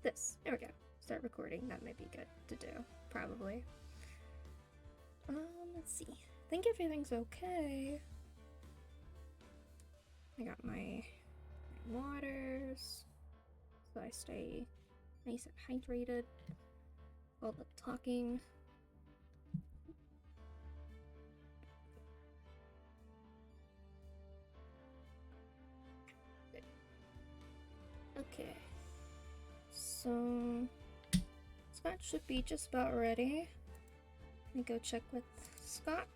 this. There we go. Start recording. That might be good to do. Probably. Let's see. I think everything's okay. I got my waters, so I stay nice and hydrated while the talking. Okay, so Scott should be just about ready. Let me go check with Scott.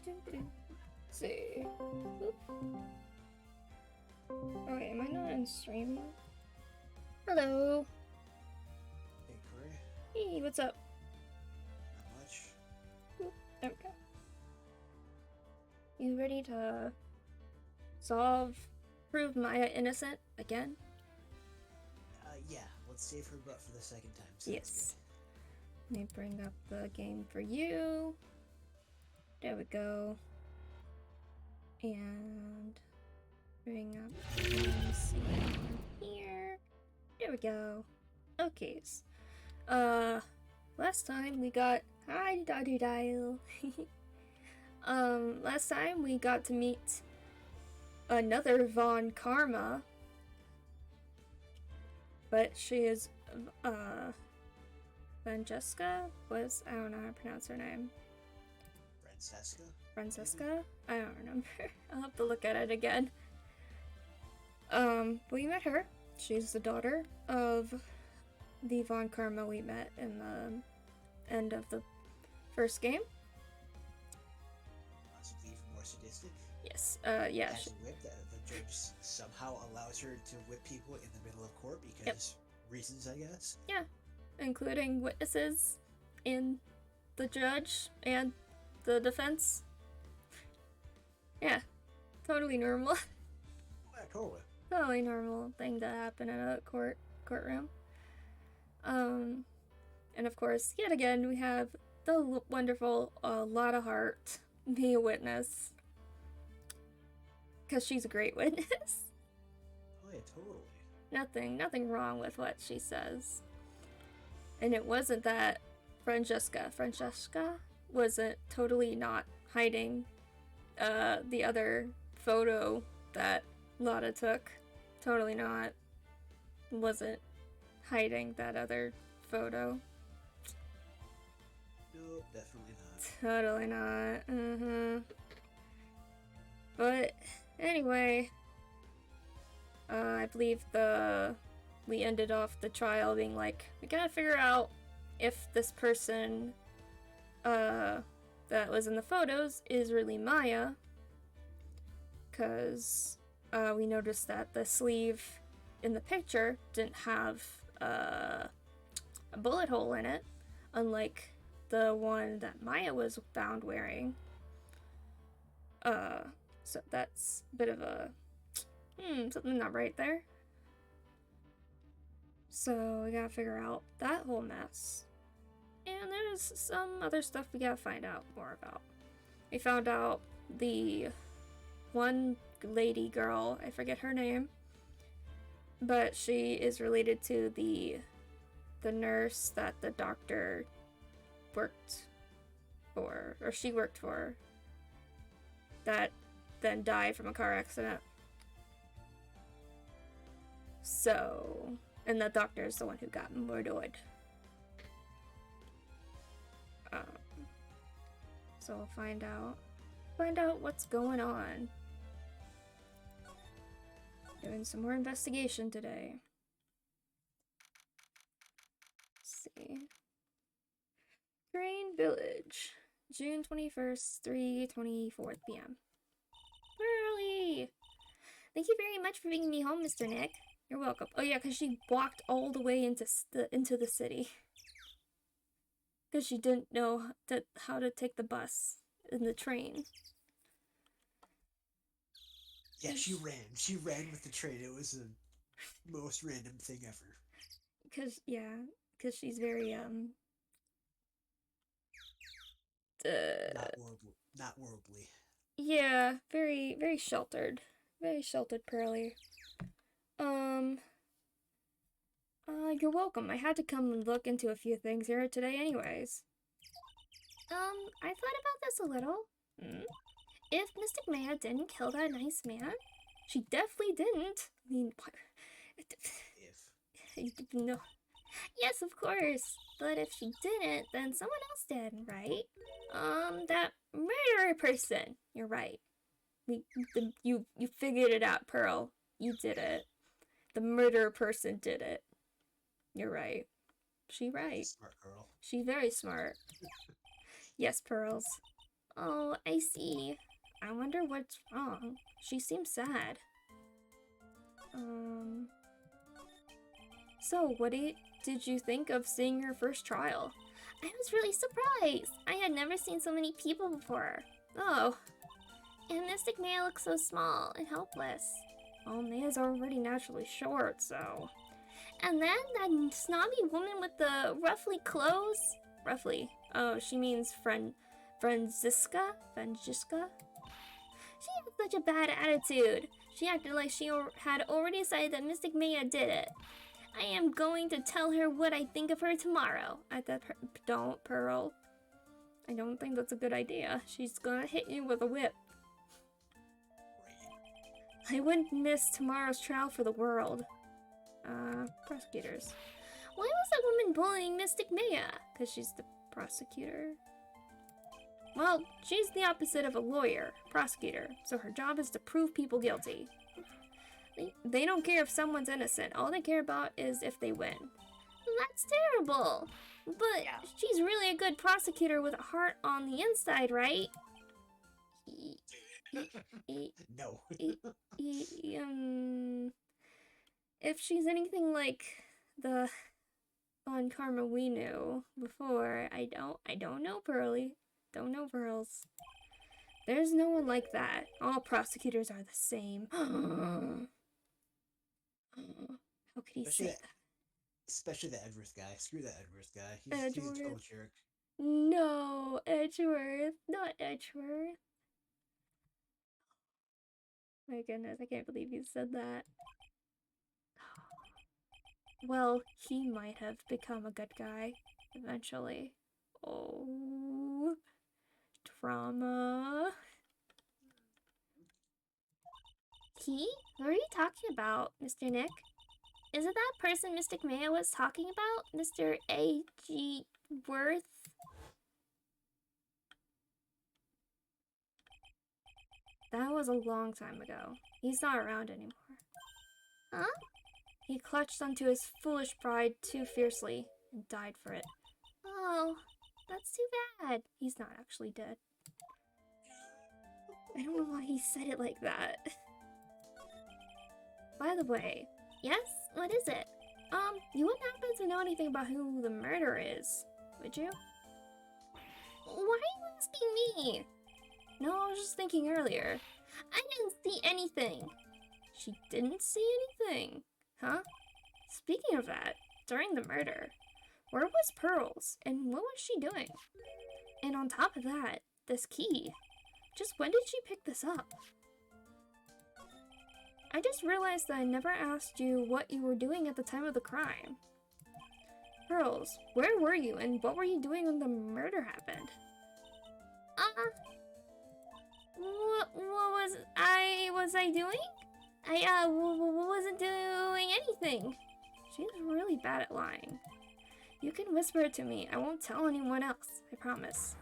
Let's see. Oop. Oh wait, am I not in stream mode? Hello. Hey, Corey. Hey, what's up? Not much. Oop, there we go. You ready to prove Maya innocent again? Yeah, let's save her butt for the second time. Sounds Yes. Let me bring up the game for you. There we go. And bring up the scene here. There we go. Okay. Last time we got last time we got to meet another Von Karma, but she is Francesca was, I don't know how to pronounce her name. Francesca? I don't remember. I'll have to look at it again. We met her. She's the daughter of the Von Karma we met in the end of the first game. Possibly even more sadistic. Yes, She yeah. has a whip that the judge somehow allows her to whip people in the middle of court because reasons, I guess. Yeah, including witnesses and the judge and the defense. Yeah, totally normal. Yeah, totally. Totally normal thing to happen in a courtroom. And of course, yet again, we have the wonderful Lot of Heart be a witness. Because she's a great witness. Oh yeah, totally. Nothing wrong with what she says. And it wasn't that Francesca wasn't totally not hiding the other photo that Lotta took. Totally not. Wasn't hiding that other photo. Nope, definitely not. Totally not. But anyway, I believe we ended off the trial being like, we gotta figure out if this person that was in the photos is really Maya, because we noticed that the sleeve in the picture didn't have a bullet hole in it, unlike the one that Maya was found wearing. So that's a bit of a something not right there. So we gotta figure out that whole mess. And there's some other stuff we gotta find out more about. We found out the one lady girl, I forget her name, but she is related to the nurse that the doctor worked for, or she worked for, that then died from a car accident. So, and the doctor is the one who got murdered. So we'll find out what's going on. Doing some more investigation today. Let's see. Green Village, June 21st, 3:24 p.m. Early! Thank you very much for bringing me home, Mr. Nick. You're welcome. Oh yeah, because she walked all the way into the city. Because she didn't know how to take the bus and the train. Yeah, she ran. She ran with the train. It was the most random thing ever. Because she's very, Not worldly. Not worldly. Yeah, very, very sheltered. Very sheltered, Pearly. Um, you're welcome. I had to come and look into a few things here today anyways. I thought about this a little. Hmm? If Mystic Maya didn't kill that nice man, she definitely didn't. I mean, what? If. No. Yes, of course. But if she didn't, then someone else did, right? That murderer person. You're right. You figured it out, Pearl. You did it. The murderer person did it. You're right. She right. Smart girl. She very smart. Yes, Pearls. Oh, I see. I wonder what's wrong. She seems sad. So, did you think of seeing your first trial? I was really surprised. I had never seen so many people before. Oh. And Mystic Maya looks so small and helpless. Well, Maya's already naturally short, so... And then that snobby woman with the ruffly clothes? Ruffly. Oh, she means Franziska? Franziska? She had such a bad attitude. She acted like she had already decided that Mystic Maya did it. I am going to tell her what I think of her tomorrow. Don't, Pearl. I don't think that's a good idea. She's gonna hit you with a whip. I wouldn't miss tomorrow's trial for the world. Prosecutors. Why was that woman bullying Mystic Maya? Because she's the prosecutor? Well, she's the opposite of a lawyer, prosecutor, so her job is to prove people guilty. They don't care if someone's innocent. All they care about is if they win. That's terrible. But she's really a good prosecutor with a heart on the inside, right? No. If she's anything like the Von Karma we knew before, I don't know, Pearly. Don't know, Pearls. There's no one like that. All prosecutors are the same. How could he say that? Especially the Edgeworth guy. Screw that Edgeworth guy. He's a total jerk. No, Edgeworth. Not Edgeworth. My goodness, I can't believe you said that. Well, he might have become a good guy eventually. Oh, drama. He? What are you talking about, Mr. Nick? Is it that person Mystic Maya was talking about? Mr. A.G. Worth? That was a long time ago. He's not around anymore. Huh? He clutched onto his foolish pride too fiercely and died for it. Oh, that's too bad. He's not actually dead. I don't know why he said it like that. By the way, yes? What is it? You wouldn't happen to know anything about who the murderer is, would you? Why are you asking me? No, I was just thinking earlier. I didn't see anything. She didn't see anything. Huh? Speaking of that, during the murder, where was Pearls, and what was she doing? And on top of that, this key. Just when did she pick this up? I just realized that I never asked you what you were doing at the time of the crime. Pearls, where were you, and what were you doing when the murder happened? What was I doing? I wasn't doing anything. She's really bad at lying. You can whisper it to me. I won't tell anyone else. I promise.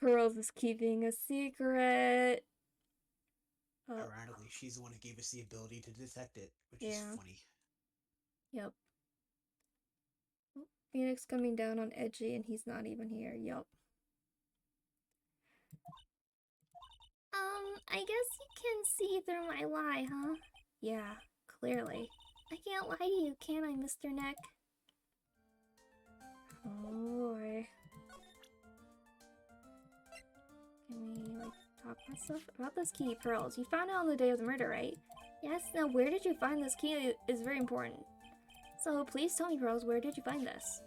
Pearls is keeping a secret. Ironically, she's the one who gave us the ability to detect it, which is funny. Yep. Phoenix coming down on Edgy and he's not even here. Yup. I guess you can see through my lie, huh? Yeah, clearly. I can't lie to you, can I, Mr. Nick? Oh boy. Can we, talk about stuff? About this key, Pearls. You found it on the day of the murder, right? Yes, now where did you find this key is very important. So please tell me, Rose, where did you find this?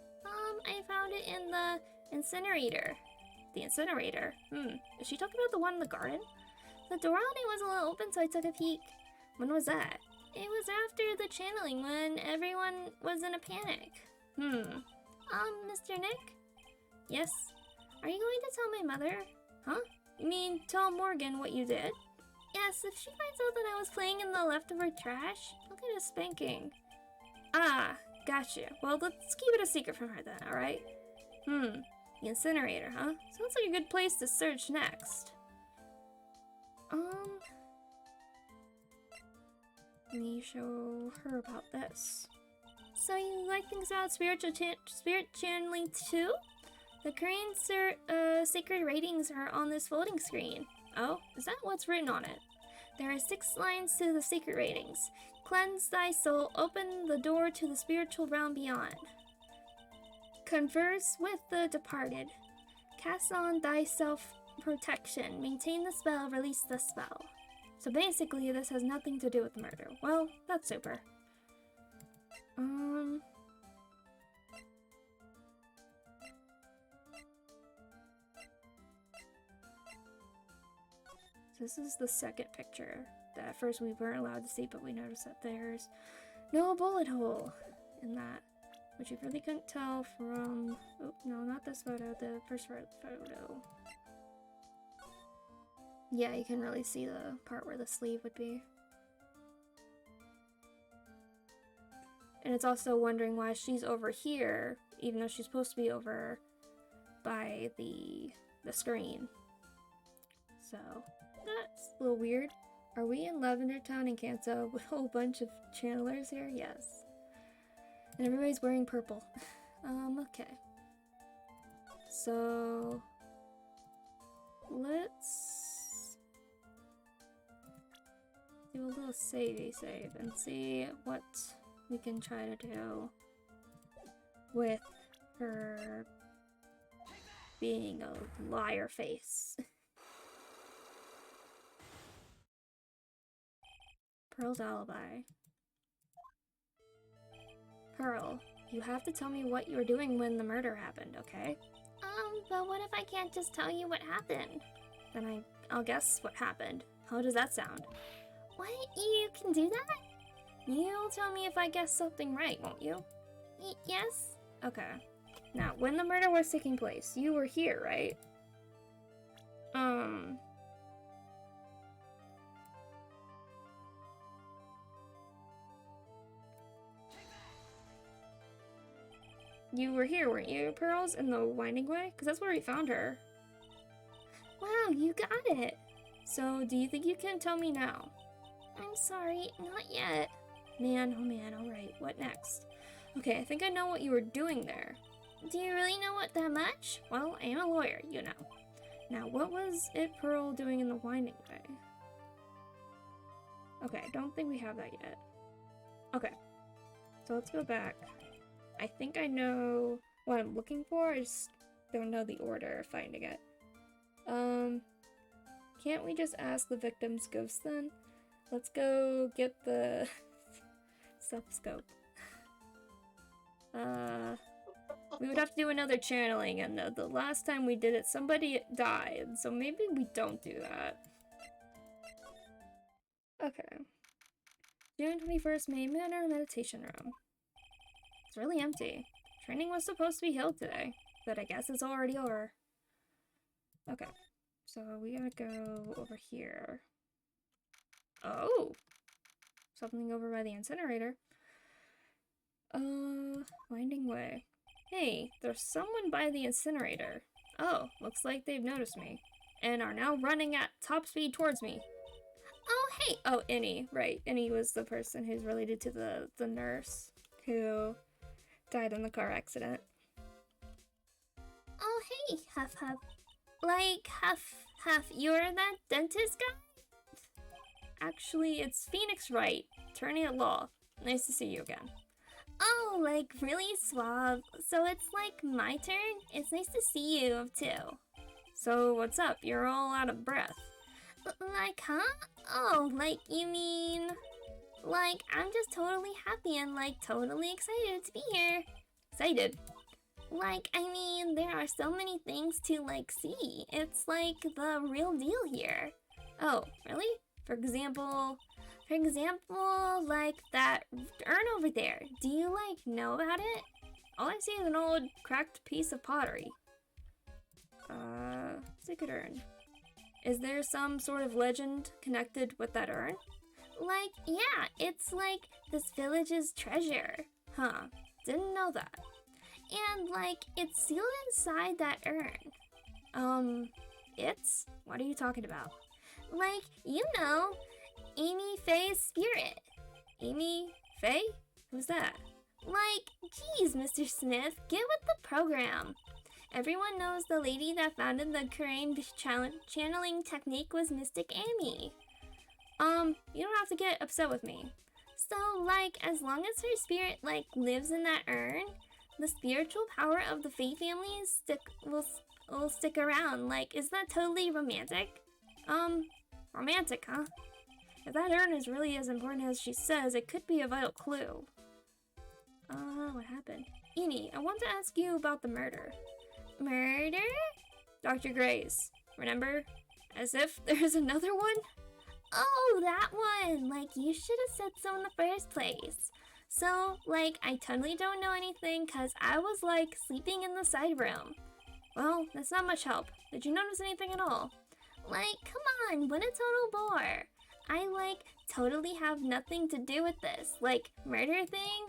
I found it in the incinerator. The incinerator? Is she talking about the one in the garden? The door on it was a little open, so I took a peek. When was that? It was after the channeling, when everyone was in a panic. Mr. Nick? Yes? Are you going to tell my mother? Huh? You mean tell Morgan what you did? Yes, if she finds out that I was playing in the leftover trash, I'll get a spanking. Ah, gotcha. Well, let's keep it a secret from her then, alright? The incinerator, huh? Sounds like a good place to search next. Let me show her about this. So you like things about spirit channeling too? The current sacred ratings are on this folding screen. Oh, is that what's written on it? There are 6 lines to the secret ratings. Cleanse thy soul, open the door to the spiritual realm beyond. Converse with the departed. Cast on thyself protection. Maintain the spell, release the spell. So basically, this has nothing to do with the murder. Well, that's super. So this is the second picture that at first we weren't allowed to see, but we noticed that there's no bullet hole in that, which you really couldn't tell from, oh, no, not this photo, the first photo. Yeah, you can really see the part where the sleeve would be. And it's also wondering why she's over here, even though she's supposed to be over by the screen. So, that's a little weird. Are we in Lavender Town in Kanto with a whole bunch of channelers here? Yes. And everybody's wearing purple. Okay. So, let's do a little save and see what we can try to do with her being a liar face. Pearl's alibi. Pearl, you have to tell me what you were doing when the murder happened, okay? But what if I can't just tell you what happened? Then I'll guess what happened. How does that sound? What? You can do that? You'll tell me if I guess something right, won't you? Yes? Okay. Now, when the murder was taking place, you were here, right? You were here, weren't you, Pearls, in the Winding Way? Because that's where we found her. Wow, you got it! So, do you think you can tell me now? I'm sorry, not yet. Man, oh man, alright, what next? Okay, I think I know what you were doing there. Do you really know what that much? Well, I am a lawyer, you know. Now, what was it Pearl doing in the Winding Way? Okay, I don't think we have that yet. Okay, so let's go back. I think I know what I'm looking for, I just don't know the order of finding it. Can't we just ask the victim's ghost then? Let's go get the self-scope. We would have to do another channeling, and the last time we did it, somebody died, so maybe we don't do that. Okay. June 21st, Main Manor Meditation Room. It's really empty. Training was supposed to be held today, but I guess it's already over. Okay, so we gotta go over here. Oh! Something over by the incinerator. Winding Way. Hey, there's someone by the incinerator. Oh, looks like they've noticed me, and are now running at top speed towards me. Oh, hey! Oh, Innie, right. Innie was the person who's related to the nurse who died in the car accident. Oh, hey, Huff Huff. Like, Huff, you're that dentist guy? Actually, it's Phoenix Wright, attorney at law. Nice to see you again. Oh, like, really suave. So it's like my turn? It's nice to see you, too. So, what's up? You're all out of breath. Like, huh? Oh, like, you mean... Like, I'm just totally happy and, like, totally excited to be here. Excited. Like, I mean, there are so many things to, like, see. It's, like, the real deal here. Oh, really? For example, like, that urn over there. Do you, like, know about it? All I see is an old, cracked piece of pottery. Sacred urn. Is there some sort of legend connected with that urn? Like, yeah, it's like this village's treasure. Huh, didn't know that. And, like, it's sealed inside that urn. It's? What are you talking about? Like, you know, Amy Faye's spirit. Amy Faye? Who's that? Like, geez, Mr. Smith, get with the program. Everyone knows the lady that founded the Kurain channeling technique was Mystic Amy. You don't have to get upset with me. So, like, as long as her spirit, like, lives in that urn, the spiritual power of the Faye family will stick around. Like, is that totally romantic? Romantic, huh? If that urn is really as important as she says, it could be a vital clue. What happened? Eni, I want to ask you about the murder. Murder? Dr. Gray's. Remember? As if there's another one? Oh, that one! Like, you should have said so in the first place. So, like, I totally don't know anything because I was, like, sleeping in the side room. Well, that's not much help. Did you notice anything at all? Like, come on, what a total bore. I, like, totally have nothing to do with this. Like, murder thing?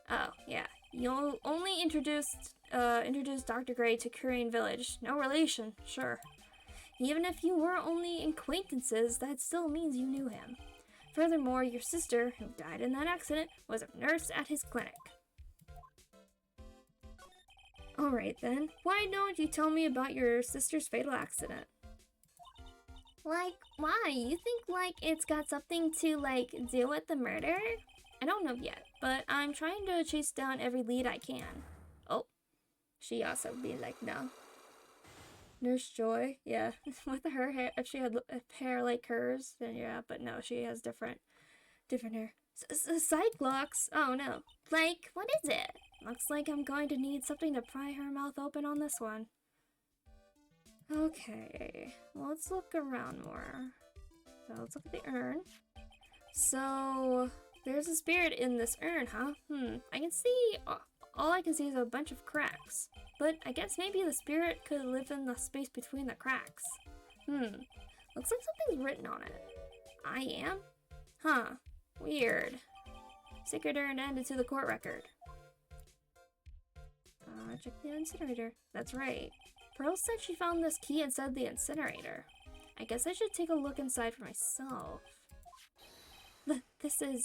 Oh, yeah. You only introduced Dr. Gray to Kurain Village. No relation, sure. Even if you were only acquaintances, that still means you knew him. Furthermore, your sister, who died in that accident, was a nurse at his clinic. Alright then, why don't you tell me about your sister's fatal accident? Like, why? You think, like, it's got something to, like, do with the murder? I don't know yet, but I'm trying to chase down every lead I can. Oh, she also be like, no. Nurse Joy, yeah, with her hair, if she had hair like hers, then yeah, but no, she has different hair. Cyclops? Oh no. Like, what is it? Looks like I'm going to need something to pry her mouth open on this one. Okay, well, let's look around more. So let's look at the urn. So, there's a spirit in this urn, huh? I can see, all I can see is a bunch of cracks. But I guess maybe the spirit could live in the space between the cracks. Looks like something's written on it. I am? Huh, weird. Sacred urn added to the court record. Check the incinerator. That's right. Pearl said she found this key inside the incinerator. I guess I should take a look inside for myself. This is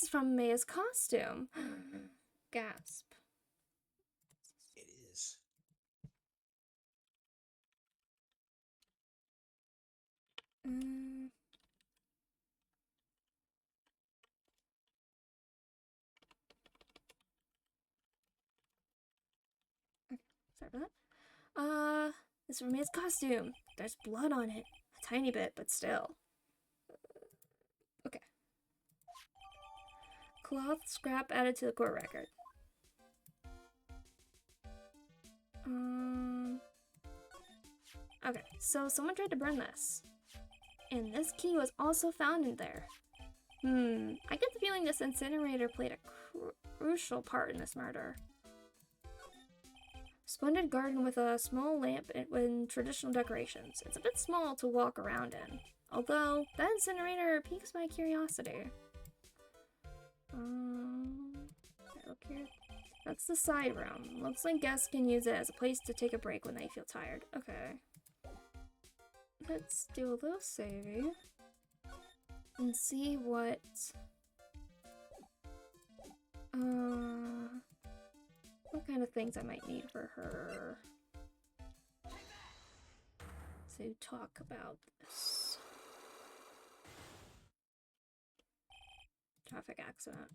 from Maya's costume. Gasp. It is. Okay, sorry for that. This is from Maya's costume. There's blood on it. A tiny bit, but still. Okay. Cloth scrap added to the court record. Okay, so someone tried to burn this. And this key was also found in there. I get the feeling this incinerator played a crucial part in this murder. Splendid garden with a small lamp and traditional decorations. It's a bit small to walk around in. Although, that incinerator piques my curiosity. Look here. That's the side room. Looks like guests can use it as a place to take a break when they feel tired. Okay. Let's do a little saving. And see what kind of things I might need for her to talk about this. Traffic accident.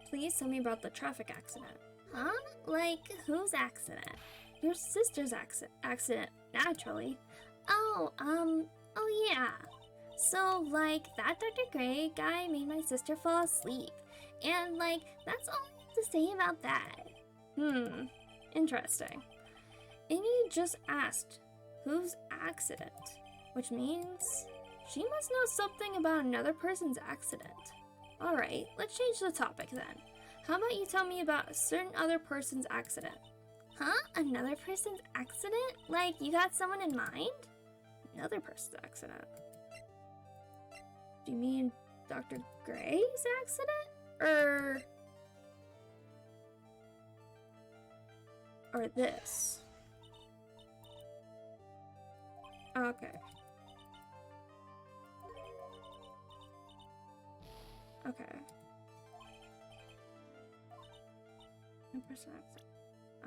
Please tell me about the traffic accident. Huh? Like, whose accident? Your sister's accident, naturally. Oh yeah. So, like, that Dr. Gray guy made my sister fall asleep. And, like, that's all I have to say about that. Interesting. Amy just asked, whose accident? Which means she must know something about another person's accident. Alright, let's change the topic then. How about you tell me about a certain other person's accident? Huh? Another person's accident? Like, you got someone in mind? Another person's accident? Do you mean Dr. Gray's accident? Or this? Okay. Okay.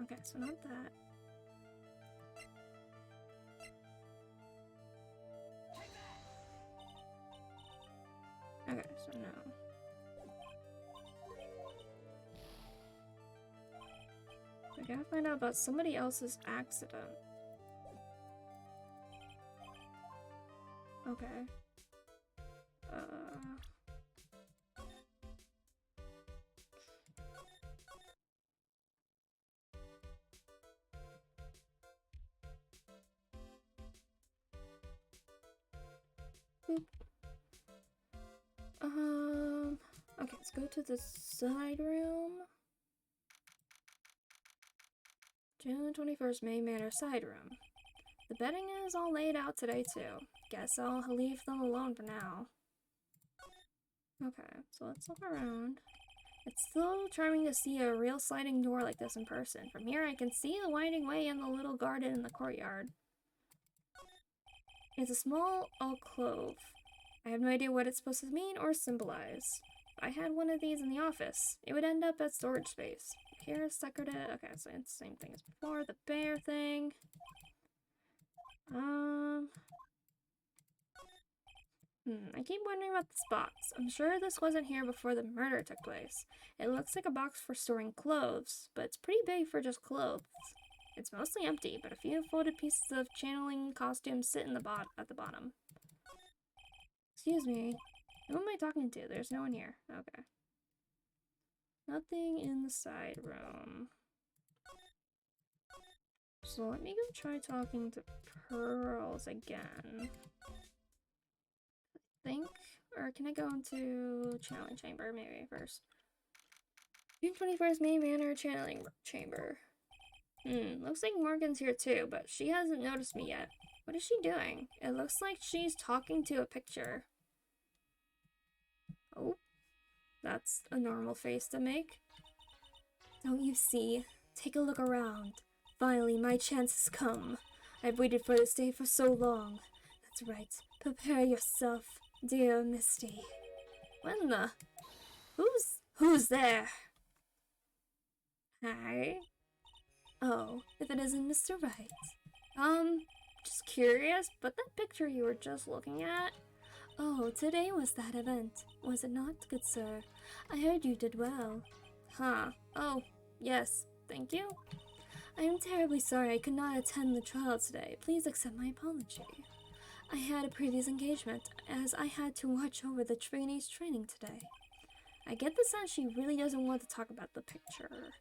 Okay, so not that. Okay, so no. I gotta find out about somebody else's accident. Okay. Boop. Okay, let's go to the side room. June 21st, May Manor side room. The bedding is all laid out today too. Guess I'll leave them alone for now. Okay, so let's look around. It's still charming to see a real sliding door like this in person. From here I can see the winding way and the little garden in the courtyard. It's a small alcove. I have no idea what it's supposed to mean or symbolize. If I had one of these in the office, it would end up as storage space. Here's decorative. Okay, so it's the same thing as before. The bear thing. I keep wondering about this box. I'm sure this wasn't here before the murder took place. It looks like a box for storing clothes, but it's pretty big for just clothes. It's mostly empty, but a few folded pieces of channeling costumes sit at the bottom. Excuse me. Who am I talking to? There's no one here. Okay. Nothing in the side room. So let me go try talking to Pearls again. I think, or can I go into channeling chamber maybe first? June 21st, May Manor channeling chamber. Looks like Morgan's here too, but she hasn't noticed me yet. What is she doing? It looks like she's talking to a picture. Oh, that's a normal face to make. Don't you see? Take a look around. Finally, my chance has come. I've waited for this day for so long. That's right. Prepare yourself, dear Misty. When the... Who's there? Hi? Oh, if it isn't Mr. Wright. Just curious, but that picture you were just looking at? Oh, today was that event, was it not, good sir? I heard you did well. Huh. Oh, yes, thank you. I am terribly sorry I could not attend the trial today. Please accept my apology. I had a previous engagement, as I had to watch over the trainees' training today. I get the sense she really doesn't want to talk about the picture.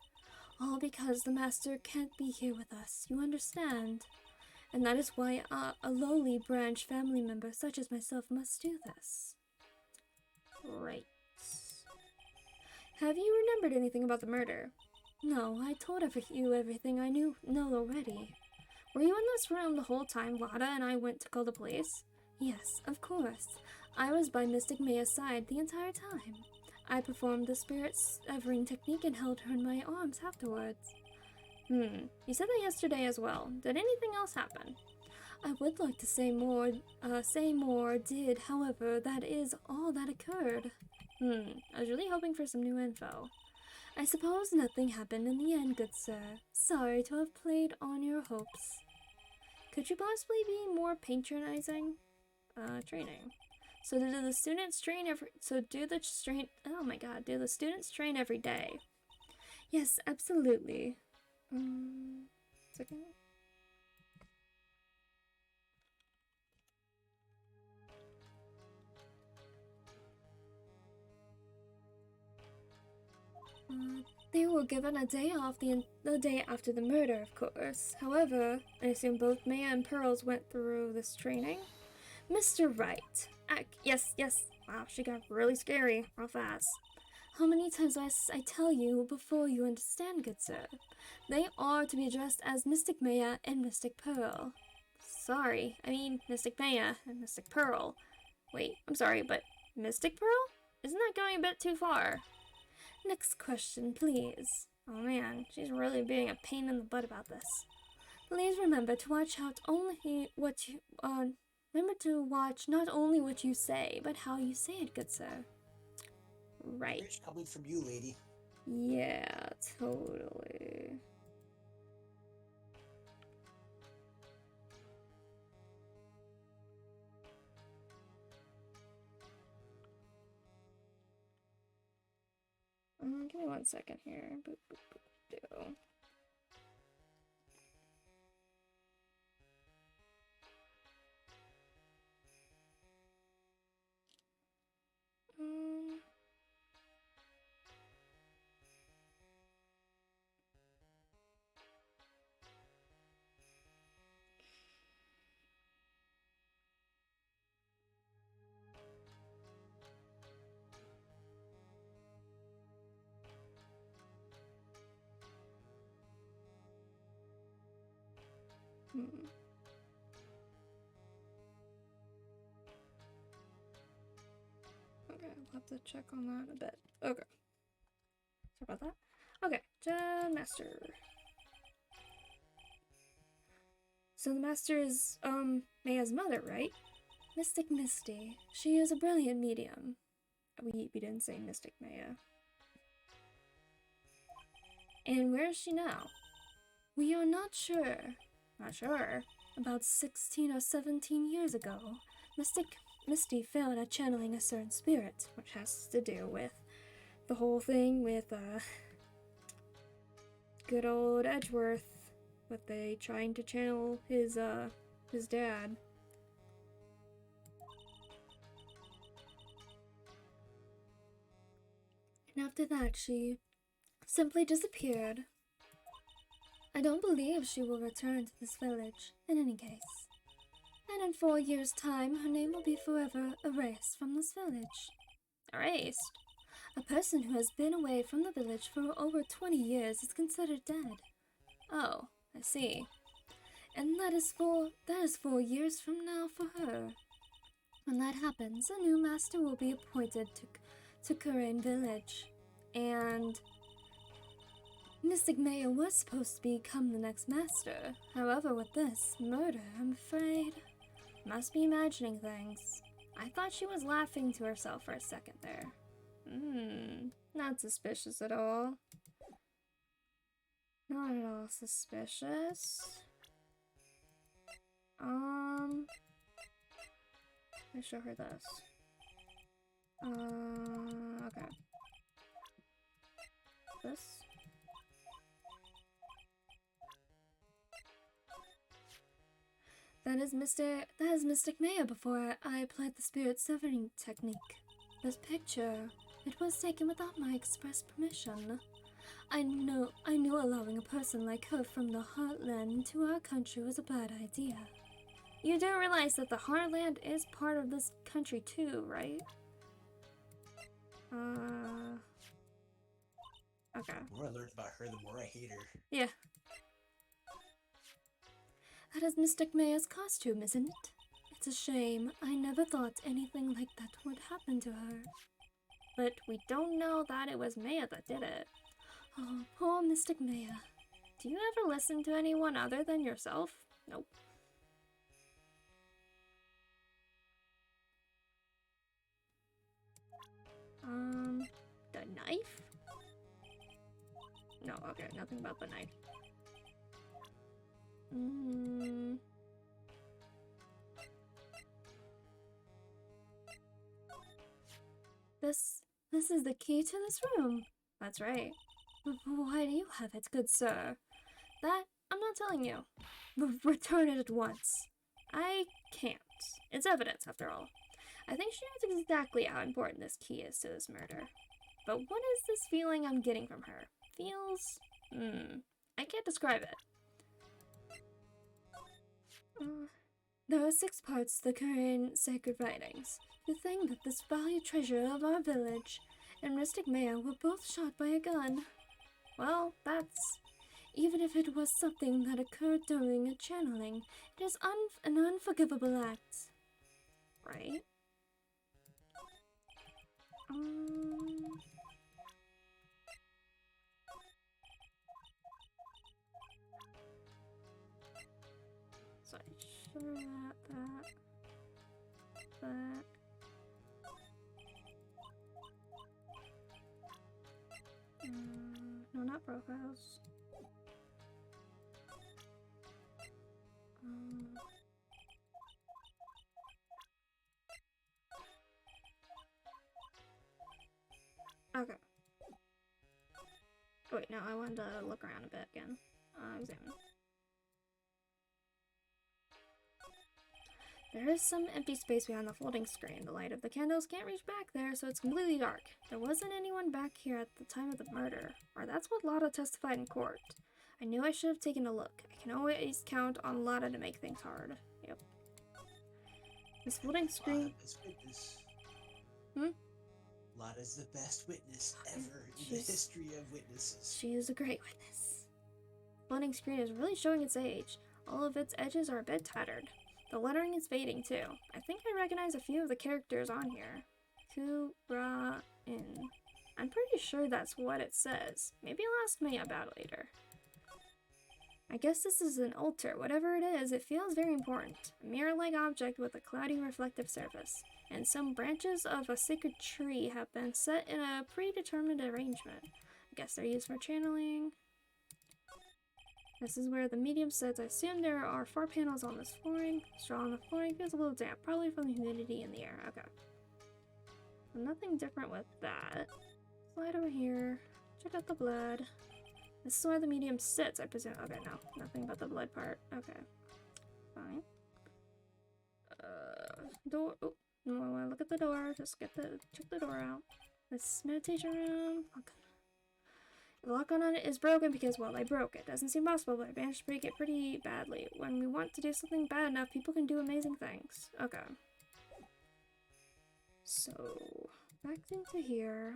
All because the master can't be here with us, you understand? And that is why a lowly branch family member such as myself must do this. Right. Have you remembered anything about the murder? No, I told you everything I know already. Were you in this room the whole time Lada and I went to call the police? Yes, of course. I was by Mystic Maya's side the entire time. I performed the spirit severing technique and held her in my arms afterwards. You said that yesterday as well. Did anything else happen? I would like to say more did, however, that is all that occurred. I was really hoping for some new info. I suppose nothing happened in the end, good sir. Sorry to have played on your hopes. Could you possibly be more patronizing? Training. So do the students train do the students train every day? Yes, absolutely. Second. They were given a day off the day after the murder, of course. However, I assume both Maya and Pearls went through this training. Mr. Wright. Yes. Wow, she got really scary real fast. How many times must I tell you before you understand, good sir? They are to be addressed as Mystic Maya and Mystic Pearl. Sorry, I mean Mystic Maya and Mystic Pearl. Wait, I'm sorry, but Mystic Pearl? Isn't that going a bit too far? Next question, please. Oh man, she's really being a pain in the butt about this. Please remember to watch out only what you, remember to watch not only what you say, but how you say it, good sir. Right. Rich coming from you, lady. Yeah, totally. Give me 1 second here. Boop, boop, boop, do. Okay, I'll have to check on that a bit. Okay. Sorry about that. Okay, Gen Master. So the Master is, Maya's mother, right? Mystic Misty. She is a brilliant medium. We didn't say Mystic Maya. And where is she now? We are not sure. Not sure. About 16 or 17 years ago, Misty failed at channeling a certain spirit, which has to do with the whole thing with, good old Edgeworth, with they trying to channel his dad. And after that, she simply disappeared. I don't believe she will return to this village, in any case. And in 4 years' time, her name will be forever erased from this village. Erased? A person who has been away from the village for over 20 years is considered dead. Oh, I see. And that is 4 years from now for her. When that happens, a new master will be appointed to Kurain village. And Mystic Maya was supposed to become the next master. However, with this murder, I'm afraid, must be imagining things. I thought she was laughing to herself for a second there. Not suspicious at all. Not at all suspicious. Let me show her this. Okay. This. That is Mystic Maya before I applied the spirit severing technique. This picture, it was taken without my express permission. I knew allowing a person like her from the Heartland into our country was a bad idea. You do realize that the Heartland is part of this country too, right? Okay. The more I learned about her, the more I hate her. Yeah. That is Mystic Maya's costume, isn't it? It's a shame. I never thought anything like that would happen to her. But we don't know that it was Maya that did it. Oh, poor Mystic Maya. Do you ever listen to anyone other than yourself? Nope. The knife? No, okay, nothing about the knife. This is the key to this room. That's right. Why do you have it, good sir? That, I'm not telling you. Return it at once. I can't. It's evidence, after all. I think she knows exactly how important this key is to this murder. but what is this feeling I'm getting from her? Feels... I can't describe it. There are 6 parts to the current sacred writings. To think that this valued treasure of our village and Mystic Maya were both shot by a gun. Well, that's... Even if it was something that occurred during a channeling, it is an unforgivable act. Right? So I sure that. No, not profiles. Okay. Oh, wait, no, I wanted to look around a bit again. Examine. There is some empty space behind the folding screen. The light of the candles can't reach back there, so it's completely dark. There wasn't anyone back here at the time of the murder, or that's what Lotta testified in court. I knew I should have taken a look. I can always count on Lotta to make things hard. Yep. This folding screen... Lotta's the best witness ever in the history of witnesses. She is a great witness. The folding screen is really showing its age. All of its edges are a bit tattered. The lettering is fading too. I think I recognize a few of the characters on here. Ku-ra-in. I'm pretty sure that's what it says. Maybe I'll ask Maya about it later. I guess this is an altar. Whatever it is, it feels very important. A mirror-like object with a cloudy reflective surface. And some branches of a sacred tree have been set in a predetermined arrangement. I guess they're used for channeling. This is where the medium sits. I assume there are 4 panels on this flooring. Straw on the flooring feels a little damp, probably from the humidity in the air. Okay. So nothing different with that. Slide over here. Check out the blood. This is where the medium sits, I presume. Okay, no. Nothing but the blood part. Okay. Fine. Door. Oh, no, I want to look at the door. Just check the door out. This meditation room. Okay. The lock on it is broken because, well, I broke it. Doesn't seem possible, but I managed to break it pretty badly. When we want to do something bad enough, people can do amazing things. Okay. So, back into here.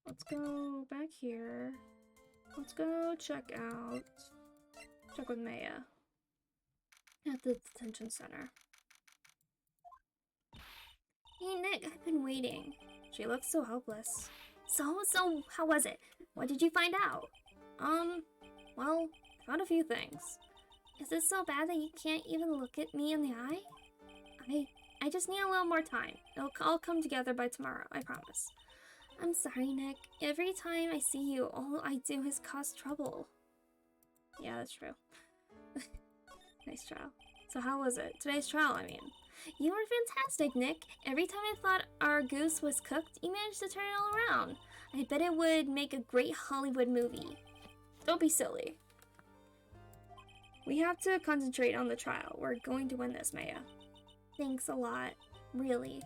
Let's go back here. Let's go check with Maya at the detention center. Hey Nick, I've been waiting. She looks so helpless. So, how was it? What did you find out? Well, found a few things. Is it so bad that you can't even look at me in the eye? I just need a little more time. It'll all come together by tomorrow, I promise. I'm sorry, Nick. Every time I see you, all I do is cause trouble. Yeah, that's true. Nice trial. So how was it? Today's trial, I mean. You were fantastic, Nick. Every time I thought our goose was cooked, you managed to turn it all around. I bet it would make a great Hollywood movie. Don't be silly. We have to concentrate on the trial. We're going to win this, Maya. Thanks a lot. Really.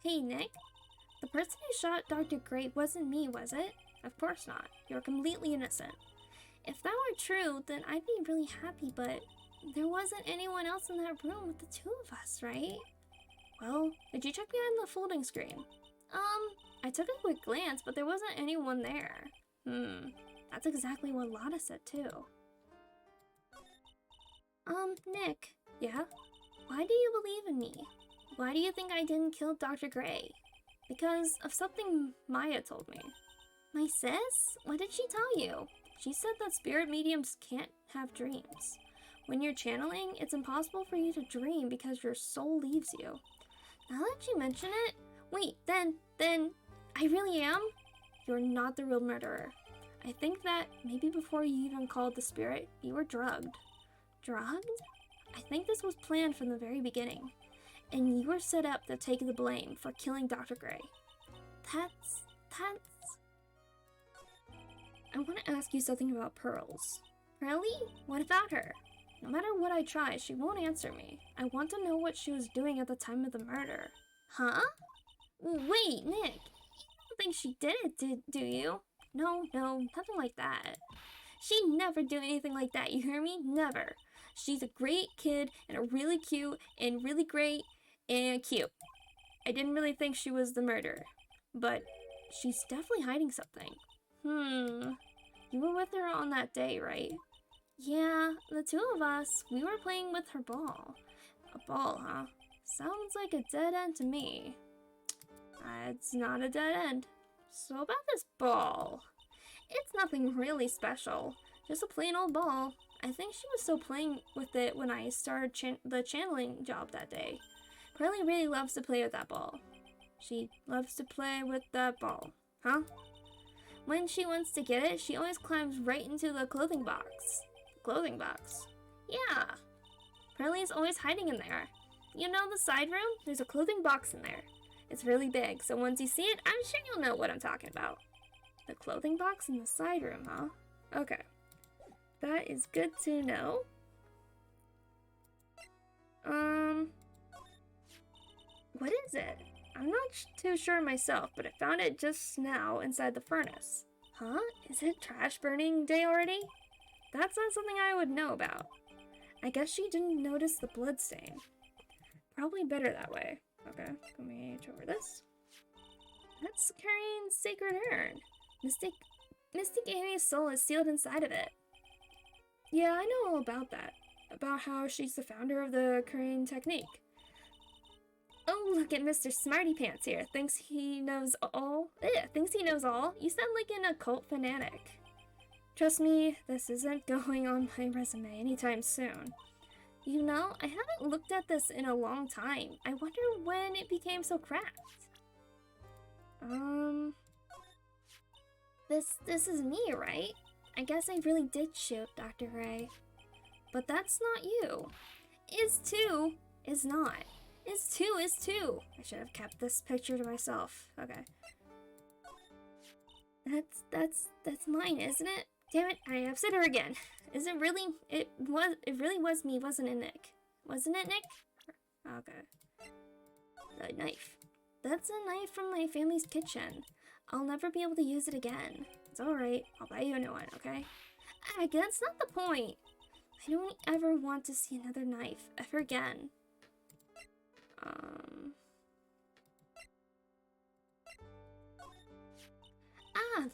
Hey, Nick. The person who shot Dr. Gray wasn't me, was it? Of course not. You're completely innocent. If that were true, then I'd be really happy, but there wasn't anyone else in that room with the 2 of us, right? Well, did you check behind the folding screen? I took a quick glance, but there wasn't anyone there. That's exactly what Lotta said, too. Nick. Yeah? Why do you believe in me? Why do you think I didn't kill Dr. Gray? Because of something Maya told me. My sis? What did she tell you? She said that spirit mediums can't have dreams. When you're channeling, it's impossible for you to dream because your soul leaves you. Now that you mention it, wait, then, I really am? You're not the real murderer. I think that maybe before you even called the spirit, you were drugged. Drugged? I think this was planned from the very beginning. And you were set up to take the blame for killing Dr. Gray. That's... I want to ask you something about Pearls. Really? What about her? No matter what I try, she won't answer me. I want to know what she was doing at the time of the murder. Huh? Wait, Nick. You don't think she did it, do you? No, nothing like that. She'd never do anything like that, you hear me? Never. She's a great kid and a really cute and really great and cute. I didn't really think she was the murderer, but she's definitely hiding something. You were with her on that day, right? Yeah, the two of us, we were playing with her ball. A ball, huh? Sounds like a dead end to me. It's not a dead end. So about this ball. It's nothing really special. Just a plain old ball. I think she was still playing with it when I started the channeling job that day. Pearlie really loves to play with that ball. She loves to play with that ball, huh? When she wants to get it, she always climbs right into the clothing box. Clothing box? Yeah. Pearlie's always hiding in there. You know the side room? There's a clothing box in there. It's really big, so once you see it, I'm sure you'll know what I'm talking about. The clothing box in the side room, huh? Okay. That is good to know. What is it? I'm not too sure myself, but I found it just now inside the furnace. Huh? Is it trash burning day already? That's not something I would know about. I guess she didn't notice the blood stain. Probably better that way. Okay, let me over this. That's carrying sacred urn. Mystic Amy's soul is sealed inside of it. Yeah, I know all about that. About how she's the founder of the Korean technique. Oh, look at Mr. Smarty Pants here. Thinks he knows all? Thinks he knows all? You sound like an occult fanatic. Trust me, this isn't going on my resume anytime soon. You know, I haven't looked at this in a long time. I wonder when it became so cracked. This is me, right? I guess I really did shoot Dr. Ray. But that's not you. Is two is not. Is two. I should have kept this picture to myself. Okay. That's mine, isn't it? Damn it, I upset her again. Is it really? It really was me, wasn't it, Nick? Wasn't it, Nick? Okay. The knife. That's a knife from my family's kitchen. I'll never be able to use it again. It's alright, I'll buy you a new one, okay? That's not the point. I don't ever want to see another knife, ever again.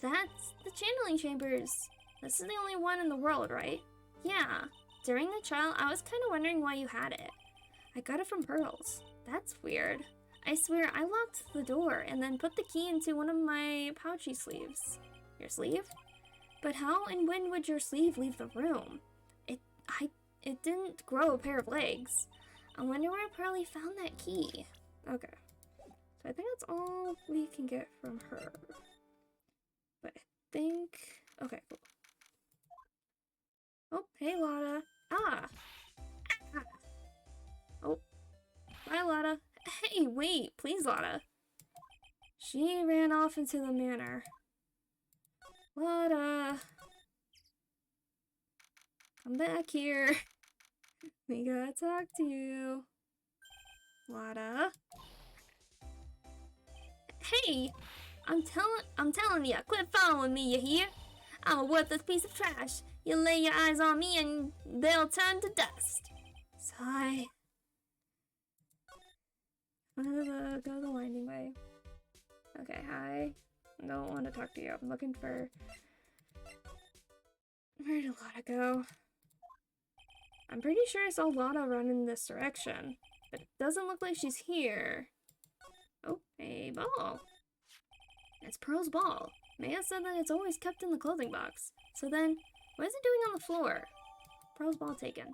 That's the channeling chambers. This is the only one in the world, right? Yeah. During the trial, I was kind of wondering why you had it. I got it from Pearls. That's weird. I swear, I locked the door and then put the key into one of my pouchy sleeves. Your sleeve? But how and when would your sleeve leave the room? It didn't grow a pair of legs. I wonder where Pearlie found that key. Okay. So I think that's all we can get from her. But I think... Okay, cool. Oh, hey, Lotta. Ah! Oh. Bye, Lotta. Hey, wait, please, Lotta. She ran off into the manor. Lotta. Come back here. We gotta talk to you. Lotta. Hey! I'm telling ya, quit following me, you hear? I'm a worthless piece of trash. You lay your eyes on me and they'll turn to dust. Sigh. Go the winding way. Okay, hi. I don't want to talk to you. I'm looking for... Where did Lotta go? I'm pretty sure I saw Lotta run in this direction, but it doesn't look like she's here. Oh, a ball. It's Pearl's ball. Maya said that it's always kept in the clothing box. So then, what is it doing on the floor? Pearl's ball taken.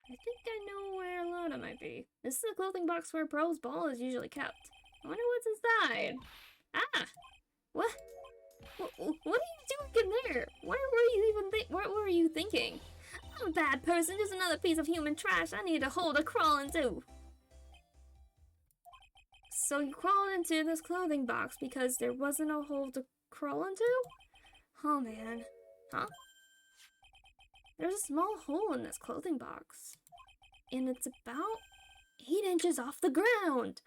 I think I know where Lotta might be. This is the clothing box where Pearl's ball is usually kept. I wonder what's inside. Ah! What? What are you doing in there? What were you thinking? I'm a bad person, just another piece of human trash I need a hole to crawl into. So you crawled into this clothing box because there wasn't a hole to crawl into? Oh man. Huh? There's a small hole in this clothing box. And it's about 8 inches off the ground.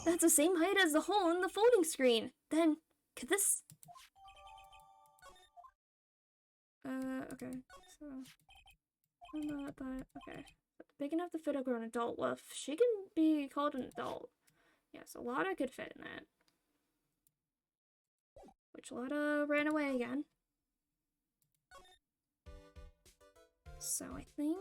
That's the same height as the hole in the folding screen. Then, could this... okay. So, I'm not that... Okay. Big enough to fit a grown adult. Well, if she can be called an adult. Yes, a Lotta could fit in that. Which Lotta ran away again. So I think...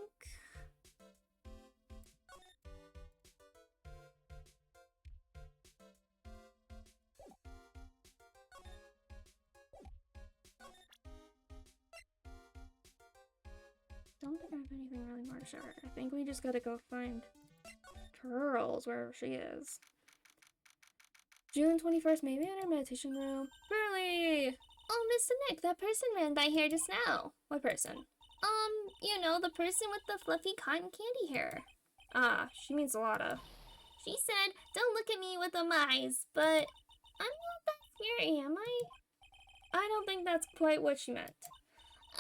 Don't think I have anything really more to show her. I think we just gotta go find Turtles wherever she is. June 21st, maybe in her meditation room. Burley! Oh, Mr. Nick, that person ran by here just now. What person? You know, the person with the fluffy cotton candy hair. Ah, she means a Lotta. She said, don't look at me with them eyes, but I'm not that scary, am I? I don't think that's quite what she meant.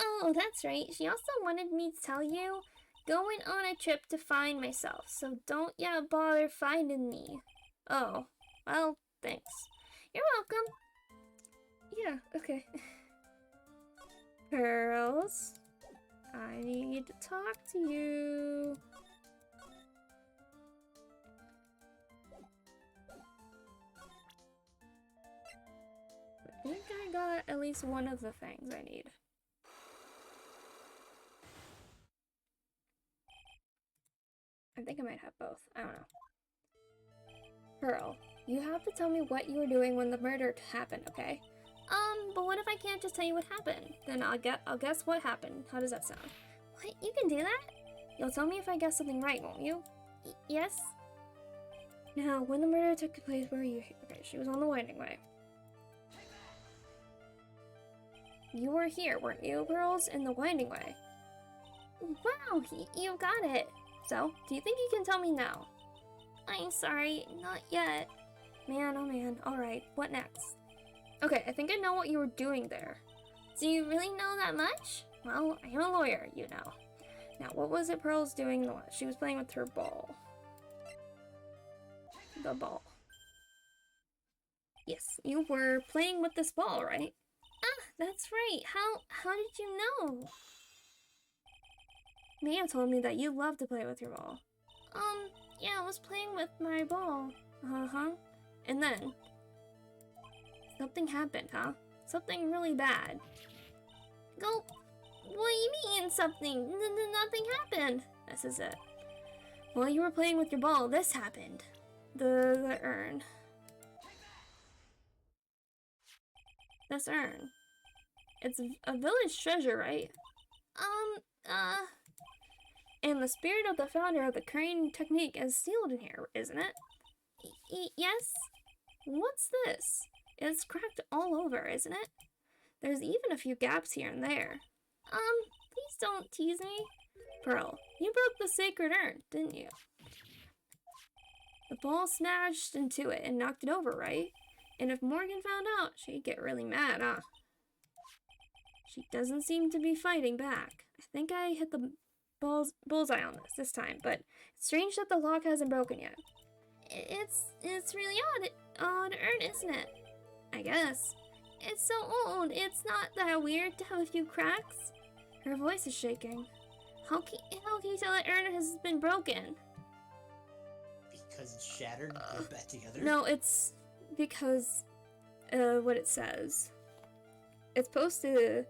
Oh, that's right. She also wanted me to tell you, going on a trip to find myself, so don't ya bother finding me. Oh, well, thanks. You're welcome. Yeah, okay. Pearls, I need to talk to you. I think I got at least one of the things I need. I think I might have both. I don't know. Pearl, you have to tell me what you were doing when the murder happened, okay? But what if I can't just tell you what happened? Then I'll guess what happened. How does that sound? What? You can do that? You'll tell me if I guess something right, won't you? Yes? Now, when the murder took place, where were you? Okay, she was on the winding way. You were here, weren't you, Pearls? In the winding way. Wow, you got it. So, do you think you can tell me now? I'm sorry, not yet. Man, oh man. Alright, what next? Okay, I think I know what you were doing there. Do you really know that much? Well, I am a lawyer, you know. Now, what was it Pearl's doing? She was playing with her ball. The ball. Yes, you were playing with this ball, right? Ah, that's right. How did you know? Mia told me that you love to play with your ball. Yeah, I was playing with my ball. Uh-huh. And then? Something happened, huh? Something really bad. Go. What do you mean, something? Nothing happened. This is it. While you were playing with your ball, this happened. The urn. This urn. It's a village treasure, right? And the spirit of the founder of the crane technique is sealed in here, isn't it? Yes? What's this? It's cracked all over, isn't it? There's even a few gaps here and there. Please don't tease me. Pearl, you broke the sacred urn, didn't you? The ball smashed into it and knocked it over, right? And if Morgan found out, she'd get really mad, huh? She doesn't seem to be fighting back. I think I hit the bullseye on this time, but it's strange that the lock hasn't broken yet. It's really odd urn, isn't it? I guess. It's so old, it's not that weird to have a few cracks. Her voice is shaking. How can you tell that urn has been broken? Because it's shattered and put back together? No, it's because what it says. It's supposed to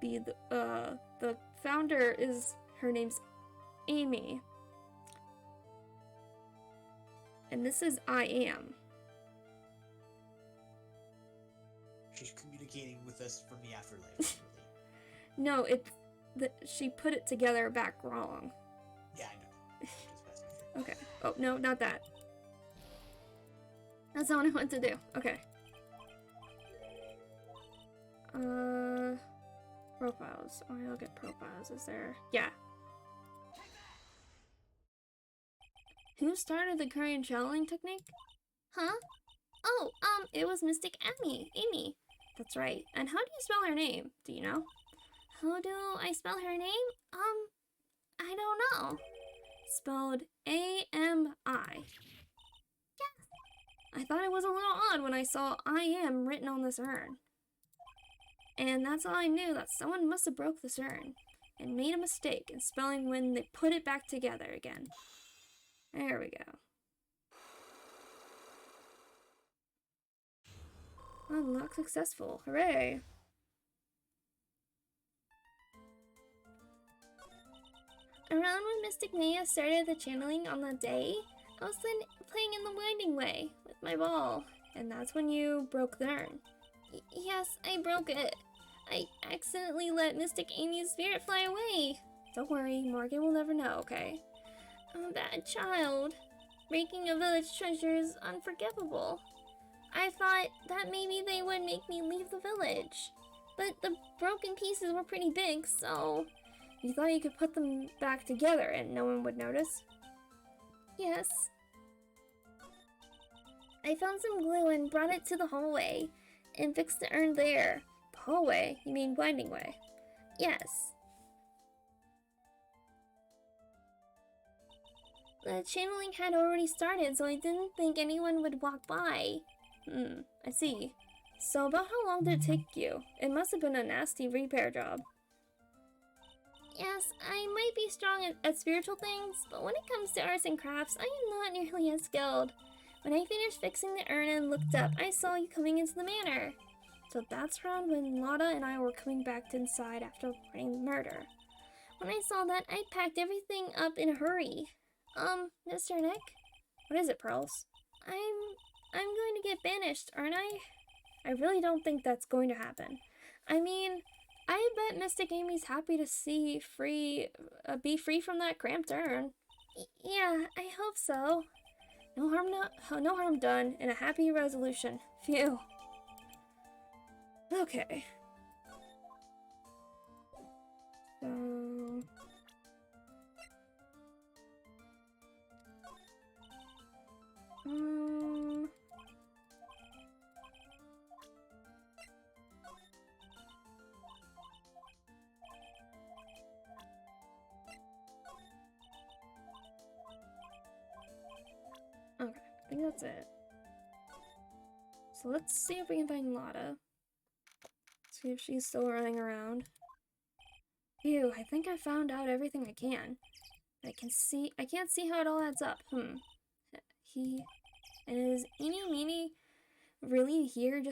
be the founder is, her name's Amy. And this is I am. She's communicating with us from the afterlife. No, she put it together back wrong. Yeah, I know. Okay. Oh, no, not that. That's not what I want to do. Okay. Profiles. Oh, I'll get profiles. Is there? Yeah. Who started the Korean channeling technique? Huh? Oh, it was Mystic Amy. That's right. And how do you spell her name? Do you know? How do I spell her name? I don't know. spelled A-M-I. I thought it was a little odd when I saw I am written on this urn. And that's how I knew that someone must have broke this urn and made a mistake in spelling when they put it back together again. There we go. Unlock successful. Hooray! Around when Mystic Maya started the channeling on the day, I was then playing in the winding way with my ball, and that's when you broke the urn. Yes, I broke it. I accidentally let Mystic Amy's spirit fly away. Don't worry, Morgan will never know, okay? I'm a bad child. Breaking a village treasure is unforgivable. I thought that maybe they would make me leave the village, but the broken pieces were pretty big, so... You thought you could put them back together and no one would notice? Yes. I found some glue and brought it to the hallway and fixed the urn there. The hallway? You mean winding way? Yes. The channeling had already started, so I didn't think anyone would walk by. I see. So about how long did it take you? It must have been a nasty repair job. Yes, I might be strong at spiritual things, but when it comes to arts and crafts, I am not nearly as skilled. When I finished fixing the urn and looked up, I saw you coming into the manor. So that's around when Lotta and I were coming back inside after reporting the murder. When I saw that, I packed everything up in a hurry. Mr. Nick? What is it, Pearls? I'm going to get banished, aren't I? I really don't think that's going to happen. I mean... I bet Mystic Amy's happy to be free from that cramped urn. Yeah, I hope so. No harm done, and a happy resolution. Phew. Okay. Okay, I think that's it. So let's see if we can find Lotta. See if she's still running around. Phew, I think I found out everything I can. I can't see how it all adds up. And is Eenie Meenie really here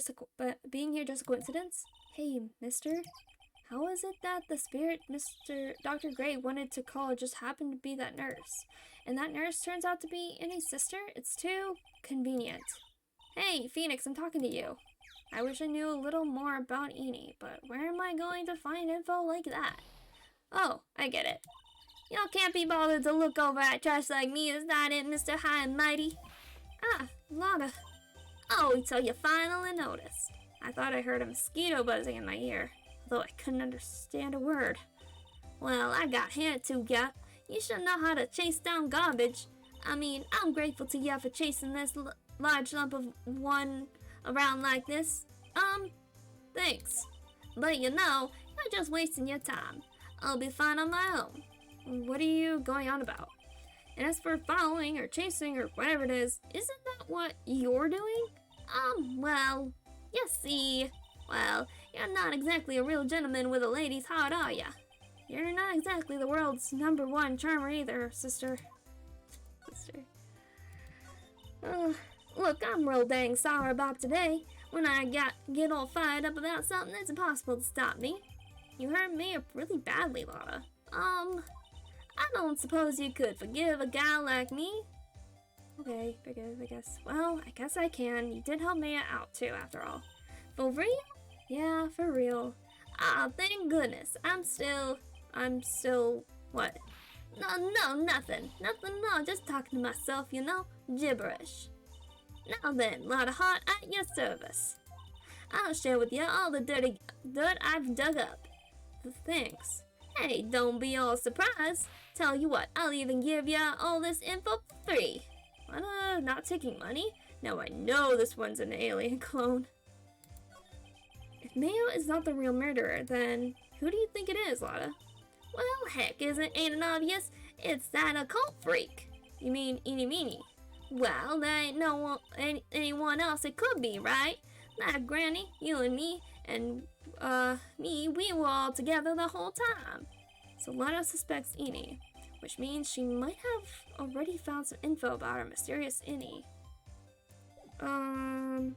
being here just a coincidence? Hey, mister, how is it that the spirit Dr. Gray wanted to call just happened to be that nurse? And that nurse turns out to be Enie's sister? It's too convenient. Hey, Phoenix, I'm talking to you. I wish I knew a little more about Eenie, but where am I going to find info like that? Oh, I get it. Y'all can't be bothered to look over at trash like me, is that it, Mr. High and Mighty? Ah, Lotta. Oh, so you finally noticed. I thought I heard a mosquito buzzing in my ear, though I couldn't understand a word. Well, I got here to ya. You should know how to chase down garbage. I mean, I'm grateful to ya for chasing this large lump of one around like this. Thanks. But you know, you're just wasting your time. I'll be fine on my own. What are you going on about? And as for following or chasing or whatever it is, isn't that what you're doing? Well, you see, well, you're not exactly a real gentleman with a lady's heart, are ya? You're not exactly the world's #1 charmer either, sister. Look, I'm real dang sour about today. When I get all fired up about something, it's impossible to stop me. You hurt me really badly, Lotta. I don't suppose you could forgive a gal like me? Okay, forgive, I guess. Well, I guess I can. You did help me out too, after all. For real? Yeah, for real. Ah, thank goodness. I'm still, what? No, nothing. Nothing, no, just talking to myself, you know? Gibberish. Now then, Lotta Heart, at your service. I'll share with you all the dirty dirt I've dug up. Thanks. Hey, don't be all surprised. Tell you what, I'll even give ya all this info for free. What, not taking money? Now I know this one's an alien clone. If Mayo is not the real murderer, then who do you think it is, Lotta? Well, heck, ain't it obvious? It's that occult freak. You mean Eeny Meeny? Well, there ain't no one, anyone else it could be, right? That Granny, you and me, and me, we were all together the whole time. So Lana suspects Eeny, which means she might have already found some info about our mysterious Eeny. Go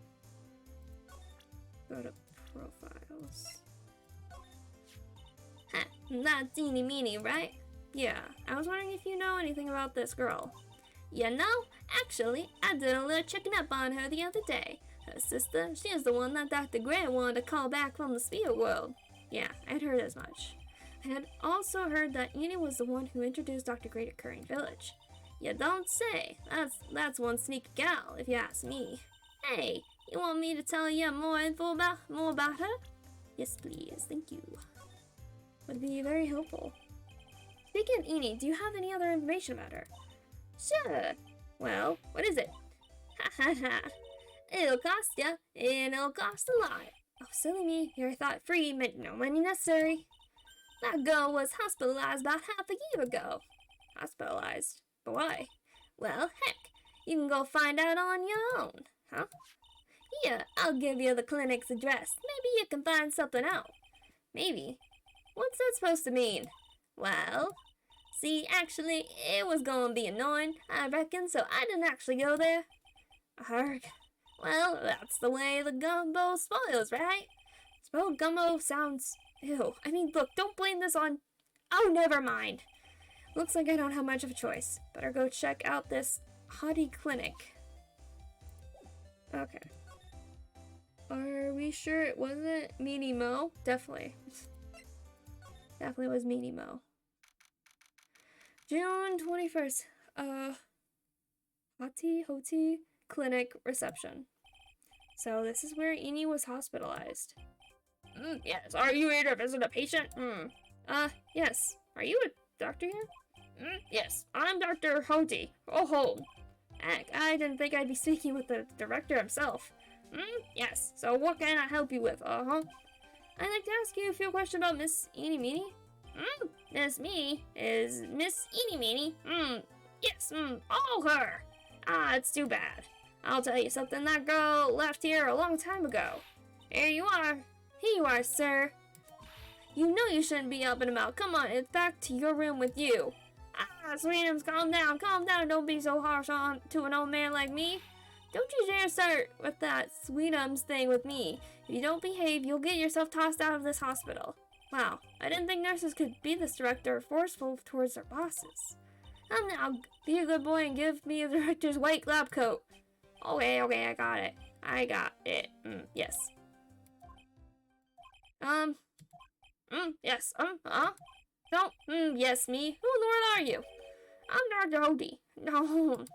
to profiles. Huh, that's Eeny Meeny, right? Yeah, I was wondering if you know anything about this girl. You know, actually, I did a little checking up on her the other day. Her sister, she's the one that Dr. Gray wanted to call back from the spirit world. Yeah, I'd heard as much. I had also heard that Eeny was the one who introduced Dr. Gray to Currying Village. You don't say. That's one sneaky gal, if you ask me. Hey, you want me to tell you more info about her? Yes, please. Thank you. Would be very helpful. Speaking of Eeny, do you have any other information about her? Sure. Well, what is it? Ha ha ha. It'll cost ya, and it'll cost a lot. Oh, silly me. Your thought free meant no money necessary. That girl was hospitalized about half a year ago. Hospitalized? But why? Well, heck, you can go find out on your own, huh? Here, I'll give you the clinic's address. Maybe you can find something out. Maybe? What's that supposed to mean? Well, see, actually, it was gonna be annoying, I reckon, so I didn't actually go there. Arg. Well, that's the way the gumbo spoils, right? Spoiled gumbo sounds... Ew. I mean, look, don't blame this on... Oh, never mind. Looks like I don't have much of a choice. Better go check out this hottie clinic. Okay. Are we sure it wasn't Meanie Mo? Definitely. Definitely was Meanie Mo. June 21st. Hoti Clinic reception. So this is where Eeny was hospitalized. Yes. Are you here to visit a patient? Yes. Are you a doctor here? Yes. I'm Dr. Hoti. Oh, heck, I didn't think I'd be speaking with the director himself. Yes. So what can I help you with? I'd like to ask you a few questions about Miss Eeny Meeny. Miss Me is Miss Eeny Meeny. Yes. Oh, her. It's too bad. I'll tell you something. That girl left here a long time ago. Here you are. Here you are, sir. You know you shouldn't be up and about. Come on, it's back to your room with you. Sweetums, calm down. Calm down. Don't be so harsh on to an old man like me. Don't you dare start with that Sweetums thing with me. If you don't behave, you'll get yourself tossed out of this hospital. Wow, I didn't think nurses could be this direct or forceful towards their bosses. Now, be a good boy and give me the director's white lab coat. Okay, I got it. Yes. Yes, don't, yes, me. Who in the world are you? I'm Dr. Hoti. No.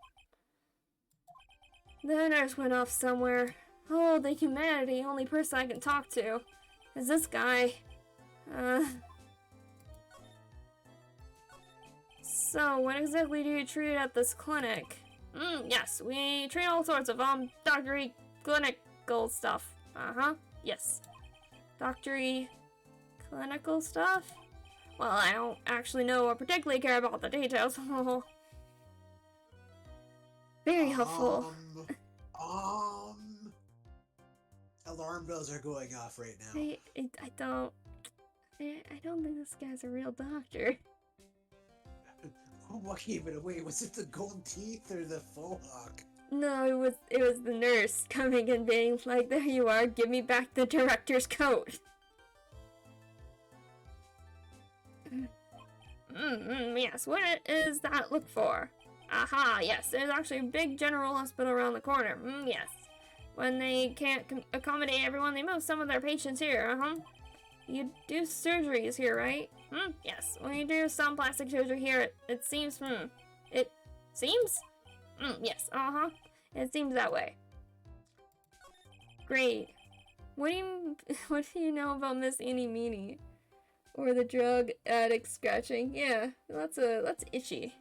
The nurse went off somewhere. Oh, the humanity, only person I can talk to is this guy. So, what exactly do you treat at this clinic? Yes, we treat all sorts of, doctory clinical stuff. Yes. Doctory clinical stuff? Well, I don't actually know or particularly care about the details. Very helpful. Alarm bells are going off right now. I don't think this guy's a real doctor. What gave it away? Was it the gold teeth or the faux hawk? No, it was the nurse coming and being like, there you are, give me back the director's coat. Yes, what is that look for? Aha, yes, there's actually a big general hospital around the corner. Yes. When they can't accommodate everyone, they move some of their patients here, You do surgeries here, right? Yes. When you do some plastic surgery here, it seems, It seems? Yes, It seems that way. Great. What do you know about Miss Eeny Meeny? Or the drug addict scratching? Yeah, that's itchy.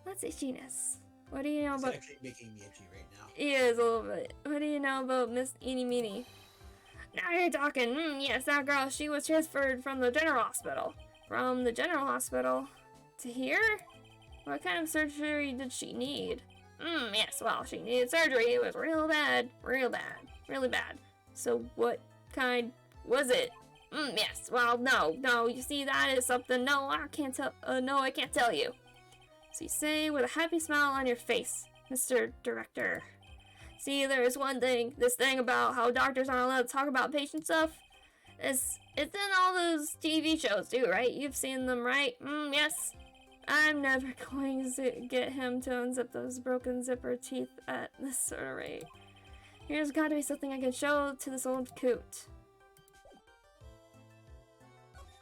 That's itchiness. What do you know about... It's actually making me itchy right now. It is a little bit. What do you know about Miss Eeny Meeny? Now you're talking. Yes, that girl, she was transferred from the general hospital. From the general hospital? To hear? What kind of surgery did she need? Yes, well, she needed surgery. It was real bad. Real bad. Really bad. So what kind was it? Yes, well, no, you see, that is something, no, I can't tell you. So you say with a happy smile on your face, Mr. Director. See, there is this thing about how doctors aren't allowed to talk about patient stuff. It's in all those TV shows too, right? You've seen them, right? Yes. I'm never going to get him to unzip those broken zipper teeth at this sort of rate. Here's gotta be something I can show to this old coot.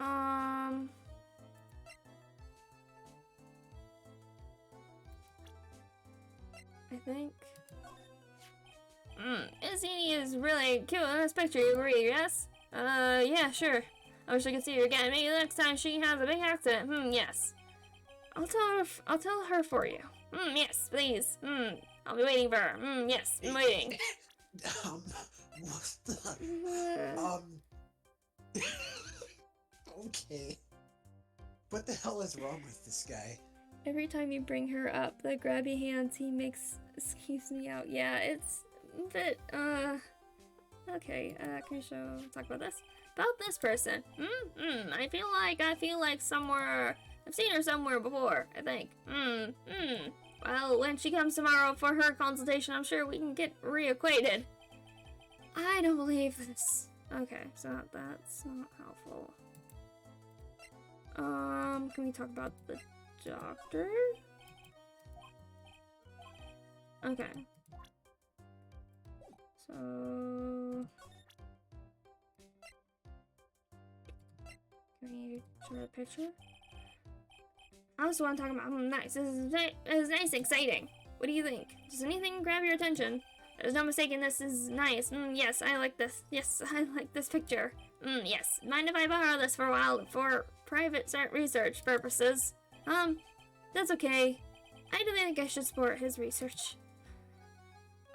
I think. Izzy is really cute in this picture, you agree, yes? Yeah, sure. I wish I could see her again. Maybe next time she has a big accident. Yes. I'll tell her for you. Yes, please. I'll be waiting for her. Yes, I'm waiting. What the? Okay. What the hell is wrong with this guy? Every time you bring her up, the grabby hands he makes keeps me out. Yeah, it's a bit, okay, can you talk about this? About this person. I feel like somewhere, I've seen her somewhere before, I think. Well, when she comes tomorrow for her consultation, I'm sure we can get reacquainted. I don't believe this. Okay, so that's not helpful. Can we talk about the doctor? Okay. So... Can we show a picture? I was the one talking about, nice. This is nice, exciting. What do you think? Does anything grab your attention? There's no mistaking this is nice. Yes, I like this. Yes, I like this picture. Yes. Mind if I borrow this for a while for private research purposes? That's okay. I don't think I should support his research.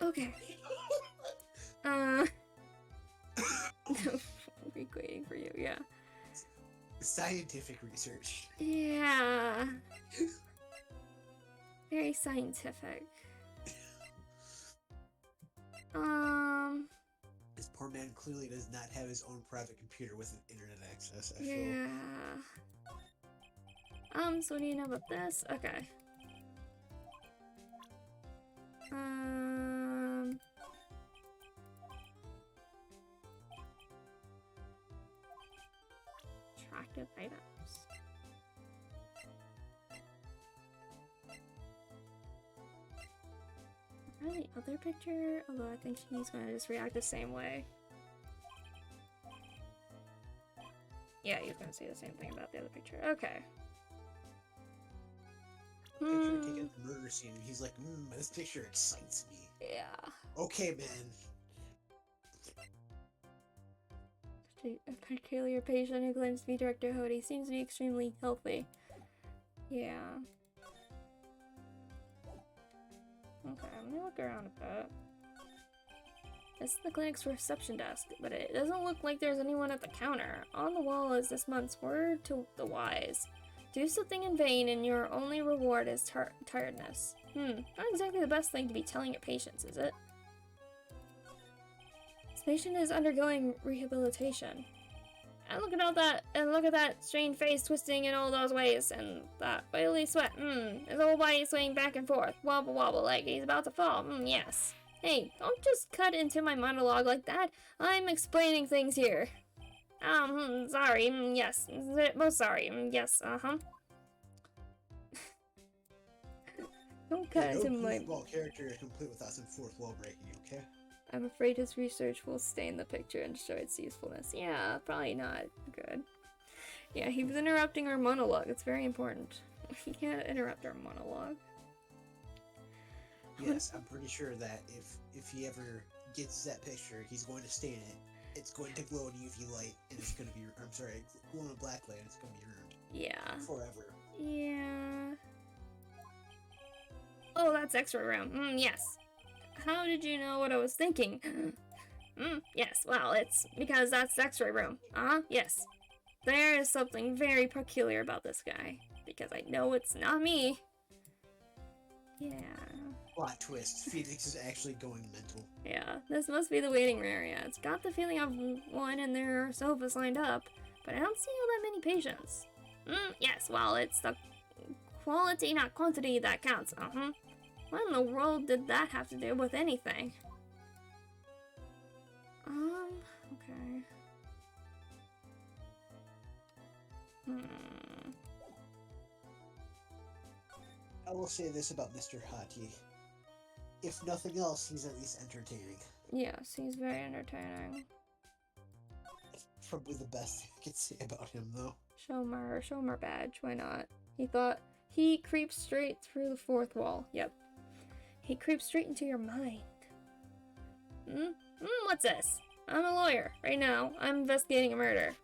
Okay. Waiting for you, yeah. Scientific research. Yeah. Very scientific. This poor man clearly does not have his own private computer with internet access, I feel. Yeah. So what do you know about this? Okay. Attractive items. Or the other picture, although I think he's gonna just react the same way. Yeah, he's gonna say the same thing about the other picture. Okay. Picture taken at the murder scene, and he's like, this picture excites me. Yeah. Okay, man. A peculiar patient who claims to be Director Hody seems to be extremely healthy. Yeah. Okay, I'm gonna look around a bit. This is the clinic's reception desk, but it doesn't look like there's anyone at the counter. On the wall is this month's word to the wise. Do something in vain and your only reward is tiredness. Not exactly the best thing to be telling your patients, is it? This patient is undergoing rehabilitation. And look at that strange face twisting in all those ways, and that oily sweat. His whole body swaying back and forth, wobble wobble like he's about to fall. Yes. Hey, don't just cut into my monologue like that. I'm explaining things here. Sorry. Yes. Most sorry. Yes. Don't cut into my. No character is complete without some fourth wall breaking. Okay. I'm afraid his research will stain the picture and destroy its usefulness. Yeah, probably not good. Yeah, he was interrupting our monologue. It's very important. You can't interrupt our monologue. Yes, I'm pretty sure that if he ever gets that picture, he's going to stain it. It's going to glow in UV light, and it's going to be, I'm sorry, glow in black light, and it's going to be ruined. Yeah. Forever. Yeah. Oh, that's X-ray room. Yes. How did you know what I was thinking? Yes, well, it's because that's the X-ray room. Yes. There is something very peculiar about this guy. because I know it's not me. Yeah. Plot twist. Phoenix is actually going mental. Yeah, this must be the waiting room area. It's got the feeling of one and there are sofas lined up, but I don't see all that many patients. Yes, well, it's the quality, not quantity, that counts. What in the world did that have to do with anything? Okay. I will say this about Mr. Hati. If nothing else, he's at least entertaining. Yes, he's very entertaining. Probably the best thing I could say about him, though. Show him our badge. Why not? He thought he creeps straight through the fourth wall. Yep. He creeps straight into your mind. What's this? I'm a lawyer. Right now, I'm investigating a murder.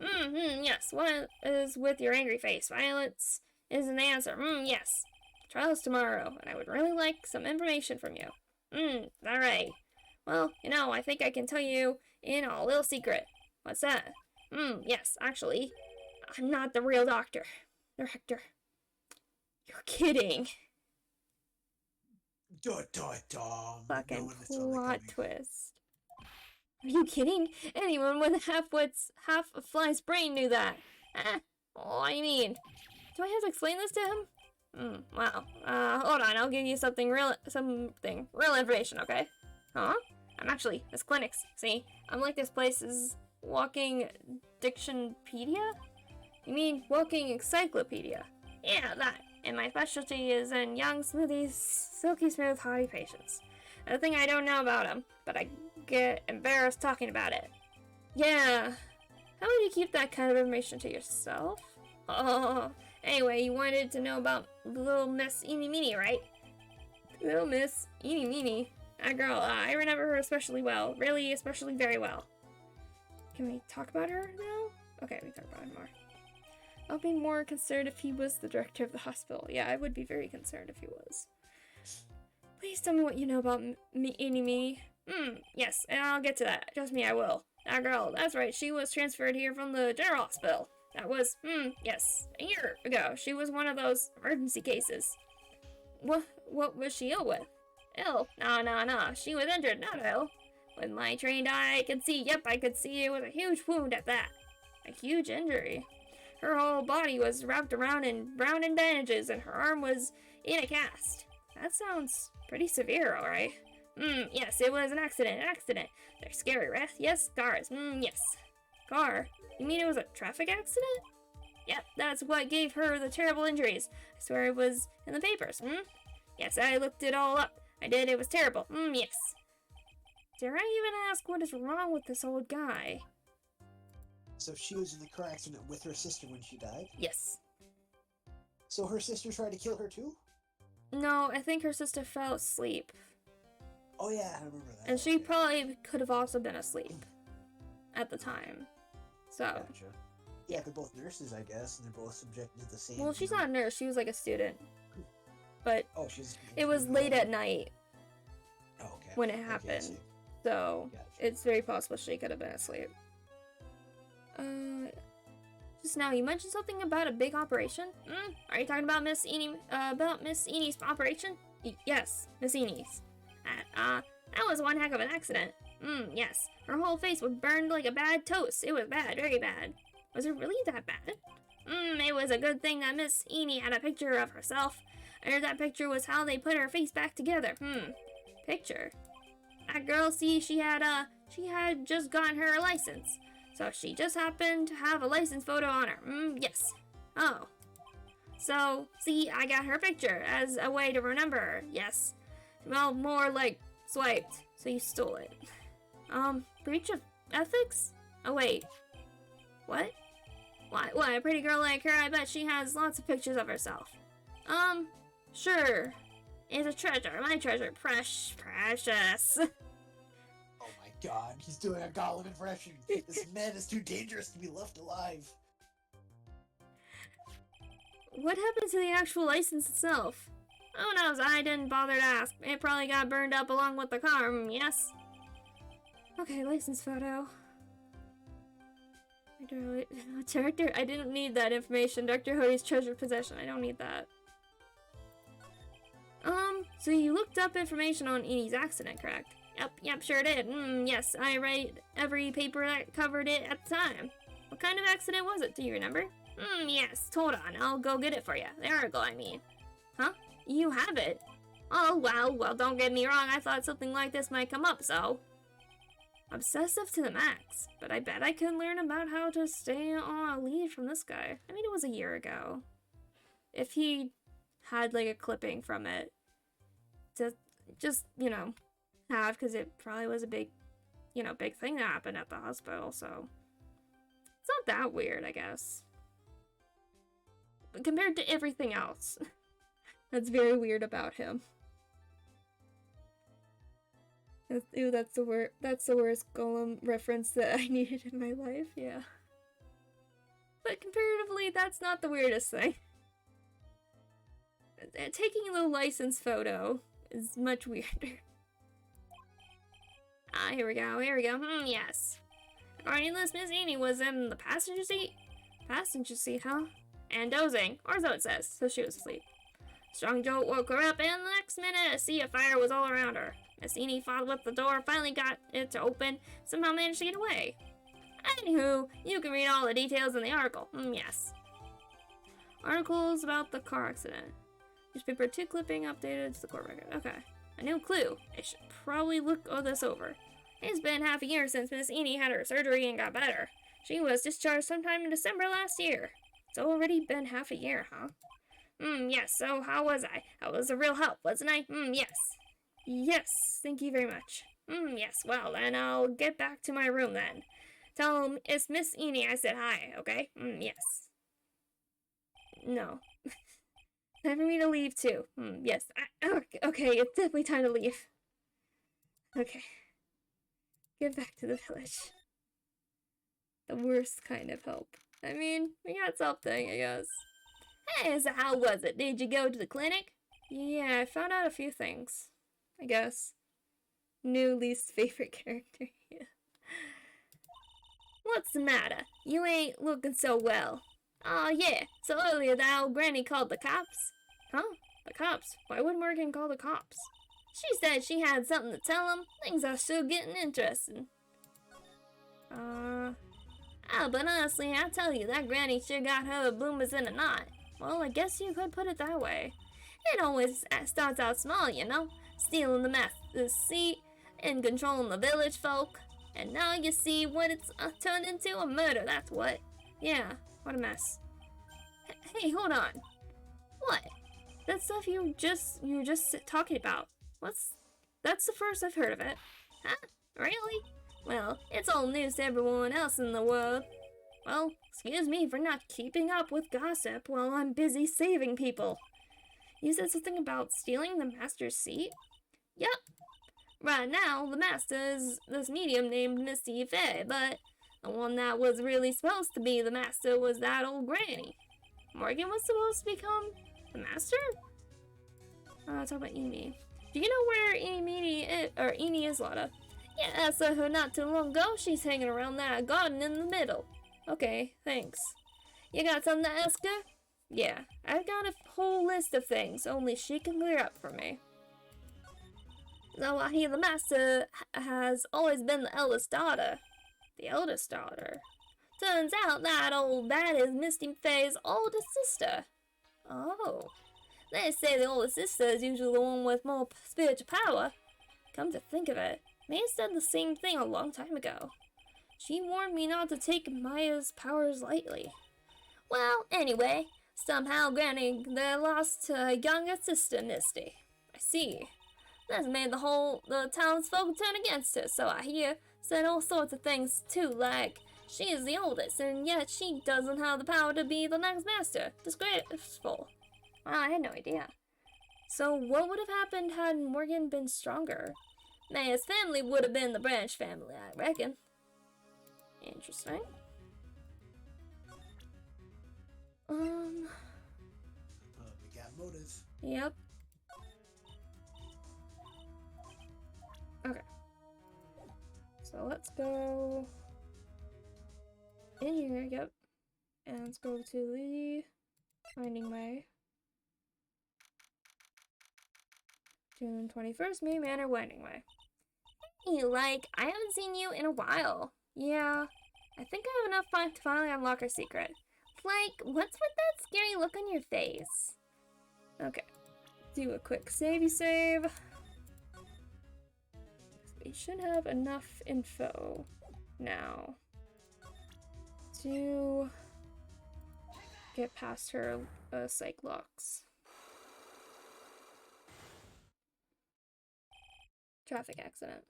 Yes. What is with your angry face? Violence isn't the answer. Yes. Trial's tomorrow, and I would really like some information from you. Alright. Well, I think I can tell you in a little secret. What's that? Yes, actually, I'm not the real director. You're kidding. Fucking plot twist. Are you kidding? Anyone with half a fly's brain knew that. What do you mean? Do I have to explain this to him? Wow. Hold on, I'll give you something real information, okay? Huh? I'm actually Miss Clinics. See, I'm like this place's walking dictionpedia? You mean walking encyclopedia? Yeah, that. And my specialty is in young, silky smooth, haughty patients. The thing I don't know about them, but I get embarrassed talking about it. Yeah. How would you keep that kind of information to yourself? Oh, anyway, you wanted to know about little Miss Eeny Meeny, right? Little Miss Eeny Meeny. That girl, I remember her especially well. Really, especially very well. Can we talk about her now? Okay, we can talk about her more. I'll be more concerned if he was the director of the hospital. Yeah, I would be very concerned if he was. Please tell me what you know about Eeny Meeny. Yes, and I'll get to that. Trust me, I will. That girl, that's right, she was transferred here from the general hospital. That was, yes, a year ago. She was one of those emergency cases. What was she ill with? Ill? No. She was injured, not ill. With my trained eye, I could see, I could see it was a huge wound at that. A huge injury. Her whole body was wrapped around in bandages, and her arm was in a cast. That sounds pretty severe, alright. Yes, it was an accident. They're scary, right? Yes, cars. Yes. Car? You mean it was a traffic accident? Yep, that's what gave her the terrible injuries. I swear it was in the papers. Yes, I looked it all up. I did, it was terrible. Yes. Dare I even ask what is wrong with this old guy? So she was in the car accident with her sister when she died? Yes. So her sister tried to kill her too? No, I think her sister fell asleep. Oh yeah, I remember that. And she probably could have also been asleep at the time. So. Gotcha. Yeah, they're both nurses, I guess, and they're both subjected to the same. Well, she's not a nurse. She was like a student. But she's. It was late at night. Oh, okay. When it happened. So Gotcha. It's very possible she could have been asleep. Just now you mentioned something about a big operation. Are you talking about Miss Eenie's operation? Yes, Miss Eenie's. That was one heck of an accident. Yes. Her whole face was burned like a bad toast. It was bad, very bad. Was it really that bad? It was a good thing that Miss Eenie had a picture of herself. I heard that picture was how they put her face back together. Picture. That girl, see, she had just gotten her license. So she just happened to have a license photo on her. Yes. Oh. So, see, I got her picture as a way to remember her. Yes. Well, more like swiped. So you stole it. Breach of ethics? Oh, wait. What? What, a pretty girl like her, I bet she has lots of pictures of herself. Sure. It's a treasure. My treasure. Precious. Oh my god, he's doing a Gollum impression. This man is too dangerous to be left alive. What happened to the actual license itself? Who knows? I didn't bother to ask. It probably got burned up along with the car, yes? Okay, license photo. Director, I didn't need that information. Dr. Hody's treasured possession. I don't need that. So you looked up information on Edie's accident, correct? Yep, sure did. Yes, I read every paper that covered it at the time. What kind of accident was it? Do you remember? Yes, hold on. I'll go get it for you. The article, I mean. Huh? You have it? Oh, well, don't get me wrong. I thought something like this might come up, so. Obsessive to the max, but I bet I could learn about how to stay on a lead from this guy. I mean, it was a year ago. If he had, like, a clipping from it to just, you know, have, because it probably was a big, you know, big thing that happened at the hospital, so it's not that weird, I guess. But compared to everything else, that's very weird about him. Ew, that's the worst Golem reference that I needed in my life, yeah. But comparatively, that's not the weirdest thing. Taking the license photo is much weirder. Here we go. Yes. According to this, Miss Annie was in the passenger seat? Passenger seat, huh? And dozing, or so it says, so she was asleep. Strong jolt woke her up, and the next minute, a sea of fire was all around her. Miss Annie fought with the door, finally got it to open, somehow managed to get away. Anywho, you can read all the details in the article. Yes. Articles about the car accident. Newspaper 2 clipping updated to the court record. Okay. A new clue. I should probably look all this over. It's been half a year since Miss Annie had her surgery and got better. She was discharged sometime in December last year. It's already been half a year, huh? Yes, so how was I? I was a real help, wasn't I? Yes. Yes, thank you very much. Yes, well, then I'll get back to my room then. Tell him it's Miss Annie I said hi, okay? Yes. No. Time for me to leave too. Yes. Okay, it's definitely time to leave. Okay. Get back to the village. The worst kind of help. I mean, we got something, I guess. Hey, so how was it? Did you go to the clinic? Yeah, I found out a few things. I guess. New least favorite character. Yeah. What's the matter? You ain't looking so well. Oh, yeah. So earlier that old granny called the cops. Huh? The cops? Why would Morgan call the cops? She said she had something to tell them. Things are still getting interesting. But honestly, I tell you, that granny sure got her bloomers in a knot. Well, I guess you could put it that way. It always starts out small, you know? Stealing the master's seat and controlling the village folk. And now you see what it's turned into, a murder, that's what. Yeah, what a mess. Hey, hold on. What? That stuff you were just talking about. That's the first I've heard of it. Huh? Really? Well, it's old news to everyone else in the world. Well, excuse me for not keeping up with gossip while I'm busy saving people. You said something about stealing the master's seat? Yep. Right now, the master is this medium named Misty Fay, but the one that was really supposed to be the master was that old granny. Morgan was supposed to become the master? Talk about Amy. Do you know where Amy is, Lotta? Yeah, I saw her not too long ago. She's hanging around that garden in the middle. Okay, thanks. You got something to ask her? Yeah, I've got a whole list of things, only she can clear up for me. So I hear the master has always been the eldest daughter. The eldest daughter? Turns out that is Misty Fay's oldest sister. Oh. They say the oldest sister is usually the one with more spiritual power. Come to think of it, May said the same thing a long time ago. She warned me not to take Maya's powers lightly. Well, anyway, somehow Granny there lost her younger sister, Misty. I see. That's made the townsfolk turn against her, so I hear. Said all sorts of things too, like she is the oldest, and yet she doesn't have the power to be the next master. Disgraceful. Wow, I had no idea. So what would have happened had Morgan been stronger? Maya's family would have been the Branch family, I reckon. Interesting. We got motive. Yep. Okay. So let's go. In here, yep. And let's go to the Winding Way. June 21st, May Manor, Winding Way. Hey, like, I haven't seen you in a while. Yeah, I think I have enough fun to finally unlock our secret. Like, what's with that scary look on your face? Okay, do a quick savey save. We should have enough info now to get past her psych locks. Traffic accident.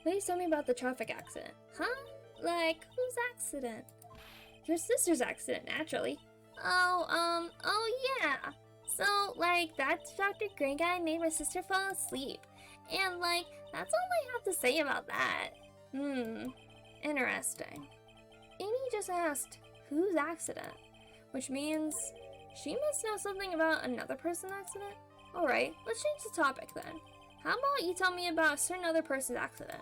Please tell me about the traffic accident. Huh? Like, whose accident? Your sister's accident, naturally. Oh yeah. So, like, that Dr. Gray guy made my sister fall asleep. And, like, that's all I have to say about that. Interesting. Amy just asked, whose accident? Which means she must know something about another person's accident? Alright, let's change the topic then. How about you tell me about a certain other person's accident?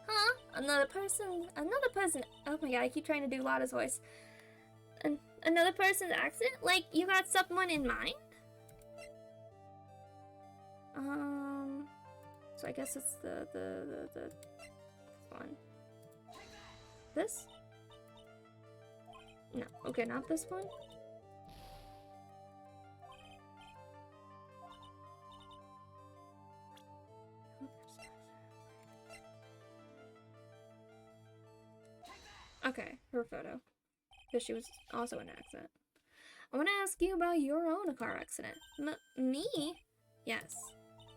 Huh? Another person, oh my god, I keep trying to do Lada's voice. Another person's accident? Like, you got someone in mind? So I guess it's the one. This? No, okay, not this one. Okay, her photo. Because she was also in an accident. I want to ask you about your own car accident. Me? Yes.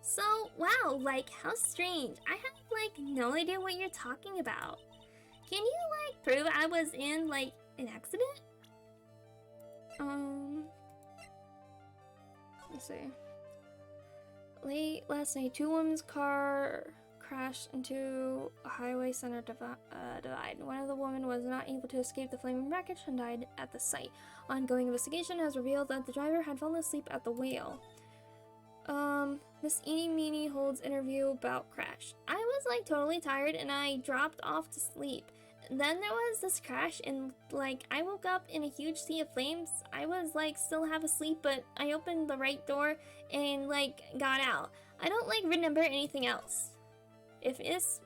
So, wow, like, how strange. I have, like, no idea what you're talking about. Can you, like, prove I was in, like, an accident? Let's see. Late last night, two women's car crashed into a highway center divide. One of the women was not able to escape the flaming wreckage and died at the site. Ongoing investigation has revealed that the driver had fallen asleep at the wheel. Miss Eenie Meenie holds interview about crash. I was like totally tired and I dropped off to sleep. Then there was this crash and like I woke up in a huge sea of flames. I was like still half asleep, but I opened the right door and like got out. I don't like remember anything else. If Miss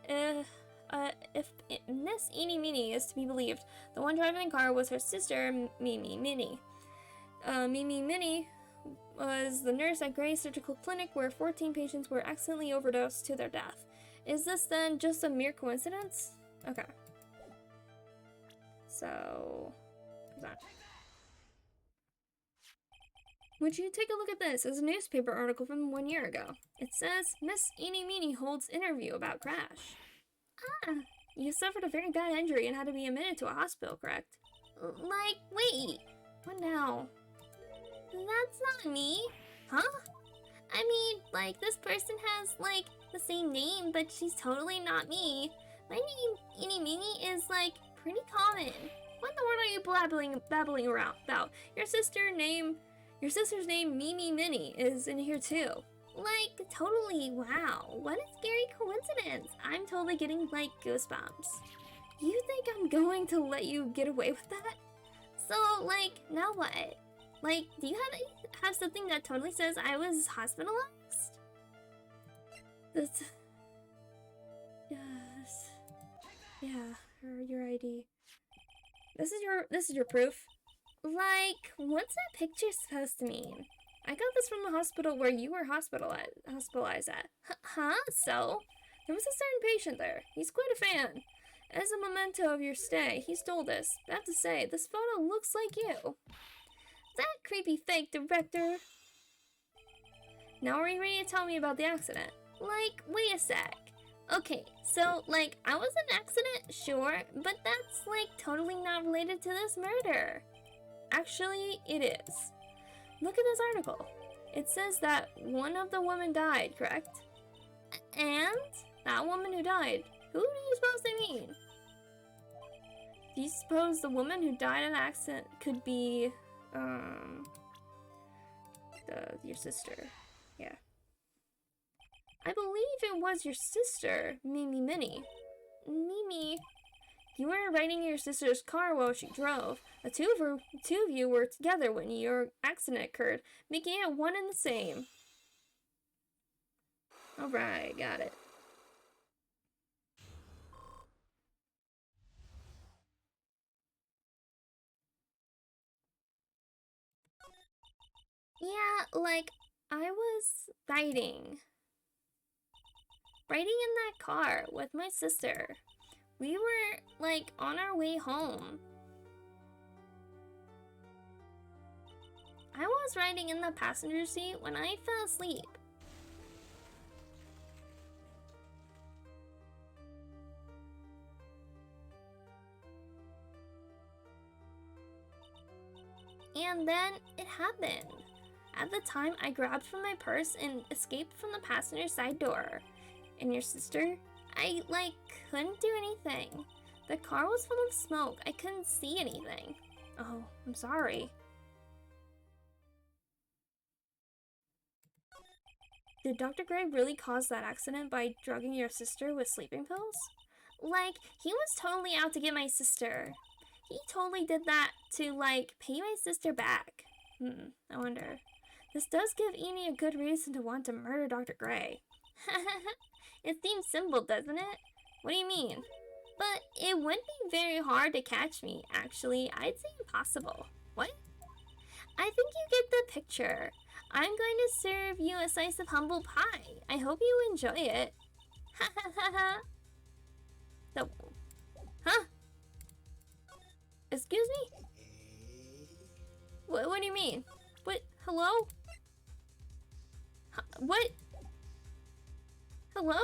Eenie Meenie is to be believed, the one driving the car was her sister, Mimi Minnie. Mimi Minnie was the nurse at Gray's Surgical Clinic where 14 patients were accidentally overdosed to their death. Is this then just a mere coincidence? Okay. So, that. Would you take a look at this? It's a newspaper article from 1 year ago. It says, Miss Eenie Meenie holds interview about crash. Ah, you suffered a very bad injury and had to be admitted to a hospital, correct? Like, wait, what now? That's not me. Huh? I mean, like, this person has, like, the same name, but she's totally not me. My name, Eenie Meenie, is, like, pretty common. What in the world are you babbling around about? Your sister's name, Mimi Minnie, is in here too. Like, totally, wow. What a scary coincidence. I'm totally getting, like, goosebumps. You think I'm going to let you get away with that? So, like, now what? Like, do you have something that totally says I was hospitalized? That's... Yes. Yeah, your ID. This is your proof. Like, what's that picture supposed to mean? I got this from the hospital where you were hospitalized at. Huh? So? There was a certain patient there. He's quite a fan. As a memento of your stay, he stole this. I have to say, this photo looks like you. That creepy fake director. Now are you ready to tell me about the accident? Like, wait a sec. Okay, so, like, I was in an accident, sure, but that's, like, totally not related to this murder. Actually, it is. Look at this article. It says that one of the women died, correct? And that woman who died, who do you suppose they mean? Do you suppose the woman who died in an accident could be, your sister? Yeah. I believe it was your sister, Mimi Minnie. Mimi, You were riding your sister's car while she drove. The two of you were together when your accident occurred, making it one and the same. Alright, got it. Yeah, like, I was riding in that car with my sister. We were, like, on our way home. I was riding in the passenger seat when I fell asleep. And then it happened. At the time, I grabbed from my purse and escaped from the passenger side door. And your sister? I, like, couldn't do anything. The car was full of smoke. I couldn't see anything. Oh, I'm sorry. Did Dr. Gray really cause that accident by drugging your sister with sleeping pills? Like, he was totally out to get my sister. He totally did that to, like, pay my sister back. I wonder. This does give Enie a good reason to want to murder Dr. Gray. It seems simple, doesn't it? What do you mean? But it wouldn't be very hard to catch me, actually. I'd say impossible. What? I think you get the picture. I'm going to serve you a slice of humble pie. I hope you enjoy it. Ha ha ha ha. No. Huh? Excuse me? What do you mean? What? Hello? What? Hello?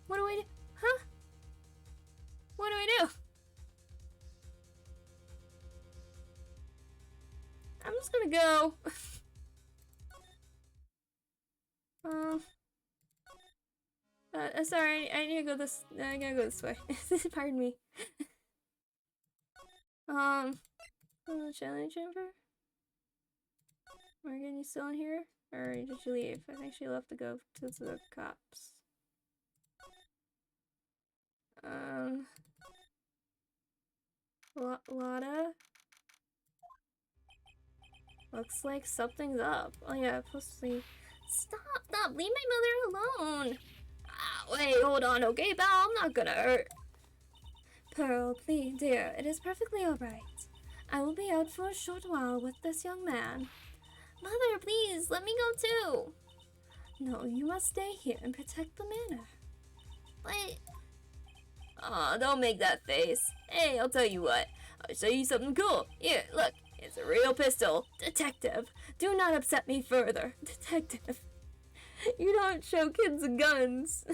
What do I do? Huh? What do I do? I'm just gonna go. Sorry, I need to go this. I gotta go this way. Pardon me. Challenge chamber. Morgan, you still in here, or did you leave? I think she left to go to the cops. Lotta? Looks like something's up. Oh yeah, possibly. Stop! Leave my mother alone! Wait, hold on, okay, pal? I'm not gonna hurt. Pearl, please, dear, it is perfectly alright. I will be out for a short while with this young man. Mother, please, let me go too. No, you must stay here and protect the manor. What? Aw, don't make that face. Hey, I'll tell you what. I'll show you something cool. Here, look. It's a real pistol. Detective. Do not upset me further. Detective. You don't show kids guns.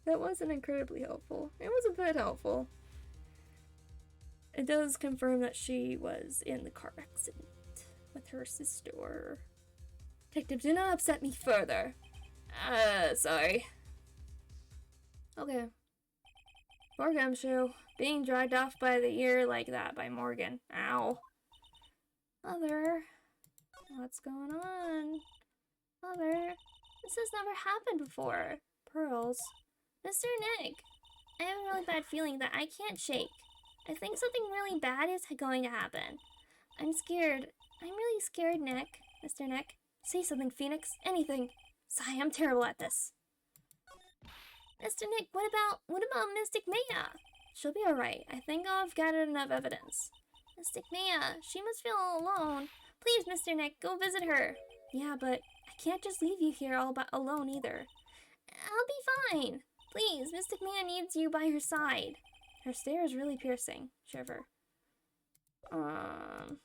That wasn't incredibly helpful. It was a bit helpful. It does confirm that she was in the car accident with her sister. Detective, do not upset me further. Sorry. Okay. Poor Gumshoe. Being dragged off by the ear like that by Morgan. Ow. Mother. What's going on? Mother. This has never happened before. Pearls. Mr. Nick. I have a really bad feeling that I can't shake. I think something really bad is going to happen. I'm scared. I'm really scared, Nick. Mr. Nick. Say something, Phoenix. Anything. Sigh, I'm terrible at this. Mr. Nick, what about Mystic Maya? She'll be alright. I think I've gathered enough evidence. Mystic Maya, she must feel all alone. Please, Mr. Nick, go visit her. Yeah, but I can't just leave you here all alone either. I'll be fine. Please, Mystic Maya needs you by her side. Her stare is really piercing. Shiver. But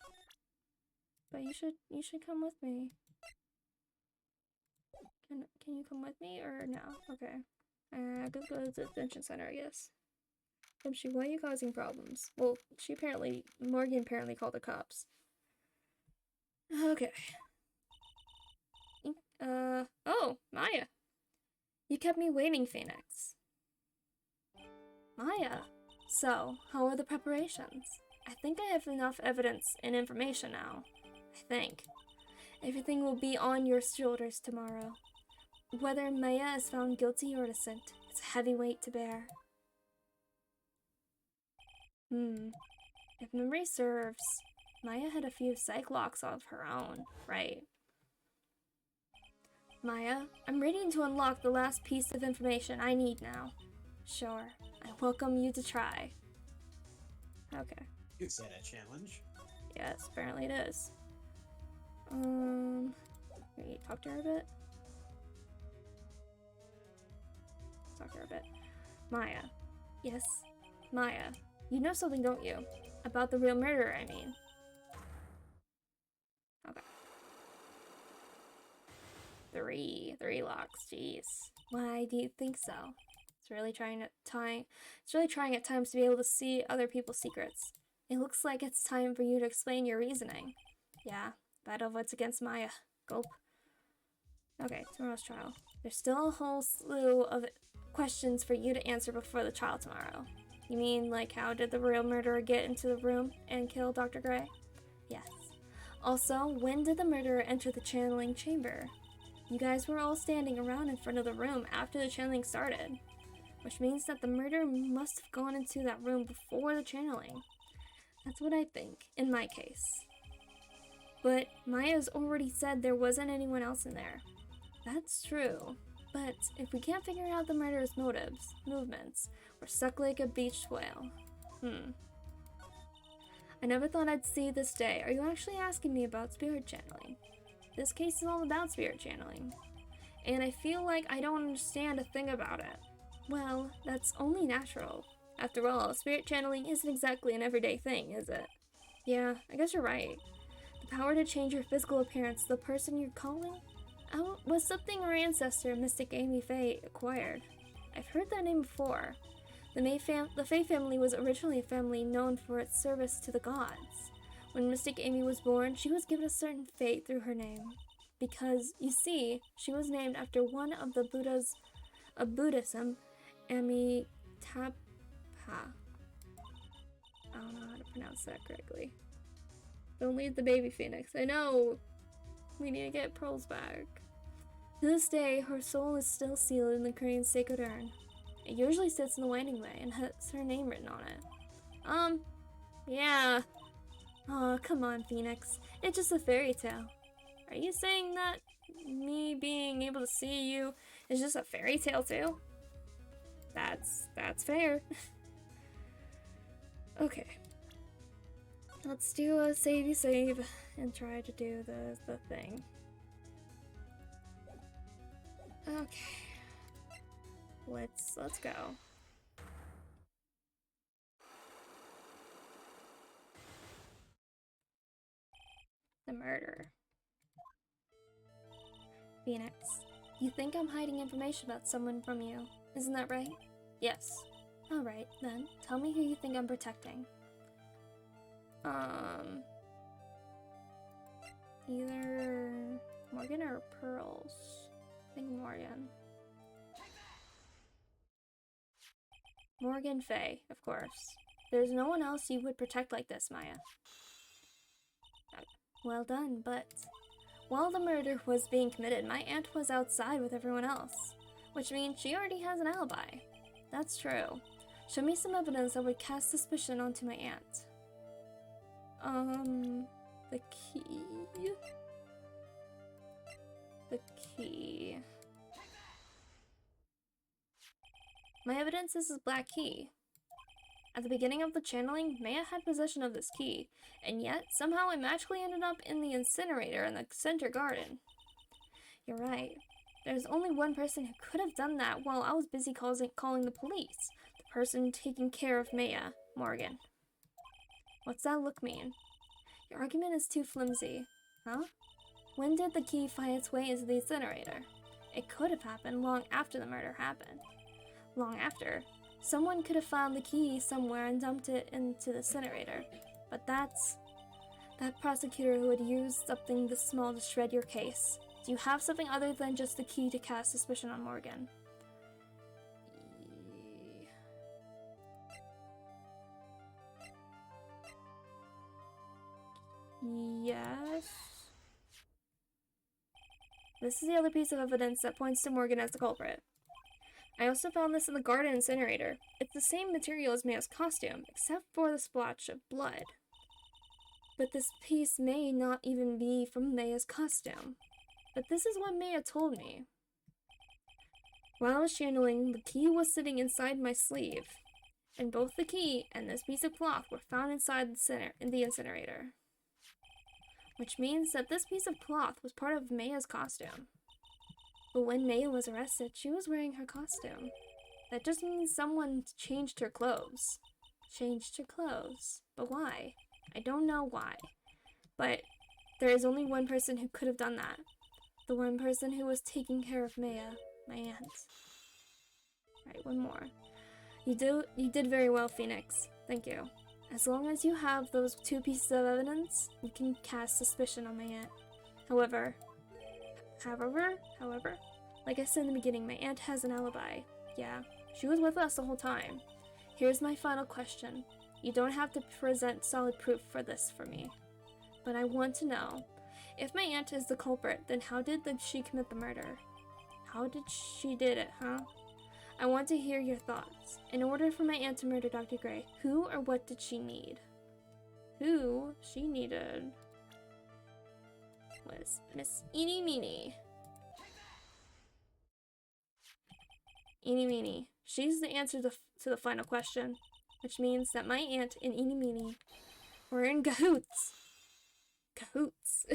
you should come with me. Can you come with me or no? Okay. Go to the detention center, I guess. Why are you causing problems? Well, Morgan apparently called the cops. Okay. Oh, Maya. You kept me waiting, Phoenix. Maya. So, how are the preparations? I think I have enough evidence and information now. I think. Everything will be on your shoulders tomorrow. Whether Maya is found guilty or innocent, it's a heavy weight to bear. If memory serves, Maya had a few psych locks of her own, right? Maya, I'm ready to unlock the last piece of information I need now. Sure, I welcome you to try. Okay. You said a challenge. Yes, apparently it is. Can you talk to her a bit? Talk to her a bit. Maya. Yes, Maya. You know something, don't you? About the real murderer, I mean. Okay. Three locks, jeez. Why do you think so? It's really trying at times to be able to see other people's secrets. It looks like it's time for you to explain your reasoning. Yeah, battle of wits against Maya. Gulp. Okay, tomorrow's trial. There's still a whole slew of questions for you to answer before the trial tomorrow. You mean, like, how did the real murderer get into the room and kill Dr. Gray? Yes. Also, when did the murderer enter the channeling chamber? You guys were all standing around in front of the room after the channeling started, which means that the murderer must have gone into that room before the channeling. That's what I think, in my case. But Maya's already said there wasn't anyone else in there. That's true, but if we can't figure out the murderer's movements, we're stuck like a beached whale. I never thought I'd see this day. Are you actually asking me about spirit channeling? This case is all about spirit channeling, and I feel like I don't understand a thing about it. Well, that's only natural. After all, spirit channeling isn't exactly an everyday thing, is it? Yeah, I guess you're right. The power to change your physical appearance to the person you're calling was something our ancestor, Mystic Amy Faye, acquired. I've heard that name before. The Faye family was originally a family known for its service to the gods. When Mystic Amy was born, she was given a certain fate through her name. Because, you see, she was named after one of the Buddhas of Buddhism, Amitabha. I don't know how to pronounce that correctly. Don't leave the baby phoenix. I know! We need to get Pearls back. To this day, her soul is still sealed in the crane's sacred urn. It usually sits in the waiting way and has her name written on it. Yeah. Aw, come on, Phoenix. It's just a fairy tale. Are you saying that me being able to see you is just a fairy tale too? That's fair. Okay. Let's do a save and try to do the thing. Okay. Let's go. The murder. Phoenix, you think I'm hiding information about someone from you, isn't that right? Yes. Alright, then, tell me who you think I'm protecting. Either Morgan or Pearls. I think Morgan. Morgan Faye, of course. There's no one else you would protect like this, Maya. Well done, but while the murder was being committed, my aunt was outside with everyone else, which means she already has an alibi. That's true. Show me some evidence that would cast suspicion onto my aunt. The key? The key. My evidence is this black key. At the beginning of the channeling, Maya had possession of this key, and yet somehow it magically ended up in the incinerator in the center garden. You're right. There's only one person who could have done that while I was busy calling the police. The person taking care of Maya, Morgan. What's that look mean? Your argument is too flimsy. Huh? When did the key find its way into the incinerator? It could have happened long after the murder happened. Long after. Someone could have found the key somewhere and dumped it into the incinerator. But that prosecutor would use something this small to shred your case. Do you have something other than just the key to cast suspicion on Morgan? Yes. This is the other piece of evidence that points to Morgan as the culprit. I also found this in the garden incinerator. It's the same material as Maya's costume, except for the splotch of blood. But this piece may not even be from Maya's costume. But this is what Maya told me. While I was channeling, the key was sitting inside my sleeve, and both the key and this piece of cloth were found inside the incinerator. Which means that this piece of cloth was part of Maya's costume. But when Maya was arrested, she was wearing her costume. That just means someone changed her clothes. Changed her clothes. But why? I don't know why. But there is only one person who could have done that. The one person who was taking care of Maya, my aunt. Right, one more. You did very well, Phoenix. Thank you. As long as you have those 2 pieces of evidence, you can cast suspicion on my aunt. However, like I said in the beginning, my aunt has an alibi. Yeah, she was with us the whole time. Here's my final question. You don't have to present solid proof for this for me. But I want to know, if my aunt is the culprit, then how did she commit the murder? How did she did it, huh? I want to hear your thoughts. In order for my aunt to murder Dr. Gray, who or what did she need? Who she needed was Miss Eenie Meenie. Eenie Meenie. She's the answer to the final question, which means that my aunt and Eenie Meenie were in cahoots. Cahoots.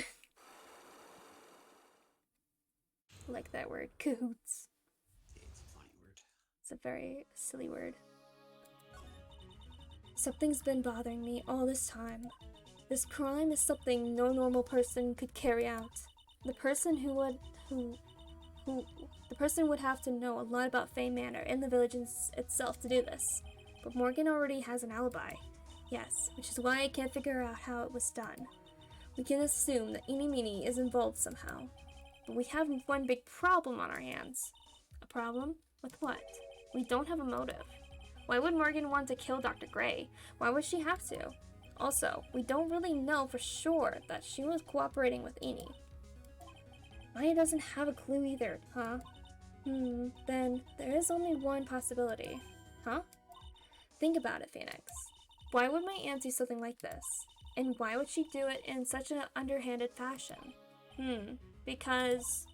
I like that word, cahoots. It's a funny word. It's a very silly word. Something's been bothering me all this time. This crime is something no normal person could carry out. The person the person would have to know a lot about Fay Manor and the village itself to do this. But Morgan already has an alibi. Yes, which is why I can't figure out how it was done. We can assume that Eenie Meenie is involved somehow. But we have one big problem on our hands. A problem? With what? We don't have a motive. Why would Morgan want to kill Dr. Gray? Why would she have to? Also, we don't really know for sure that she was cooperating with Eenie. Maya doesn't have a clue either, huh? Then there is only one possibility. Huh? Think about it, Phoenix. Why would my aunt do something like this? And why would she do it in such an underhanded fashion? Because...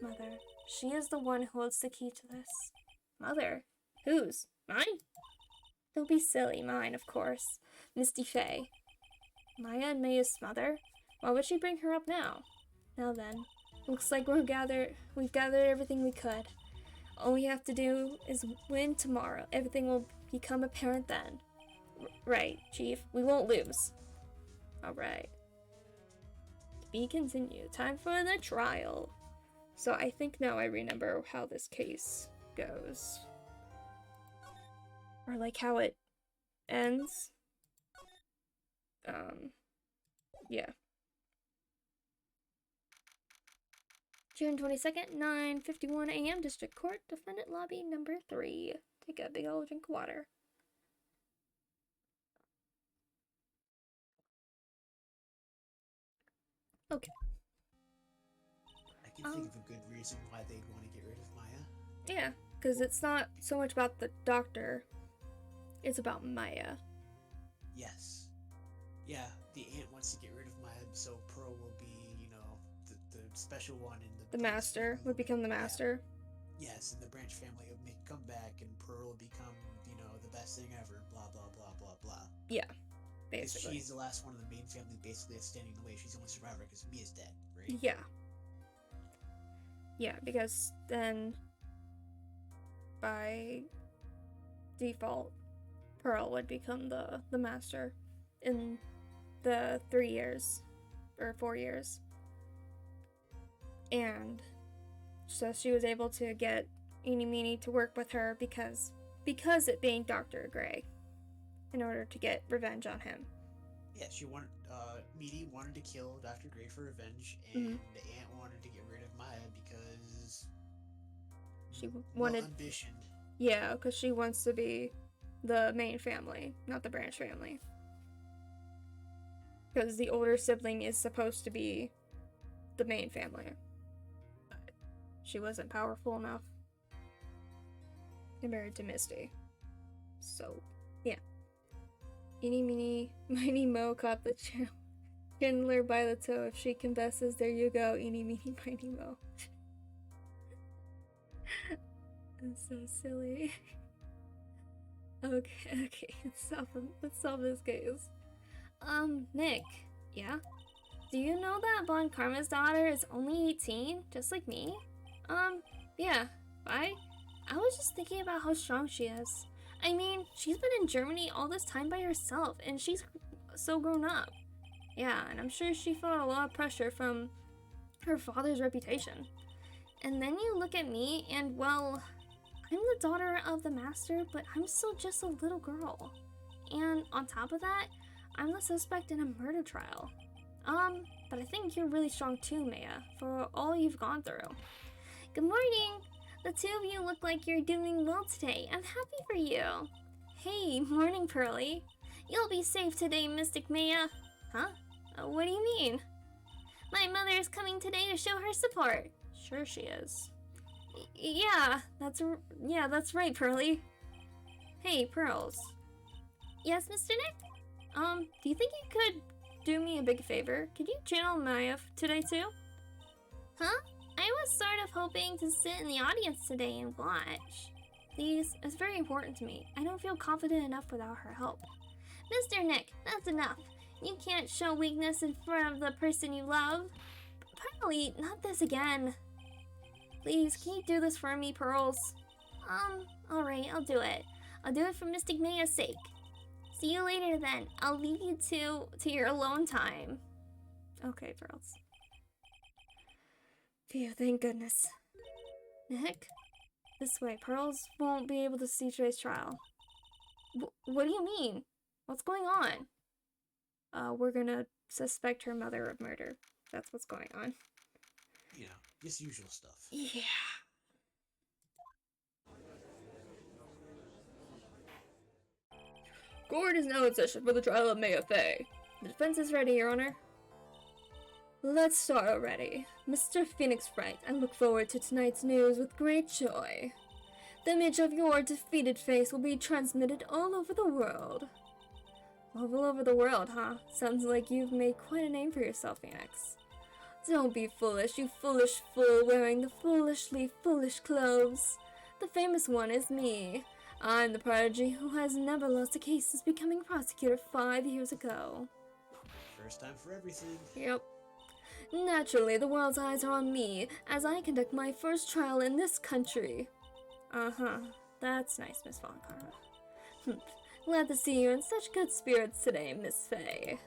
Mother, she is the one who holds the key to this. Mother? Whose? Mine? Don't be silly, mine, of course. Misty Fay. Maya and Maya's mother? Why would she bring her up now? Now then, looks like we've gathered everything we could. All we have to do is win tomorrow. Everything will become apparent then. Right, Chief. We won't lose. Alright. To be continued. Time for the trial. So I think now I remember how this case goes. Or like how it ends. Yeah. June 22nd, 9:51 a.m. District Court, Defendant Lobby number 3. Take a big old drink of water. Okay. I can think of a good reason why they'd want to get rid of Maya. Yeah, because it's not so much about the doctor, it's about Maya. Yes. Yeah, the aunt wants to get rid of Maya, so Pearl will be, the special one in The master would become the master. Yeah. Yes, and the Branch family will make come back, and Pearl will become, the best thing ever. Blah blah blah blah blah. Yeah, basically. She's the last one of the main family, basically, that's standing in the way. She's the only survivor because Mia's dead, right? Yeah. Yeah, because then by default, Pearl would become the master in the 3 years or 4 years. And so she was able to get Eenie Meenie to work with her because it being Dr. Gray, in order to get revenge on him. Yeah, she wanted, Meenie wanted to kill Dr. Gray for revenge, and the aunt wanted to get rid of Maya because she wanted ambition. Yeah, because she wants to be the main family, not the Branch family. Because the older sibling is supposed to be the main family. But she wasn't powerful enough. They're married to Misty. So, yeah. Eeny, meeny, miny, mo caught the Chandler by the toe. If she confesses, there you go. Eeny, meeny, miny, mo. That's so silly. Okay, let's solve this case. Nick. Yeah? Do you know that Von Karma's daughter is only 18, just like me? Yeah. I was just thinking about how strong she is. I mean, she's been in Germany all this time by herself, and she's so grown up. Yeah, and I'm sure she felt a lot of pressure from her father's reputation. And then you look at me, and well, I'm the daughter of the master, but I'm still just a little girl. And on top of that, I'm the suspect in a murder trial. But I think you're really strong too, Maya, for all you've gone through. Good morning! The two of you look like you're doing well today. I'm happy for you. Hey, morning, Pearly. You'll be safe today, Mystic Maya. Huh? What do you mean? My mother is coming today to show her support. Sure she is. Yeah, that's right, Pearly. Hey, Pearls. Yes, Mr. Nick? Do you think you could do me a big favor? Could you channel Maya today too? Huh? I was sort of hoping to sit in the audience today and watch. Please, it's very important to me. I don't feel confident enough without her help. Mr. Nick, that's enough. You can't show weakness in front of the person you love. Pearly, not this again. Please, can you do this for me, Pearls? Alright, I'll do it. I'll do it for Mystic Maya's sake. See you later then. I'll leave you to your alone time. Okay, Pearls. Phew, thank goodness. Nick? This way, Pearls won't be able to see today's trial. What do you mean? What's going on? We're gonna suspect her mother of murder. That's what's going on. You know, just usual stuff. Yeah. Court is now in session for the trial of Maya Fey. The defense is ready, Your Honor. Let's start already. Mr. Phoenix Wright, I look forward to tonight's news with great joy. The image of your defeated face will be transmitted all over the world. All over the world, huh? Sounds like you've made quite a name for yourself, Phoenix. Don't be foolish, you foolish fool wearing the foolishly foolish clothes. The famous one is me. I'm the prodigy who has never lost a case since becoming prosecutor 5 years ago. First time for everything. Yep. Naturally, the world's eyes are on me as I conduct my first trial in this country. Uh-huh. That's nice, Miss Von Karma. Glad to see you in such good spirits today, Miss Fey.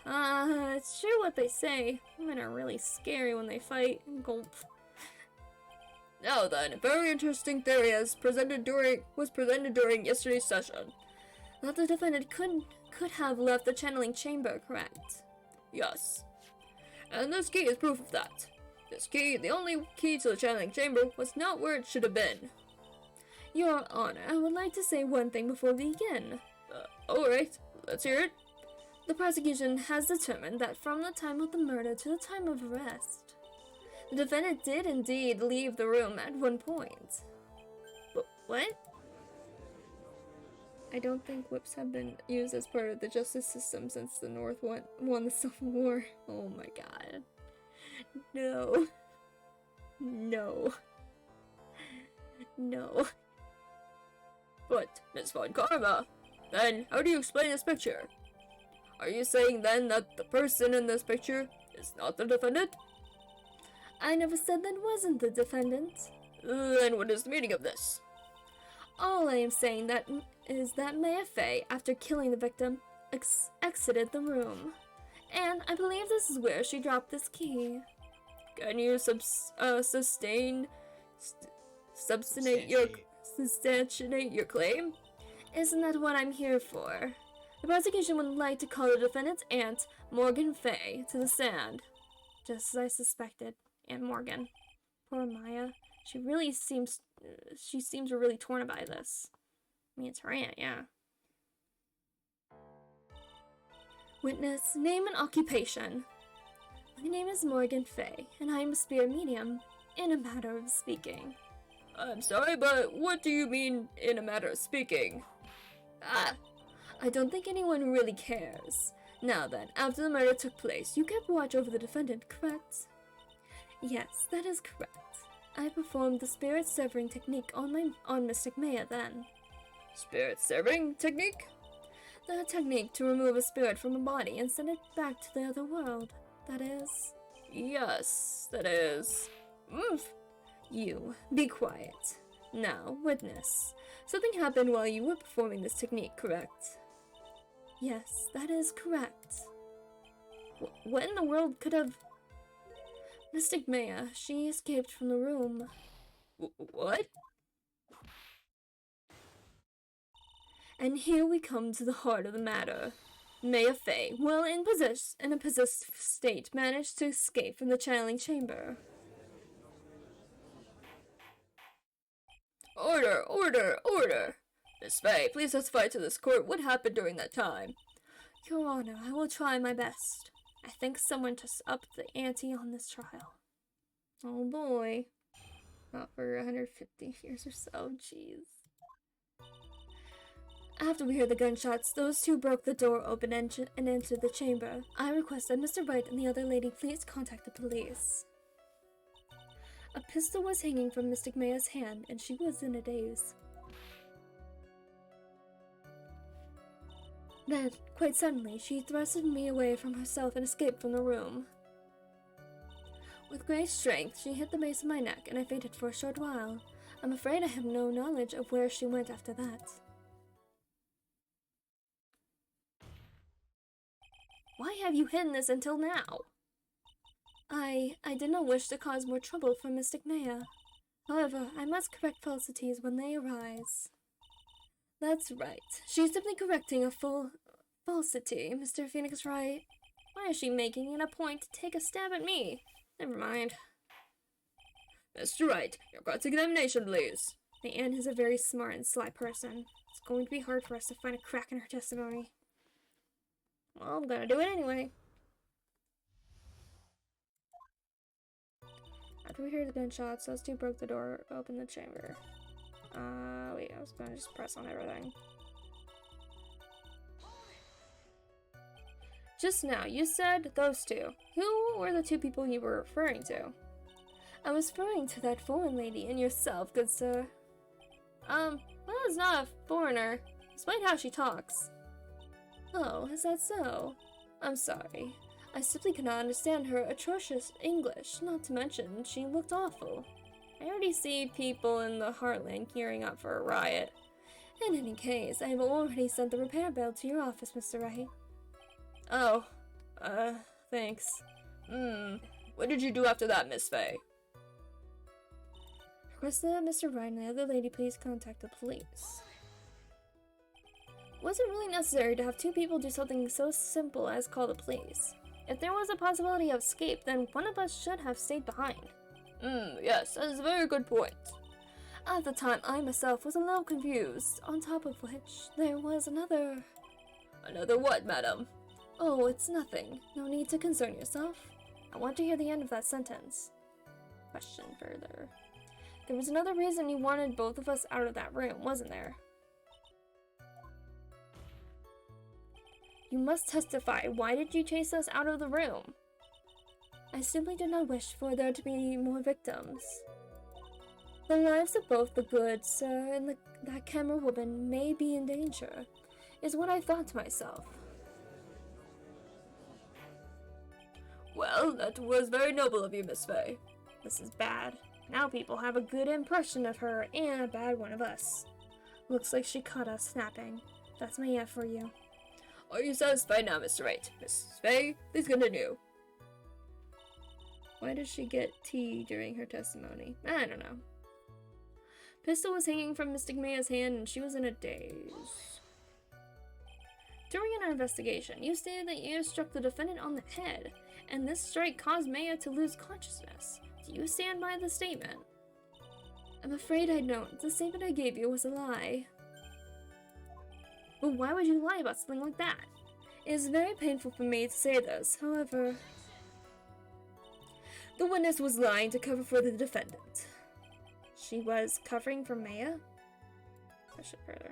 It's true what they say. Women are really scary when they fight. Gulp. Now then, a very interesting theory was presented during yesterday's session. That the defendant could have left the channeling chamber, correct? Yes. And this key is proof of that. This key, the only key to the channeling chamber, was not where it should have been. Your Honor, I would like to say one thing before we begin. Alright, let's hear it. The prosecution has determined that from the time of the murder to the time of arrest, the defendant did indeed leave the room at one point. What? I don't think whips have been used as part of the justice system since the North won the Civil War. Oh my god. No. No. No. But, Miss Von Karma, then how do you explain this picture? Are you saying then that the person in this picture is not the defendant? I never said that wasn't the defendant. Then what is the meaning of this? All I am saying is that Maya Fey, after killing the victim, exited the room. And I believe this is where she dropped this key. Can you substantiate your claim? Isn't that what I'm here for? The prosecution would like to call the defendant's aunt, Morgan Fey, to the stand. Just as I suspected. Aunt Morgan. Poor Maya. She seems really torn by this. I mean, it's her aunt, yeah. Witness, name and occupation. My name is Morgan Fey, and I am a spirit medium, in a matter of speaking. I'm sorry, but what do you mean in a matter of speaking? Ah, I don't think anyone really cares. Now then, after the murder took place, you kept watch over the defendant, correct? Yes, that is correct. I performed the spirit severing technique on Mystic Maya then. Spirit severing technique? The technique to remove a spirit from a body and send it back to the other world. That is. Yes, that is. Oomph. You, be quiet. Now, witness. Something happened while you were performing this technique, correct? Yes, that is correct. What in the world could have... Mystic Maya, she escaped from the room. What? And here we come to the heart of the matter. Maya Fey, while in a possessed state, managed to escape from the channeling chamber. Order, order, order! Miss Fey, please testify to this court what happened during that time. Your Honor, I will try my best. I think someone just upped the ante on this trial. Oh boy. Not for 150 years or so, jeez. After we heard the gunshots, those two broke the door open and entered the chamber. I request that Mr. Wright and the other lady please contact the police. A pistol was hanging from Mystic Maya's hand, and she was in a daze. Then, quite suddenly, she thrusted me away from herself and escaped from the room. With great strength, she hit the base of my neck, and I fainted for a short while. I'm afraid I have no knowledge of where she went after that. Why have you hidden this until now? I did not wish to cause more trouble for Mystic Maya. However, I must correct falsities when they arise. That's right. She's simply correcting a falsity, Mr. Phoenix Wright. Why is she making it a point to take a stab at me? Never mind. Mr. Wright, your cross-examination, please. The Anne is a very smart and sly person. It's going to be hard for us to find a crack in her testimony. Well, I'm gonna do it anyway. After we heard the gunshots, those two broke the door, opened the chamber. Wait, I was gonna just press on everything. Just now, you said those two. Who were the two people you were referring to? I was referring to that foreign lady and yourself, good sir. Well, it's not a foreigner, despite how she talks. Oh, is that so? I'm sorry. I simply cannot understand her atrocious English, not to mention she looked awful. I already see people in the heartland gearing up for a riot. In any case, I have already sent the repair bill to your office, Mr. Wright. Oh, thanks. What did you do after that, Miss Fey? Request that Mr. Wright and the other lady please contact the police. Was it really necessary to have two people do something so simple as call the police? If there was a possibility of escape, then one of us should have stayed behind. Yes, that is a very good point. At the time, I myself was a little confused, on top of which, there was another... Another what, madam? Oh, it's nothing. No need to concern yourself. I want to hear the end of that sentence. Question further. There was another reason you wanted both of us out of that room, wasn't there? You must testify. Why did you chase us out of the room? I simply did not wish for there to be more victims. The lives of both the good sir and that camera woman may be in danger, is what I thought to myself. Well, that was very noble of you, Miss Fey. This is bad. Now people have a good impression of her and a bad one of us. Looks like she caught us snapping. That's my F for you. Are you satisfied now, Mr. Wright? Miss Fey, please continue. Why did she get tea during her testimony? I don't know. Pistol was hanging from Mystic Maya's hand and she was in a daze. During our investigation, you stated that you struck the defendant on the head, and this strike caused Maya to lose consciousness. Do you stand by the statement? I'm afraid I don't. The statement I gave you was a lie. But why would you lie about something like that? It is very painful for me to say this, however... The witness was lying to cover for the defendant. She was covering for Maya? Question further.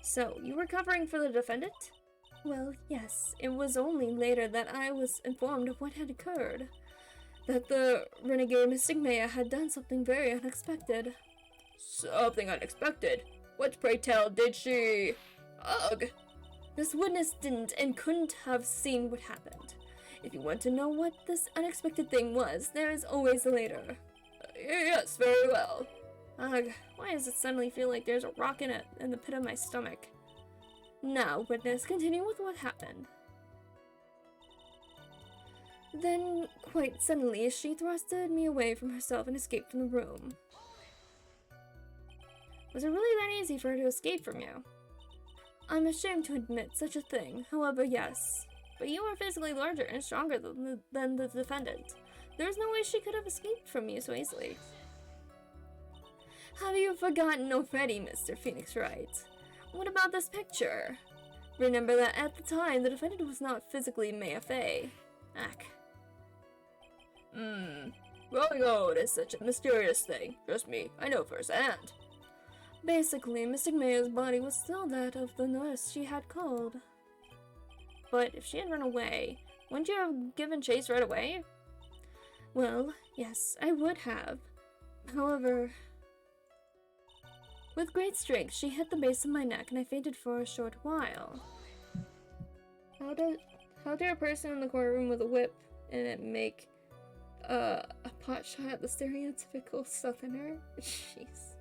So, you were covering for the defendant? Well, yes. It was only later that I was informed of what had occurred. That the renegade Mystic Maya had done something very unexpected. Something unexpected? What, pray tell, did she... Ugh! This witness didn't and couldn't have seen what happened. If you want to know what this unexpected thing was, there is always later. Yes, very well. Ugh, why does it suddenly feel like there's a rock in the pit of my stomach? Now, witness, continue with what happened. Then, quite suddenly, she thrusted me away from herself and escaped from the room. Was it really that easy for her to escape from you? I'm ashamed to admit such a thing, however, yes. But you are physically larger and stronger than the defendant. There's no way she could have escaped from you so easily. Have you forgotten already, Mr. Phoenix Wright? What about this picture? Remember that at the time, the defendant was not physically Maya Fey. Ack. Growing old is such a mysterious thing. Trust me, I know firsthand. Basically, Mystic Maya's body was still that of the nurse she had called. But if she had run away, wouldn't you have given chase right away? Well, yes, I would have. However, with great strength, she hit the base of my neck and I fainted for a short while. How dare a person in the courtroom with a whip and it make a pot shot at the stereotypical southerner? Jeez.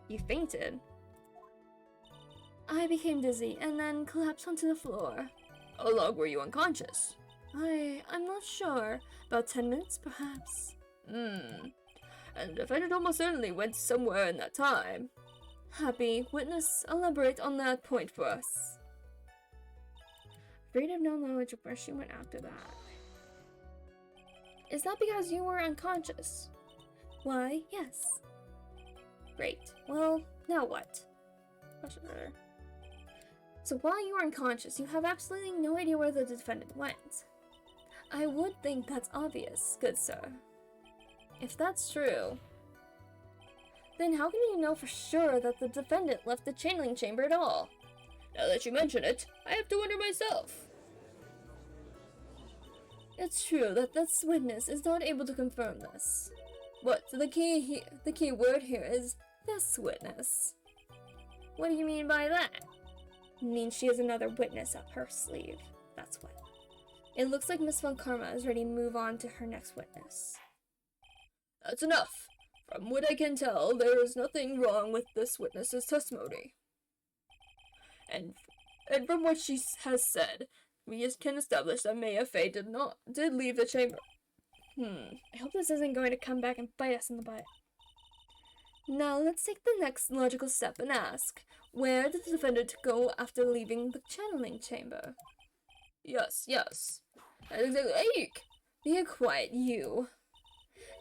You fainted. I became dizzy and then collapsed onto the floor. How long were you unconscious? I'm not sure. About 10 minutes, perhaps. And the defendant almost certainly went somewhere in that time. Happy. Witness, elaborate on that point for us. Afraid of no knowledge of where she went after that. Is that because you were unconscious? Why, yes. Great. Well, now what? So while you were unconscious, you have absolutely no idea where the defendant went. I would think that's obvious, good sir. If that's true, then how can you know for sure that the defendant left the channeling chamber at all? Now that you mention it, I have to wonder myself. It's true that this witness is not able to confirm this. But the key word here is this witness. What do you mean by that? It means she has another witness up her sleeve. That's what. It looks like Miss Von Karma is ready to move on to her next witness. That's enough. From what I can tell, there is nothing wrong with this witness's testimony. And from what she has said, we can establish that Maya Fey did leave the chamber. I hope this isn't going to come back and bite us in the butt. Now let's take the next logical step and ask, where did the defendant go after leaving the channeling chamber? Yes. That's exactly. Eek! Be quiet, you.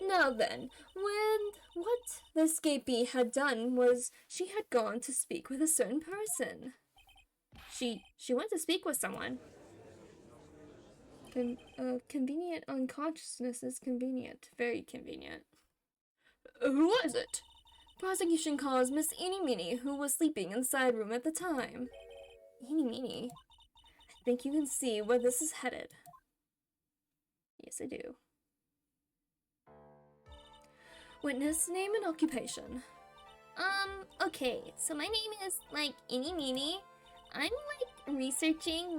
Now then, what the escapee had done was she had gone to speak with a certain person. She went to speak with someone. Convenient unconsciousness is convenient. Very convenient. Who was it? Prosecution calls Miss Eeny Meeny, who was sleeping in the side room at the time. Eeny Meeny? I think you can see where this is headed. Yes, I do. Witness, name and occupation. Okay, so my name is, Eeny Meeny. I'm, researching,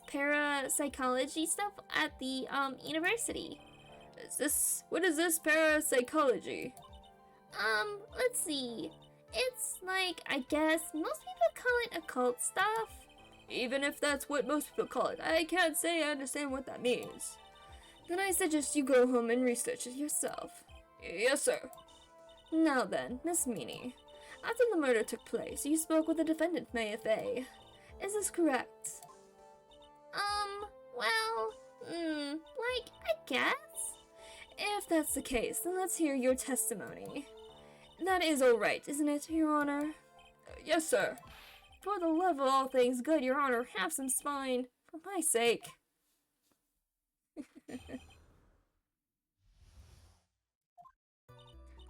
parapsychology stuff at the, university. What is this parapsychology? Let's see. It's I guess most people call it occult stuff. Even if that's what most people call it, I can't say I understand what that means. Then I suggest you go home and research it yourself. Yes, sir. Now then, Miss Meany, after the murder took place, you spoke with the defendant, Maya Fey. Is this correct? I guess? If that's the case, then let's hear your testimony. That is all right, isn't it, Your Honor? Yes, sir. For the love of all things good, Your Honor, have some spine. For my sake.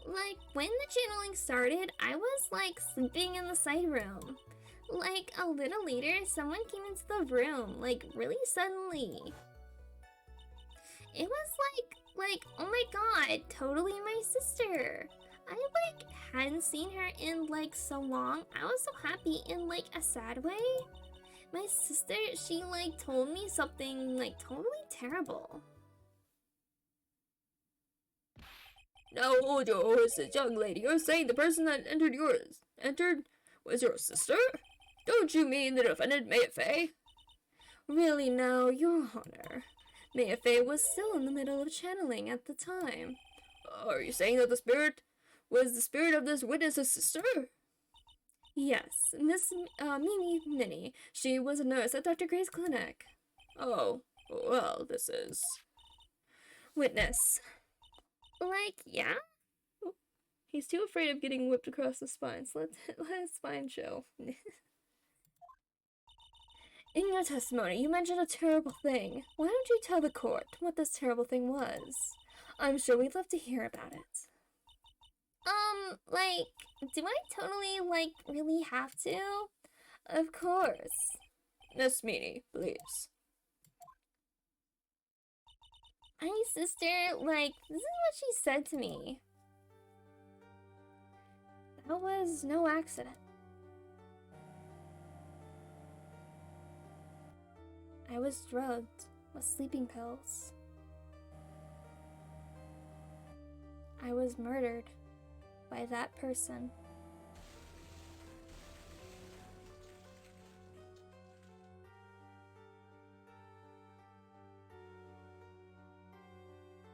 Like, when the channeling started, I was, like, sleeping in the side room. Like, a little later, someone came into the room, like, really suddenly. It was like, oh my god, totally my sister. I, like, hadn't seen her in, like, so long. I was so happy in, like, a sad way. My sister, she, like, told me something, like, totally terrible. Now hold your horses, young lady. You're saying the person that entered was your sister? Don't you mean the defendant, Mayfei? Really now, Your Honor. Mayfei was still in the middle of channeling at the time. Are you saying that the spirit was the spirit of this witness's sister? Yes, Miss Mimi Minnie. She was a nurse at Dr. Gray's clinic. Oh, well, this is... Witness. Like, yeah? He's too afraid of getting whipped across the spine, so let his spine show. In your testimony, you mentioned a terrible thing. Why don't you tell the court what this terrible thing was? I'm sure we'd love to hear about it. Like, do I totally, like, really have to? Of course. Miss Meany, please. My sister, like, this is what she said to me. That was no accident. I was drugged with sleeping pills. I was murdered by that person.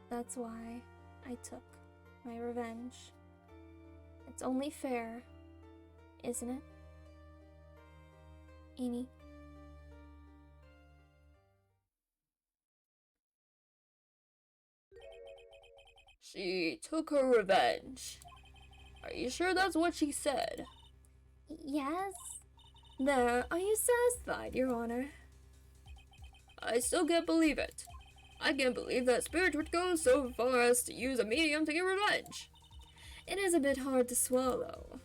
That's why I took my revenge. It's only fair, isn't it, Amy? She took her revenge. Are you sure that's what she said? Yes? There, are you satisfied, Your Honor? I still can't believe it. I can't believe that spirit would go so far as to use a medium to get revenge. It is a bit hard to swallow.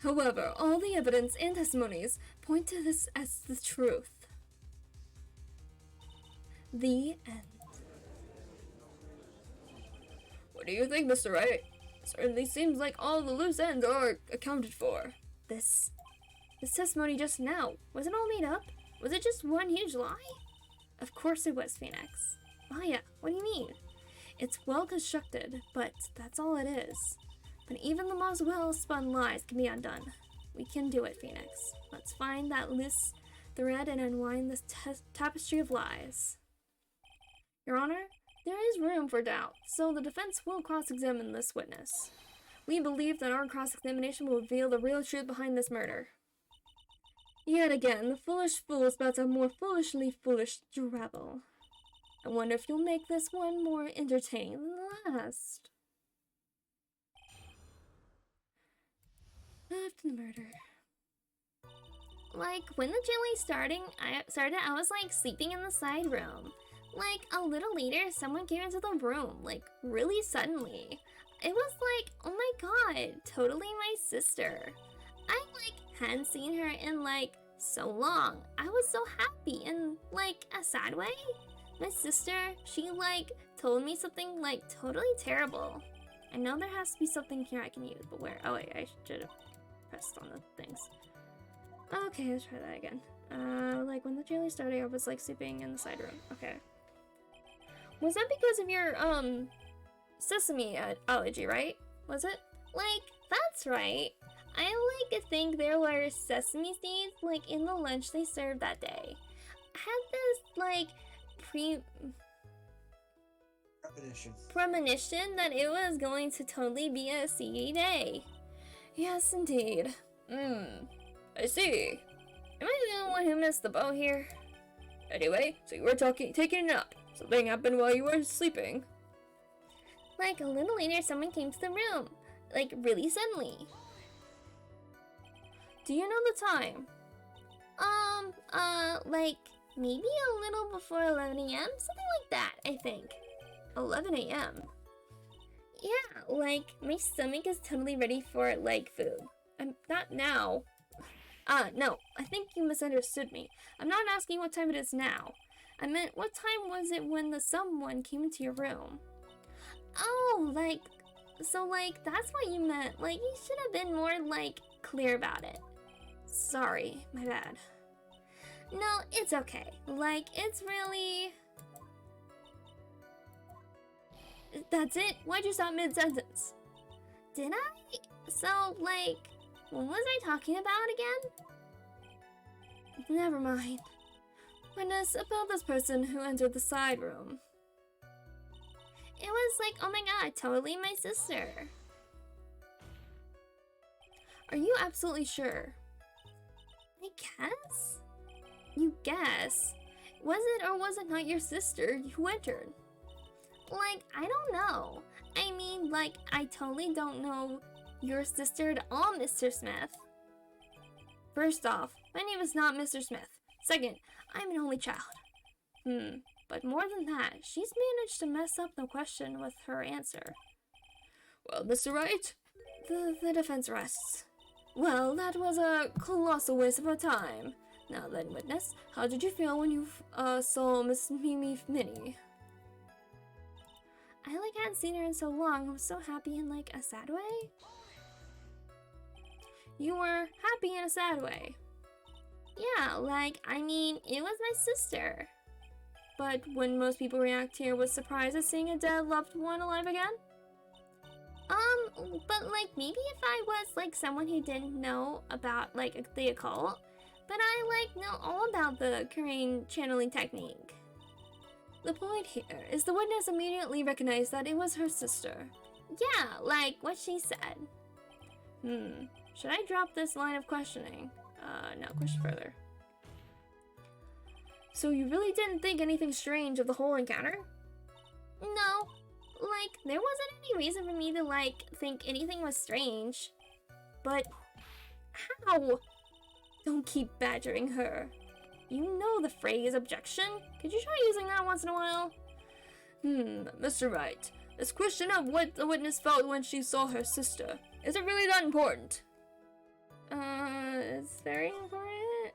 However, all the evidence and testimonies point to this as the truth. The end. What do you think, Mr. Wright? It certainly seems like all the loose ends are accounted for. This testimony just now, was it all made up? Was it just one huge lie? Of course it was, Phoenix. Maya, what do you mean? It's well constructed, but that's all it is. But even the most well-spun lies can be undone. We can do it, Phoenix. Let's find that loose thread and unwind this tapestry of lies. Your Honor, there is room for doubt, so the defense will cross-examine this witness. We believe that our cross-examination will reveal the real truth behind this murder. Yet again, the foolish fool spouts a more foolishly foolish drabble. I wonder if you'll make this one more entertaining than the last. After the murder. Like, when the channeling started, I was, like, sleeping in the side room. Like, a little later, someone came into the room, like, really suddenly. It was like, oh my god, totally my sister. I, like, hadn't seen her in, like, so long. I was so happy in, like, a sad way. My sister, she, like, told me something, like, totally terrible. I know there has to be something here I can use, but where? Oh wait, I should have pressed on the things. Okay, let's try that again. Like, when the jailer started, I was, like, sleeping in the side room. Okay. Was that because of your, sesame allergy, right? Was it? Like, that's right. I like to think there were sesame seeds, like, in the lunch they served that day. I had this, like, premonition that it was going to totally be a seedy day. Yes, indeed. I see. Am I the only one who missed the boat here? Anyway, so you were taking a nap. Something happened while you were sleeping. Like, a little later, someone came to the room. Like, really suddenly. Do you know the time? Like, maybe a little before 11 a.m.? Something like that, I think. 11 a.m. Yeah, like, my stomach is totally ready for, like, food. I'm not now. No, I think you misunderstood me. I'm not asking what time it is now. I meant, what time was it when the someone came into your room? Oh, like, so, like, that's what you meant. Like, you should have been more, like, clear about it. Sorry, my bad. No, it's okay. Like, it's really... That's it? Why'd you stop mid-sentence? Did I? So, like, what was I talking about again? Never mind. Witness, about this person who entered the side room. It was like, oh my god, totally my sister. Are you absolutely sure? I guess? You guess? Was it or was it not your sister who entered? Like, I don't know. I mean, like, I totally don't know your sister at all, Mr. Smith. First off, my name is not Mr. Smith. Second, I'm an only child. But more than that, she's managed to mess up the question with her answer. Well, Mr. Wright, the defense rests. Well, that was a colossal waste of our time. Now then, witness, how did you feel when you saw Miss Minnie? I, like, hadn't seen her in so long. I was so happy in, like, a sad way. You were happy in a sad way. Yeah, like, I mean, it was my sister. But wouldn't most people react here with surprise at seeing a dead loved one alive again? But, like, maybe if I was, like, someone who didn't know about, like, the occult, but I, like, know all about the Korean channeling technique. The point here is the witness immediately recognized that it was her sister. Yeah, like what she said. Should I drop this line of questioning? No, question further. So you really didn't think anything strange of the whole encounter? No. Like, there wasn't any reason for me to, like, think anything was strange. But how? Don't keep badgering her. You know the phrase objection? Could you try using that once in a while? Mr. Wright, this question of what the witness felt when she saw her sister, is it really that important? It's very important?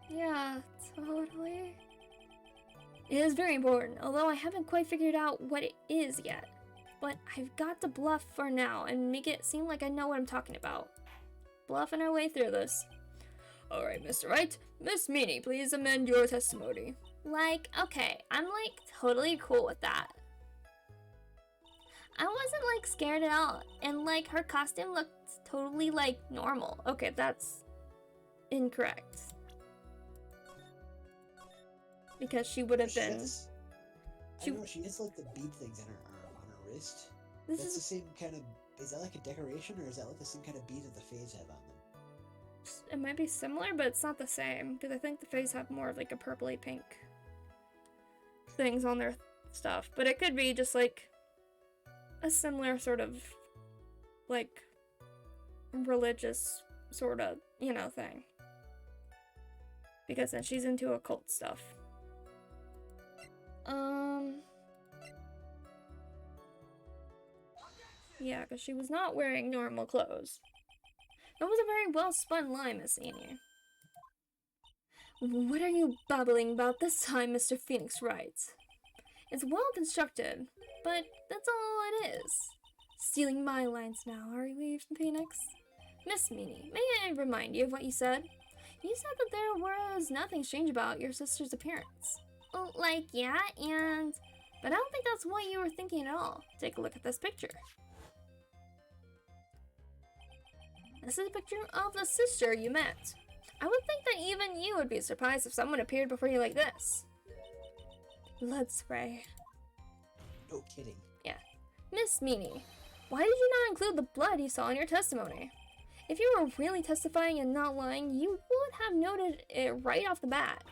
Yeah, totally. It is very important, although I haven't quite figured out what it is yet. But I've got to bluff for now and make it seem like I know what I'm talking about. Bluffing our way through this. Alright, Mr. Wright. Miss Meany, please amend your testimony. Like, okay, I'm, like, totally cool with that. I wasn't, like, scared at all, and, like, her costume looked totally, like, normal. Okay, that's incorrect. Because she would have been... I don't know, she has, like, the bead things on her arm, on her wrist. That's the same kind of... Is that, like, a decoration, or is that, like, the same kind of bead that the Fays have on them? It might be similar, but it's not the same, because I think the Fays have more of, like, a purpley pink things on their stuff. But it could be just, like, a similar sort of, like, religious sort of, you know, thing. Because then she's into occult stuff. Yeah, because she was not wearing normal clothes. That was a very well-spun line, Miss Meany. What are you babbling about this time, Mr. Phoenix Wright? It's well-constructed, but that's all it is. Stealing my lines now, are we, Phoenix? Miss Meany, may I remind you of what you said? You said that there was nothing strange about your sister's appearance. Oh, like, yeah, and... But I don't think that's what you were thinking at all. Take a look at this picture. This is a picture of the sister you met. I would think that even you would be surprised if someone appeared before you like this. Blood spray. No kidding. Yeah. Miss Meany, why did you not include the blood you saw in your testimony? If you were really testifying and not lying, you would have noted it right off the bat.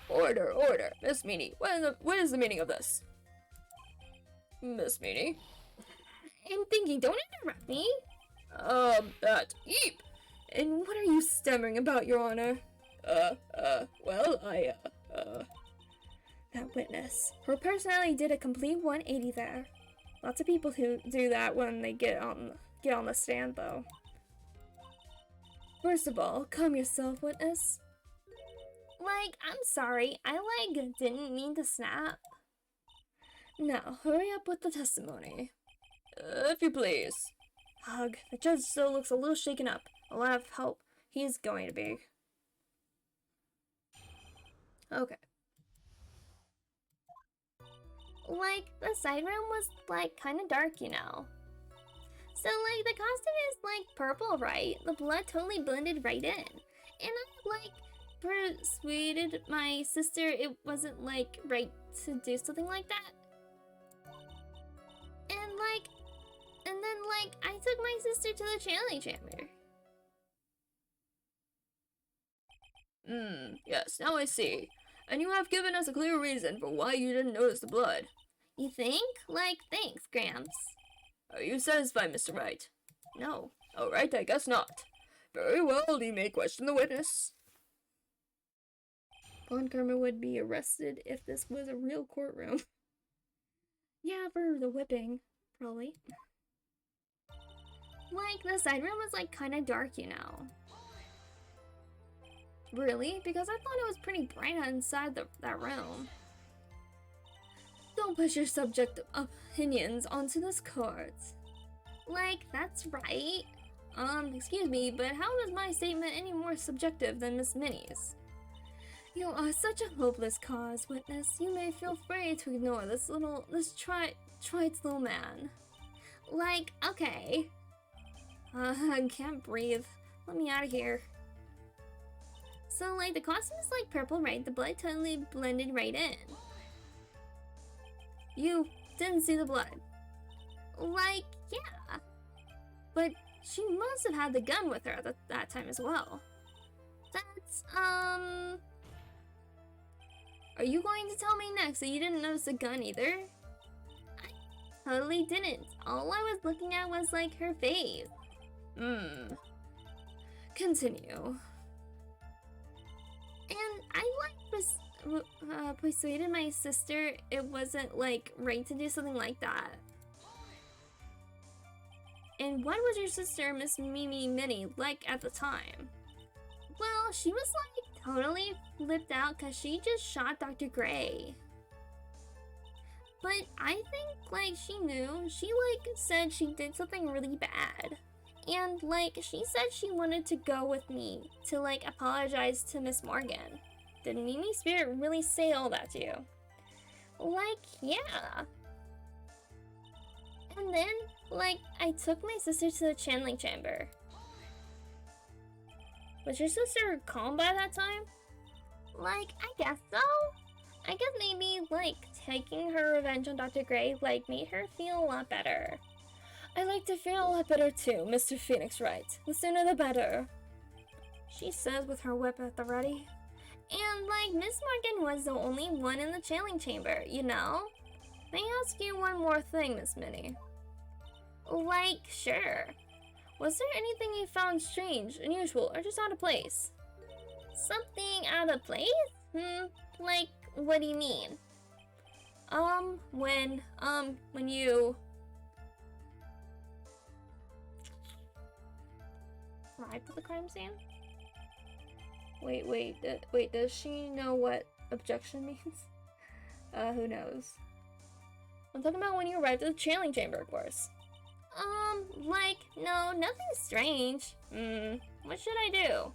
Order, order. Miss Meany, what is the meaning of this? Miss Meany? I'm thinking, don't interrupt me. Eep! And what are you stammering about, Your Honor? Well, That witness. Her personality did a complete 180 there. Lots of people who do that when they get on the stand, though. First of all, calm yourself, witness. Like, I'm sorry, I, like, didn't mean to snap. Now, hurry up with the testimony. If you please. Ugh, the judge still looks a little shaken up. A lot of help he's going to be. Okay. Like, the side room was, like, kind of dark, you know. So, like, the costume is, like, purple, right? The blood totally blended right in. And I, like, persuaded my sister it wasn't, like, right to do something like that. And then, like, I took my sister to the channeling chamber. Yes, now I see. And you have given us a clear reason for why you didn't notice the blood. You think? Like, thanks, Gramps. Are you satisfied, Mr. Wright? No. Alright, I guess not. Very well, you may question the witness. Von Karma would be arrested if this was a real courtroom. Yeah, for the whipping, probably. Like, the side room was, like, kind of dark, you know. Really? Because I thought it was pretty bright inside that room. Don't push your subjective opinions onto this court. Like, that's right. Excuse me, but how is my statement any more subjective than Miss Minnie's? You are such a hopeless cause, witness. You may feel free to ignore this Trite's little man. Like, okay. I can't breathe. Let me out of here. So, like, the costume is, like, purple, right? The blood totally blended right in. You didn't see the blood. Like, yeah. But she must have had the gun with her at that time as well. That's, Are you going to tell me next that you didn't notice the gun either? I totally didn't. All I was looking at was, like, her face. Continue. And I, like, persuaded my sister it wasn't, like, right to do something like that. And what was your sister, Miss Mimi Minnie, like at the time? Well, she was, like, totally flipped out because she just shot Dr. Gray. But I think, like, she knew. She, like, said she did something really bad. And, like, she said she wanted to go with me to, like, apologize to Miss Morgan. Did Mimi Spirit really say all that to you? Like, yeah. And then, like, I took my sister to the channeling chamber. Was your sister calm by that time? Like, I guess so. I guess maybe, like, taking her revenge on Dr. Gray, like, made her feel a lot better. I like to feel a lot better too, Mr. Phoenix Wright. The sooner the better. She says with her whip at the ready. And, like, Miss Morgan was the only one in the channeling chamber, you know? May I ask you one more thing, Miss Minnie? Like, sure. Was there anything you found strange, unusual, or just out of place? Something out of place? Like, what do you mean? When you... arrived at the crime scene? Wait, does she know what objection means? Who knows? I'm talking about when you arrived at the channeling chamber, of course. Like, no, nothing strange. What should I do?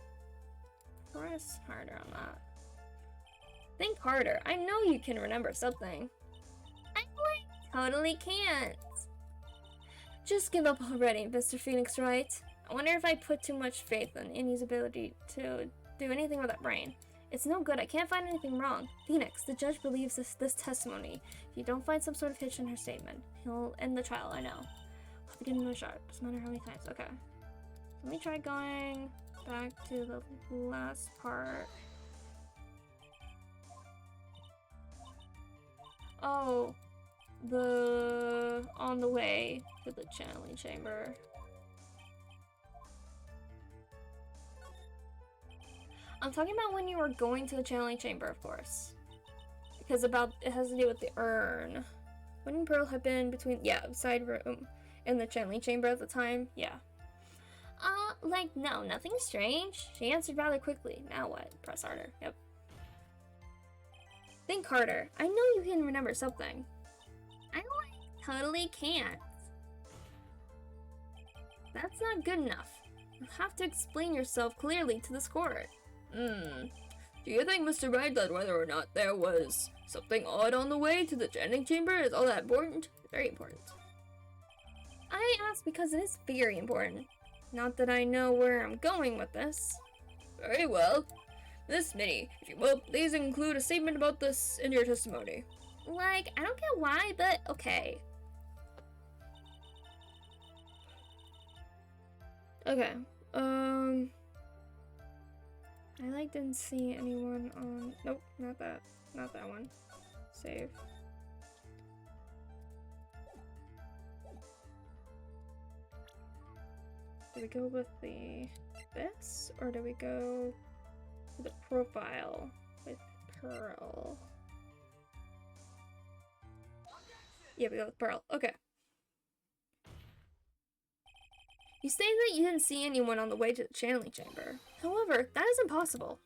Press harder on that. Think harder. I know you can remember something. I, like, totally can't. Just give up already, Mr. Phoenix Wright. I wonder if I put too much faith in Annie's ability to do anything with that brain. It's no good. I can't find anything wrong. Phoenix, the judge believes this testimony. If you don't find some sort of hitch in her statement, he'll end the trial, I know. I'll have to get another shot. Doesn't matter how many times. Okay. Let me try going back to the last part. Oh, on the way to the channeling chamber. I'm talking about when you were going to the channeling chamber, of course. Because it has to do with the urn. Wouldn't Pearl have been between, yeah, side room and the channeling chamber at the time? Yeah. Like, no, nothing strange. She answered rather quickly. Now what? Press harder. Yep. Think harder. I know you can remember something. I, like, totally can't. That's not good enough. You have to explain yourself clearly to this court. Do you think, Mr. Wright, that whether or not there was something odd on the way to the channeling chamber is all that important? Very important. I ask because it is very important. Not that I know where I'm going with this. Very well. Miss Minnie, if you will, please include a statement about this in your testimony. Like, I don't get why, but okay. Okay. I didn't see anyone on. Nope, not that. Not that one. Save. Do we go with this, or do we go with the profile with Pearl? Yeah, we go with Pearl. Okay. You say that you didn't see anyone on the way to the channeling chamber. However, that is impossible.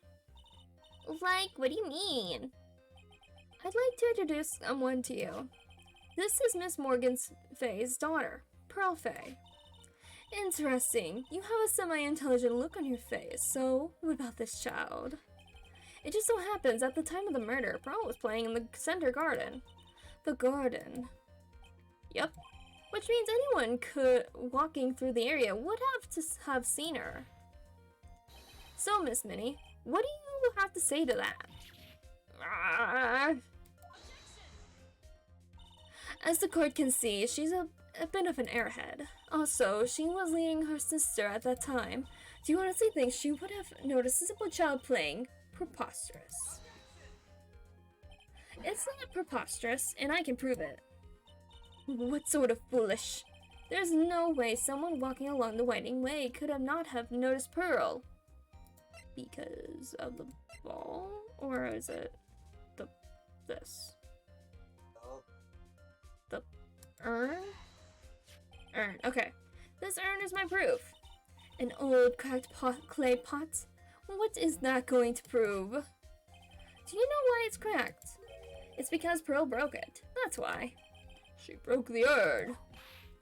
Like, what do you mean? I'd like to introduce someone to you. This is Miss Morgan Fay's daughter, Pearl Fay. Interesting. You have a semi-intelligent look on your face, so what about this child? It just so happens at the time of the murder, Pearl was playing in the center garden. The garden. Yep. Which means anyone walking through the area would have to have seen her. So, Miss Minnie, what do you have to say to that? As the court can see, she's a bit of an airhead. Also, she was leading her sister at that time. Do you honestly think she would have noticed a simple child playing? Preposterous. It's not preposterous, and I can prove it. What sort of foolish? There's no way someone walking along the winding way could have not have noticed Pearl. Because of the ball? Or is it this? The urn? Urn, okay. This urn is my proof. An old cracked clay pot? What is that going to prove? Do you know why it's cracked? It's because Pearl broke it. That's why. She broke the urn.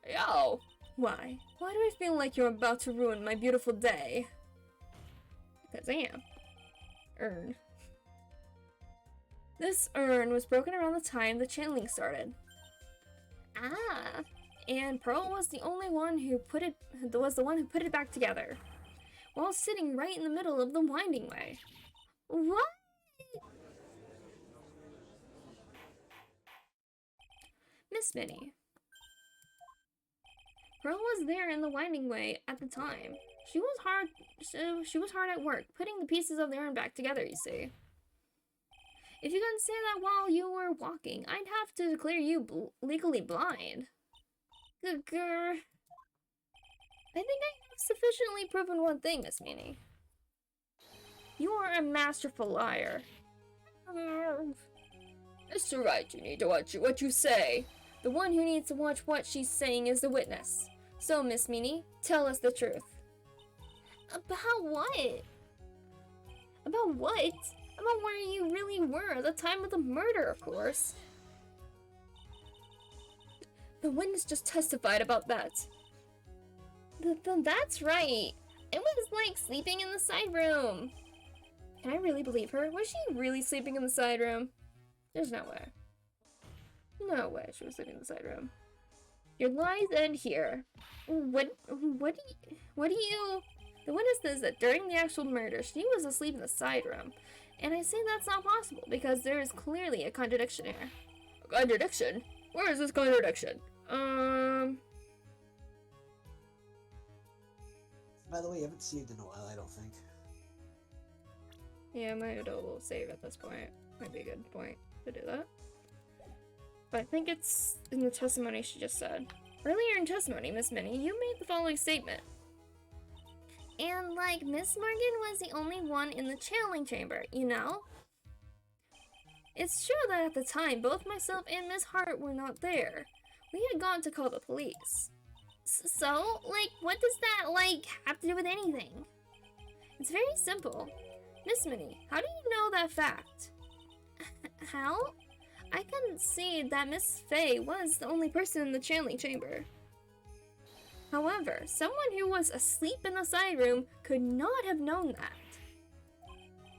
Yow! Why? Why do I feel like you're about to ruin my beautiful day? Because I am. Urn. This urn was broken around the time the channeling started. Ah. And Pearl was the one who put it back together, while sitting right in the middle of the winding way. What? Miss Minnie. Pearl was there in the winding way at the time. She was hard at work, putting the pieces of the urn back together, you see. If you couldn't say that while you were walking, I'd have to declare you legally blind. Grr. I think I have sufficiently proven one thing, Miss Minnie. You are a masterful liar. Mr. Wright, you need to watch what you say. The one who needs to watch what she's saying is the witness. So, Miss Minnie, tell us the truth. About what? About what? About where you really were at the time of the murder, of course. The witness just testified about that. That's right. It was like sleeping in the side room. Can I really believe her? Was she really sleeping in the side room? There's no way. No way she was sleeping in the side room. Your lies end here. What do you... The witness says that during the actual murder, she was asleep in the side room. And I say that's not possible because there is clearly a contradiction here. A contradiction? Where is this contradiction? By the way, you haven't saved in a while, I don't think. Yeah, my adult will save at this point. Might be a good point to do that. But I think it's in the testimony she just said. Earlier in testimony, Miss Minnie, you made the following statement. And like, Miss Morgan was the only one in the channeling chamber, you know? It's true that at the time, both myself and Miss Hart were not there. We had gone to call the police. So, like, what does that, like, have to do with anything? It's very simple. Miss Minnie, how do you know that fact? How? I can see that Miss Faye was the only person in the channeling chamber. However, someone who was asleep in the side room could not have known that.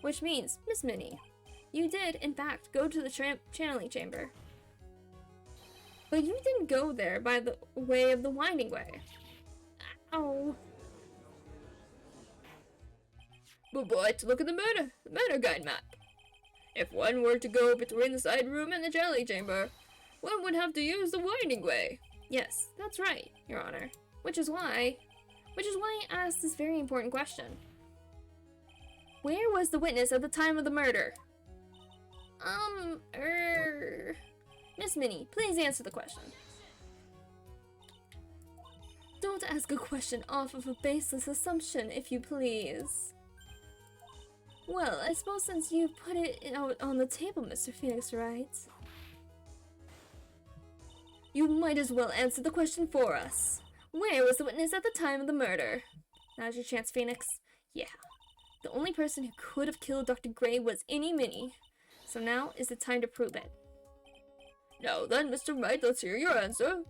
Which means, Miss Minnie, you did, in fact, go to the channeling chamber. But you didn't go there by the way of the winding way. Ow. But look at the matter guide map. If one were to go between the side room and the channeling chamber, one would have to use the winding way. Yes, that's right, Your Honor. Which is why I asked this very important question. Where was the witness at the time of the murder? Miss Minnie, please answer the question. Don't ask a question off of a baseless assumption, if you please. Well, I suppose since you put it out on the table, Mr. Phoenix, right? You might as well answer the question for us. Where was the witness at the time of the murder? Now's your chance, Phoenix. Yeah. The only person who could have killed Dr. Gray was Innie Minnie. So now is the time to prove it. Now then, Mr. Wright, let's hear your answer.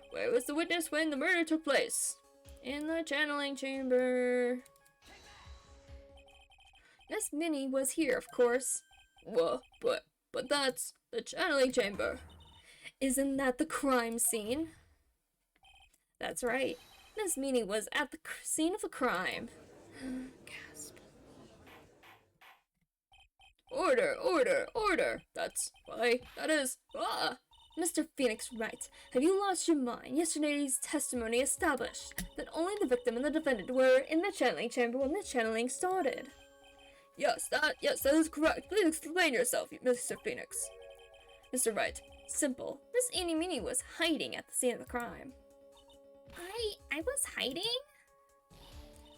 Where was the witness when the murder took place? In the channeling chamber. Miss Minnie was here, of course. Well, but that's the channeling chamber. Isn't that the crime scene? That's right. Miss Minnie was at the scene of the crime. Gasp. Order, order, order. That's why, that is, Mr. Phoenix Wright, have you lost your mind? Yesterday's testimony established that only the victim and the defendant were in the channeling chamber when the channeling started. Yes, that is correct. Please explain yourself, Mr. Phoenix. Mr. Wright, simple. Miss Innie Minnie was hiding at the scene of the crime. I was hiding?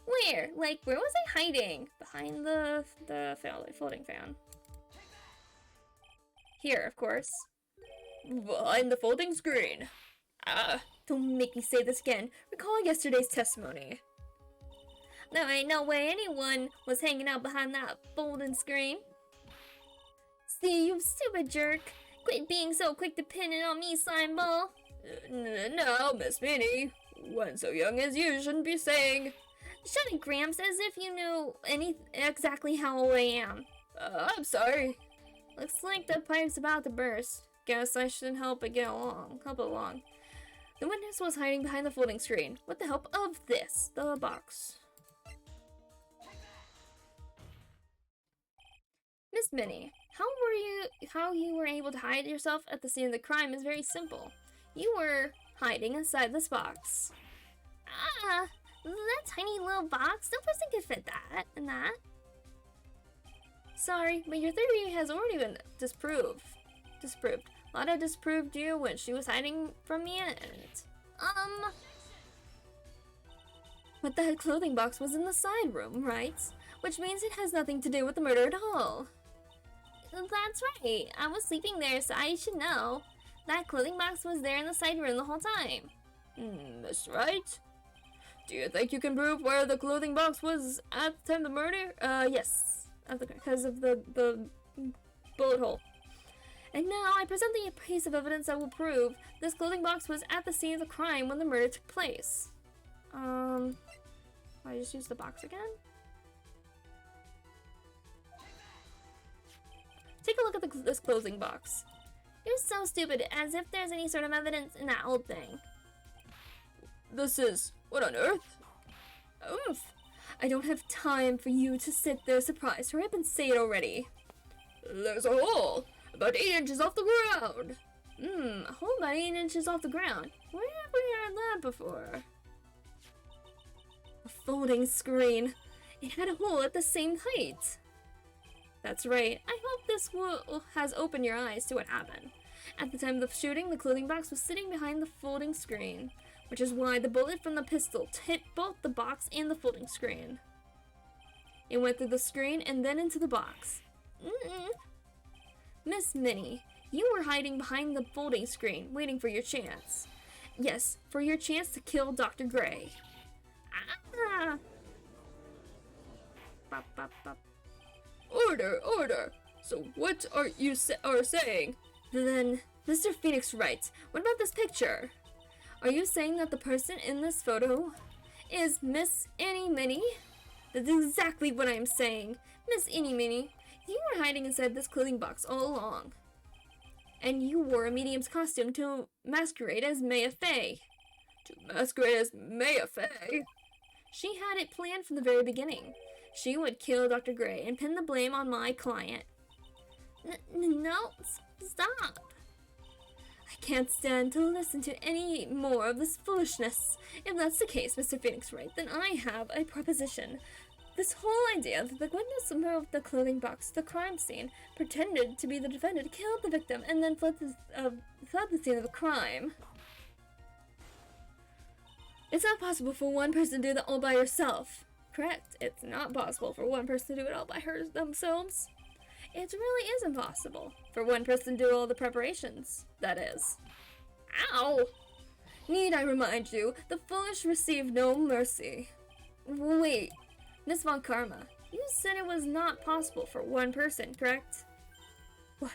Where? Like, where was I hiding? Behind the folding fan. Here, of course. Behind the folding screen. Don't make me say this again. Recall yesterday's testimony. There ain't no way anyone was hanging out behind that folding screen. See, you stupid jerk. Quit being so quick to pin it on me, slime ball. No, Miss Minnie. One so young as you shouldn't be saying. Shut it, Gramps, as if you knew exactly how old I am. I'm sorry. Looks like the pipe's about to burst. Guess I should help it along. The witness was hiding behind the folding screen with the help of this, the box. Miss Minnie, how you were able to hide yourself at the scene of the crime is very simple. You were hiding inside this box. That tiny little box? No person could fit that in that. Sorry, but your theory has already been disproved. Lada disproved you when she was hiding from me in it. But that clothing box was in the side room, right? Which means it has nothing to do with the murder at all. That's right. I was sleeping there, so I should know. That clothing box was there in the side room the whole time. Miss Wright? Do you think you can prove where the clothing box was at the time of the murder? Yes. Because of the bullet hole. And now I present the piece of evidence that will prove this clothing box was at the scene of the crime when the murder took place. I just use the box again? Take a look at this clothing box. You're so stupid, as if there's any sort of evidence in that old thing. This is... what on earth? Oomph! I don't have time for you to sit there surprised. Hurry up and say it already. There's a hole! About 8 inches off the ground! A hole about 8 inches off the ground. Where have we heard that before? A folding screen. It had a hole at the same height. That's right. I hope this has opened your eyes to what happened. At the time of the shooting, the clothing box was sitting behind the folding screen. which is why the bullet from the pistol hit both the box and the folding screen. It went through the screen and then into the box. Miss Minnie, you were hiding behind the folding screen, waiting for your chance. Yes, for your chance to kill Dr. Gray. Ah! Bop, bop, bop. Order, order! So what are you saying? Then, Mr. Phoenix Wright, what about this picture? Are you saying that the person in this photo is Miss Annie Minnie? That's exactly what I'm saying. Miss Annie Minnie, you were hiding inside this clothing box all along. And you wore a medium's costume to masquerade as Maya Fey. To masquerade as Maya Fey? She had it planned from the very beginning. She would kill Dr. Gray and pin the blame on my client. No, stop. I can't stand to listen to any more of this foolishness. If that's the case, Mr. Phoenix Wright, then I have a proposition. This whole idea that the witness moved the clothing box to the crime scene, pretended to be the defendant, killed the victim, and then fled the scene of the crime. It's not possible for one person to do that all by herself. Correct, it's not possible for one person to do it all by themselves. It really is impossible for one person to do all the preparations, that is. Ow! Need I remind you, the foolish receive no mercy. Wait, Miss Von Karma, you said it was not possible for one person, correct? What?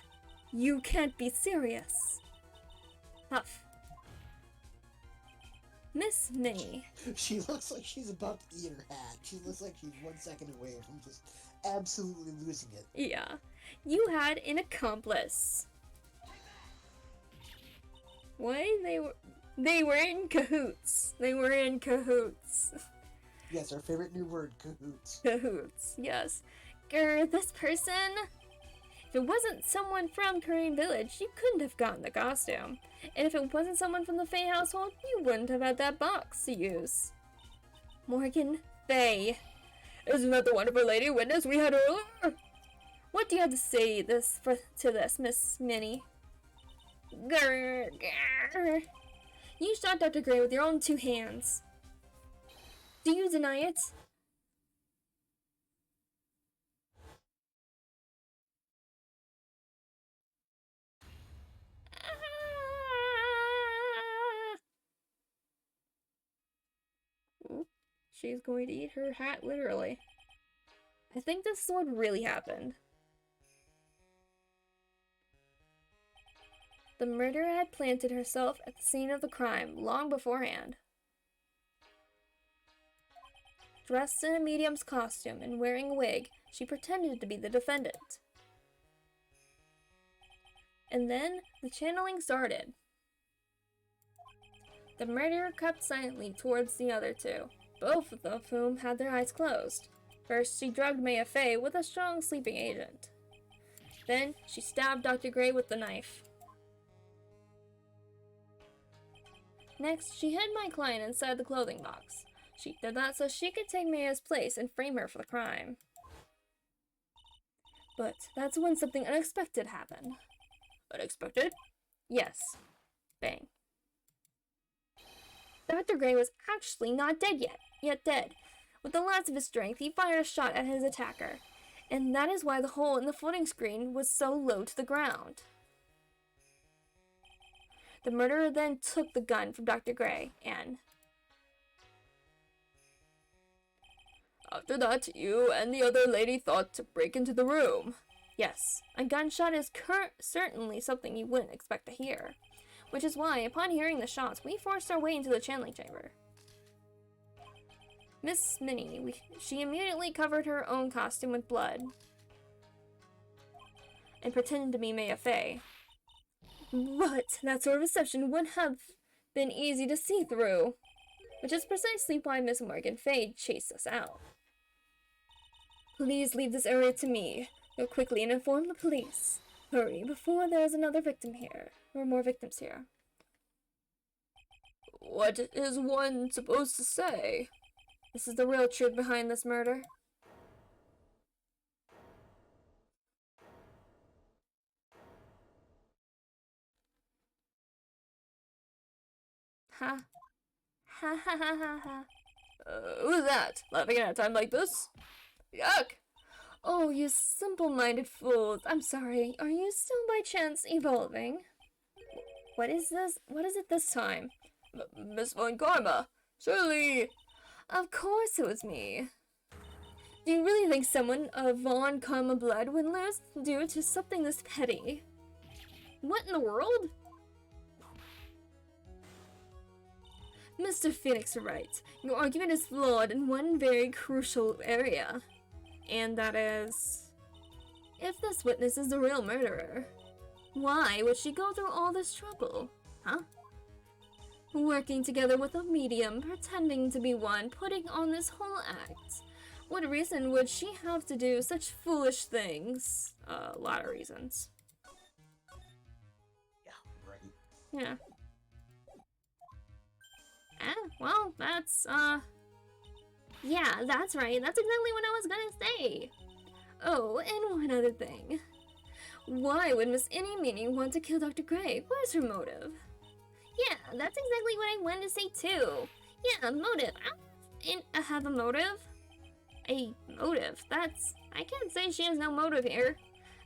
You can't be serious. Huff. Miss Minnie. She looks like she's about to eat her hat. She looks like she's 1 second away from just absolutely losing it. Yeah. You had an accomplice. Why? They were in cahoots. They were in cahoots. Yes, our favorite new word, cahoots. Cahoots, yes. This person? If it wasn't someone from Korean Village, you couldn't have gotten the costume. And if it wasn't someone from the Faye household, you wouldn't have had that box to use. Morgan Faye. Isn't that the wonderful lady witness we had earlier? What do you have to say to this, Miss Minnie? Grr, grr. You shot Dr. Gray with your own 2 hands. Do you deny it? Ooh, she's going to eat her hat literally. I think this is what really happened. The murderer had planted herself at the scene of the crime long beforehand. Dressed in a medium's costume and wearing a wig, she pretended to be the defendant. And then the channeling started. The murderer crept silently towards the other 2, both of whom had their eyes closed. First, she drugged Maya Fey with a strong sleeping agent. Then, she stabbed Dr. Gray with the knife. Next, she hid my client inside the clothing box. She did that so she could take Maya's place and frame her for the crime. But that's when something unexpected happened. Unexpected? Yes. Bang. Dr. Gray was actually not dead yet dead. With the last of his strength, he fired a shot at his attacker. And that is why the hole in the folding screen was so low to the ground. The murderer then took the gun from Dr. Gray and... After that, you and the other lady thought to break into the room. Yes, a gunshot is certainly something you wouldn't expect to hear. Which is why, upon hearing the shots, we forced our way into the channeling chamber. Miss Minnie, she immediately covered her own costume with blood and pretended to be Maya Fey. But that sort of reception would have been easy to see through, which is precisely why Miss Morgan Fay chased us out. Please leave this area to me. Go quickly and inform the police. Hurry, before there is another victim here, or more victims here. What is one supposed to say? This is the real truth behind this murder. Huh? Ha ha ha ha ha. Who's that? Laughing at a time like this? Yuck! Oh, you simple-minded fools. I'm sorry. Are you still by chance evolving? What is this? What is it this time? Miss Von Karma. Surely. Of course it was me. Do you really think someone of Von Karma blood would lose due to something this petty? What in the world? Mr. Phoenix Wright, your argument is flawed in one very crucial area. And that is... if this witness is the real murderer, why would she go through all this trouble? Huh? Working together with a medium, pretending to be one, putting on this whole act. What reason would she have to do such foolish things? A lot of reasons. Yeah, right. Yeah. Well, that's, Yeah, that's right. That's exactly what I was gonna say. Oh, and one other thing. Why would Miss Innie Meanie want to kill Dr. Gray? What is her motive? Yeah, that's exactly what I wanted to say too. Yeah, motive. I have a motive. A motive? That's... I can't say she has no motive here.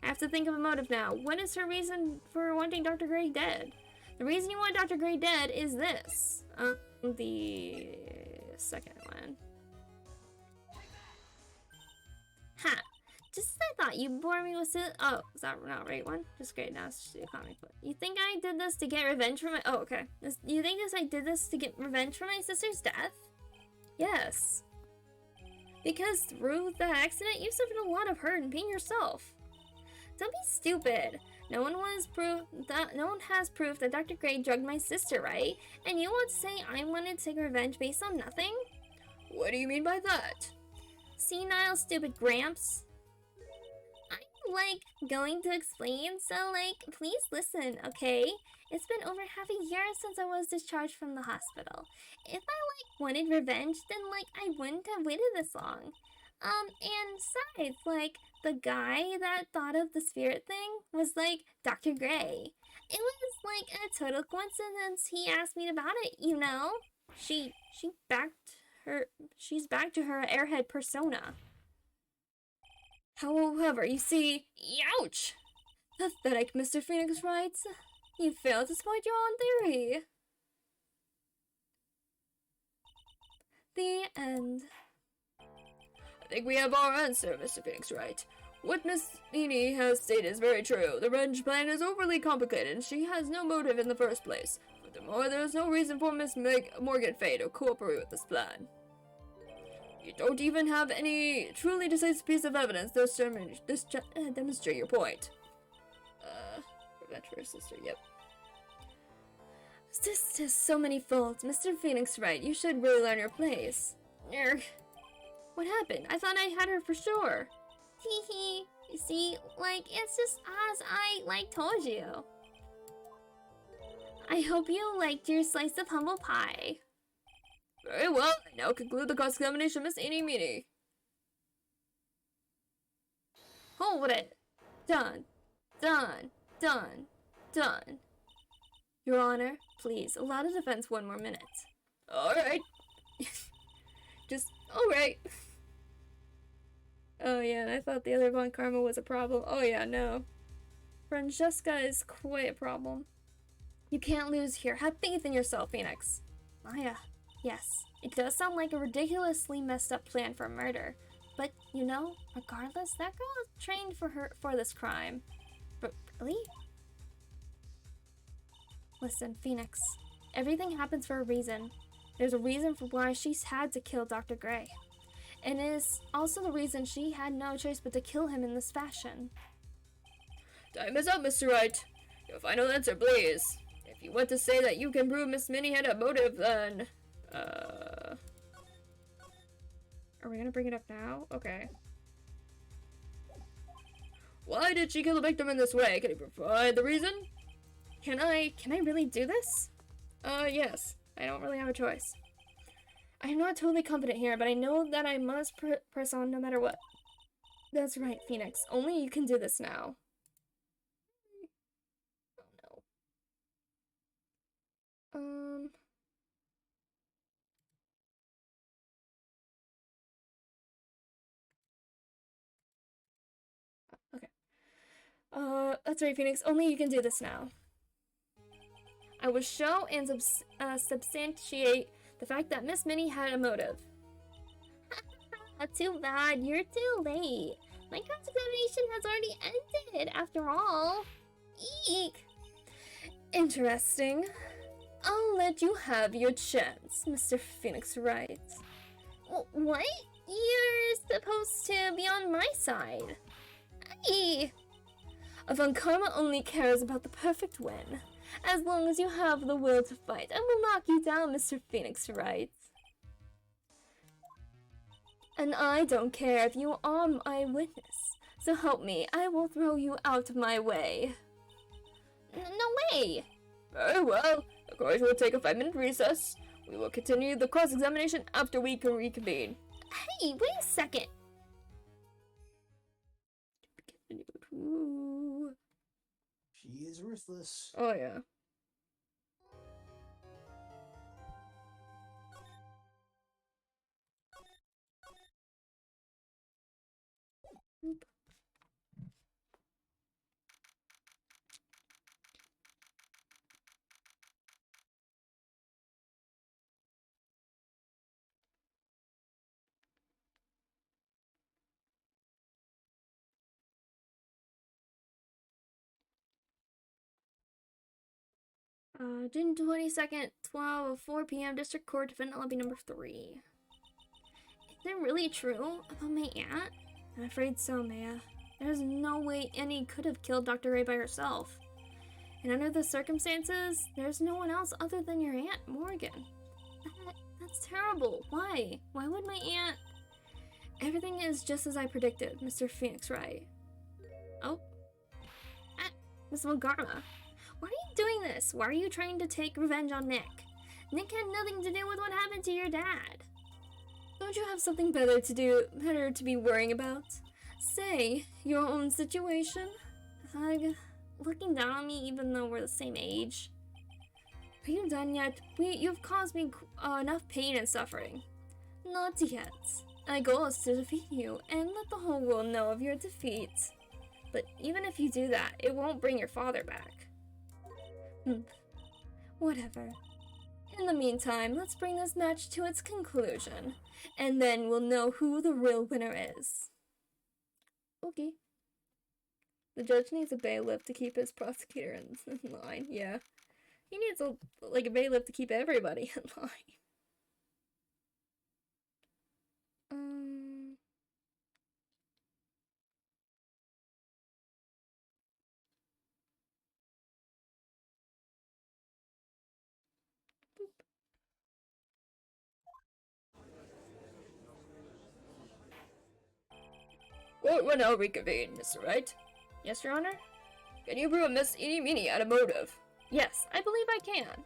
I have to think of a motive now. What is her reason for wanting Dr. Gray dead? The reason you want Dr. Gray dead is this. The second one. Ha! Just as I thought, you bore me with it. Oh, is that not right one? Just great, now it's just a comic book. You think I did this to get revenge for my... Oh, okay. You think I did this to get revenge for my sister's death? Yes. Because through that accident, you suffered a lot of hurt and pain yourself. Don't be stupid. No one has proof that Dr. Gray drugged my sister, right? And you want to say I wanted to take revenge based on nothing? What do you mean by that? Senile, stupid Gramps. I'm, going to explain, so, please listen, okay? It's been over half a year since I was discharged from the hospital. If I, wanted revenge, then, I wouldn't have waited this long. And besides, the guy that thought of the spirit thing was, Dr. Gray. It was, a total coincidence he asked me about it, you know? She's back to her airhead persona. However, you see... Ouch! Pathetic, Mr. Phoenix Wright. You failed to spot your own theory. The end. I think we have our answer, Mr. Phoenix Wright. What Miss Innie has stated is very true. The revenge plan is overly complicated and she has no motive in the first place. Furthermore, there is no reason for Miss Morgan Fay to cooperate with this plan. You don't even have any truly decisive piece of evidence to demonstrate your point. Revenge for her sister, yep. This has so many faults. Mr. Phoenix Wright, you should really learn your place. Erg. What happened? I thought I had her for sure. Hee hee. You see, it's just as I, told you. I hope you liked your slice of humble pie. Very well, I now conclude the cross-examination, Miss Innie Meanie. Hold it. Done. Done. Done. Done. Your Honor, please, allow the defense 1 more minute. Alright. Just, alright. Oh yeah, and I thought the other Von Karma was a problem. Oh yeah, no. Francesca is quite a problem. You can't lose here. Have faith in yourself, Phoenix. Maya. Yes, it does sound like a ridiculously messed up plan for murder. But, regardless, that girl is trained for this crime. But really? Listen, Phoenix. Everything happens for a reason. There's a reason for why she's had to kill Dr. Gray. And it is also the reason she had no choice but to kill him in this fashion. Time is up, Mr. Wright. Your final answer, please. If you want to say that you can prove Miss Minnie had a motive, then... Are we gonna bring it up now? Okay. Why did she kill the victim in this way? Can you provide the reason? Can I really do this? Yes. I don't really have a choice. I'm not totally confident here, but I know that I must press on no matter what. That's right, Phoenix. Only you can do this now. Oh no. That's right, Phoenix. Only you can do this now. I will show and substantiate the fact that Miss Minnie had a motive. Too bad, you're too late. My cross-examination has already ended, after all. Eek! Interesting. I'll let you have your chance, Mr. Phoenix Wright. What? You're supposed to be on my side. Hey! Von Karma only cares about the perfect win. As long as you have the will to fight, I will knock you down, Mr. Phoenix Wright. And I don't care if you are my witness. So help me, I will throw you out of my way. No way! Very well. The court will take a 5-minute recess. We will continue the cross-examination after we can reconvene. Hey, wait a second. Ooh. She is ruthless. Oh, yeah. Oop. June 22nd, 12:04 p.m. District Court, Defendant Lobby number 3. Is it really true about my aunt? I'm afraid so, Maya. There's no way Annie could have killed Dr. Ray by herself. And under the circumstances, there's no one else other than your Aunt Morgan. That's terrible. Why? Why would my aunt... Everything is just as I predicted, Mr. Phoenix Wright. Oh. Miss Mogarma. Why are you doing this? Why are you trying to take revenge on Nick? Nick had nothing to do with what happened to your dad. Don't you have something better to be worrying about? Say, your own situation? Looking down on me even though we're the same age. Are you done yet? You've caused me enough pain and suffering. Not yet. My goal is to defeat you and let the whole world know of your defeat. But even if you do that, it won't bring your father back. Whatever. In the meantime, let's bring this match to its conclusion, and then we'll know who the real winner is. Okay. The judge needs a bailiff to keep his prosecutor in line, yeah. He needs a bailiff to keep everybody in line. Court will now reconvene, Mr. Wright. Yes, Your Honor? Can you prove Miss Eenie Meenie had a motive? Yes, I believe I can.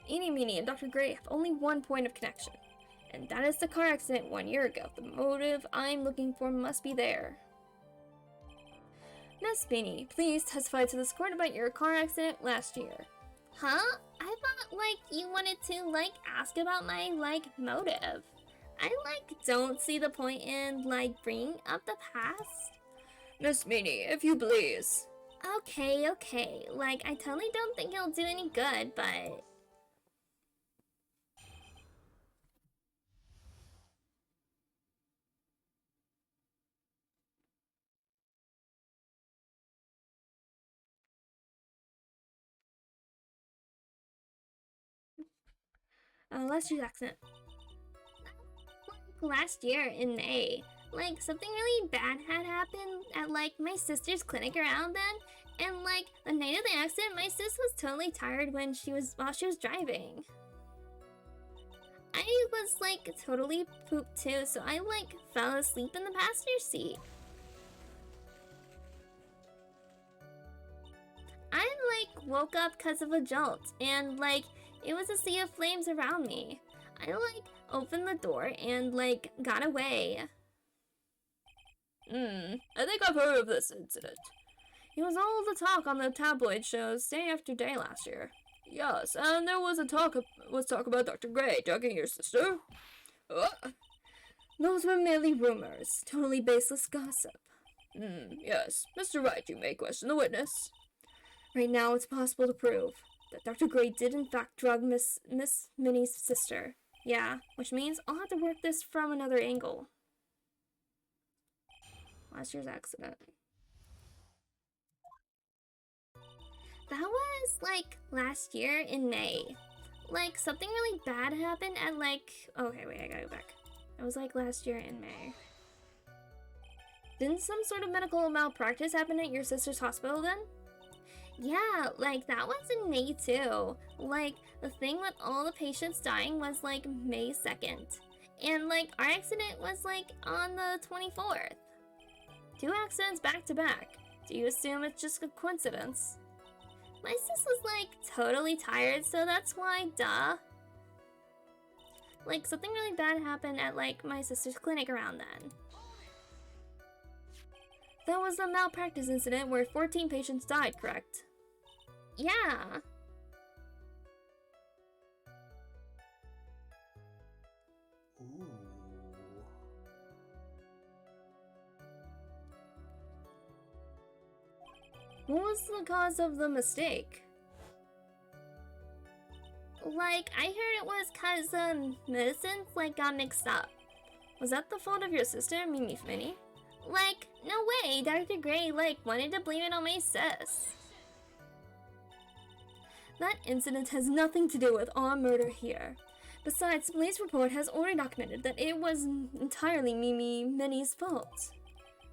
Eenie Meenie and Dr. Gray have only one point of connection, and that is the car accident 1 year ago. The motive I'm looking for must be there. Miss Meenie, please testify to this court about your car accident last year. Huh? I thought, you wanted to, ask about my, motive. I, don't see the point in, bringing up the past. Miss Meenie, if you please. Okay. I totally don't think it'll do any good, but... Last year's accident. Last year in May, something really bad had happened at my sister's clinic around then, and the night of the accident, my sis was totally tired while she was driving. I was totally pooped too, so I fell asleep in the passenger seat. I woke up because of a jolt, and it was a sea of flames around me. I opened the door and got away. I think I've heard of this incident. It was all the talk on the tabloid shows day after day last year. Yes, and there was talk about Dr. Gray drugging your sister. Those were merely rumors, totally baseless gossip. Yes. Mr. Wright, you may question the witness. Right now, it's possible to prove that Dr. Gray did in fact drug Miss Minnie's sister. Yeah, which means I'll have to work this from another angle. Last year's accident. That was like last year in May. Like something really bad happened at like. Okay, wait, I gotta go back. It was like last year in May. Didn't some sort of medical malpractice happen at your sister's hospital then? Yeah, like that was in May too. Like the thing with all the patients dying was like May 2nd. And like our accident was like on the 24th. 2 accidents back to back. Do you assume it's just a coincidence? My sis was like totally tired, so that's why, duh. Like something really bad happened at like my sister's clinic around then. That was the malpractice incident where 14 patients died, correct? Yeah. Ooh. What was the cause of the mistake? Like, I heard it was cause, medicines, like, got mixed up. Was that the fault of your sister, Mimi Minnie? Like, no way, Dr. Gray, like, wanted to blame it on my sis. That incident has nothing to do with our murder here. Besides, the police report has already documented that it was entirely Mimi Minnie's fault.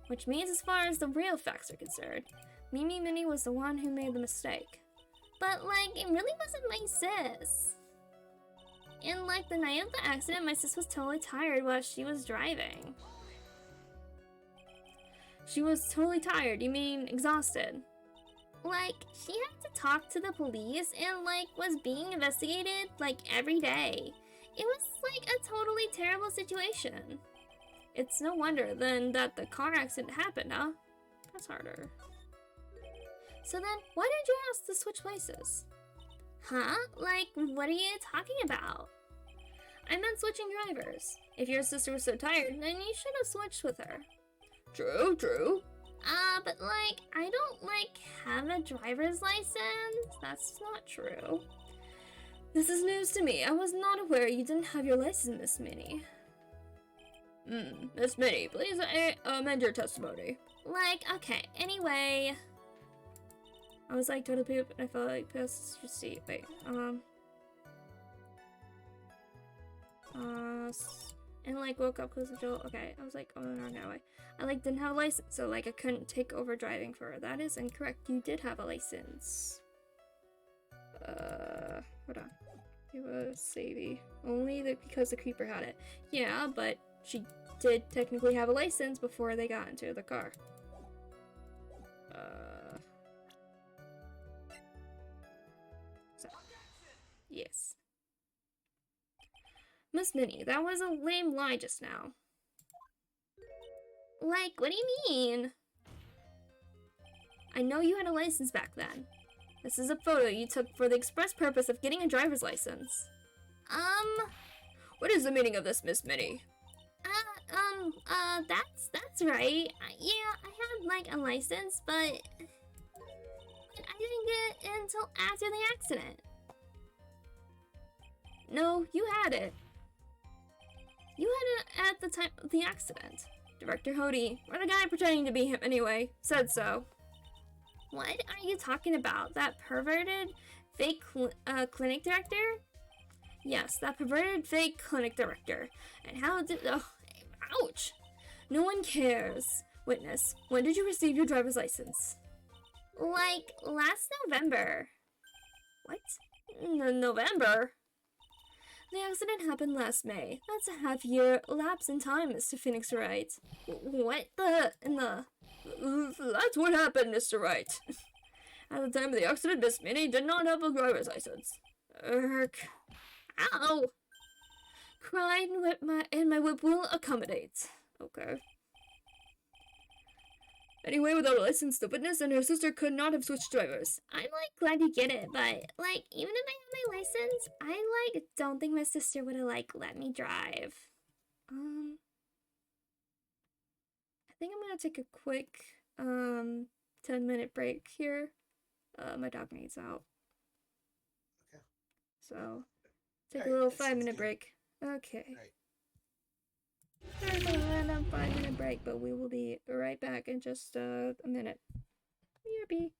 Which means as far as the real facts are concerned, Mimi Minnie was the one who made the mistake. But, like, it really wasn't my sis. And, like, the night of the accident, my sis was totally tired while she was driving. She was totally tired, you mean exhausted? Like, she had to talk to the police and, like, was being investigated, like, every day. It was, like, a totally terrible situation. It's no wonder, then, that the car accident happened, huh? That's harder. So then, why did you ask to switch places? Huh? Like, what are you talking about? I meant switching drivers. If your sister was so tired, then you should have switched with her. True, true. But like, I don't, like, have a driver's license. That's not true. This is news to me. I was not aware you didn't have your license, Miss Minnie. Miss Minnie, please amend your testimony. Like, okay, anyway. I was like total poop and I felt like piss. Just see, wait, and like woke up close to Joel. Okay, I was like, oh no, I like didn't have a license, so like I couldn't take over driving for her. That is incorrect. You did have a license. Hold on. It was Sadie. Only because the creeper had it. Yeah, but she did technically have a license before they got into the car. Yes. Miss Minnie, that was a lame lie just now. Like, what do you mean? I know you had a license back then. This is a photo you took for the express purpose of getting a driver's license. What is the meaning of this, Miss Minnie? That's right. Yeah, I had, like, a license, but I didn't get it until after the accident. No, you had it. You had it at the time of the accident. Director Hody, or the guy pretending to be him anyway, said so. What are you talking about? That perverted fake clinic director? Yes, that perverted fake clinic director. And how did... Oh, ouch! No one cares. Witness, when did you receive your driver's license? Like, last November. What? November? The accident happened last May. That's a half-year lapse in time, Mr. Phoenix Wright. What the... That's what happened, Mr. Wright. At the time of the accident, Miss Minnie did not have a driver's license. Ow! Cry and my whip will accommodate. Okay. Anyway, without a license, the witness and her sister could not have switched drivers. I'm, like, glad you get it, but, like, even if I had my license, I, like, don't think my sister would have, like, let me drive. think I'm gonna take a quick 10-minute break here. My dog needs out. Okay. So take a Alright, little that sounds 5-minute good. break. Okay. Alright. Sorry for the random 5-minute break, but we will be right back in just a minute. BRB.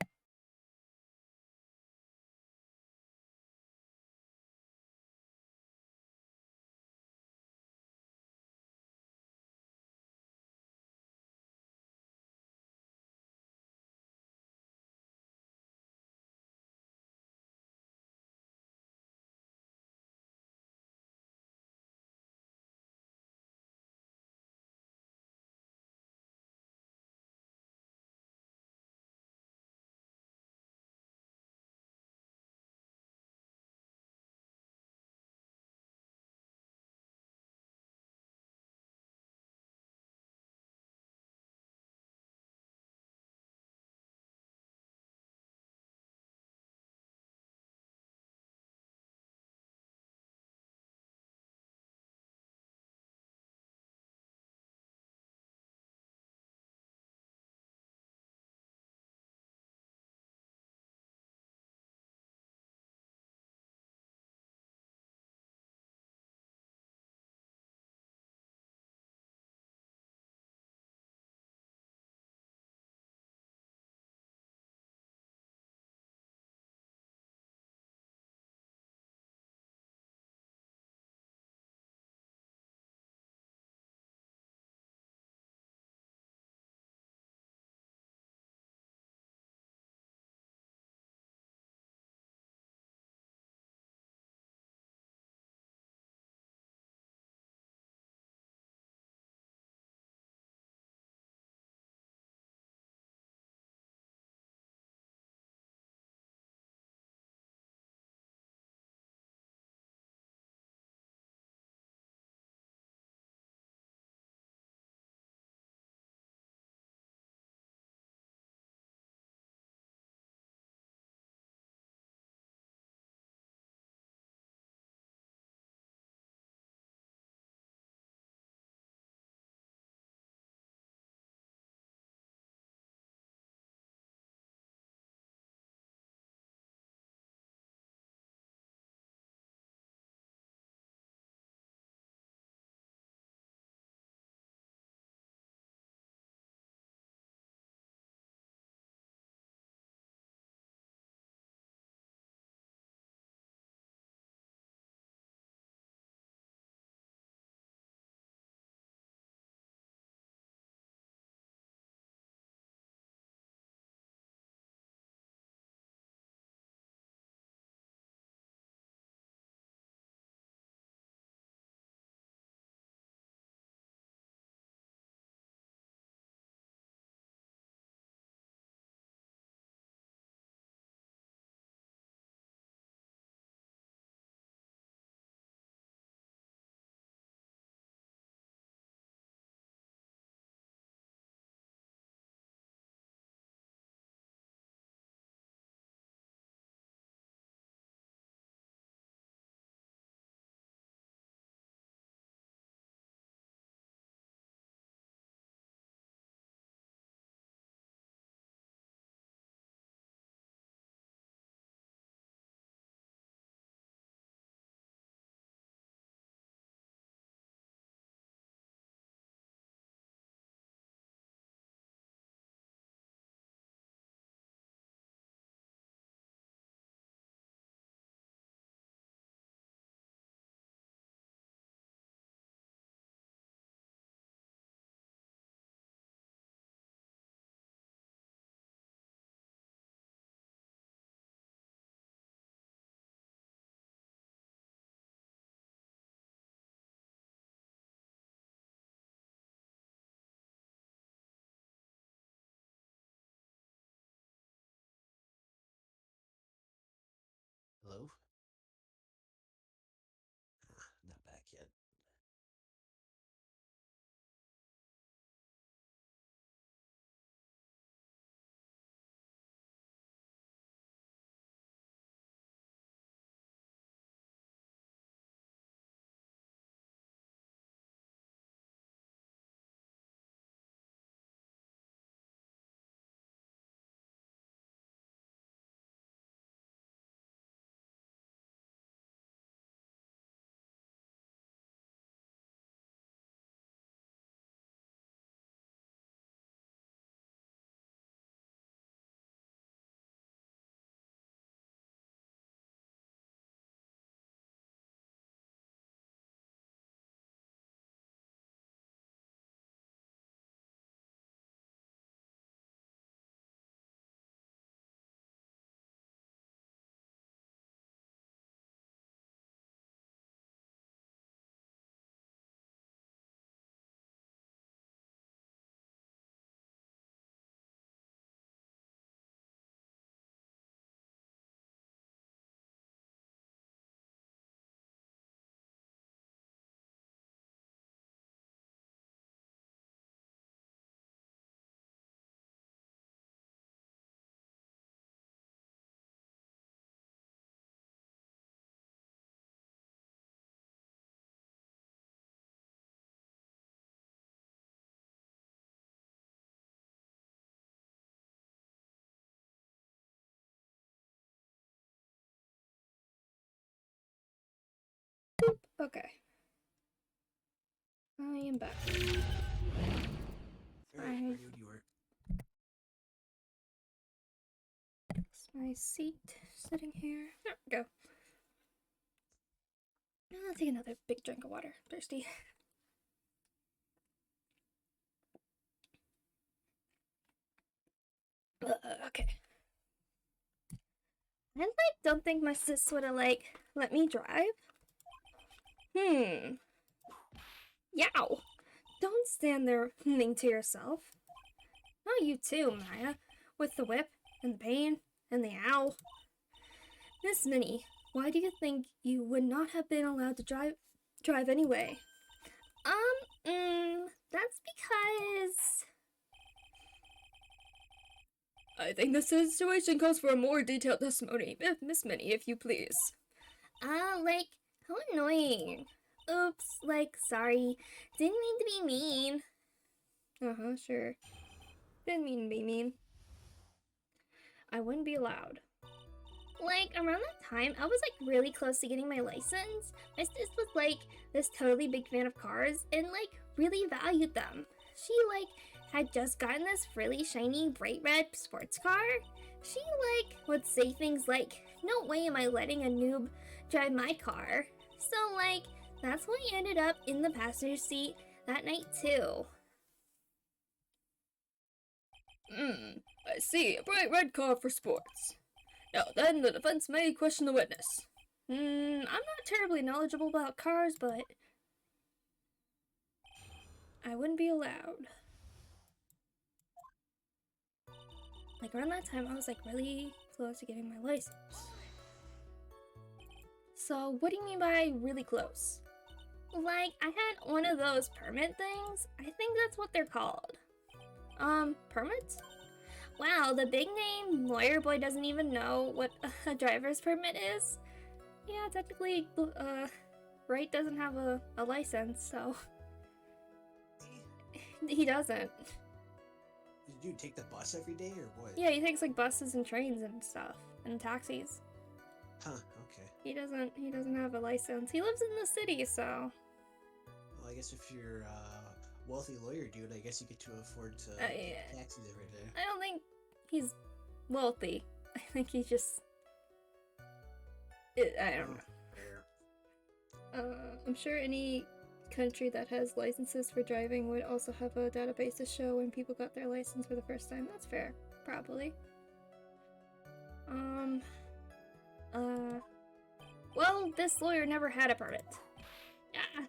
Okay. I am back. Alright, ready when you were. It's my seat sitting here. There we go. I'll take another big drink of water. Thirsty. Okay. I don't think my sis would have let me drive. Yow! Don't stand there humming to yourself. Not you too, Maya, with the whip and the pain and the ow. Miss Minnie, why do you think you would not have been allowed to drive anyway? That's because I think the situation calls for a more detailed testimony. Miss Minnie, if you please. How annoying. Oops, sorry. Didn't mean to be mean. Sure. Didn't mean to be mean. I wouldn't be allowed. Around that time, I was, really close to getting my license. My sis was, this totally big fan of cars and, really valued them. She, had just gotten this really shiny, bright red sports car. She, would say things like, "No way am I letting a noob drive my car." So, that's why I ended up in the passenger seat that night, too. I see. A bright red car for sports. Now then, the defense may question the witness. I'm not terribly knowledgeable about cars, but I wouldn't be allowed. Around that time, I was, really close to getting my license. So, what do you mean by really close? I had one of those permit things. I think that's what they're called. Permits? Wow, the big name lawyer boy doesn't even know what a driver's permit is. Yeah, technically, Wright doesn't have a license, so he doesn't. Did you take the bus every day or what? Yeah, he takes buses and trains and stuff and taxis. Huh, okay. He doesn't have a license. He lives in the city, so. Well, I guess if you're a wealthy lawyer dude, I guess you get to afford to Yeah. pay taxes every day. I don't think he's wealthy. I think he's just. I don't know. I'm sure any country that has licenses for driving would also have a database to show when people got their license for the first time. That's fair, probably. Well, this lawyer never had a permit. Yeah.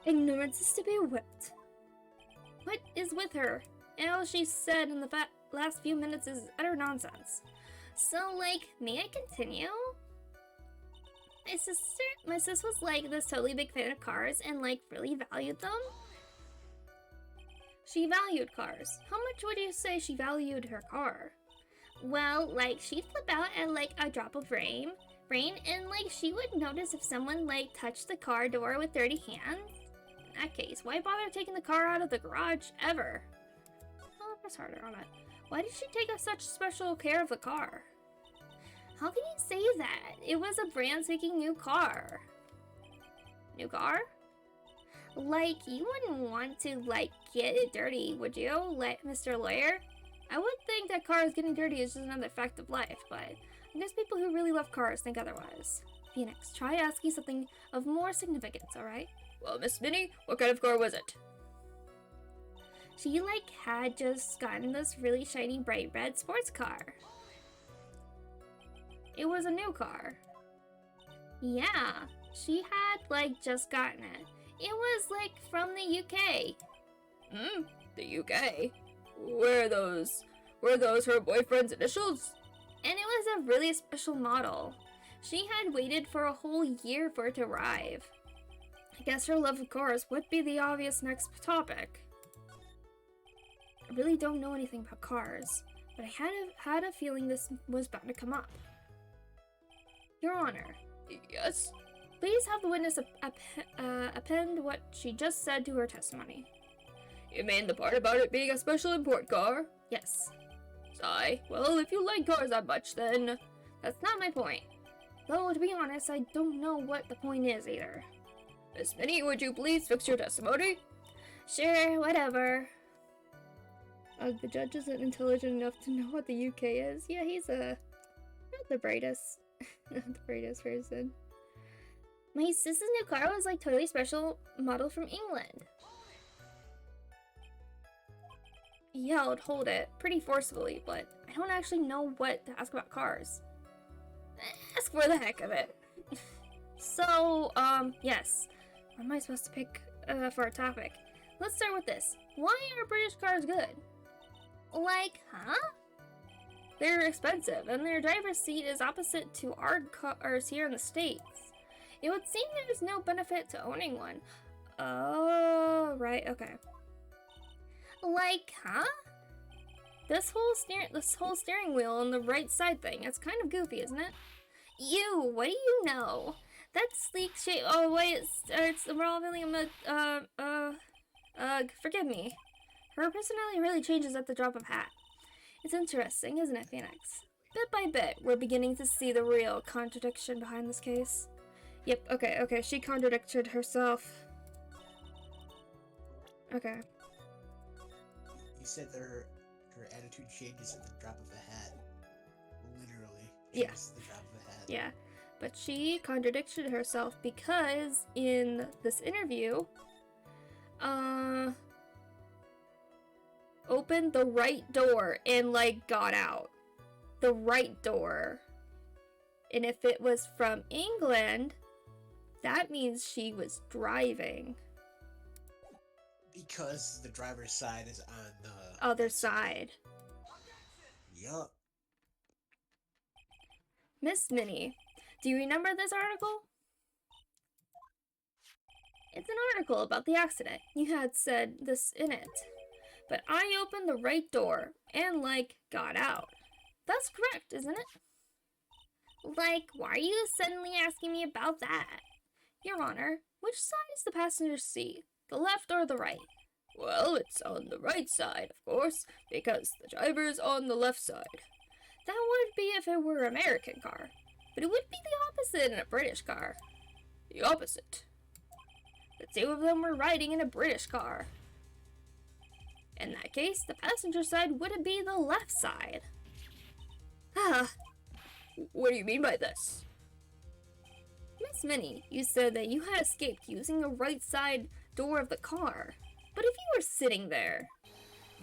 Ignorance is to be whipped. What is with her? And all she said in the last few minutes is utter nonsense. So, may I continue? My sis was this totally big fan of cars and really valued them. She valued cars. How much would you say she valued her car? Well, she'd flip out at a drop of rain, and she would notice if someone touched the car door with dirty hands. In that case, why bother taking the car out of the garage ever? Oh, press harder on it. Why did she take such special care of the car? How can you say that? It was a brand spanking new car. New car? You wouldn't want to get it dirty, would you, Mr. Lawyer? I would think that cars getting dirty is just another fact of life, but I guess people who really love cars think otherwise. Phoenix, try asking something of more significance, alright? Well, Miss Minnie, what kind of car was it? She, had just gotten this really shiny bright red sports car. It was a new car. Yeah, she had, just gotten it. It was, from the UK. The UK? Were those her boyfriend's initials? And it was a really special model. She had waited for a whole year for it to arrive. I guess her love of cars would be the obvious next topic. I really don't know anything about cars, but I had a feeling this was bound to come up. Your Honor. Yes? Please have the witness append what she just said to her testimony. You mean the part about it being a special import car? Yes. Sigh. Well, if you like cars that much, then that's not my point. Though, to be honest, I don't know what the point is either. Miss Minnie, would you please fix your testimony? Sure, whatever. The judge isn't intelligent enough to know what the UK is. Yeah, he's not the brightest, not the brightest person. My sister's new car was like totally special model from England. He yelled, "Hold it," pretty forcefully, but I don't actually know what to ask about cars. Ask for the heck of it. So, yes. What am I supposed to pick for a topic? Let's start with this. Why are British cars good? Like, huh? They're expensive, and their driver's seat is opposite to our cars here in the States. It would seem there's no benefit to owning one. Oh, right, okay. Like, huh? This whole steering wheel on the right side thing, it's kind of goofy, isn't it? You, what do you know? That sleek shape. Oh wait, it's revolving. Forgive me. Her personality really changes at the drop of a hat. It's interesting, isn't it, Phoenix? Bit by bit, we're beginning to see the real contradiction behind this case. Yep, okay, she contradicted herself. Okay. You said that her attitude changes at the drop of a hat. Literally. Yeah. Just the drop of a hat. Yeah, but she contradicted herself because in this interview, opened the right door and like got out. The right door. And if it was from England, that means she was driving. Because the driver's side is on the Other side. Yup. Miss Minnie, do you remember this article? It's an article about the accident. You had said this in it. But I opened the right door and, like, got out. That's correct, isn't it? Like, why are you suddenly asking me about that? Your Honor, which side is the passenger's seat? The left or the right? Well, it's on the right side, of course, because the driver's on the left side. That would be if it were an American car, but it would be the opposite in a British car. The opposite. The two of them were riding in a British car. In that case, the passenger side would be the left side. Ah, what do you mean by this? Miss Minnie, you said that you had escaped using the right side door of the car. But if you were sitting there,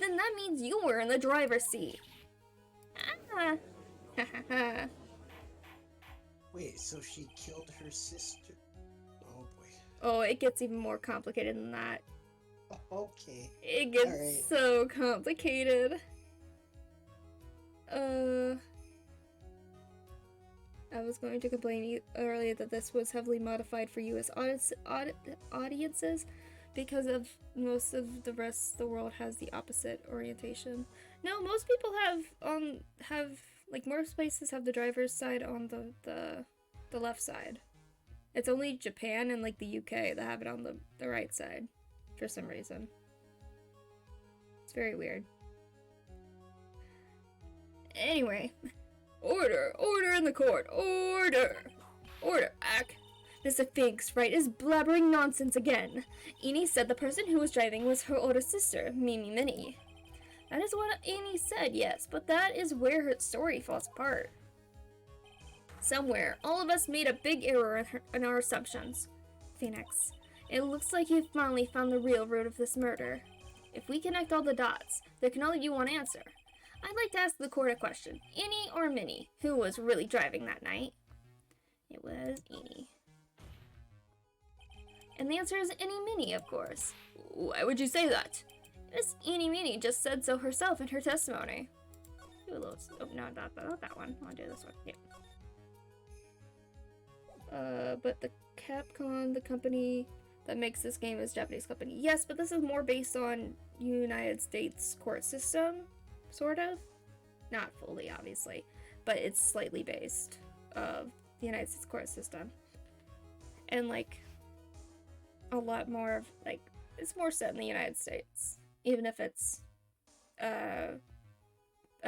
then that means you were in the driver's seat. Ah, Wait, so she killed her sister? Oh boy. Oh, it gets even more complicated than that. Okay. It gets Alright. so complicated. I was going to complain earlier that this was heavily modified for US audiences because of most of the rest of the world has the opposite orientation. No, most people have like most places have the driver's side on the left side. It's only Japan and like the UK that have it on the right side for some reason. It's very weird. Anyway, order in the court, order, Ack. Mr. Finks, Wright is blabbering nonsense again. Annie said the person who was driving was her older sister, Mimi Minnie. That is what Annie said, yes, but that is where her story falls apart. Somewhere, all of us made a big error in our assumptions. Phoenix, it looks like you've finally found the real root of this murder. If we connect all the dots, there can only be one answer. I'd like to ask the court a question. Annie or Minnie, who was really driving that night? It was Annie. And the answer is Annie Minnie, of course. Why would you say that? Miss Annie Minnie just said so herself in her testimony. Do a little. Oh, no, not that one. I'll do this one. Yeah. But the Capcom, the company that makes this game, is a Japanese company. Yes, but this is more based on United States court system, sort of. Not fully, obviously, but it's slightly based of the United States court system. And like a lot more of like it's more set in the United States, even if it's a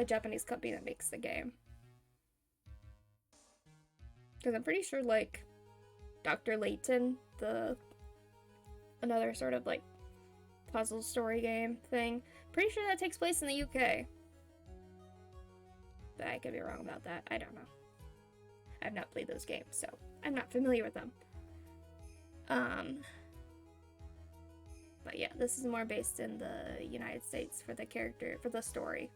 Japanese company that makes the game. Because I'm pretty sure like Dr. Layton, the another sort of like puzzle story game thing. Pretty sure that takes place in the UK. But I could be wrong about that. I don't know. I've not played those games, so I'm not familiar with them. But yeah, this is more based in the United States for the story.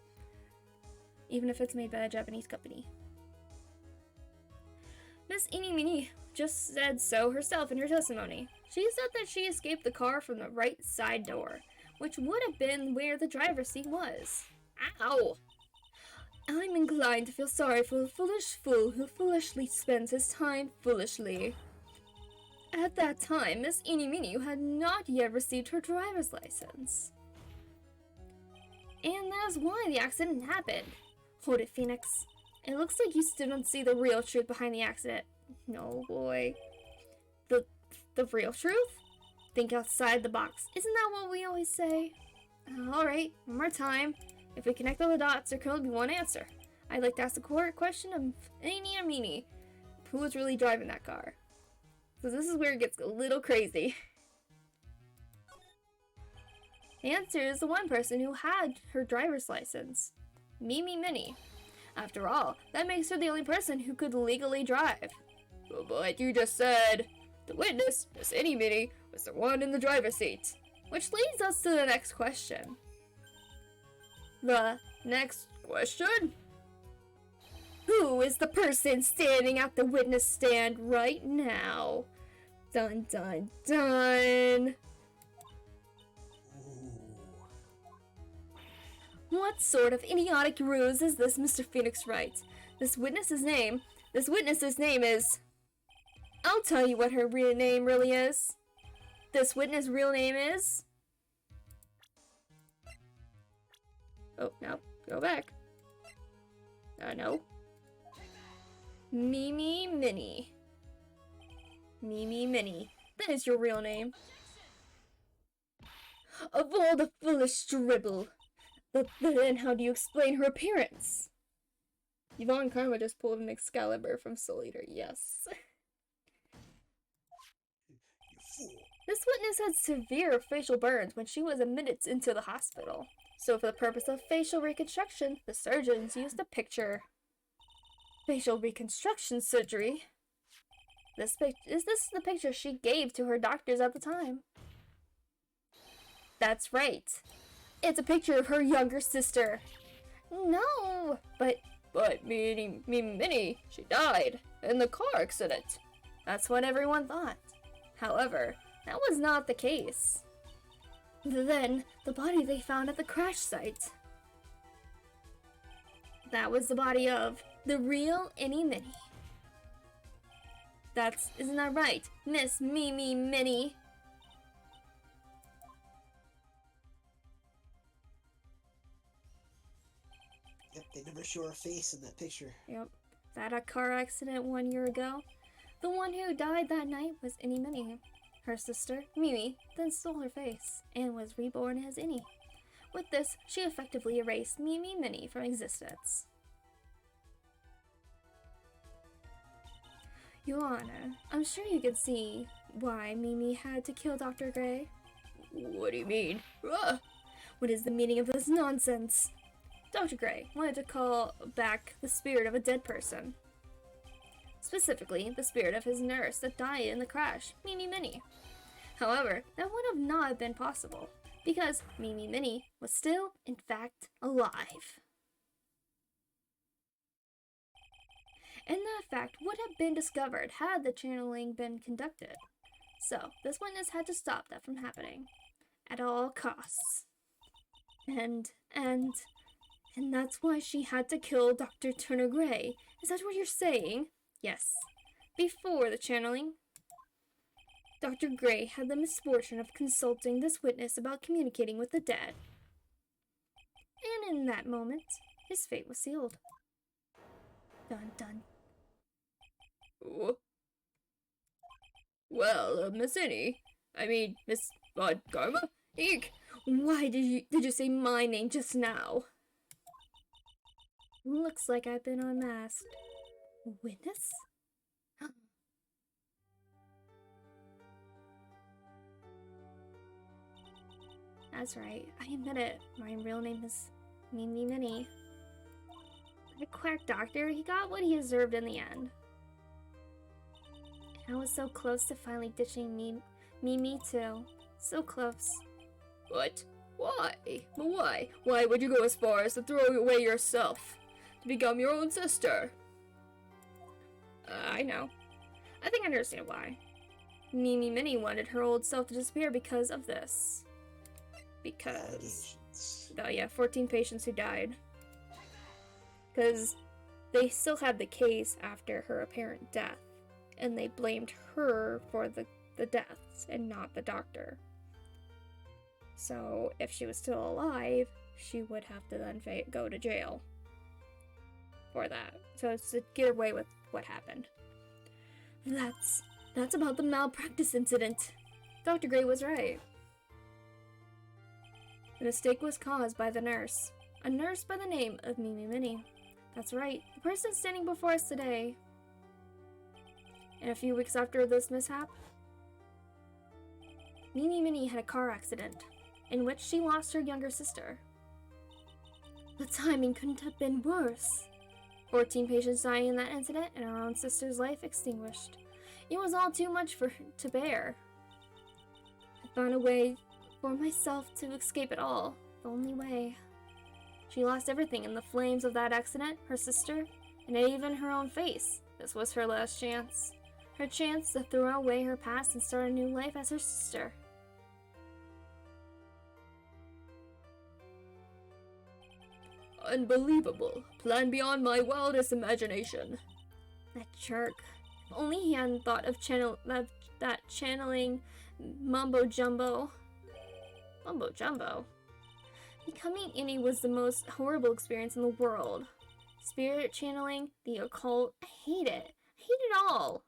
Even if it's made by a Japanese company. Miss Inimini just said so herself in her testimony. She said that she escaped the car from the right side door, which would have been where the driver's seat was. Ow! I'm inclined to feel sorry for the foolish fool who foolishly spends his time foolishly. At that time, Miss Inimini had not yet received her driver's license. And that's why the accident happened. Hold it, Phoenix. It looks like you still don't see the real truth behind the accident. No, boy. The real truth? Think outside the box. Isn't that what we always say? Alright, one more time. If we connect all the dots, there can only be one answer. I'd like to ask the question of Eenie or Meanie. Who was really driving that car? So this is where it gets a little crazy. The answer is the one person who had her driver's license. Mimi Minnie. After all, that makes her the only person who could legally drive. But you just said the witness, Miss Eenie Minnie, was the one in the driver's seat. Which leads us to the next question. The next question? Who is the person standing at the witness stand right now? Dun dun dun! What sort of idiotic ruse is this, Mr. Phoenix Wright? This witness's name is... I'll tell you what her real name really is. This witness' real name is... Oh, no. Go back. No. Mimi Minnie. Mimi Minnie. That is your real name. Of all the foolish dribble. But then how do you explain her appearance? Yvonne Karma just pulled an Excalibur from Soul Eater, yes. This witness had severe facial burns when she was admitted into the hospital. So for the purpose of facial reconstruction, the surgeons used a picture. Facial reconstruction surgery? This is the picture she gave to her doctors at the time. That's right. It's a picture of her younger sister. No, but Minnie, she died in the car accident. That's what everyone thought. However, that was not the case. Then, the body they found at the crash site. That was the body of the real Eenie Minnie. Isn't that right, Miss Mimi Minnie? Yep, they never show her face in that picture. Yep, that a car accident 1 year ago. The one who died that night was Eenie Minnie. Her sister, Mimi, then stole her face and was reborn as Eenie. With this, she effectively erased Mimi Minnie from existence. Your Honor, I'm sure you can see why Mimi had to kill Dr. Gray. What do you mean? What is the meaning of this nonsense? Dr. Gray wanted to call back the spirit of a dead person. Specifically, the spirit of his nurse that died in the crash, Mimi Minnie. However, that would have not been possible, because Mimi Minnie was still, in fact, alive. And that fact would have been discovered had the channeling been conducted. So, this witness had to stop that from happening. At all costs. And that's why she had to kill Dr. Turner Gray. Is that what you're saying? Yes. Before the channeling, Dr. Gray had the misfortune of consulting this witness about communicating with the dead. And in that moment, his fate was sealed. Dun dun. Well, Miss Eenie, Miss Karma? Eek! Why did you say my name just now? Looks like I've been unmasked. Witness? That's right. I admit it. My real name is Mimi Minnie. The quack doctor, he got what he deserved in the end. And I was so close to finally ditching Mimi too. So close. What? Why? But why? Why would you go as far as to throw away yourself? To become your own sister? I know. I think I understand why. Mimi Minnie wanted her old self to disappear because of this. Because... Allegations. Oh yeah, 14 patients who died. Because they still had the case after her apparent death. And they blamed her for the deaths and not the doctor. So if she was still alive, she would have to then go to jail for that. So it's to get away with what happened. That's about the malpractice incident. Dr. Gray was right. The mistake was caused by the nurse. A nurse by the name of Mimi Minnie. That's right, the person standing before us today. And a few weeks after this mishap, Mimi Minnie had a car accident in which she lost her younger sister. The timing couldn't have been worse. 14 patients dying in that incident and our own sister's life extinguished. It was all too much for her to bear. I found a way for myself to escape it all. The only way. She lost everything in the flames of that accident, her sister, and even her own face. This was her last chance. Her chance to throw away her past and start a new life as her sister. Unbelievable. Plan beyond my wildest imagination. That jerk. If only he hadn't thought of channeling mumbo jumbo. Mumbo jumbo? Becoming Innie was the most horrible experience in the world. Spirit channeling, the occult, I hate it. I hate it all.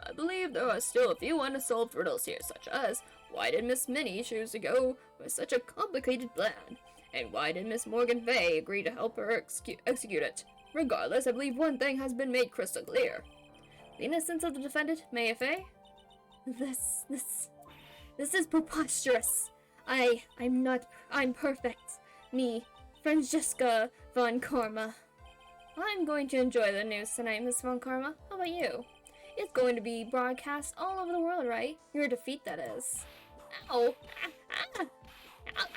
I believe there are still a few unsolved riddles here, such as, why did Miss Minnie choose to go with such a complicated plan? And why did Miss Morgan Fay agree to help her execute it? Regardless, I believe one thing has been made crystal clear. The innocence of the defendant, Maya Fay? This is preposterous. I'm perfect. Me, Francesca von Karma. I'm going to enjoy the news tonight, Miss Von Karma. How about you? It's going to be broadcast all over the world, right? Your defeat, that is. Ow! Ow,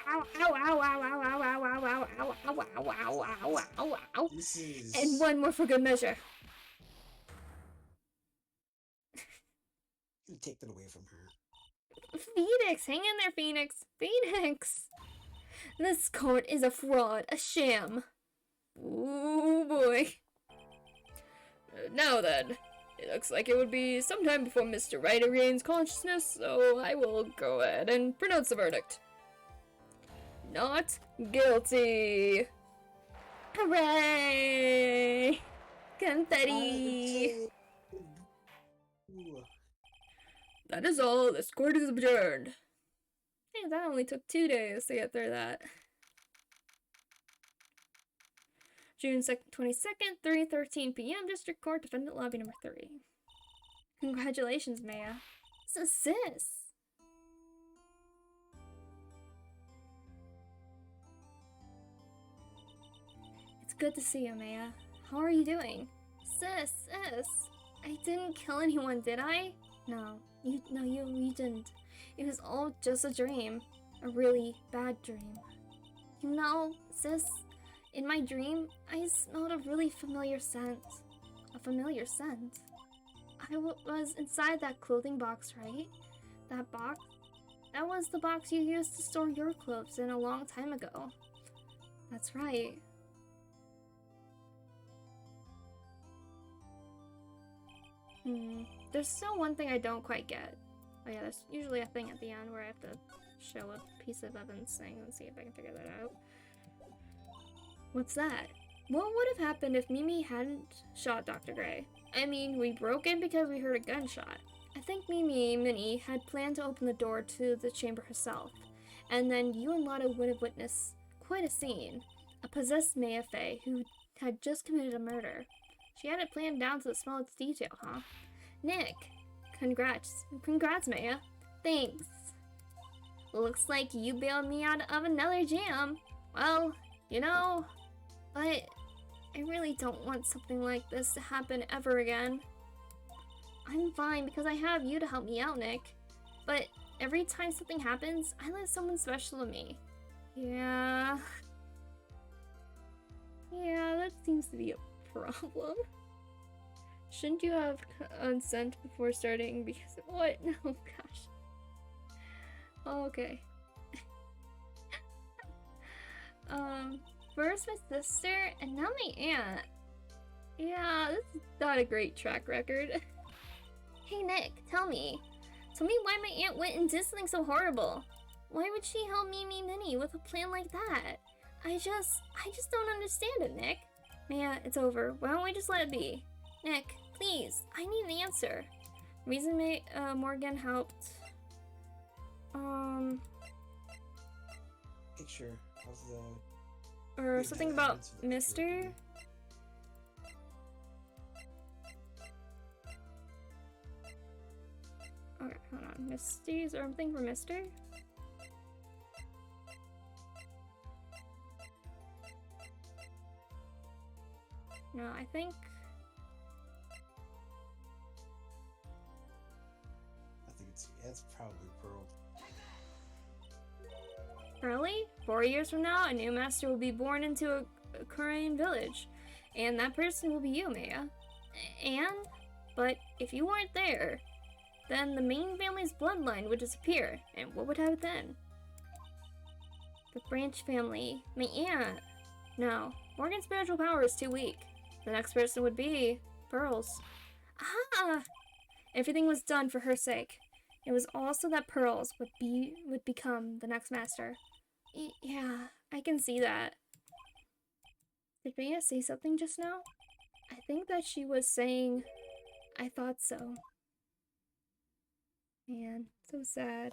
ow, ow, ow, ow, ow, ow, ow, ow, ow, ow, ow, ow, ow, ow, ow. This is... And one more for good measure. Take that away from her. Phoenix! Hang in there, Phoenix! Phoenix! This court is a fraud, a sham. Ooh, boy. Now then, it looks like it would be sometime before Mr. Wright regains consciousness, so I will go ahead and pronounce the verdict. Not guilty! Hooray! Confetti! That is all. This court is adjourned. Hey, that only took 2 days to get through that. June 22nd, 3:13 p.m. District Court, Defendant Lobby number 3. Congratulations, Maya. Sis. It's good to see you, Maya. How are you doing? Sis. I didn't kill anyone, did I? No, you didn't. It was all just a dream. A really bad dream. You know, sis, in my dream, I smelled a really familiar scent. A familiar scent? I was inside that clothing box, right? That box? That was the box you used to store your clothes in a long time ago. That's right. There's still one thing I don't quite get. Oh yeah, there's usually a thing at the end where I have to show a piece of evidence thing and see if I can figure that out. What's that? What would have happened if Mimi hadn't shot Dr. Gray? I mean, we broke in because we heard a gunshot. I think Minnie had planned to open the door to the chamber herself, and then you and Lotta would have witnessed quite a scene. A possessed Maya Fey who had just committed a murder. She had it planned down to the smallest detail, huh? Nick, congrats, Maya. Thanks. Looks like you bailed me out of another jam. Well, you know, but I really don't want something like this to happen ever again. I'm fine because I have you to help me out, Nick. But every time something happens, I lose someone special to me. Yeah. Yeah, that seems to be a problem. Shouldn't you have consent before starting? Because what? Oh gosh. Okay. First my sister, and now my aunt. Yeah, this is not a great track record. Hey Nick, tell me why my aunt went and did something so horrible. Why would she help Minnie with a plan like that? I just don't understand it, Nick. Maya, it's over. Why don't we just let it be? Nick, please, I need an answer. Reason Morgan helped. Picture of the... Or something about Mr.? Okay, hold on. Misty's or something for Mr.? No, I think... it's probably Pearl. Early? 4 years from now, a new master will be born into a Korean village. And that person will be you, Maya. But if you weren't there, then the main family's bloodline would disappear. And what would happen then? The branch family. My aunt. No, Morgan's spiritual power is too weak. The next person would be Pearl's. Ah! Everything was done for her sake. It was also that Pearls would become the next master. Yeah, I can see that. Did Maya say something just now? I think that she was saying, I thought so. Man, so sad.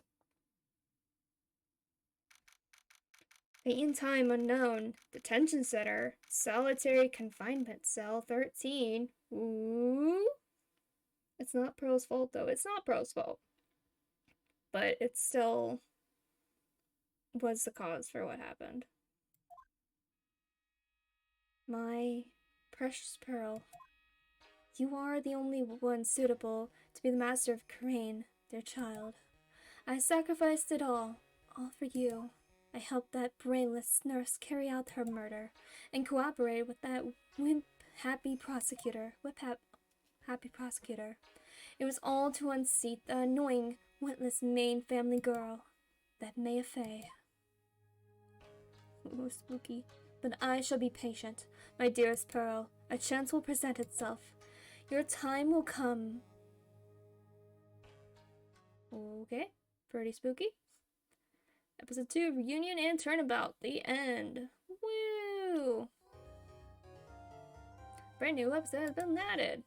Date and time unknown. Detention center. Solitary confinement cell 13. Ooh. It's not Pearl's fault though. It's not Pearl's fault. But it still was the cause for what happened. My precious Pearl, you are the only one suitable to be the master of Korean, dear child. I sacrificed it all for you. I helped that brainless nurse carry out her murder, and cooperated with that happy prosecutor. It was all to unseat the annoying, witless main family girl, that Maya Fey. Oh, spooky. But I shall be patient, my dearest Pearl. A chance will present itself. Your time will come. Okay, pretty spooky. Episode 2, Reunion and Turnabout. The end. Woo! Brand new episode has been added.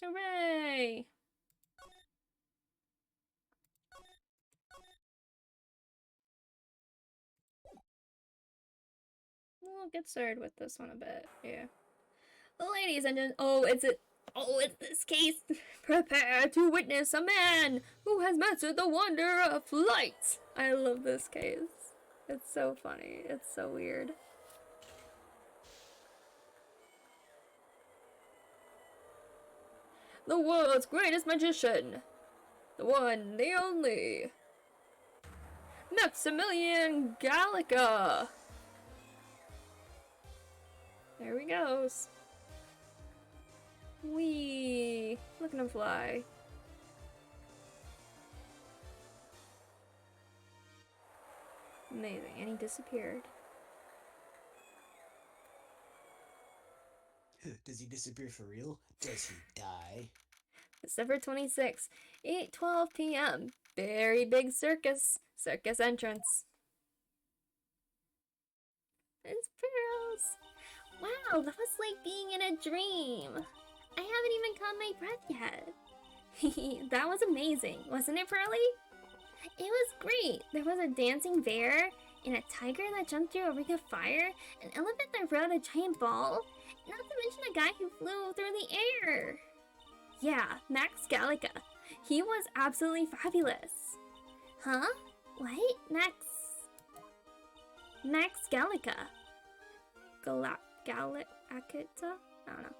Hooray! We'll get started with this one a bit, yeah. Ladies and gentlemen, it's this case. Prepare to witness a man who has mastered the wonder of flight. I love this case. It's so funny. It's so weird. The world's greatest magician. The one, the only. Maximilian Gallica. There he goes. Whee! Look at him fly. Amazing, and he disappeared. Does he disappear for real? Does he die? December 26th, 8:12 p.m. Very big circus entrance. It's Pearls. Wow, that was like being in a dream. I haven't even caught my breath yet. That was amazing, wasn't it, Pearly? It was great. There was a dancing bear, and a tiger that jumped through a ring of fire, an elephant that rode a giant ball, not to mention a guy who flew through the air. Yeah, Max Gallica. He was absolutely fabulous. Huh? What? Max Gallica. Galactica? I don't know.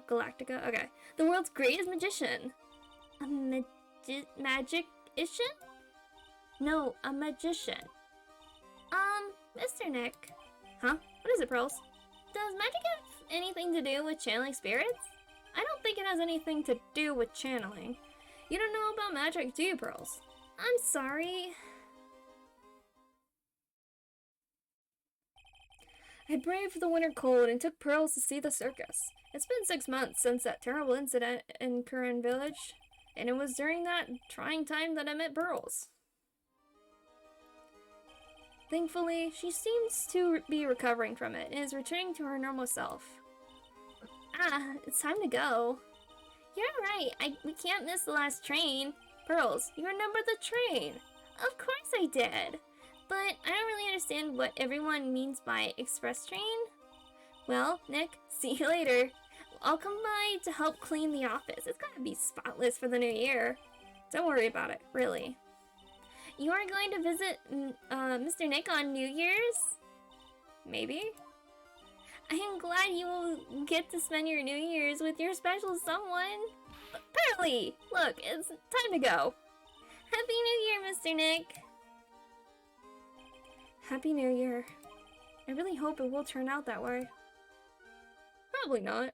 Galactica, okay. The world's greatest magician. A magician? No, a magician. Mr. Nick. Huh? What is it, Pearls? Does magic have anything to do with channeling spirits? I don't think it has anything to do with channeling. You don't know about magic, do you, Pearls? I'm sorry. I braved the winter cold and took Pearls to see the circus. It's been 6 months since that terrible incident in Curran Village, and it was during that trying time that I met Pearls. Thankfully, she seems to be recovering from it and is returning to her normal self. It's time to go. You're right, we can't miss the last train. Pearls, you remember the train? Of course I did. But I don't really understand what everyone means by express train. Well, Nick, see you later. I'll come by to help clean the office. It's gotta be spotless for the new year. Don't worry about it, really. You are going to visit Mr. Nick on New Year's? Maybe? I am glad you will get to spend your New Year's with your special someone. Pearly! Look, it's time to go. Happy New Year, Mr. Nick! Happy New Year. I really hope it will turn out that way. Probably not.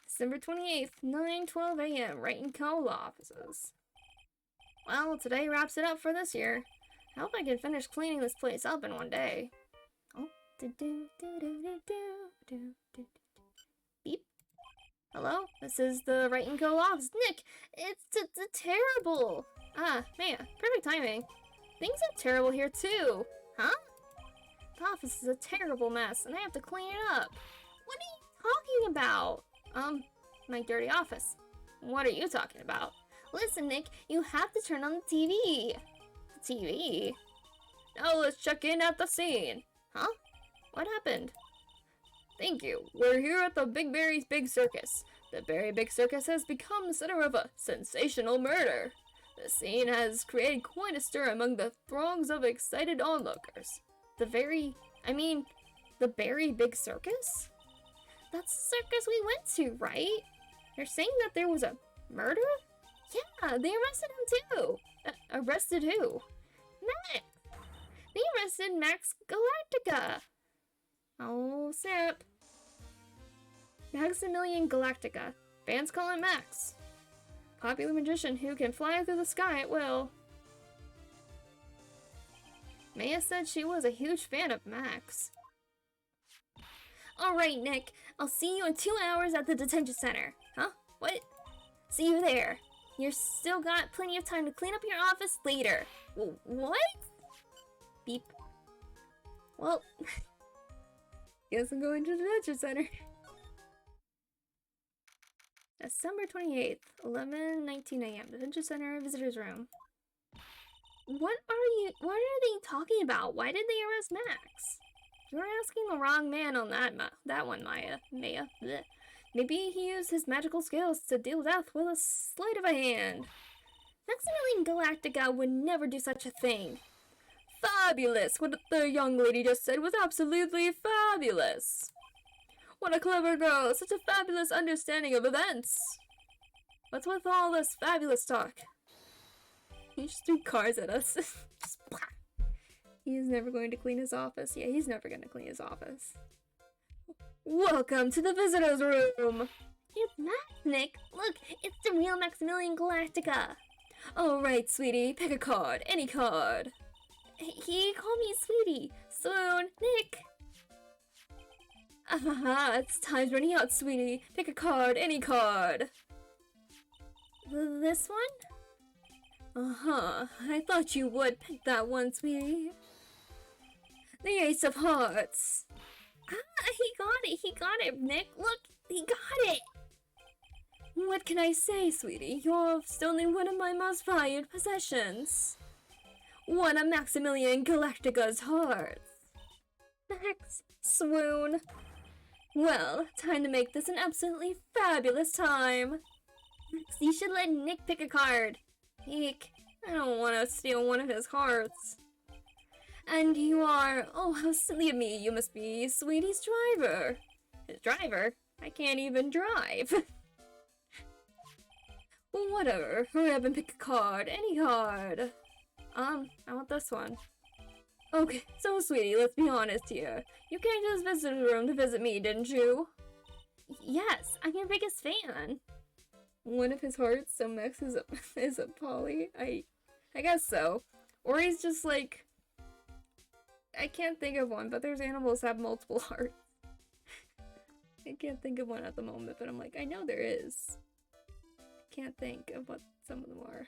December 28th, 9:12 a.m. Wright and Co. law offices. Well, today wraps it up for this year. I hope I can finish cleaning this place up in one day. Oh, beep. Hello, this is the Wright and Co. office. Nick, it's terrible. Maya, perfect timing. Things are terrible here too. Huh? The office is a terrible mess, and I have to clean it up. What are you talking about? My dirty office. What are you talking about? Listen, Nick, you have to turn on the TV. The TV? Now let's check in at the scene. Huh? What happened? Thank you. We're here at the Big Berry's Big Circus. The Berry Big Circus has become the center of a sensational murder. The scene has created quite a stir among the throngs of excited onlookers. The Berry Big Circus? That's the circus we went to, right? You're saying that there was a murder? Yeah, they arrested him too. Arrested who? Max! They arrested Max Galactica! Oh, snap. Maximilian Galactica. Fans call him Max. Popular magician who can fly through the sky at will. Maya said she was a huge fan of Max. Alright, Nick. I'll see you in 2 hours at the detention center. Huh? What? See you there. You're still got plenty of time to clean up your office later. What? Beep. Well, guess I'm going to the detention center. December 28th, 11:19 a.m. Detention center, visitor's room. What are they talking about? Why did they arrest Max? You're asking the wrong man on that one, Maya. Blech. Maybe he used his magical skills to deal death with a sleight of a hand. Maximilian Galactica would never do such a thing. Fabulous! What the young lady just said was absolutely fabulous! What a clever girl! Such a fabulous understanding of events! What's with all this fabulous talk? He just threw cars at us. He's never going to clean his office. Yeah, he's never going to clean his office. Welcome to the visitor's room! It's Max, Nick. Look, it's the real Maximilian Galactica. Alright, sweetie. Pick a card. Any card. He called me sweetie. Swoon, Nick. It's time's running out, sweetie. Pick a card. Any card. This one? I thought you would pick that one, sweetie. The Ace of Hearts. He got it, Nick. Look, he got it. What can I say, sweetie? You've stolen one of my most valued possessions. One of Maximilian Galactica's hearts. Max, swoon. Well, time to make this an absolutely fabulous time. You should let Nick pick a card. Eek, I don't want to steal one of his hearts. And you are... Oh, how silly of me. You must be Sweetie's driver. His driver? I can't even drive. Well, whatever. Hurry up and pick a card. Any card. I want this one. Okay, so Sweetie, let's be honest here. You came to this visitor room to visit me, didn't you? Yes, I'm your biggest fan. One of his hearts, so Max is a poly? I guess so. Or he's just like... I can't think of one, but there's animals that have multiple hearts. I can't think of one at the moment, but I'm like, I know there is. Can't think of what some of them are.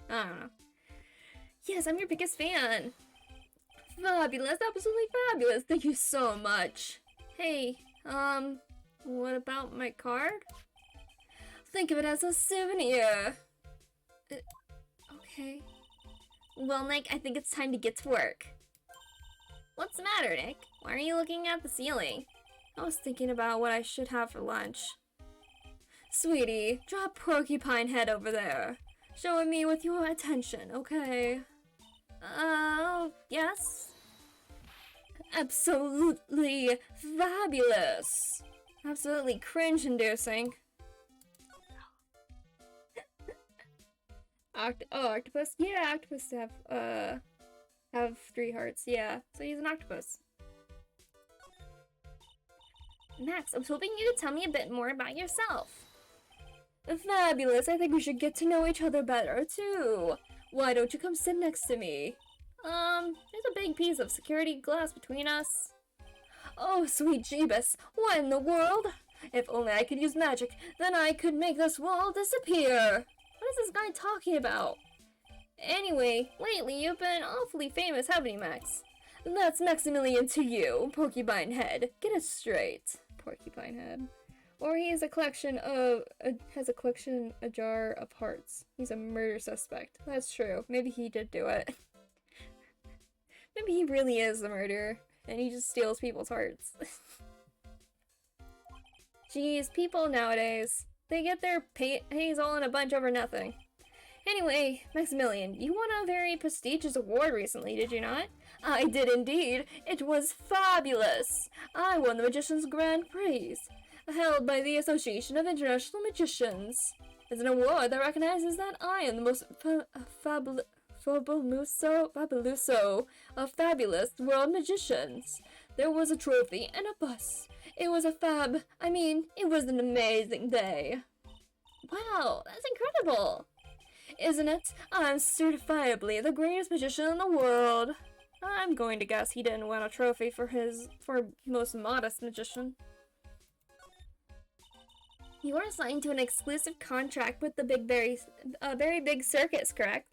I don't know. Yes, I'm your biggest fan. Fabulous, absolutely fabulous. Thank you so much. Hey, what about my card? Think of it as a souvenir. Okay. Well, Nick, I think it's time to get to work. What's the matter, Nick? Why are you looking at the ceiling? I was thinking about what I should have for lunch. Sweetie, draw a porcupine head over there. Show it me with your attention, okay? Yes? Absolutely fabulous. Absolutely cringe-inducing. Octopus? Yeah, octopus have 3 hearts, yeah. So he's an octopus. Max, I was hoping you could tell me a bit more about yourself. Fabulous, I think we should get to know each other better, too. Why don't you come sit next to me? There's a big piece of security glass between us. Oh, sweet Jeebus, what in the world? If only I could use magic, then I could make this wall disappear. What is this guy talking about? Anyway, lately you've been awfully famous, haven't you, Max? That's Maximilian to you, Porcupine Head. Get it straight. Porcupine Head. Or he has a collection, a jar of hearts. He's a murder suspect. That's true. Maybe he did do it. Maybe he really is the murderer, and he just steals people's hearts. Jeez, people nowadays, they get their pays all in a bunch over nothing. Anyway, Maximilian, you won a very prestigious award recently, did you not? I did indeed. It was fabulous. I won the Magician's Grand Prix, held by the Association of International Magicians. It's an award that recognizes that I am the most fabuloso of fabulous world magicians. There was a trophy and a bus. It was it was an amazing day. Wow, that's incredible. Isn't it? I'm certifiably the greatest magician in the world. I'm going to guess he didn't win a trophy for most modest magician. You are assigned to an exclusive contract with the very big circus, correct?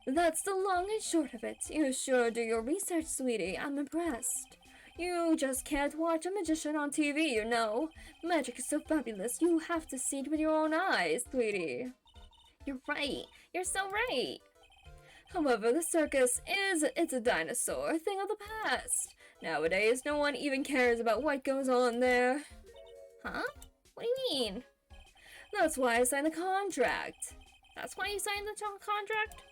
That's the long and short of it. You sure do your research, sweetie. I'm impressed. You just can't watch a magician on TV, you know. Magic is so fabulous, you have to see it with your own eyes, sweetie. You're right. You're so right. However, the circus it's a dinosaur, a thing of the past. Nowadays, no one even cares about what goes on there. Huh? What do you mean? That's why I signed the contract. That's why you signed the contract?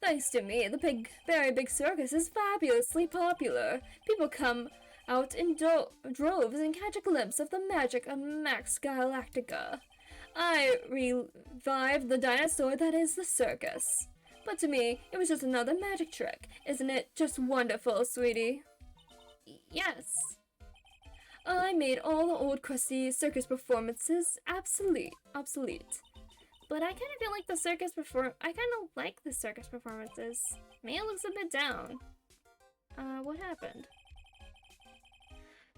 Thanks to me, the very big circus is fabulously popular. People come out in droves and catch a glimpse of the magic of Max Galactica. I revived the dinosaur that is the circus. But to me, it was just another magic trick. Isn't it just wonderful, sweetie? Yes. I made all the old crusty circus performances obsolete. But I kind of feel like I kind of like the circus performances. Maya looks a bit down. What happened?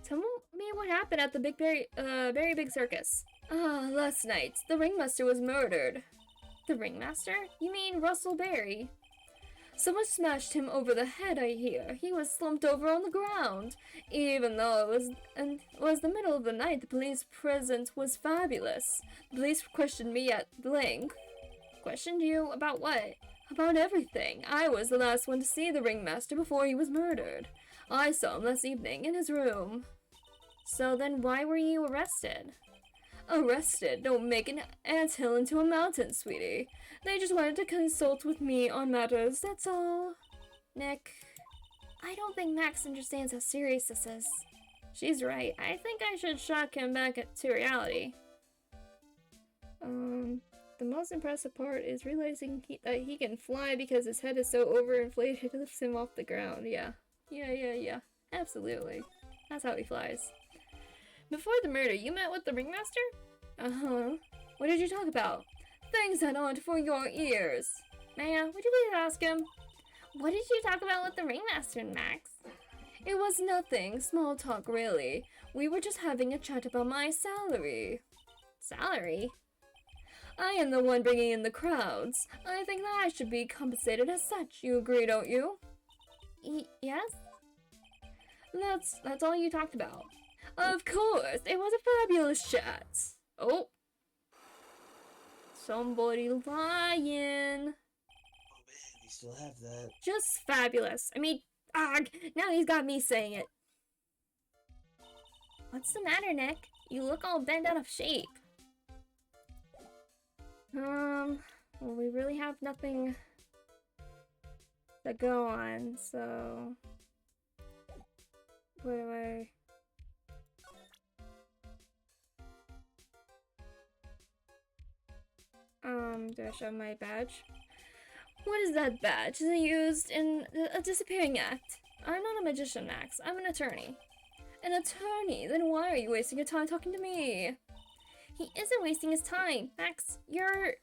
Tell me what happened at the very big circus. Last night, the ringmaster was murdered. The ringmaster? You mean Russell Berry? Someone smashed him over the head, I hear. He was slumped over on the ground. Even though it was the middle of the night, the police presence was fabulous. The police questioned me at length. Questioned you about what? About everything. I was the last one to see the ringmaster before he was murdered. I saw him last evening in his room. So then why were you arrested? Arrested? Don't make an anthill into a mountain, sweetie. They just wanted to consult with me on matters, that's all. Nick. I don't think Max understands how serious this is. She's right. I think I should shock him back to reality. The most impressive part is realizing that he can fly because his head is so overinflated it lifts him off the ground. Yeah. Yeah. Absolutely. That's how he flies. Before the murder, you met with the ringmaster? Uh-huh. What did you talk about? Things that aren't for your ears. Maya, would you please ask him? What did you talk about with the ringmaster, Max? It was nothing. Small talk, really. We were just having a chat about my salary. Salary? I am the one bringing in the crowds. I think that I should be compensated as such. You agree, don't you? Yes? That's all you talked about. Of course, it was a fabulous chat. Oh. Somebody lying. Oh man, we still have that. Just fabulous. I mean, now he's got me saying it. What's the matter, Nick? You look all bent out of shape. Well, we really have nothing to go on, so... Wait, wait. Do I show my badge? What is that badge? Is it used in a disappearing act? I'm not a magician, Max. I'm an attorney. An attorney? Then why are you wasting your time talking to me? He isn't wasting his time. Max, you're...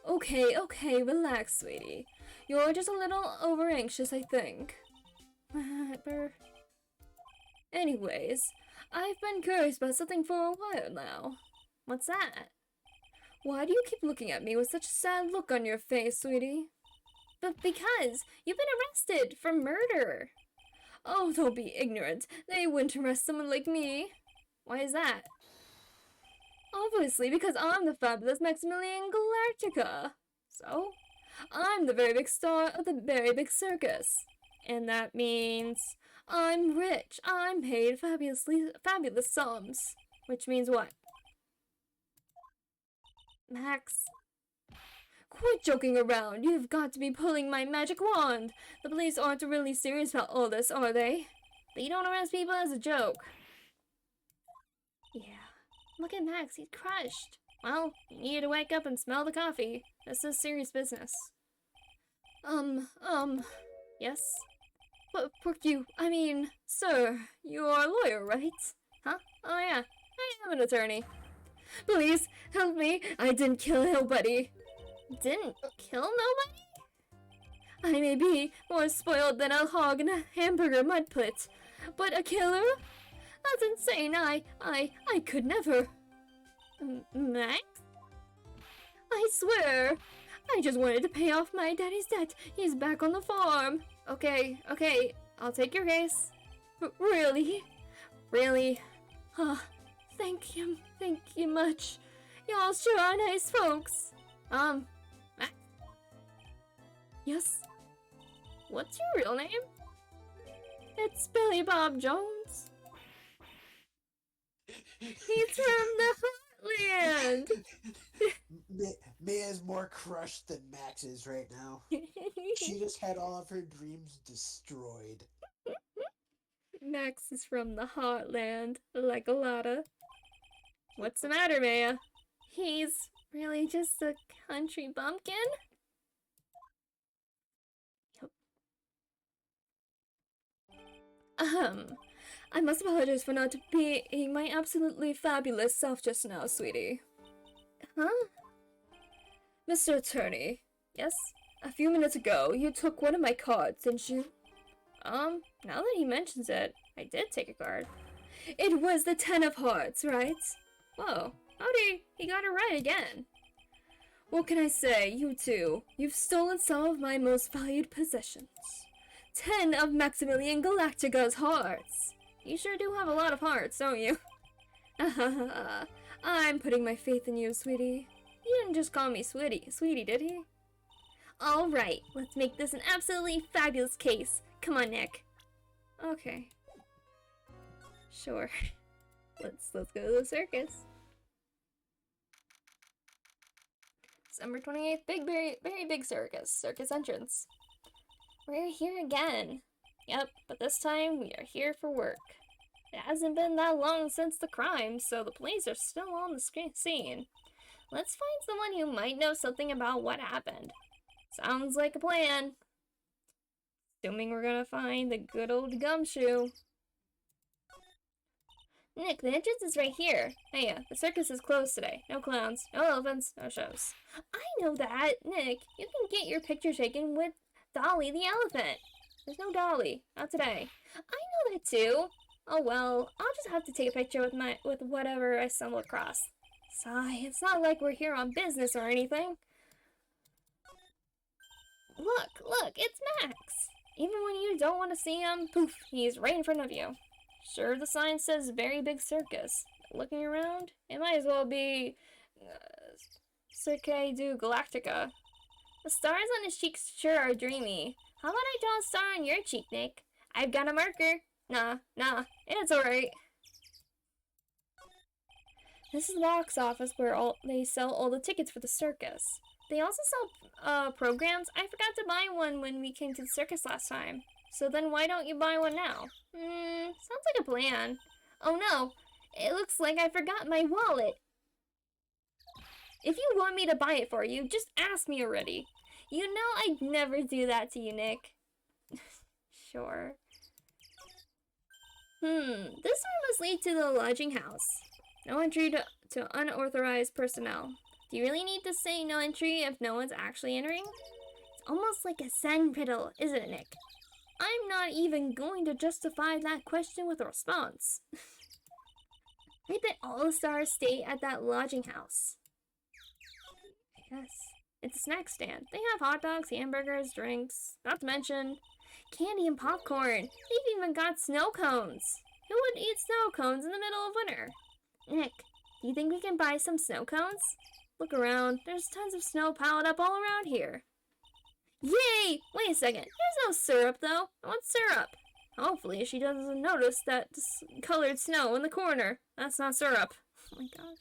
Okay, relax, sweetie. You're just a little over-anxious, I think. Anyways, I've been curious about something for a while now. What's that? Why do you keep looking at me with such a sad look on your face, sweetie? But because you've been arrested for murder. Oh, don't be ignorant. They wouldn't arrest someone like me. Why is that? Obviously, because I'm the fabulous Maximilian Galactica. So, I'm the very big star of the very big circus. And that means I'm rich. I'm paid fabulous sums. Which means what? Max. Quit joking around. You've got to be pulling my magic wand. The police aren't really serious about all this, are they? They don't arrest people as a joke. Yeah. Look at Max, he's crushed. Well, you need to wake up and smell the coffee. This is serious business. Yes? Sir, you're a lawyer, right? Huh? Oh yeah, I am an attorney. Please, help me. I didn't kill nobody. Didn't kill nobody? I may be more spoiled than a hog in a hamburger mud pit, but a killer? That's insane. I could never. Max? I swear. I just wanted to pay off my daddy's debt. He's back on the farm. Okay, I'll take your case. Really? Thank you much. Y'all sure are nice folks. Max? Yes? What's your real name? It's Billy Bob Jones. He's from the Heartland. Maya's more crushed than Max is right now. She just had all of her dreams destroyed. Max is from the Heartland, like a lotta. What's the matter, Maya? He's really just a country bumpkin? I must apologize for not being my absolutely fabulous self just now, sweetie. Huh? Mr. Attorney. Yes? A few minutes ago, you took one of my cards, didn't you? Now that he mentions it, I did take a card. It was the 10 of hearts, right? Whoa, howdy, he got it right again. What can I say, you two? You've stolen some of my most valued possessions. 10 of Maximilian Galactica's hearts. You sure do have a lot of hearts, don't you? I'm putting my faith in you, sweetie. He didn't just call me sweetie, did he? Alright, let's make this an absolutely fabulous case. Come on, Nick. Okay. Sure. Let's go to the circus. December 28th, very big circus entrance. We're here again. Yep, but this time we are here for work. It hasn't been that long since the crime, so the police are still on the scene. Let's find someone who might know something about what happened. Sounds like a plan. Assuming we're gonna find the good old Gumshoe. Nick, the entrance is right here. Hey, the circus is closed today. No clowns, no elephants, no shows. I know that, Nick. You can get your picture taken with Dolly the elephant. There's no Dolly, not today. I know that too. Oh well, I'll just have to take a picture with whatever I stumble across. Sigh, it's not like we're here on business or anything. Look, it's Max. Even when you don't want to see him, poof, he's right in front of you. Sure, the sign says very big circus. Looking around, it might as well be Cirque du Galactica. The stars on his cheeks sure are dreamy. How about I draw a star on your cheek, Nick? I've got a marker. Nah, it's alright. This is the box office where they sell all the tickets for the circus. They also sell programs. I forgot to buy one when we came to the circus last time. So then why don't you buy one now? Sounds like a plan. Oh no, it looks like I forgot my wallet. If you want me to buy it for you, just ask me already. You know I'd never do that to you, Nick. Sure. This room must lead to the lodging house. No entry to unauthorized personnel. Do you really need to say no entry if no one's actually entering? It's almost like a sand riddle, isn't it, Nick? I'm not even going to justify that question with a response. I bet all the stars stay at that lodging house. I guess. It's a snack stand. They have hot dogs, hamburgers, drinks, not to mention candy and popcorn. They've even got snow cones. Who would eat snow cones in the middle of winter? Nick, do you think we can buy some snow cones? Look around. There's tons of snow piled up all around here. Yay! Wait a second. There's no syrup, though. I want syrup. Hopefully she doesn't notice that colored snow in the corner. That's not syrup. Oh my gosh.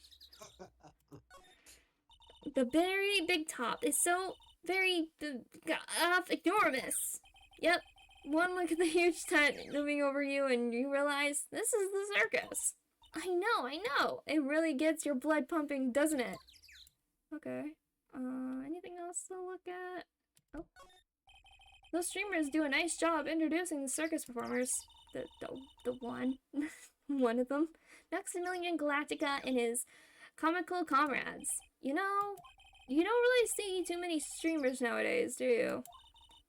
The very big top is so very enormous. Yep. One look at the huge tent moving over you and you realize this is the circus. I know. It really gets your blood pumping, doesn't it? Okay. Anything else to look at? Oh. Those streamers do a nice job introducing the circus performers. The one. One of them. Maximilian Galactica and his comical comrades. You know, you don't really see too many streamers nowadays, do you?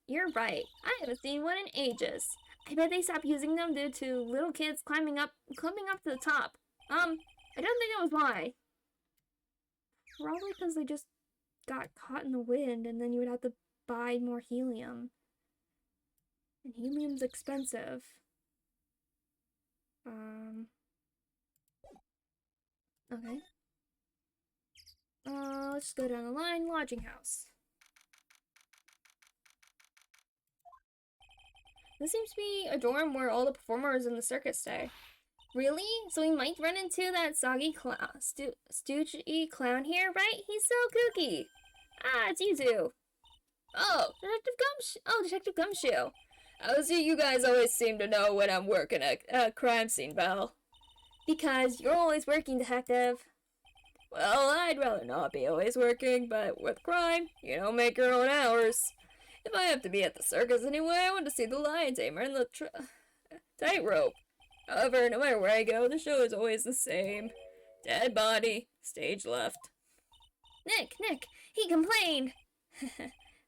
You're right. I haven't seen one in ages. I bet they stopped using them due to little kids climbing up to the top. I don't think that was why. Probably because they just got caught in the wind and then you would have to buy more helium. And helium's expensive. Okay. Let's go down the line. Lodging house. This seems to be a dorm where all the performers in the circus stay. Really? So we might run into that soggy stoogey clown here, right? He's so kooky. Ah, it's you two. Oh, Detective Gumshoe. Oh, so you guys always seem to know when I'm working at a crime scene, Val. Because you're always working, Detective. Well, I'd rather not be always working, but with crime, you don't make your own hours. If I have to be at the circus anyway, I want to see the lion tamer and the tightrope. However, no matter where I go, the show is always the same. Dead body, stage left. Nick, he complained!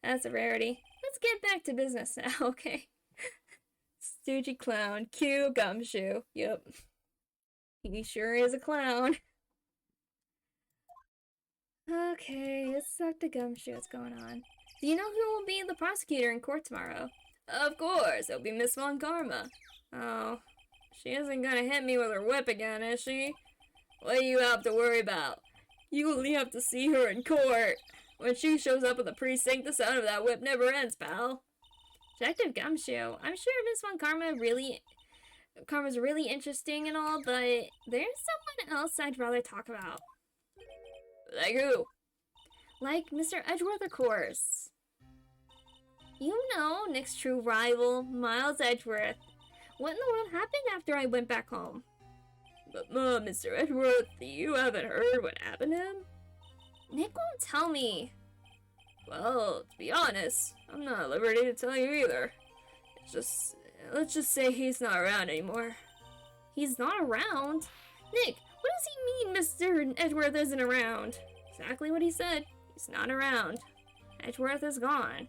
That's a rarity. Let's get back to business now, okay? Stoogey clown, cue Gumshoe. Yep. He sure is a clown. Okay, let's talk to Gumshoe. What's going on? Do you know who will be the prosecutor in court tomorrow? Of course, it'll be Miss Von Karma. Oh, she isn't gonna hit me with her whip again, is she? What do you have to worry about? You only have to see her in court. When she shows up at the precinct, the sound of that whip never ends, pal. Detective Gumshoe, I'm sure Miss Von Karma really Karma's really interesting and all, but there's someone else I'd rather talk about. Like who? Like Mr. Edgeworth, of course. You know, Nick's true rival, Miles Edgeworth. What in the world happened after I went back home? But Mom, Mr. Edgeworth, you haven't heard what happened to him? Nick won't tell me. Well, to be honest, I'm not at liberty to tell you either. Let's just say he's not around anymore. He's not around? Nick, what does he mean Mr. Edgeworth isn't around? Exactly what he said. He's not around. Edgeworth is gone.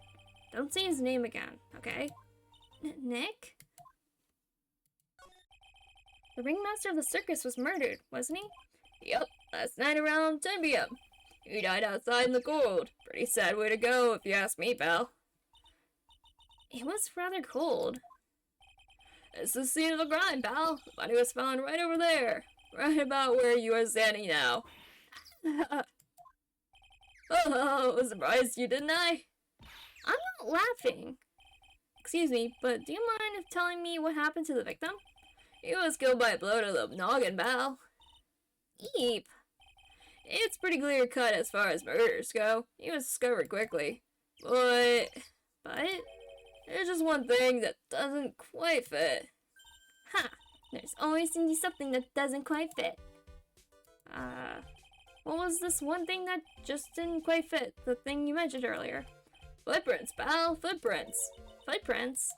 Don't say his name again, okay? Nick? The ringmaster of the circus was murdered, wasn't he? Yep, last night around 10 p.m. He died outside in the cold. Pretty sad way to go, if you ask me, pal. It was rather cold. It's the scene of the crime, pal. The body was found right over there. Right about where you are standing now. Oh, I surprised you, didn't I? I'm not laughing. Excuse me, but do you mind telling me what happened to the victim? He was killed by a blow to the noggin, pal. Eep. It's pretty clear cut as far as murders go. He was discovered quickly. But there's just one thing that doesn't quite fit. Ha! There's always seems to be something that doesn't quite fit. What was this one thing that just didn't quite fit? The thing you mentioned earlier. Footprints, pal. Footprints. Footprints?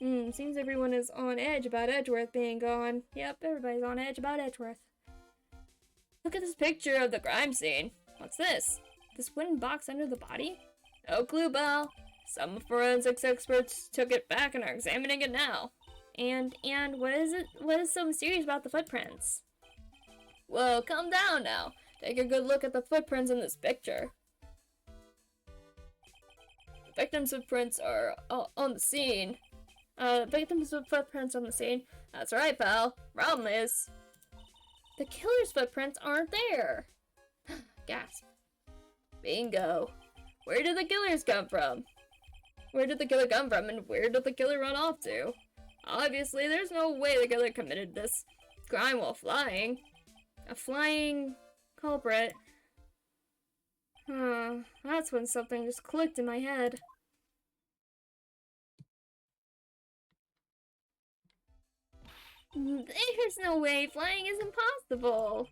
Seems everyone is on edge about Edgeworth being gone. Yep, everybody's on edge about Edgeworth. Look at this picture of the crime scene. What's this? This wooden box under the body? No clue, pal. Some forensics experts took it back and are examining it now. And what is it? What is so mysterious about the footprints? Well, calm down now. Take a good look at the footprints in this picture. The victim's footprints are on the scene. Victims with footprints on the scene. That's right, pal. Problem is, the killer's footprints aren't there. Gasp. Bingo. Where did the killers come from? Where did the killer come from, and where did the killer run off to? Obviously, there's no way the killer committed this crime while flying. A flying culprit. That's when something just clicked in my head. There's no way. Flying is impossible.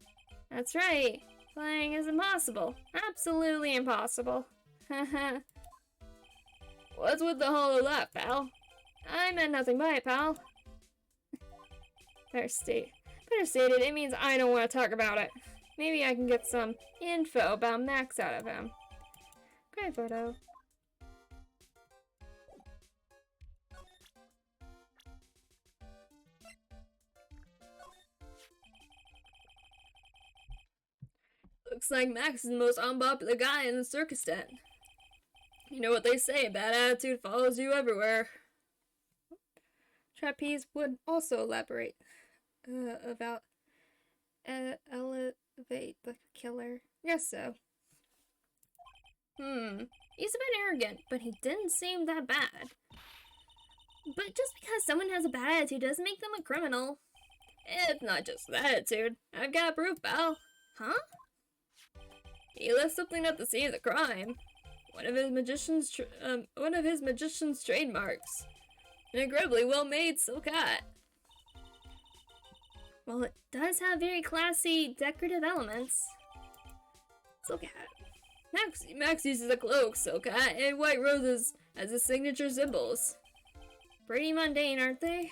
That's right. Flying is impossible. Absolutely impossible. Haha. What's with the hollow laugh, pal? I meant nothing by it, pal. Better stated. It means I don't want to talk about it. Maybe I can get some info about Max out of him. Great photo. Looks like Max is the most unpopular guy in the circus tent. You know what they say, bad attitude follows you everywhere. Trapeze would also elaborate about elevate the killer. Yes, so. He's a bit arrogant, but he didn't seem that bad. But just because someone has a bad attitude doesn't make them a criminal. It's not just the attitude. I've got proof, pal. Huh? He left something at the scene of the crime. One of his magician's trademarks. An incredibly well-made silk hat. Well, it does have very classy, decorative elements. Silk hat. Max uses a cloak, silk hat, and white roses as his signature symbols. Pretty mundane, aren't they?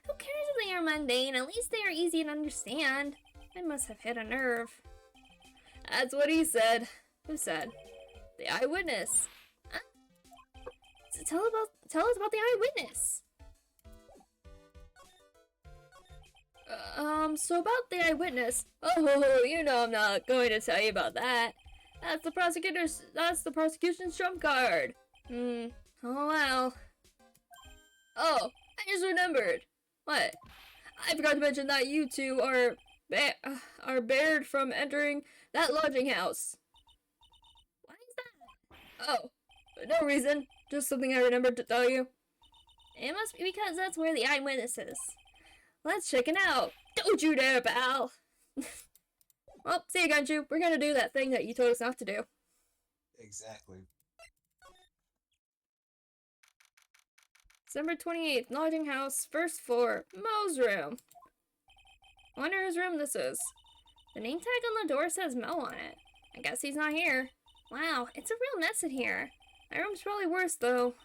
Who cares if they are mundane? At least they are easy to understand. I must have hit a nerve. That's what he said. Who said? The eyewitness. So tell us about the eyewitness. So about the eyewitness. Oh, you know I'm not going to tell you about that. That's the prosecution's trump card. Oh well. Oh, I just remembered. What? I forgot to mention that you two are barred from entering that lodging house. Why is that? Oh, no reason. Just something I remembered to tell you. It must be because that's where the eyewitness is. Let's check it out. Don't you dare, pal! Well, see you, Gunju. We're gonna do that thing that you told us not to do. Exactly. December 28th, lodging house, first floor, Mo's room. Wonder whose room this is. The name tag on the door says Mo on it. I guess he's not here. Wow, it's a real mess in here. My room's probably worse, though.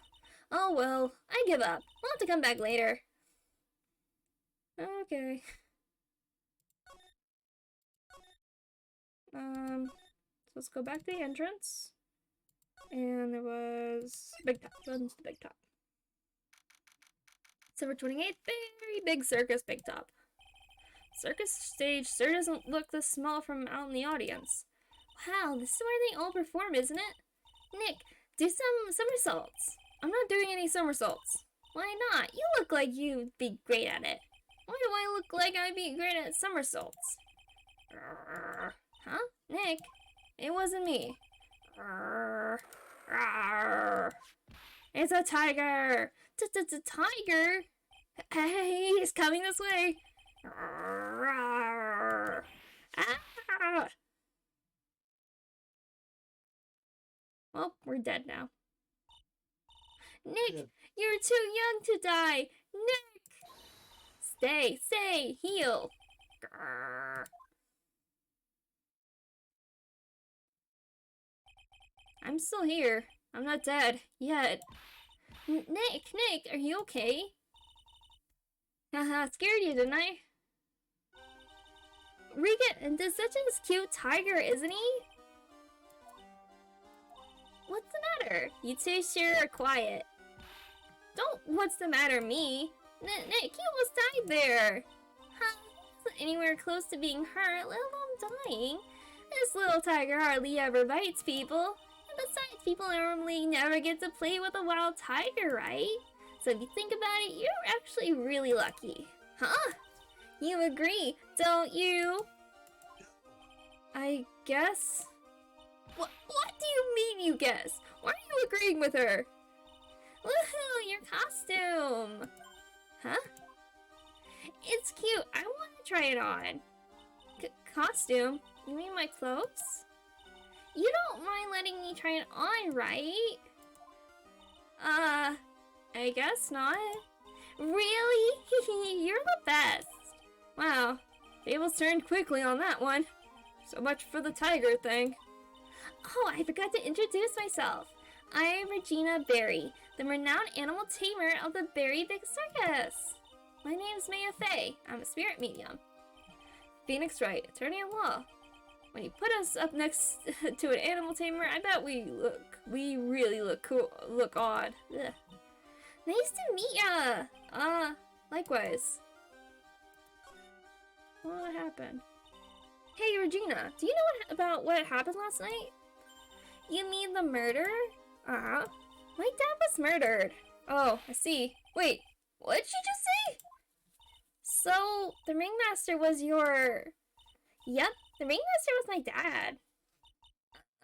Oh well, I give up. We'll have to come back later. Okay. So let's go back to the entrance. And there was big top. Runs the big top. December 28th, very big circus big top. Circus stage sure doesn't look this small from out in the audience. Wow, this is where they all perform, isn't it? Nick, do some somersaults. I'm not doing any somersaults. Why not? You look like you'd be great at it. Why do I look like I'd be great at somersaults? Huh? Nick? It wasn't me. It's a tiger! Tiger! Hey, he's coming this way! Well, we're dead now. Nick, you're too young to die! Nick! Stay, heal! I'm still here. I'm not dead. Yet. Nick, are you okay? Haha, scared you, didn't I? Regan, this such a cute tiger, isn't he? What's the matter? You two sure are quiet. Don't what's the matter me. Nick, you almost died there. Huh? He wasn't anywhere close to being hurt, let alone dying. This little tiger hardly ever bites people. Besides, people normally never get to play with a wild tiger, right? So if you think about it, you're actually really lucky. Huh? You agree, don't you? I guess? What do you mean you guess? Why are you agreeing with her? Woohoo, your costume! Huh? It's cute, I want to try it on. Costume? You mean my clothes? You don't mind letting me try it on, right? I guess not. Really? You're the best. Wow, tables turned quickly on that one. So much for the tiger thing. Oh, I forgot to introduce myself. I am Regina Berry, the renowned animal tamer of the Berry Big Circus. My name's Maya Fey. I'm a spirit medium. Phoenix Wright, attorney at law. When you put us up next to an animal tamer, I bet we really look cool, look odd. Ugh. Nice to meet ya! Likewise. What happened? Hey, Regina, do you know about what happened last night? You mean the murder? My dad was murdered. Oh, I see. Wait, what did she just say? So, the ringmaster was your... Yep, the ringmaster was my dad.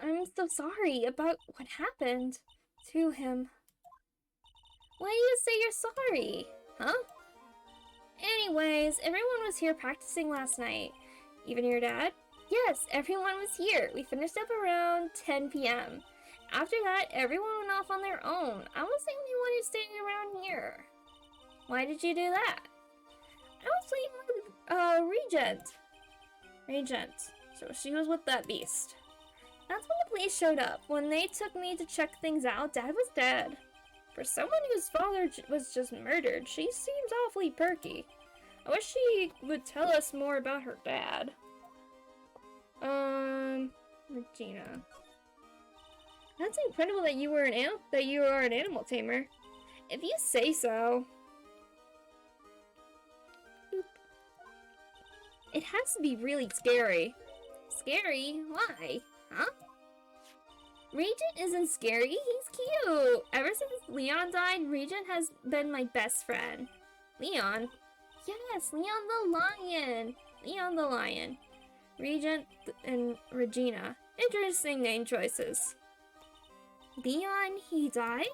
I'm so sorry about what happened to him. Why do you say you're sorry? Huh? Anyways, everyone was here practicing last night. Even your dad? Yes, everyone was here. We finished up around 10 p.m. After that, everyone went off on their own. I was the only one who stayed around here. Why did you do that? I was waiting with, Regent. So she was with that beast. That's when the police showed up. When they took me to check things out, Dad was dead. For someone whose father was just murdered, she seems awfully perky. I wish she would tell us more about her dad. Regina. That's incredible that you are an animal tamer. If you say so. Boop. It has to be really scary. Scary? Why? Huh? Regent isn't scary, he's cute! Ever since Leon died, Regent has been my best friend. Leon? Yes, Leon the Lion! Leon the Lion. Regent and Regina. Interesting name choices. Leon, he died?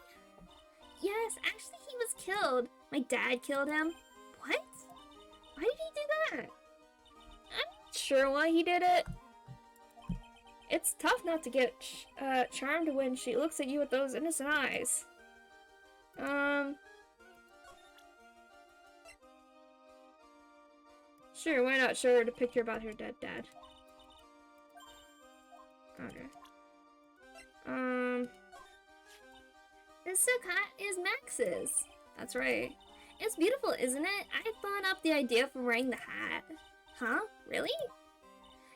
Yes, actually he was killed. My dad killed him. What? Why did he do that? I'm not sure why he did it. It's tough not to get charmed when she looks at you with those innocent eyes. Sure, why not show her the picture about her dead dad? Okay. This silk hat is Max's. That's right. It's beautiful, isn't it? I thought up the idea for wearing the hat. Huh? Really?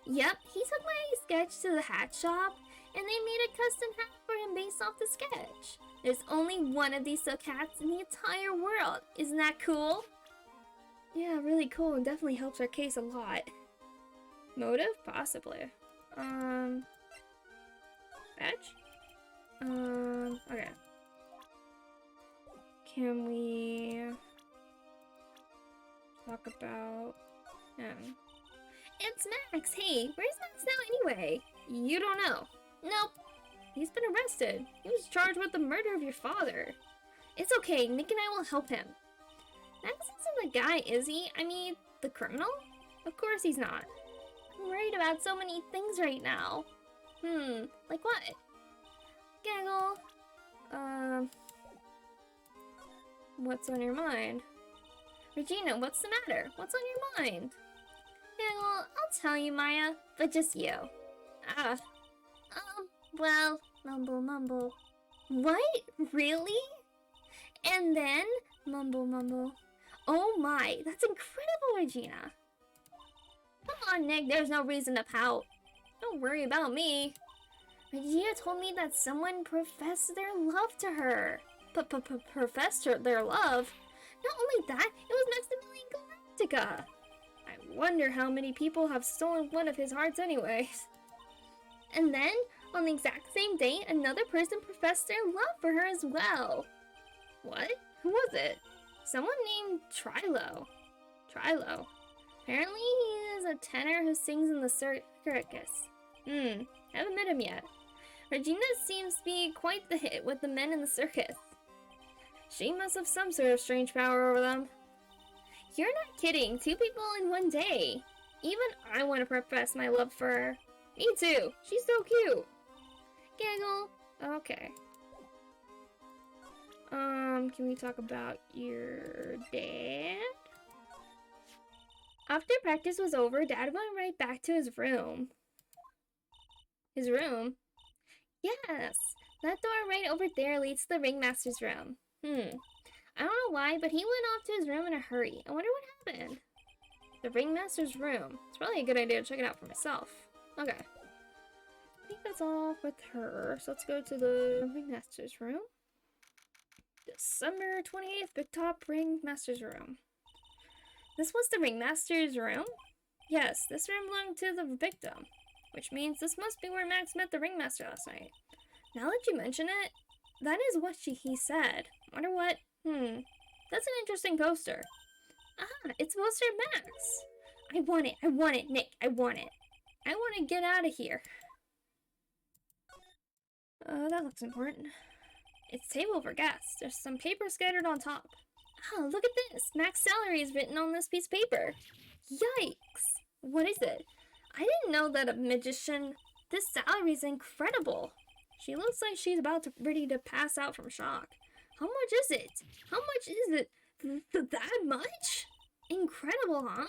Yep, he took my sketch to the hat shop, and they made a custom hat for him based off the sketch. There's only one of these silk hats in the entire world. Isn't that cool? Yeah, really cool, and definitely helps our case a lot. Motive? Possibly. Badge? Okay. Can we talk about him? It's Max. Hey, where's Max now anyway? You don't know. Nope. He's been arrested. He was charged with the murder of your father. It's okay. Nick and I will help him. Max isn't the guy, is he? I mean, the criminal? Of course he's not. I'm worried about so many things right now. Like what? Gaggle. What's on your mind? Regina, what's the matter? What's on your mind? Gaggle, I'll tell you, Maya, but just you. Well, mumble, mumble. What? Really? And then, mumble, mumble. Oh my, that's incredible, Regina. Come on, Nick, there's no reason to pout. Don't worry about me. Regina told me that someone professed their love to her. Professed their love? Not only that, it was Maximilian Galactica. I wonder how many people have stolen one of his hearts anyways. And then, on the exact same day, another person professed their love for her as well. What? Who was it? Someone named Trilo. Trilo. Apparently he is a tenor who sings in the circus. Haven't met him yet. Regina seems to be quite the hit with the men in the circus. She must have some sort of strange power over them. You're not kidding. 2 people in one day. Even I want to profess my love for her. Me too. She's so cute. Gaggle. Okay. Can we talk about your dad? After practice was over, Dad went right back to his room. His room? Yes. That door right over there leads to the ringmaster's room. I don't know why, but he went off to his room in a hurry. I wonder what happened. The ringmaster's room. It's probably a good idea to check it out for myself. Okay. I think that's all with her. So let's go to the ringmaster's room. December 28th, Big Top Ringmaster's room. This was the ringmaster's room? Yes, this room belonged to the victim, which means this must be where Max met the ringmaster last night. Now that you mention it, that is what he said. Wonder what? That's an interesting poster. It's a poster of Max. I want it, Nick, I want it. I want to get out of here. That looks important. It's table for guests. There's some paper scattered on top. Look at this. Max's salary is written on this piece of paper. Yikes! What is it? I didn't know that a magician... This salary is incredible. She looks like she's ready to pass out from shock. How much is it? How much is it? That much? Incredible, huh?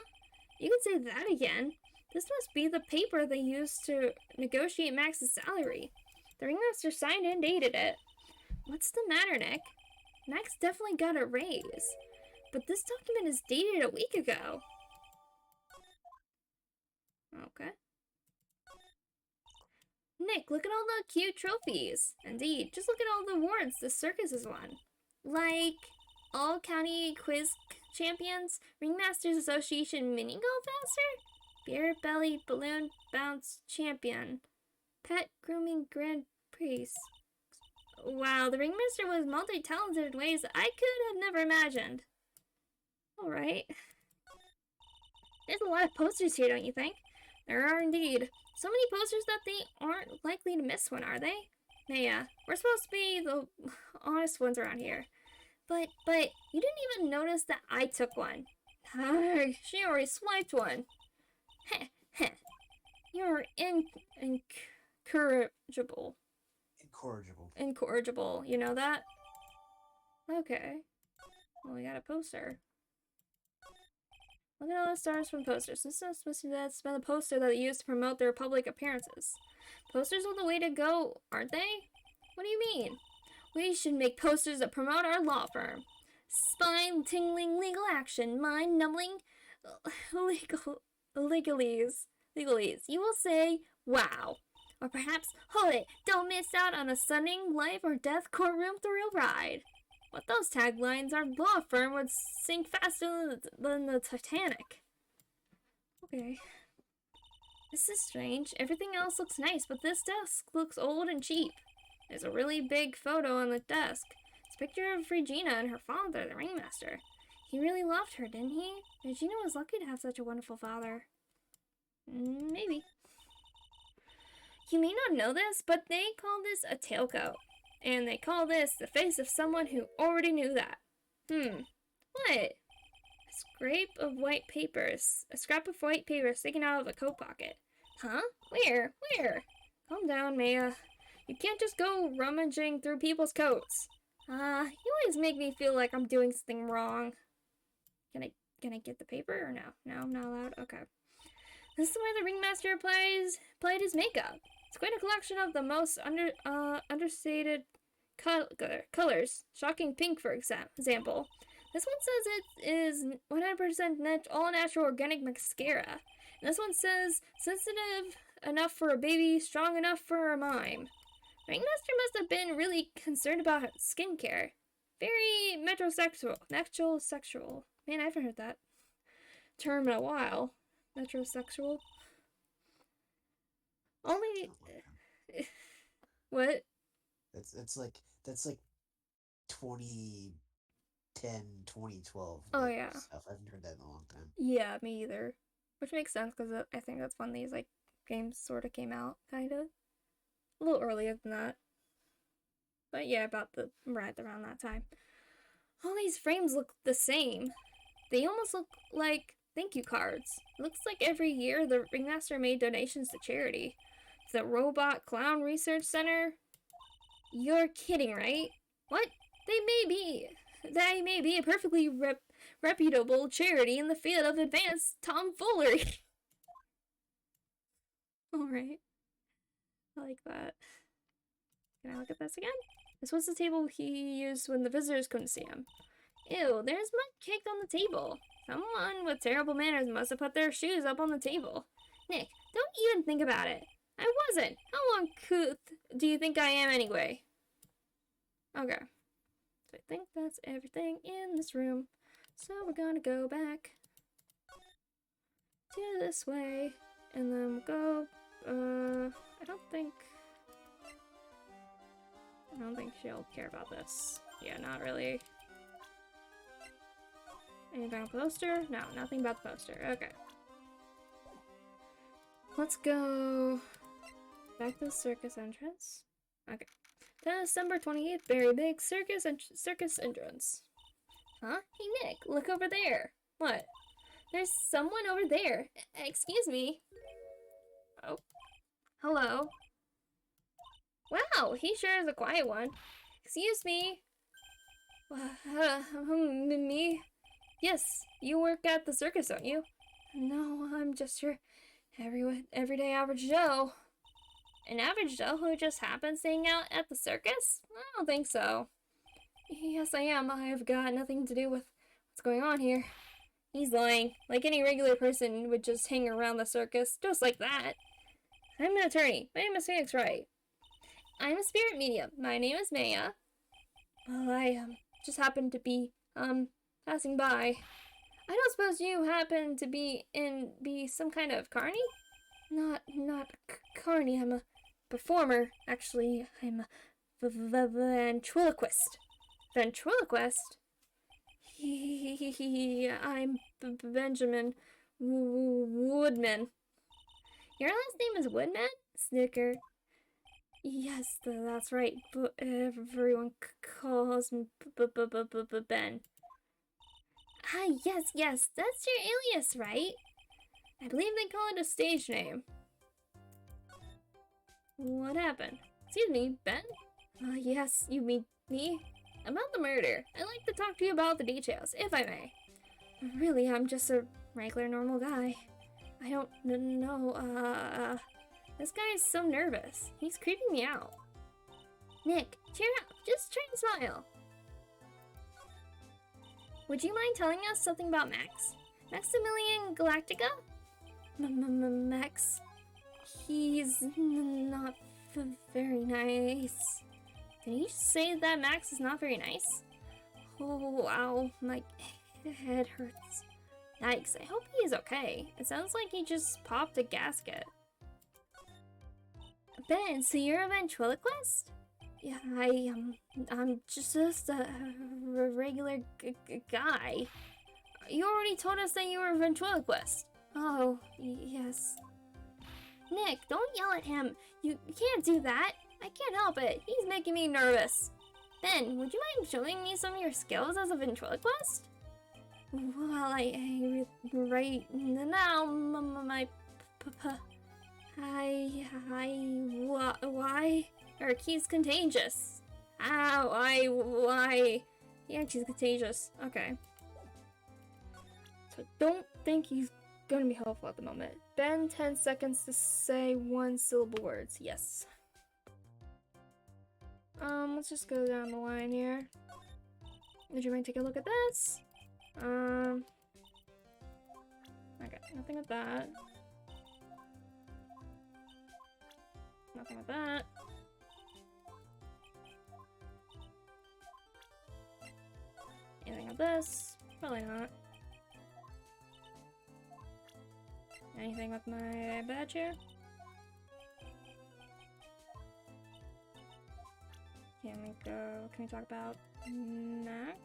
You could say that again. This must be the paper they used to negotiate Max's salary. The ringmaster signed and dated it. What's the matter, Nick? Max definitely got a raise. But this document is dated a week ago. Okay. Nick, look at all the cute trophies. Indeed, just look at all the awards the circus has won. Like, All County Quiz Champions, Ringmasters Association Mini Golf Master, Beer Belly Balloon Bounce Champion, Pet Grooming Grand Prix. Wow, the ringmaster was multi-talented in ways I could have never imagined. Alright. There's a lot of posters here, don't you think? There are indeed. So many posters that they aren't likely to miss one, are they? Hey, we're supposed to be the honest ones around here. But you didn't even notice that I took one. She already swiped one. Heh, heh. You're incorrigible. Incorrigible. Incorrigible. You know that? Okay. Well, we got a poster. Look at all the stars from posters. This is supposed to be the poster that they use to promote their public appearances. Posters are the way to go, aren't they? What do you mean? We should make posters that promote our law firm. Spine-tingling legal action, mind-numbing legalese. You will say, wow. Or perhaps, hold it, don't miss out on a stunning life or death courtroom thrill ride. With those taglines, our law firm would sink faster than the Titanic. Okay. This is strange. Everything else looks nice, but this desk looks old and cheap. There's a really big photo on the desk. It's a picture of Regina and her father, the ringmaster. He really loved her, didn't he? Regina was lucky to have such a wonderful father. Maybe. You may not know this, but they call this a tailcoat. And they call this the face of someone who already knew that. What? A scrap of white paper sticking out of a coat pocket. Huh? Where? Calm down, Maya. You can't just go rummaging through people's coats. You always make me feel like I'm doing something wrong. Can I get the paper or no? No, I'm not allowed? Okay. This is where the ringmaster applied his makeup. It's quite a collection of the most understated colors. Shocking pink, for example. This one says it is 100% all-natural organic mascara. And this one says, sensitive enough for a baby, strong enough for a mime. Ringmaster must have been really concerned about skincare. Very metrosexual. Metrosexual. Man, I haven't heard that term in a while. Metrosexual. Only... What? That's like 2010, 2012. Oh, yeah. Stuff. I haven't heard that in a long time. Yeah, me either. Which makes sense, because I think that's when these, like, games sort of came out, kind of. A little earlier than that. But yeah, right around that time. All these frames look the same. They almost look like thank you cards. It looks like every year the ringmaster made donations to charity. The Robot Clown Research Center? You're kidding, right? What? They may be a perfectly reputable charity in the field of advanced tomfoolery. Alright. I like that. Can I look at this again? This was the table he used when the visitors couldn't see him. Ew, there's mud caked on the table. Someone with terrible manners must have put their shoes up on the table. Nick, don't even think about it. I wasn't. How uncouth do you think I am anyway? Okay. So I think that's everything in this room. So we're gonna go back to this way. And then we'll go, I don't think she'll care about this. Yeah, not really. Anything about the poster? No, nothing about the poster. Okay. Let's go back to the circus entrance. Okay. December 28th, very big circus entrance. Huh? Hey, Nick, look over there. What? There's someone over there. Excuse me. Oh. Hello. Wow, he sure is a quiet one. Excuse me. Me? Yes, you work at the circus, don't you? No, I'm just your everyday average Joe. An average Joe who just happens to hang out at the circus? I don't think so. Yes, I am. I've got nothing to do with what's going on here. He's lying. Like any regular person would just hang around the circus, just like that. I'm an attorney. My name is Phoenix Wright. I'm a spirit medium. My name is Maya. Well, I just happened to be passing by. I don't suppose you happen to be some kind of carny? Not carny. I'm a performer. Actually, I'm a ventriloquist. Ventriloquist? I'm Benjamin Woodman. Your last name is Woodman? Snicker. Yes, that's right. But everyone calls me Ben. Ah, yes, that's your alias, right? I believe they call it a stage name. What happened? Excuse me, Ben? Yes, you mean me? About the murder. I'd like to talk to you about the details, if I may. Really, I'm just a regular normal guy. I don't know, this guy is so nervous. He's creeping me out. Nick, cheer up. Just try and smile. Would you mind telling us something about Max? Maximilian Galactica? Max. He's not very nice. Did you say that Max is not very nice? Oh, wow, my head hurts. Yikes, I hope he is okay. It sounds like he just popped a gasket. Ben, so you're a ventriloquist? Yeah, I'm just a regular guy. You already told us that you were a ventriloquist. Oh, yes. Nick, don't yell at him. You can't do that. I can't help it. He's making me nervous. Ben, would you mind showing me some of your skills as a ventriloquist? Well, right now, why? He's contagious. Why? Yeah, she's contagious. Okay. So don't think he's gonna be helpful at the moment. Ben, 10 seconds to say one syllable words. Yes. Let's just go down the line here. Would you mind take a look at this? Okay, nothing with that. Nothing with that. Anything with this? Probably not. Anything with my badge here? Can we talk about Max?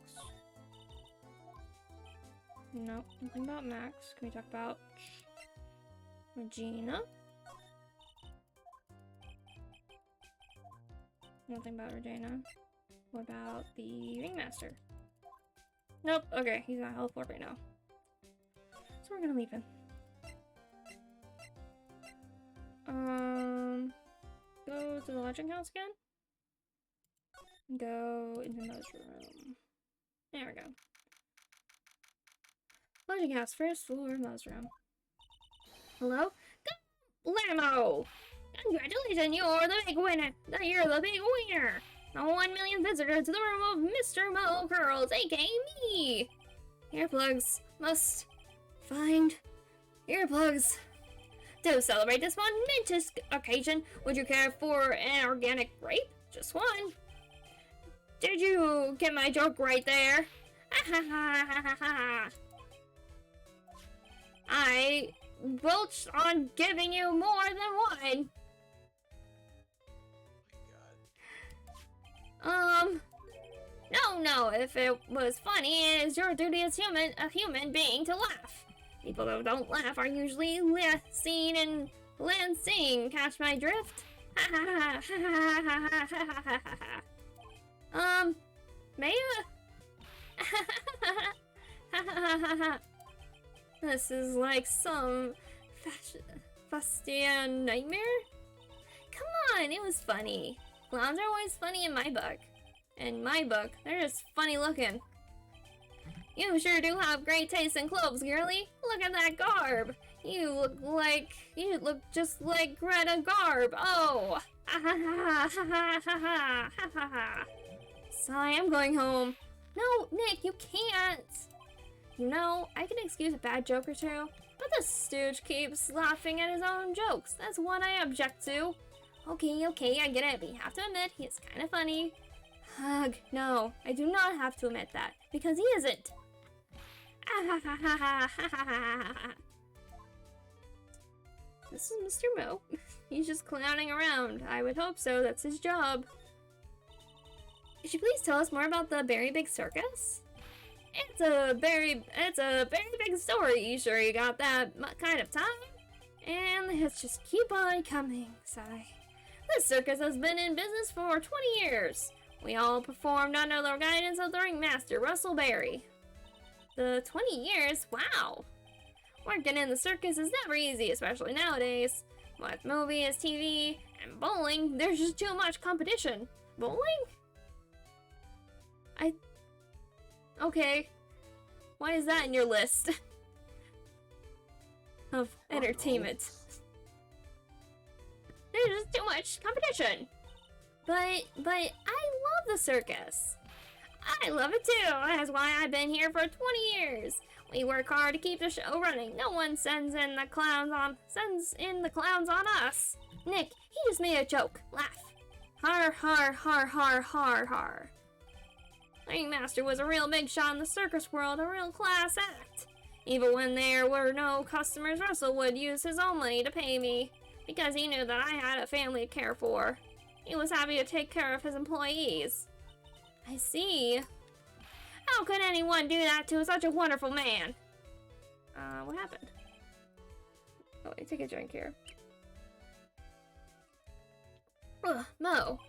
No, nothing about Max. Can we talk about Regina? Nothing about Regina. What about the Ringmaster? Nope, okay, he's not helpful right now. So we're gonna leave him. Go to the lodging house again. Go into Mo's room. There we go. Lodging house, first floor, Mo's room. Hello? Lamo! Congratulations, you're the big winner! You're the big winner! The 1 million visitor to the room of Mr. Mo Curls, aka me! Earplugs. Must find earplugs. To celebrate this momentous occasion, would you care for an organic grape? Just one. Did you get my joke right there? I belched on giving you more than one. Oh No, if it was funny, it is your duty as a human being to laugh. People who don't laugh are usually seen in Lansing. Catch my drift? Maya? This is like some Fastian nightmare? Come on, it was funny. Clowns are always funny in my book. In my book, they're just funny looking. You sure do have great taste in clothes, girly. Look at that garb. You look just like Greta Garb. Oh. Sigh, I'm going home. No, Nick, you can't. You know, I can excuse a bad joke or two, but the stooge keeps laughing at his own jokes. That's what I object to. Okay, I get it, but you have to admit he is kind of funny. Ugh, no, I do not have to admit that, because he isn't. This is Mr. Mo. He's just clowning around. I would hope so, that's his job. Could you please tell us more about the Very Big Circus? It's a very big story. You sure you got that kind of time? And let's just keep on coming, sigh. This circus has been in business for 20 years. We all performed under the guidance of the ringmaster, Russell Berry. The 20 years? Wow! Working in the circus is never easy, especially nowadays. With movies, TV, and bowling, there's just too much competition. Bowling? Okay. Why is that in your list of entertainment? There's just too much competition. But I love the circus. I love it too. That's why I've been here for 20 years. We work hard to keep the show running. No one sends in the clowns on us. Nick, he just made a joke. Laugh. Har har har har har har. Ringmaster was a real big shot in the circus world, a real class act. Even when there were no customers, Russell would use his own money to pay me, because he knew that I had a family to care for. He was happy to take care of his employees. I see. How could anyone do that to such a wonderful man? What happened? Oh, wait, take a drink here. Ugh, Mo.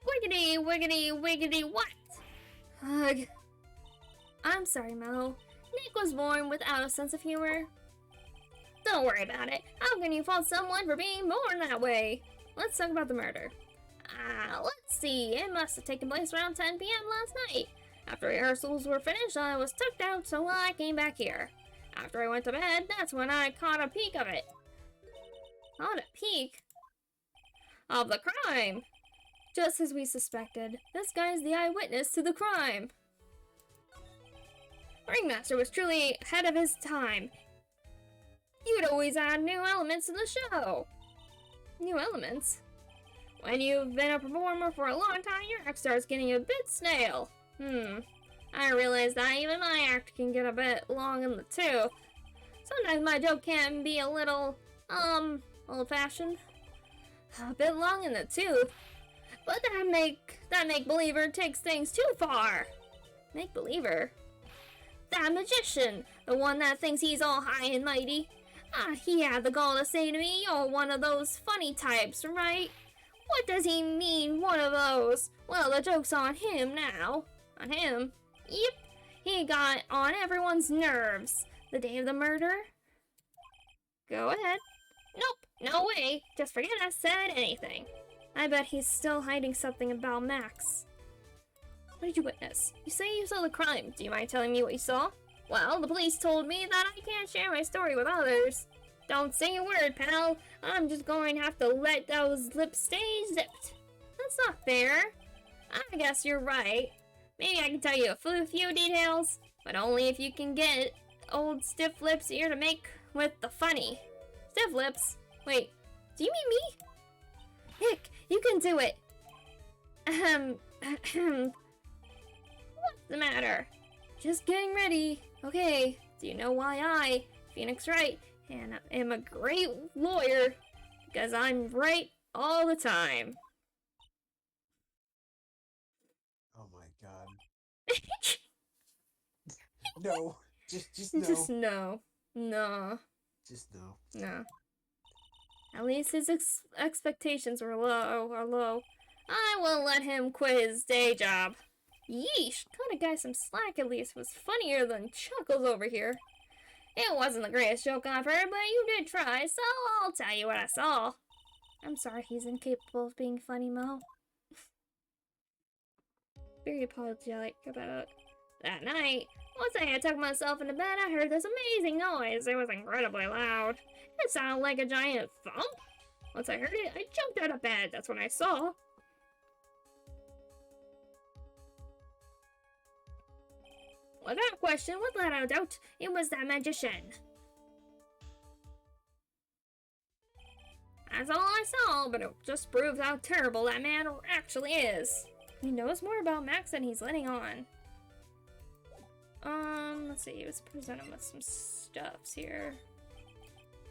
Wiggity, wiggity, wiggity, what? Ugh. I'm sorry, Mo. Nick was born without a sense of humor. Don't worry about it. How can you fault someone for being born that way? Let's talk about the murder. Let's see. It must have taken place around 10 p.m. last night. After rehearsals were finished, I was tucked out, so I came back here. After I went to bed, that's when I caught a peek of it. Caught a peek? Of the crime! Just as we suspected, this guy's the eyewitness to the crime. Ringmaster was truly ahead of his time. He would always add new elements to the show. New elements? When you've been a performer for a long time, your act starts getting a bit stale. I realize that even my act can get a bit long in the tooth. Sometimes my joke can be a little, old-fashioned. A bit long in the tooth. But that make-believer takes things too far. Make-believer? That magician, the one that thinks he's all high and mighty. He had the gall to say to me, "You're one of those funny types, right?" What does he mean, one of those? Well, the joke's on him now. On him? Yep. He got on everyone's nerves. The day of the murder? Go ahead. Nope, no way. Just forget I said anything. I bet he's still hiding something about Max. What did you witness? You say you saw the crime. Do you mind telling me what you saw? Well, the police told me that I can't share my story with others. Don't say a word, pal. I'm just going to have to let those lips stay zipped. That's not fair. I guess you're right. Maybe I can tell you a few details, but only if you can get old stiff lips here to make with the funny. Stiff lips? Wait, do you mean me? Nick, you can do it. What's the matter? Just getting ready. Okay, do you know why I, Phoenix Wright, and am a great lawyer? Because I'm right all the time. Oh my god. No. Just no. Just no. No. Just no. No. At least his expectations were low. I will let him quit his day job. Yeesh, cut a guy some slack at least. Was funnier than Chuckles over here. It wasn't the greatest joke I've heard, but you did try, so I'll tell you what I saw. I'm sorry, he's incapable of being funny, Mo. Very apologetic about it. That night, once I had tucked myself into bed, I heard this amazing noise. It was incredibly loud. It sounded like a giant thump. Once I heard it, I jumped out of bed. That's when I saw. Without question, without a doubt, it was that magician. That's all I saw, but it just proves how terrible that man actually is. He knows more about Max than he's letting on. Let's see, he was presented with some stuffs here.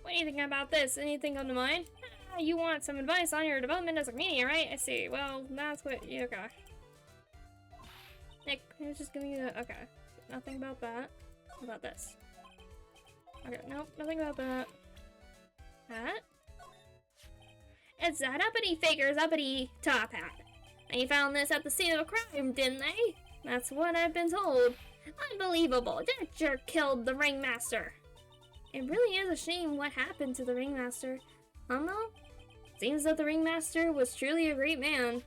What do you think about this? Anything come to mind? You want some advice on your development as a comedian, right? I see. Well, that's what you okay. Nick, I was just giving you the okay. Nothing about that. What about this? Okay, nope, nothing about that. That? It's that uppity faker's uppity top hat. They found this at the scene of a crime, didn't they? That's what I've been told. Unbelievable. That jerk killed the ringmaster. It really is a shame what happened to the ringmaster. Though? Seems that the ringmaster was truly a great man.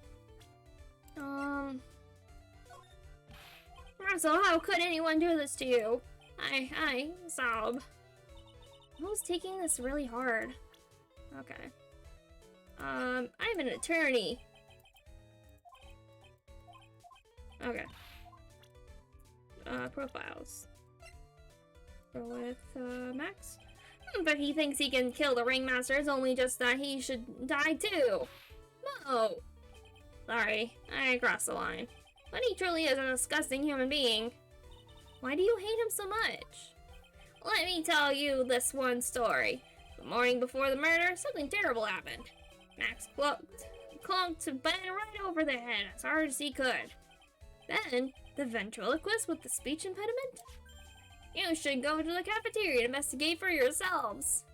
So how could anyone do this to you? I sob. Who's taking this really hard? Okay. I'm an attorney. Okay. Profiles. Go with, Max? But he thinks he can kill the ringmaster. It's only just that he should die too. No. Sorry, I crossed the line. But he truly is a disgusting human being. Why do you hate him so much? Let me tell you this one story. The morning before the murder, something terrible happened. Max clunked Ben right over the head as hard as he could. Ben, the ventriloquist with the speech impediment? You should go to the cafeteria to investigate for yourselves.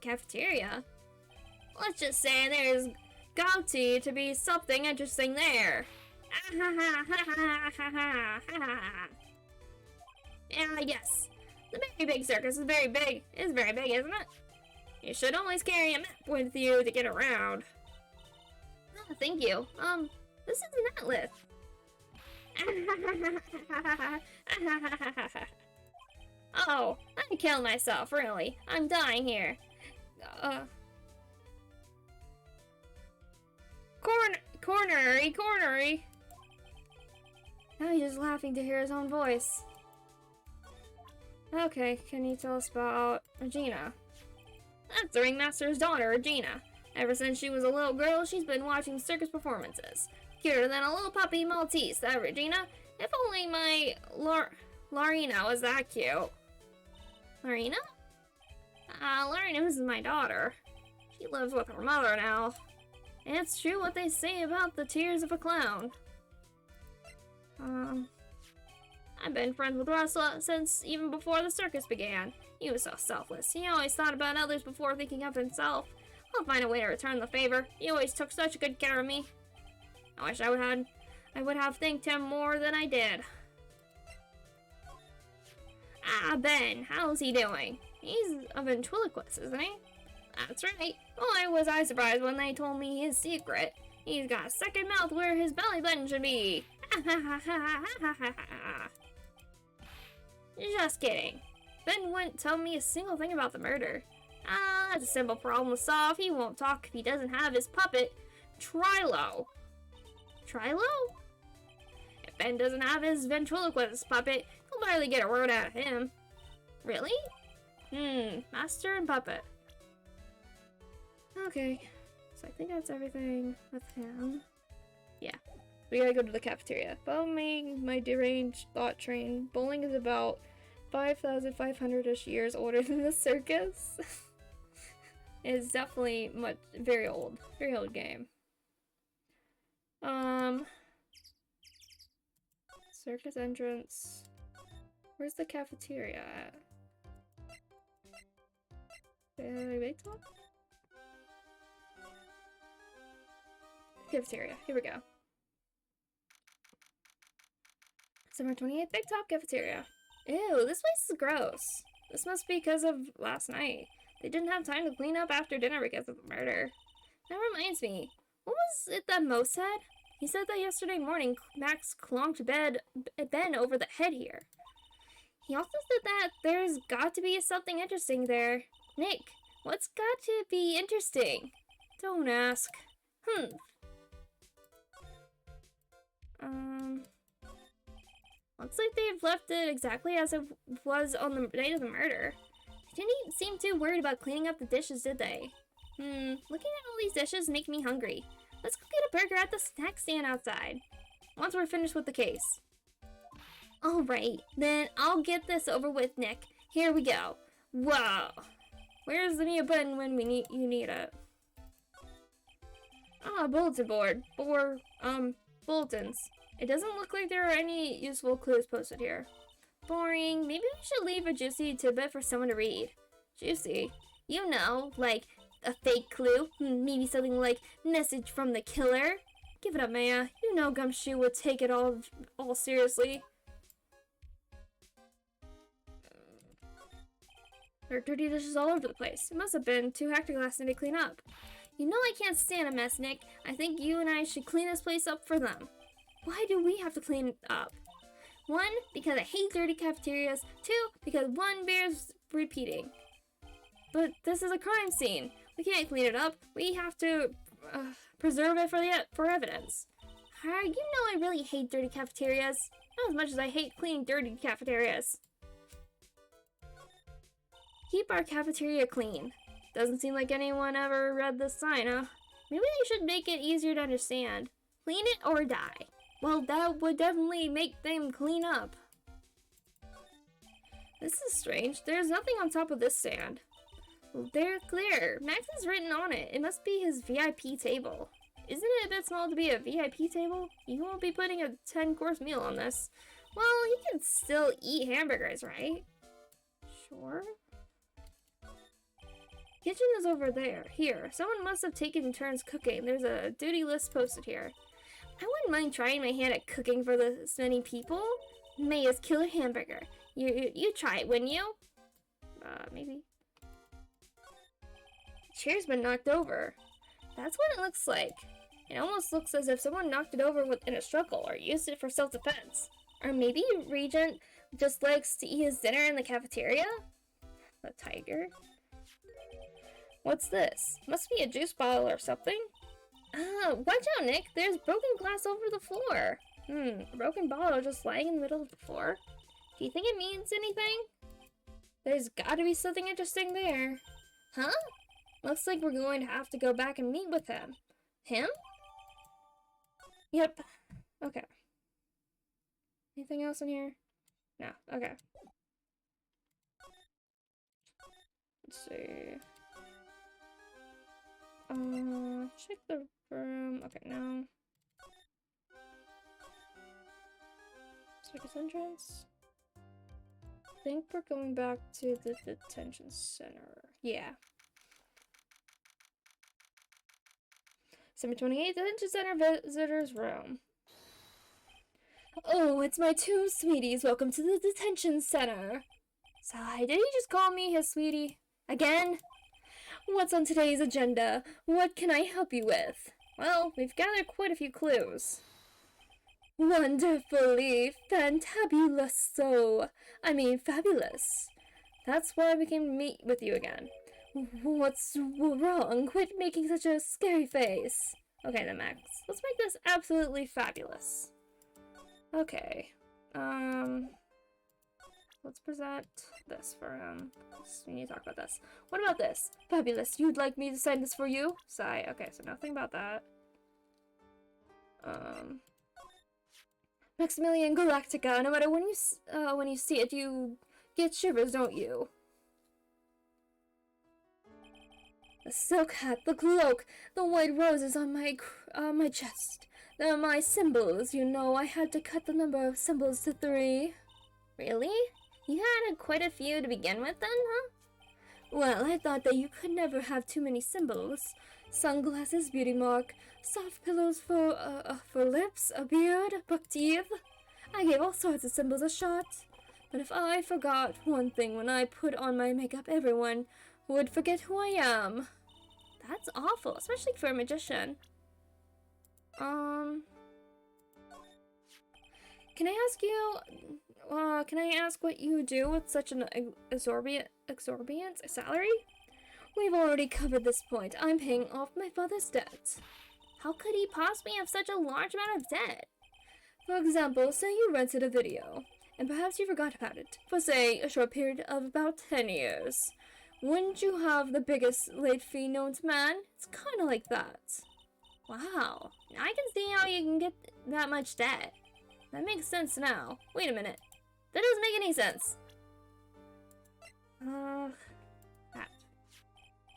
Cafeteria? Let's just say there's got to be something interesting there. Yeah, yes. The very big circus is very big. It's very big, isn't it? You should always carry a map with you to get around. Oh, thank you. This is an atlas. Oh, I killed myself, really. I'm dying here. Cornery. Now he's just laughing to hear his own voice. Okay, can you tell us about Regina? That's the ringmaster's daughter, Regina. Ever since she was a little girl, she's been watching circus performances. Cuter than a little puppy Maltese, that Regina. If only my Larina was that cute. Larina? Larina is my daughter. She lives with her mother now. And it's true what they say about the tears of a clown. I've been friends with Russell since even before the circus began. He was so selfless. He always thought about others before thinking of himself. I'll find a way to return the favor. He always took such good care of me. I wish I would have thanked him more than I did. Ben, how's he doing? He's a ventriloquist, isn't he? That's right. Why was I surprised when they told me his secret? He's got a second mouth where his belly button should be. Just kidding. Ben wouldn't tell me a single thing about the murder. That's a simple problem to solve. He won't talk if he doesn't have his puppet, Trilo. Trilo? If Ben doesn't have his ventriloquist puppet, he'll barely get a word out of him. Really? Master and puppet. Okay, so I think that's everything with him. Yeah, we gotta go to the cafeteria. Following my deranged thought train, bowling is about 5,500-ish years older than the circus. It's definitely very old game. Circus entrance. Where's the cafeteria at? Big top? Cafeteria. Here we go. Summer 28th, Big Top Cafeteria. Ew, this place is gross. This must be because of last night. They didn't have time to clean up after dinner because of the murder. That reminds me. What was it that Mo said? He said that yesterday morning Max clonked Ben over the head here. He also said that there's got to be something interesting there. Nick, what's got to be interesting? Don't ask. Looks like they've left it exactly as it was on the night of the murder. They didn't seem too worried about cleaning up the dishes, did they? Looking at all these dishes make me hungry. Let's go get a burger at the snack stand outside. Once we're finished with the case. Alright, then I'll get this over with, Nick. Here we go. Whoa! Where's the mute button when you need it? Bulletin board. Bulletins. It doesn't look like there are any useful clues posted here. Boring. Maybe we should leave a juicy tidbit for someone to read. Juicy? You know, like a fake clue. Maybe something like message from the killer. Give it up, Maya. You know Gumshoe would take it all seriously. There are dirty dishes all over the place. It must have been too hectic last night to clean up. You know I can't stand a mess, Nick. I think you and I should clean this place up for them. Why do we have to clean it up? 1, because I hate dirty cafeterias. 2, because one bears repeating. But this is a crime scene. We can't clean it up. We have to preserve it for evidence. You know I really hate dirty cafeterias. Not as much as I hate cleaning dirty cafeterias. Keep our cafeteria clean. Doesn't seem like anyone ever read this sign, huh? Maybe they should make it easier to understand. Clean it or die. Well, that would definitely make them clean up. This is strange. There's nothing on top of this stand. They're clear. Max is written on it. It must be his VIP table. Isn't it a bit small to be a VIP table? You won't be putting a 10-course meal on this. Well, he can still eat hamburgers, right? Sure. Kitchen is over there. Here. Someone must have taken turns cooking. There's a duty list posted here. I wouldn't mind trying my hand at cooking for this many people. Maya's killer hamburger. You try it, wouldn't you? Maybe. The chair's been knocked over. That's what it looks like. It almost looks as if someone knocked it over in a struggle or used it for self-defense. Or maybe Regent just likes to eat his dinner in the cafeteria? The tiger? What's this? Must be a juice bottle or something. Watch out, Nick. There's broken glass over the floor. A broken bottle just lying in the middle of the floor. Do you think it means anything? There's gotta be something interesting there. Huh? Looks like we're going to have to go back and meet with him. Him? Yep. Okay. Anything else in here? No. Okay. Let's see. Check the room. Okay, no. Circus entrance. I think we're going back to the detention center. Yeah. 728 Detention Center Visitors Room. Oh, it's my two sweeties. Welcome to the detention center. Sigh, did he just call me his sweetie? Again? What's on today's agenda? What can I help you with? Well, we've gathered quite a few clues. Wonderfully fantabuloso. I mean, fabulous. That's why we came to meet with you again. What's wrong? Quit making such a scary face. Okay then, Max. Let's make this absolutely fabulous. Okay. Let's present this for him. We need to talk about this. What about this? Fabulous. You'd like me to sign this for you? Sigh. Okay, so nothing about that. Maximilian Galactica. No matter when you see it, you get shivers, don't you? The silk hat, the cloak, the white roses on my chest. They're my symbols. You know, I had to cut the number of symbols to 3. Really? You had quite a few to begin with then, huh? Well, I thought that you could never have too many symbols. Sunglasses, beauty mark, soft pillows for lips, a beard, buck teeth. I gave all sorts of symbols a shot. But if I forgot one thing when I put on my makeup, everyone would forget who I am. That's awful, especially for a magician. Can I ask what you do with such an exorbitant salary? We've already covered this point. I'm paying off my father's debt. How could he possibly have such a large amount of debt? For example, say you rented a video, and perhaps you forgot about it, for say, a short period of about 10 years. Wouldn't you have the biggest late fee known to man? It's kinda like that. Wow, I can see how you can get that much debt. That makes sense now. Wait a minute. That doesn't make any sense. Hat.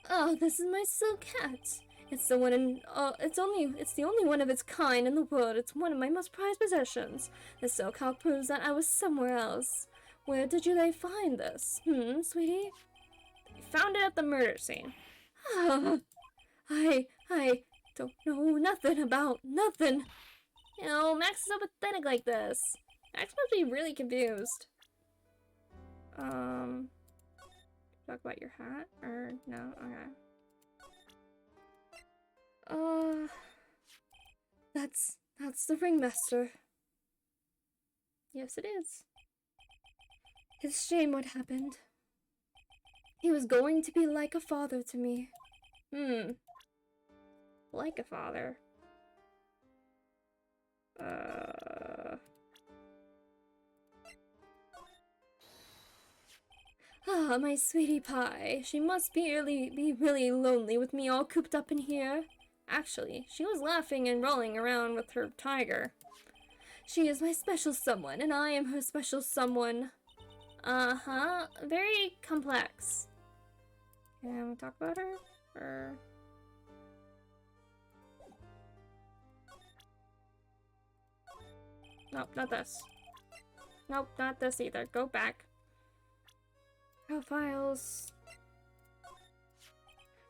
Oh, this is my silk hat. It's the one it's the only one of its kind in the world. It's one of my most prized possessions. The silk hat proves that I was somewhere else. Where did you find this? Sweetie? I found it at the murder scene. Ah, I don't know nothing about nothing. You know, Max is so pathetic like this. Max must be really confused. Talk about your hat? Or no? Okay. That's the ringmaster. Yes, it is. It's a shame what happened. He was going to be like a father to me. Like a father. Ah, my sweetie pie. She must be really lonely with me all cooped up in here. Actually, she was laughing and rolling around with her tiger. She is my special someone, and I am her special someone. Uh-huh. Very complex. Can we talk about her? Or... Nope, not this. Nope, not this either. Go back. Profiles.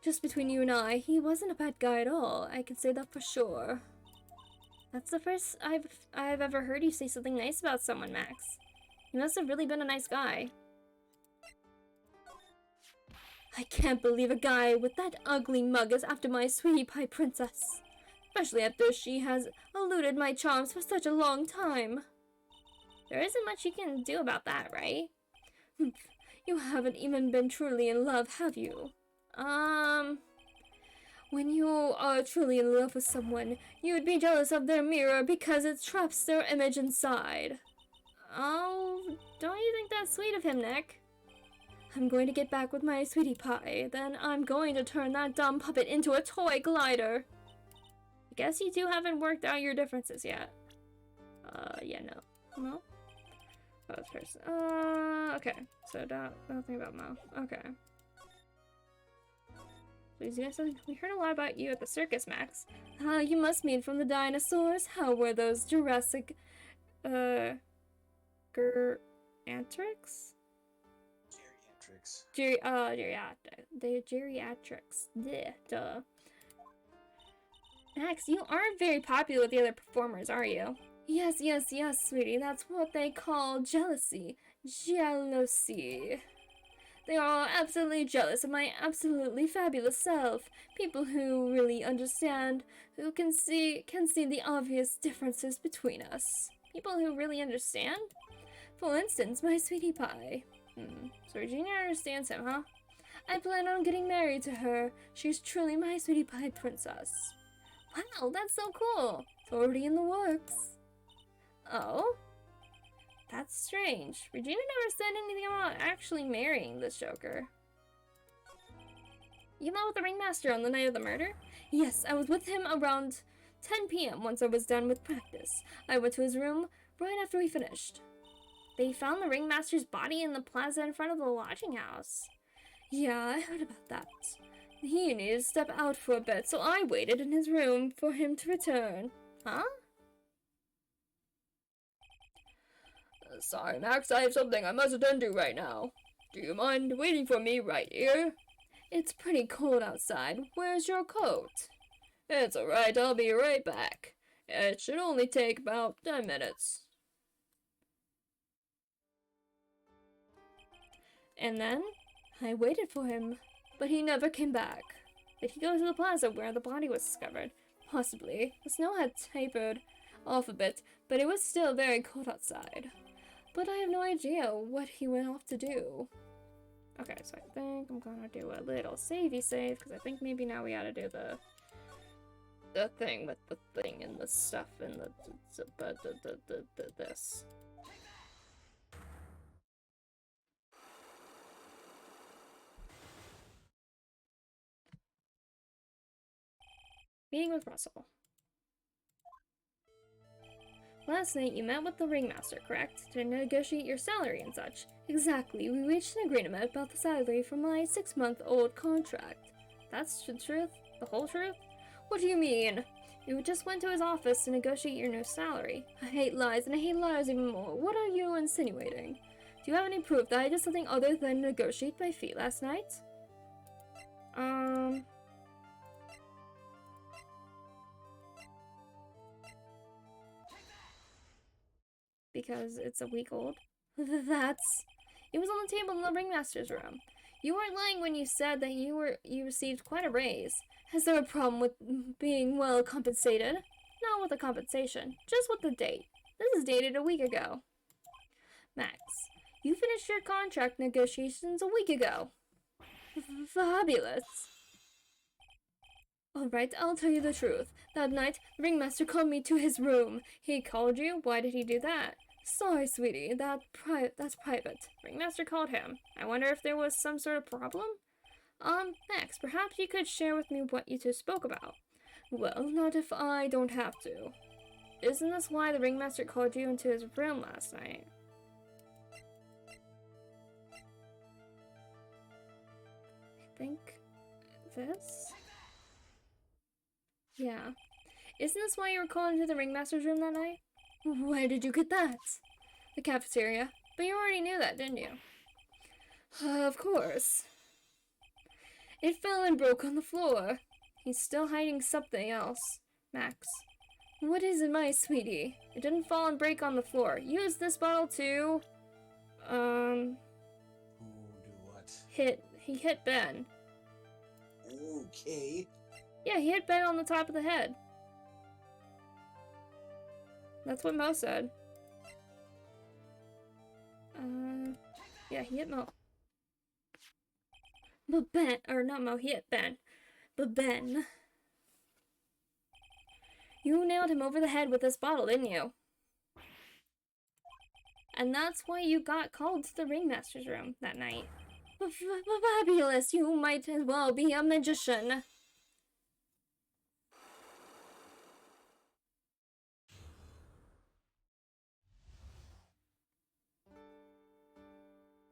Just between you and I, he wasn't a bad guy at all. I can say that for sure. That's the first I've ever heard you say something nice about someone, Max. He must have really been a nice guy. I can't believe a guy with that ugly mug is after my sweetie pie princess. Especially after she has eluded my charms for such a long time. There isn't much you can do about that, right? You haven't even been truly in love, have you? When you are truly in love with someone, you would be jealous of their mirror because it traps their image inside. Oh, don't you think that's sweet of him, Nick? I'm going to get back with my sweetie pie, then I'm going to turn that dumb puppet into a toy glider. I guess you two haven't worked out your differences yet. Yeah, no. No? First person. Okay. So don't think about Mo. Okay. Please, yes, we heard a lot about you at the circus, Max. Ah, you must mean from the dinosaurs? How were those Jurassic, Geriatrics. The geriatrics. Duh. Max, you aren't very popular with the other performers, are you? Yes, sweetie. That's what they call jealousy. Jealousy. They are all absolutely jealous of my absolutely fabulous self. People who really understand, who can see the obvious differences between us. People who really understand? For instance, my sweetie pie. So Regina understands him, huh? I plan on getting married to her. She's truly my sweetie pie princess. Wow, that's so cool. It's already in the works. Oh? That's strange. Regina never said anything about actually marrying this Joker. You met with the ringmaster on the night of the murder? Yes, I was with him around 10 p.m. once I was done with practice. I went to his room right after we finished. They found the ringmaster's body in the plaza in front of the lodging house. Yeah, I heard about that. He needed to step out for a bit, so I waited in his room for him to return. Huh? Sorry, Max, I have something I must attend to right now. Do you mind waiting for me right here? It's pretty cold outside. Where's your coat? It's alright, I'll be right back. It should only take about 10 minutes. And then, I waited for him, but he never came back. Did he go to the plaza where the body was discovered? Possibly. The snow had tapered off a bit, but it was still very cold outside. But I have no idea what he went off to do. Okay, so I think I'm gonna do a little savey save, because I think maybe now we gotta do the thing with the thing and the stuff and this. Meeting with Russell. Last night you met with the ringmaster, correct? To negotiate your salary and such. Exactly. We reached an agreement about the salary for my 6-month-old contract. That's the truth? The whole truth? What do you mean? You just went to his office to negotiate your new salary. I hate lies, and I hate liars even more. What are you insinuating? Do you have any proof that I did something other than negotiate my fee last night? Because it's a week old. That's... It was on the table in the ringmaster's room. You weren't lying when you said that you received quite a raise. Is there a problem with being well compensated? Not with the compensation, just with the date. This is dated a week ago. Max, you finished your contract negotiations a week ago. Fabulous. Alright, I'll tell you the truth. That night, the ringmaster called me to his room. He called you? Why did he do that? Sorry, sweetie, that's private. Ringmaster called him. I wonder if there was some sort of problem? Max, perhaps you could share with me what you two spoke about. Well, not if I don't have to. Isn't this why the ringmaster called you into his room last night? I think this? Yeah. Isn't this why you were called into the ringmaster's room that night? Where did you get that? The cafeteria. But you already knew that, didn't you? Of course. It fell and broke on the floor. He's still hiding something else. Max. What is it, my sweetie? It didn't fall and break on the floor. Use this bottle to... Ooh, do what? He hit Ben. Okay. Yeah, he hit Ben on the top of the head. That's what Mo said. Yeah, he hit Mo. But Ben, or not Mo, he hit Ben. But Ben. You nailed him over the head with this bottle, didn't you? And that's why you got called to the ringmaster's room that night. Fabulous, you might as well be a magician.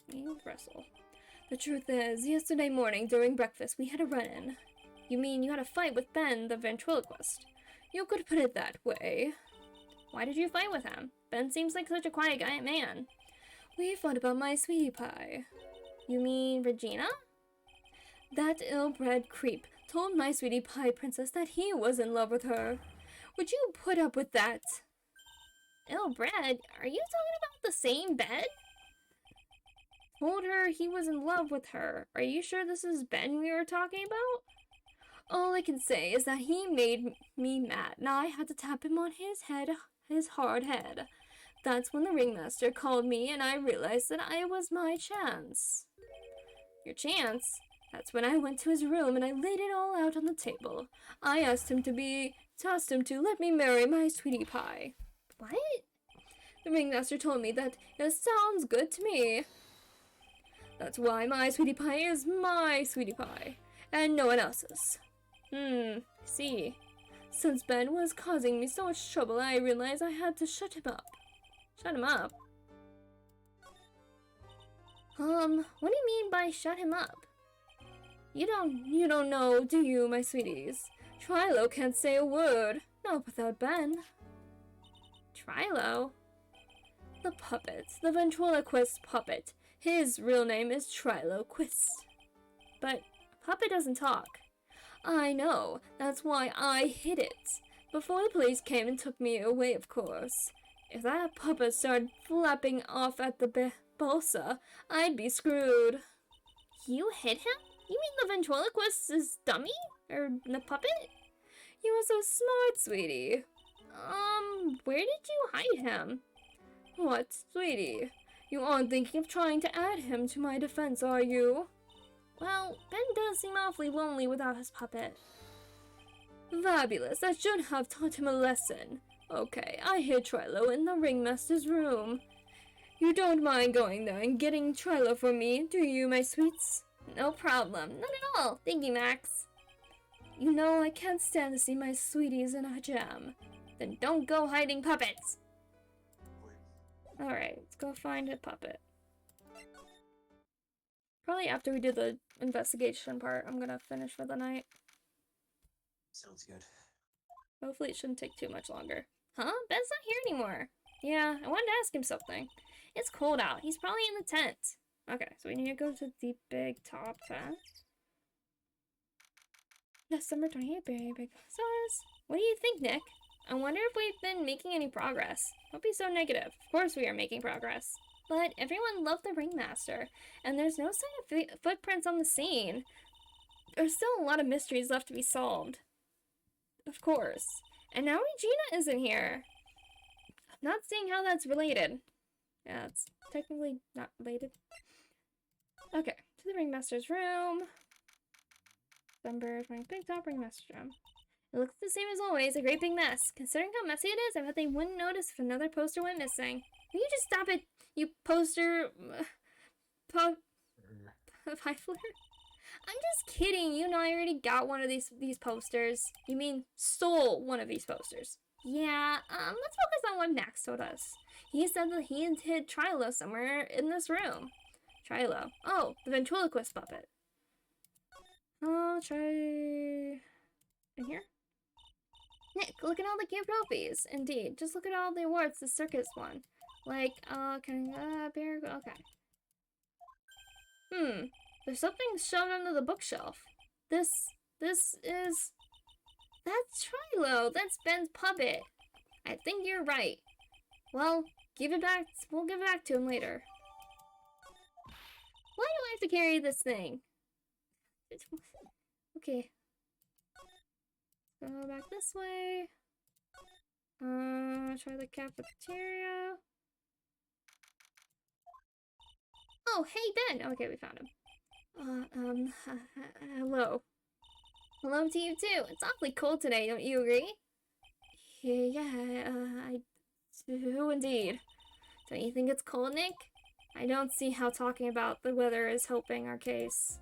You wrestle. The truth is, yesterday morning during breakfast we had a run-in. You mean you had a fight with Ben, the ventriloquist? You could put it that way. Why did you fight with him? Ben seems like such a quiet man. We fought about my sweetie pie. You mean Regina? That ill-bred creep told my sweetie pie princess that he was in love with her. Would you put up with that? Ill-bred? Are you talking about the same Ben? Told her he was in love with her. Are you sure this is Ben we were talking about? All I can say is that he made me mad, and I had to tap him on his hard head. That's when the ringmaster called me, and I realized that I was my chance. Your chance? That's when I went to his room and I laid it all out on the table. I asked him to let me marry my sweetie pie. What? The ringmaster told me that it sounds good to me. That's why my sweetie pie is my sweetie pie, and no one else's. See. Since Ben was causing me so much trouble, I realized I had to shut him up. Shut him up? What do you mean by shut him up? You don't know, do you, my sweeties? Trilo can't say a word, not without Ben. Trilo? The puppet, the ventriloquist puppet. His real name is Triloquist. But a puppet doesn't talk. I know, that's why I hid it. Before the police came and took me away, of course. If that puppet started flapping off at the balsa, I'd be screwed. You hid him? You mean the ventriloquist is dummy? Or the puppet? You are so smart, sweetie. Where did you hide him? What, sweetie? You aren't thinking of trying to add him to my defense, are you? Well, Ben does seem awfully lonely without his puppet. Fabulous, I should have taught him a lesson. Okay, I hid Trilo in the ringmaster's room. You don't mind going there and getting Trilo for me, do you, my sweets? No problem, not at all. Thank you, Max. You know I can't stand to see my sweeties in a jam. Then don't go hiding puppets. Alright, let's go find a puppet. Probably after we do the investigation part, I'm gonna finish for the night. Sounds good. Hopefully it shouldn't take too much longer. Huh? Ben's not here anymore. Yeah, I wanted to ask him something. It's cold out. He's probably in the tent. Okay, so we need to go to the big top tent. That's summer 28, very big stars. What do you think, Nick? I wonder if we've been making any progress. Don't be so negative. Of course we are making progress. But everyone loved the Ringmaster, and there's no sign of footprints on the scene. There's still a lot of mysteries left to be solved. Of course. And now Regina isn't here. I'm not seeing how that's related. Yeah, it's technically not related. Okay, to the Ringmaster's room. December 25th, top Ringmaster's room. It looks the same as always, a great big mess. Considering how messy it is, I bet they wouldn't notice if another poster went missing. Will you just stop it, you poster... Pifler? I'm just kidding, you know I already got one of these posters. You mean, stole one of these posters. Yeah, let's focus on what Max told us. He said that he had hid Trilo somewhere in this room. Trilo. Oh, the ventriloquist puppet. I'll try... in here? Nick, look at all the cute trophies. Indeed, just look at all the awards the circus won. Like, bear... okay. There's something shoved under the bookshelf. This is... That's Trilo. That's Ben's puppet. I think you're right. Well, give it back. We'll give it back to him later. Why do I have to carry this thing? Okay. Go back this way. Try the cafeteria. Oh, hey, Ben! Okay, we found him. Hello. Hello to you, too. It's awfully cold today, don't you agree? Yeah, I do indeed. Don't you think it's cold, Nick? I don't see how talking about the weather is helping our case.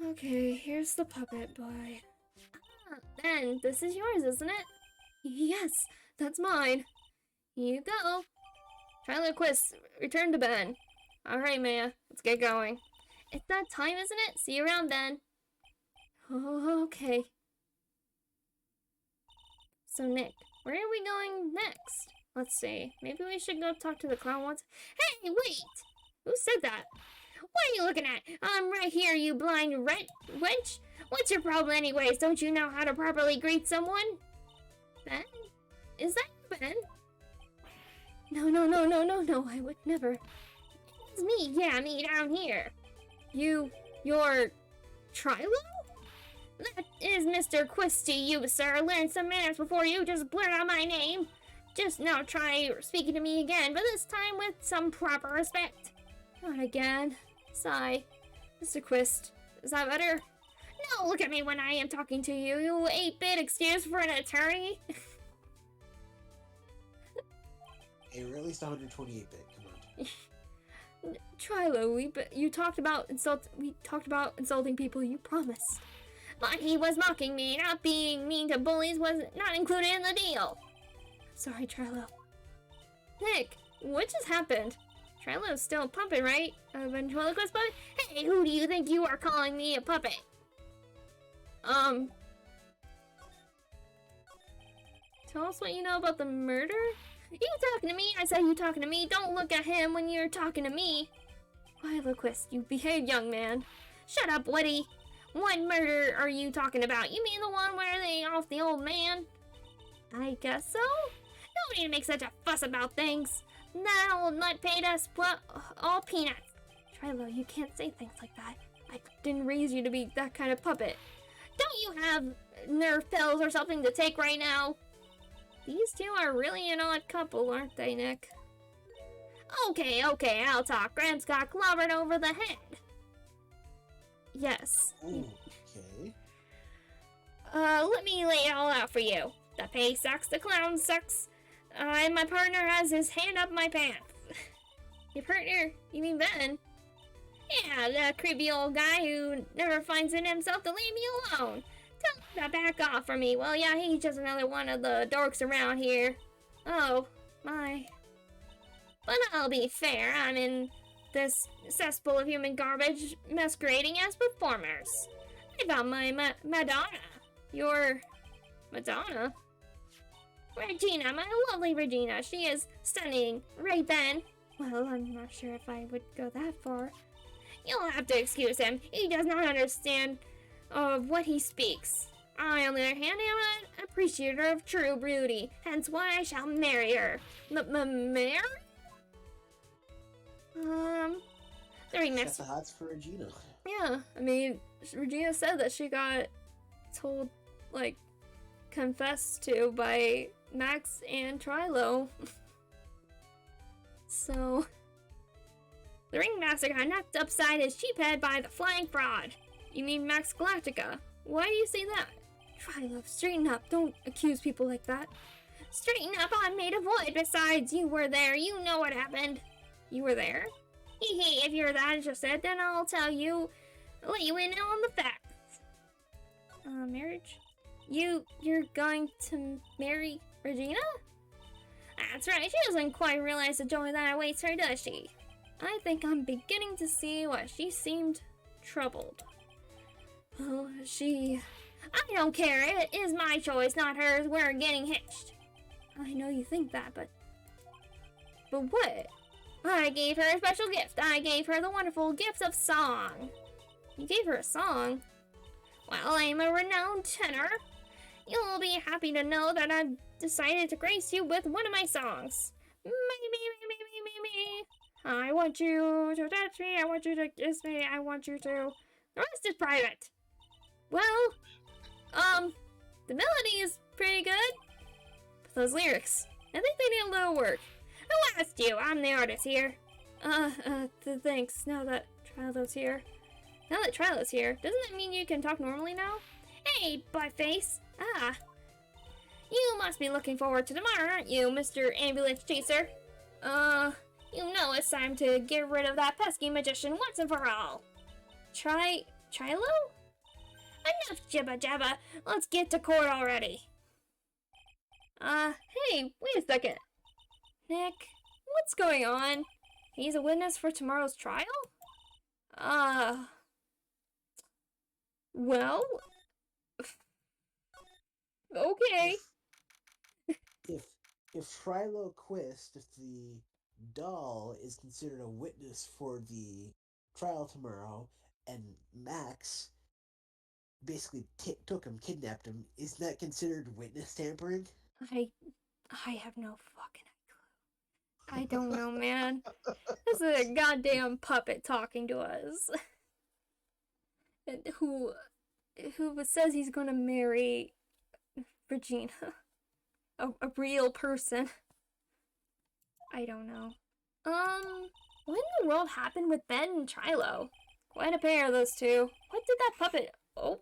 Okay, here's the puppet boy. Ah, Ben, this is yours, isn't it? Yes, that's mine. Here you go. Triloquist, return to Ben. Alright, Maya, let's get going. It's that time, isn't it? See you around, Ben. Oh, okay. So, Nick, where are we going next? Let's see. Maybe we should go talk to the clown once. Hey, wait! Who said that? What are you looking at? I'm right here, you blind wench. What's your problem anyways? Don't you know how to properly greet someone? Ben? Is that Ben? No, I would never. It's me, yeah, me down here. You're Trilo? That is Mr. Quist to you, sir. Learn some manners before you just blurt out my name. Just now try speaking to me again, but this time with some proper respect. Not again. Sigh. Mr. Quist, is that better? No, look at me when I am talking to you, you 8-bit excuse for an attorney. Hey, we're at least 128-bit, come on. Trilo, we talked about insulting people, you promised. But he was mocking me. Not being mean to bullies was not included in the deal. Sorry, Trilo. Nick, what just happened? Trilo's still a puppet, right? A ventriloquist puppet? Hey, who do you think you are calling me a puppet? Tell us what you know about the murder? You talking to me? I said you talking to me. Don't look at him when you're talking to me. Ventriloquist, you behave, young man. Shut up, Woody. What murder are you talking about? You mean the one where they off the old man? I guess so? No need to make such a fuss about things. That old nut paid us all peanuts. Trilo, you can't say things like that. I didn't raise you to be that kind of puppet. Don't you have nerve pills or something to take right now? These two are really an odd couple, aren't they, Nick? Okay, I'll talk. Gramps got clobbered over the head. Yes. Ooh, okay. Let me lay it all out for you. The pay sucks, the clown sucks, and my partner has his hand up my pants. Your partner? You mean Ben? Yeah, the creepy old guy who never finds in himself to leave me alone. Tell him to back off from me. Well, yeah, he's just another one of the dorks around here. Oh, my. But I'll be fair, I'm in this cesspool of human garbage masquerading as performers. I found my Madonna. Your Madonna? Regina, my lovely Regina. She is stunning, right, Ben? Well, I'm not sure if I would go that far. You'll have to excuse him. He does not understand of what he speaks. I, on the other hand, am an appreciator of true beauty, hence why I shall marry her. Marry? The Got remix. the hots for Regina. Yeah, I mean, Regina said that she got told, like, confessed to by Max and Trilo. So, the ringmaster got knocked upside his sheep head by the flying fraud. You mean Max Galactica? Why do you say that? Trilo, straighten up. Don't accuse people like that. Straighten up, I'm made of wood. Besides, you were there. You know what happened. You were there? Hee hee, if you're that interested, then I'll tell you, let you in on the facts. Marriage? You're going to marry Regina? That's right, she doesn't quite realize the joy that awaits her, does she? I think I'm beginning to see why she seemed troubled. Oh, I don't care, it is my choice, not hers, we're getting hitched. I know you think that, but what? I gave her a special gift. I gave her the wonderful gift of song. You gave her a song? Well, I am a renowned tenor. You'll be happy to know that I've decided to grace you with one of my songs. Me. I want you to touch me. I want you to kiss me. I want you to... The rest is private. Well, the melody is pretty good. But those lyrics, I think they need a little work. Who asked you? I'm the artist here. Thanks. Now that Trilo's here, doesn't that mean you can talk normally now? Hey, buttface. You must be looking forward to tomorrow, aren't you, Mr. Ambulance Chaser? You know it's time to get rid of that pesky magician once and for all. Trilo? Enough jibba jabba. Let's get to court already. Hey, wait a second. Nick, what's going on? He's a witness for tomorrow's trial? Well... Okay. If Trilo Quist, if the doll is considered a witness for the trial tomorrow, and Max basically took him, kidnapped him, is that considered witness tampering? I have no fucking clue. I don't know, man. This is a goddamn puppet talking to us. Who says he's gonna marry Regina. A real person. I don't know. What in the world happened with Ben and Trilo? Quite a pair of those two. What did that puppet... Oh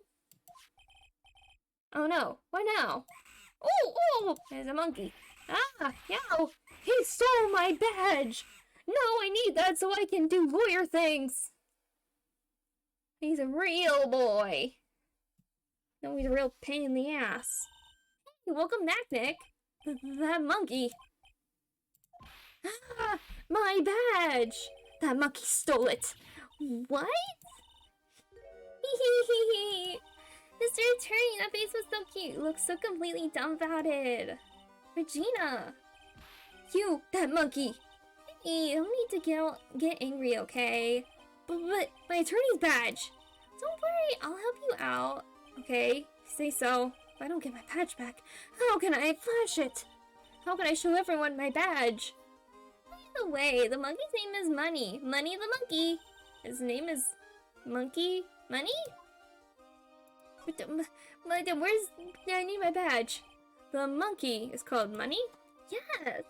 no. What now? Oh! There's a monkey. Yow! He stole my badge! No, I need that so I can do lawyer things! He's a real boy. No, he's a real pain in the ass. Hey, welcome back, Nick. That monkey. My badge! That monkey stole it. What? Mr. Attorney, that face was so cute. You look so completely dumbfounded. Regina! You, that monkey! Hey, you don't need to get angry, okay? But my attorney's badge! Don't worry, I'll help you out. Okay, say so. If I don't get my badge back, how can I flash it? How can I show everyone my badge? By the way, the monkey's name is Money. Money the monkey. His name is Monkey Money? But where's... I need my badge. The monkey is called Money? Yes.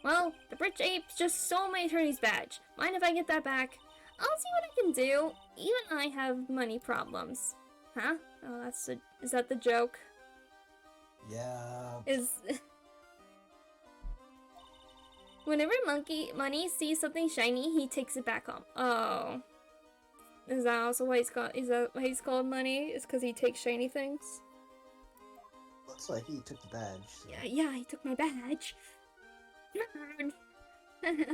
Well, the rich ape just stole my attorney's badge. Mind if I get that back? I'll see what I can do. Even I have money problems. Huh? Oh, is that the joke? Yeah. Whenever Money sees something shiny, he takes it back home. Oh. Is that also why he's called Money? Is because he takes shiny things? Looks like he took the badge. So. Yeah, he took my badge.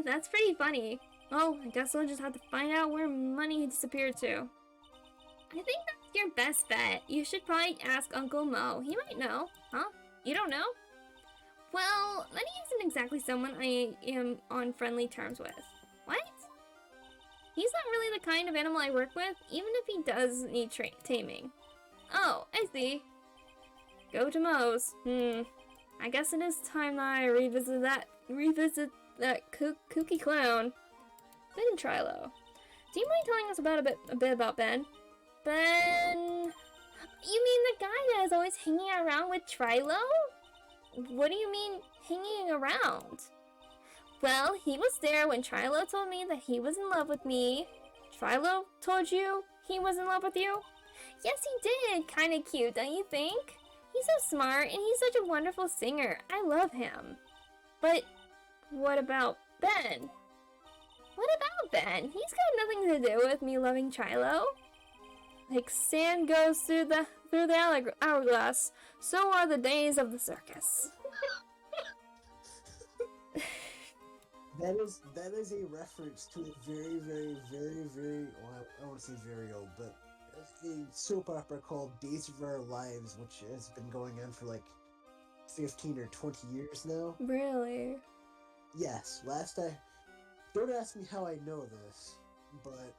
That's pretty funny. Oh, I guess we'll just have to find out where Money disappeared to. I think that's your best bet. You should probably ask Uncle Mo. He might know. Huh? You don't know? Well, Money isn't exactly someone I am on friendly terms with. What? He's not really the kind of animal I work with, even if he does need taming. Oh, I see. Go to Moe's. I guess it is time that I revisit that kooky clown. Ben and Trilo. Do you mind telling us about a bit about Ben? Ben... You mean the guy that is always hanging around with Trilo? What do you mean, hanging around? Well, he was there when Trilo told me that he was in love with me. Trilo told you he was in love with you? Yes, he did. Kinda cute, don't you think? He's so smart, and he's such a wonderful singer. I love him. But what about Ben? What about Ben? He's got nothing to do with me loving Trilo. Like sand goes through the hourglass, so are the days of the circus. That is a reference to a very, very, very, very, well, I don't want to say very old, but a soap opera called Days of Our Lives, which has been going on for like 15 or 20 years now. Really? Yes, don't ask me how I know this, but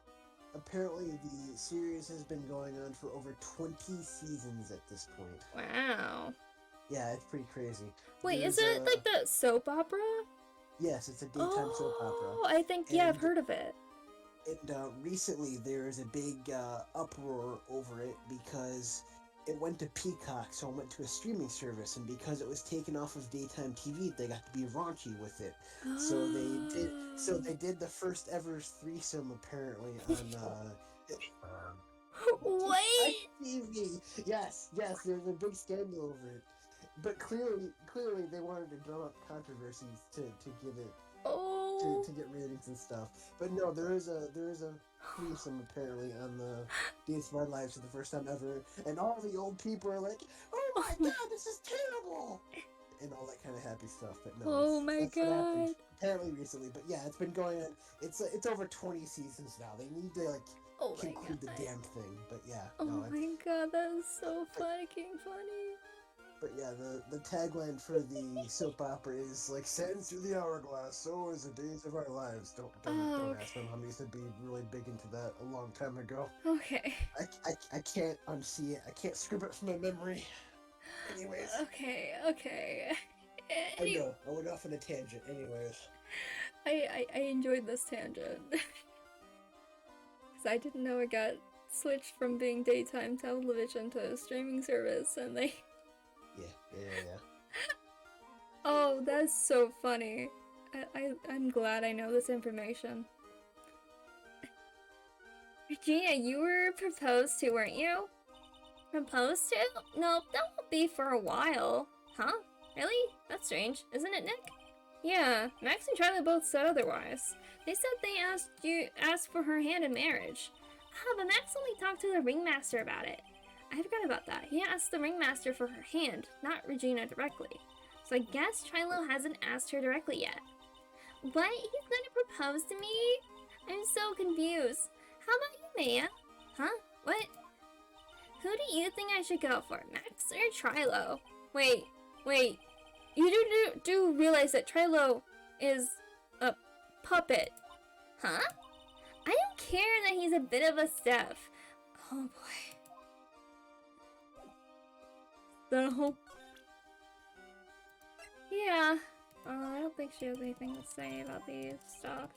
apparently the series has been going on for over 20 seasons at this point. Wow. Yeah, it's pretty crazy. Wait, is it like the soap opera? Yes, it's a daytime soap opera. Oh, I think, yeah, I've heard of it. And recently there is a big uproar over it because it went to Peacock, so it went to a streaming service, and because it was taken off of daytime TV, they got to be raunchy with it. So they did the first ever threesome apparently on Wait! TV. Yes, there's a big scandal over it. But clearly they wanted to drum up controversies to give it to get ratings and stuff. But no, there is a threesome apparently on the Days of Our Lives for the first time ever, and all the old people are like, "Oh my god, this is terrible!" and all that kind of happy stuff. But no, that's what happened apparently recently. But yeah, it's been going on. It's over 20 seasons now. They need to conclude the damn thing. But yeah. My god, that is so fucking funny. But yeah, the tagline for the soap opera is like "Sands through the hourglass, so is the days of our lives." Don't ask my mom. Used to be really big into that a long time ago. Okay. I can't unsee it. I can't scrub it from my memory. Anyways. Okay. I know. I went off on a tangent. Anyways. I enjoyed this tangent. Because I didn't know it got switched from being daytime television to a streaming service, and they... Yeah. Oh, that's so funny. I'm glad I know this information. Regina, you were proposed to, weren't you? Proposed to? No, that won't be for a while. Huh? Really? That's strange, isn't it, Nick? Yeah, Max and Charlie both said otherwise. They said they asked for her hand in marriage. Ah, but Max only talked to the ringmaster about it. I forgot about that. He asked the ringmaster for her hand, not Regina directly. So I guess Trilo hasn't asked her directly yet. What? He's gonna propose to me? I'm so confused. How about you, Maya? Huh? What? Who do you think I should go for, Max or Trilo? Wait. You do realize that Trilo is a puppet, huh? I don't care that he's a bit of a Steph. Oh boy. So, yeah, I don't think she has anything to say about these stuff.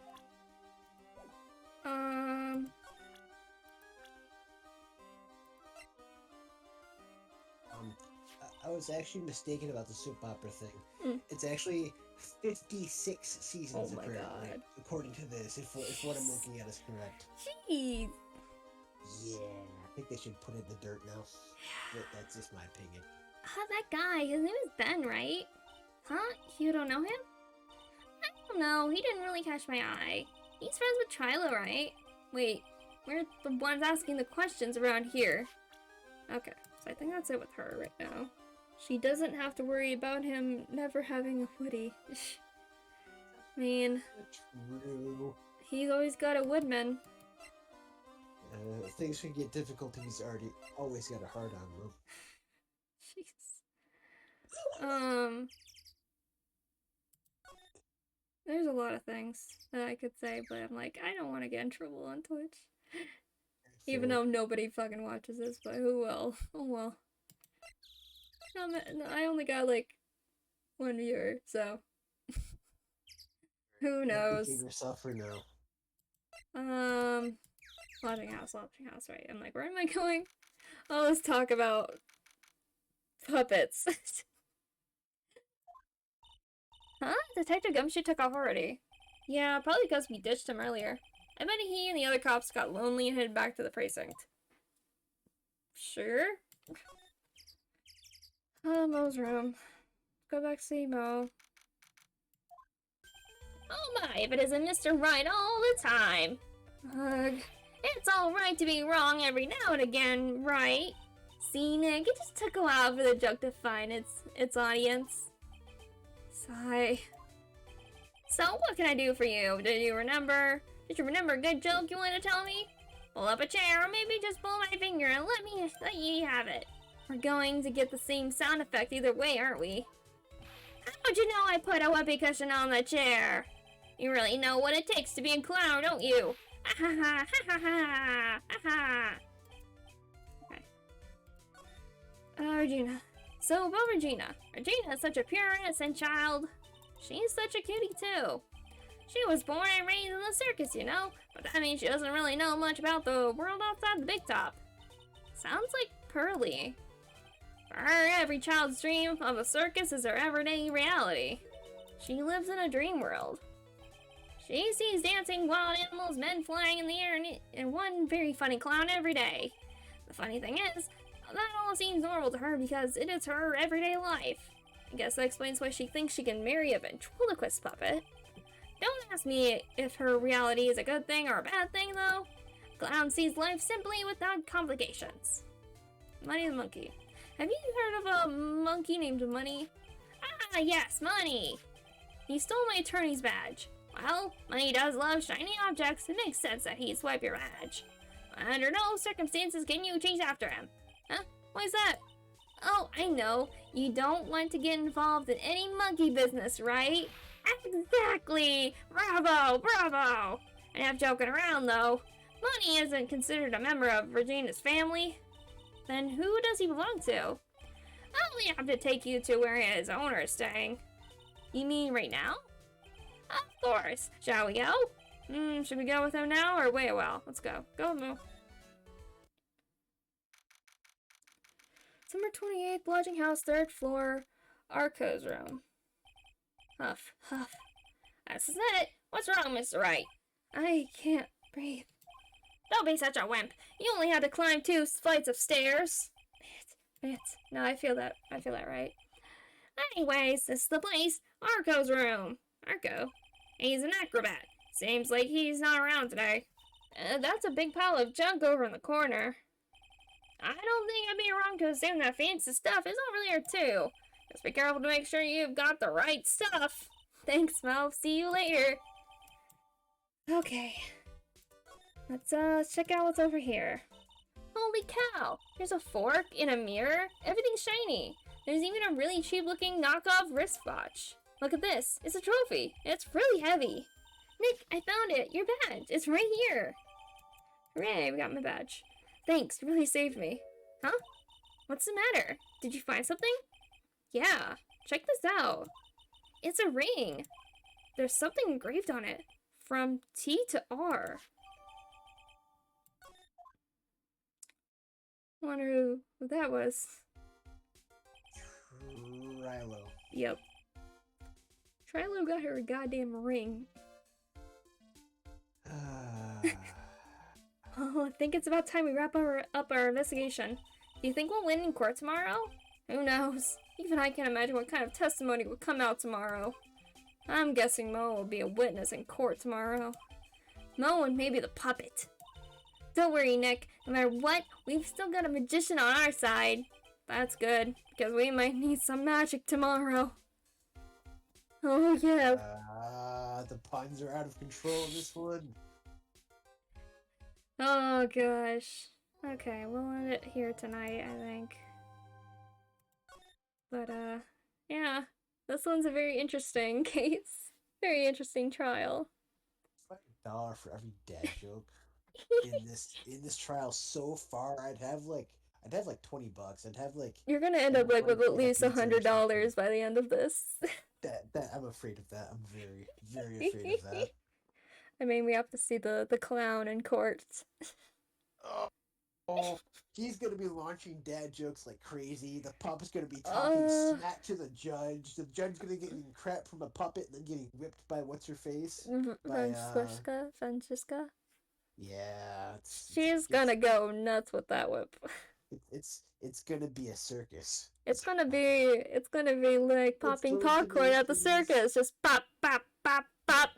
I was actually mistaken about the soap opera thing. It's actually 56 seasons apparently, God. According to this, if what I'm looking at is correct. Jeez. Yeah, I think they should put it in the dirt now. But that's just my opinion. That guy, his name is Ben, right? Huh? You don't know him? I don't know, he didn't really catch my eye. He's friends with Trilo, right? Wait, we're the ones asking the questions around here. Okay, so I think that's it with her right now. She doesn't have to worry about him never having a Woody. I mean, True. He's always got a woodman. Things can get difficult if he's always got a heart on them. Jeez. There's a lot of things that I could say, but I'm like, I don't want to get in trouble on Twitch. Even Fair. though nobody fucking watches this, but who will? Oh well. No, I only got like one viewer, so who knows? Advocate yourself for no. Lodging house, right? I'm like, where am I going? Oh, let's talk about puppets. Huh? Detective Gumshoe took off already. Yeah, probably because we ditched him earlier. I bet he and the other cops got lonely and headed back to the precinct. Sure. Mo's room. Go back see Mo. Oh my, if it isn't Mr. Wright all the time. Ugh. It's alright to be wrong every now and again, right? See, Nick, it just took a while for the joke to find its audience. Sigh. So, what can I do for you? Did you remember a good joke you want to tell me? Pull up a chair or maybe just pull my finger and let you have it. We're going to get the same sound effect either way, aren't we? How'd you know I put a whoopee cushion on the chair? You really know what it takes to be a clown, don't you? Ha ha ha ha ha ha ha. Okay. Regina. So about Regina. Regina is such a pure, innocent child. She's such a cutie too. She was born and raised in the circus, you know, but that means she doesn't really know much about the world outside the big top. Sounds like Pearly. For her, every child's dream of a circus is her everyday reality. She lives in a dream world. She sees dancing wild animals, men flying in the air, and one very funny clown every day. The funny thing is, that all seems normal to her because it is her everyday life. I guess that explains why she thinks she can marry a ventriloquist puppet. Don't ask me if her reality is a good thing or a bad thing, though. Clown sees life simply without complications. Money the monkey. Have you heard of a monkey named Money? Ah, yes, Money. He stole my attorney's badge. Well, Money does love shiny objects. It makes sense that he'd swipe your badge. Under no circumstances can you chase after him. Huh? Why's that? Oh, I know. You don't want to get involved in any monkey business, right? Exactly! Bravo! Bravo! Enough joking around, though. Money isn't considered a member of Regina's family. Then who does he belong to? I'll only have to take you to where his owner is staying. You mean right now? Of course. Shall we go? Should we go with him now or wait a while? Let's go. Go, Moo. December 28th, lodging house, 3rd floor, Arco's room. Huff, huff. This is it. What's wrong, Mr. Wright? I can't breathe. Don't be such a wimp. You only had to climb 2 flights of stairs. No, I feel that right. Anyways, this is the place. Arco's room. Arco? He's an acrobat. Seems like he's not around today. That's a big pile of junk over in the corner. I don't think I'd be wrong to assume that fancy stuff is over there too. Just be careful to make sure you've got the right stuff. Thanks, Mo. See you later. Okay. Let's check out what's over here. Holy cow! There's a fork and a mirror. Everything's shiny. There's even a really cheap looking knockoff wristwatch. Look at this. It's a trophy. It's really heavy. Nick, I found it. Your badge. It's right here. Hooray, we got my badge. Thanks, you really saved me. Huh? What's the matter? Did you find something? Yeah, check this out. It's a ring. There's something engraved on it. From T to R. Wonder who that was. Trilo. Yep. Trilo got her a goddamn ring. Oh, I think it's about time we wrap up our investigation. Do you think we'll win in court tomorrow? Who knows? Even I can't imagine what kind of testimony will come out tomorrow. I'm guessing Mo will be a witness in court tomorrow. Mo and maybe the puppet. Don't worry, Nick. No matter what, we've still got a magician on our side. That's good, because we might need some magic tomorrow. Oh, yeah. The puns are out of control in this one. Oh, gosh. Okay, we'll end it here tonight, I think. But, yeah. This one's a very interesting case. Very interesting trial. If I had $1 for every dad joke in this trial so far, I'd have like $20. I'd have like You're gonna end up over like money with to at get a least pizza or something. $100 by the end of this. That I'm afraid of that. I'm very very afraid of that. I mean, we have to see the clown in court. Oh, oh, he's gonna be launching dad jokes like crazy. The puppet's gonna be talking Uh, smack to the judge. The judge gonna get getting crap from the puppet and then getting whipped by what's her face? By Francesca. yeah, She's gonna go nuts with that whip. it's gonna be a circus. It's gonna be like It's popping going to popcorn be at the things. circus, just pop, pop, pop, pop.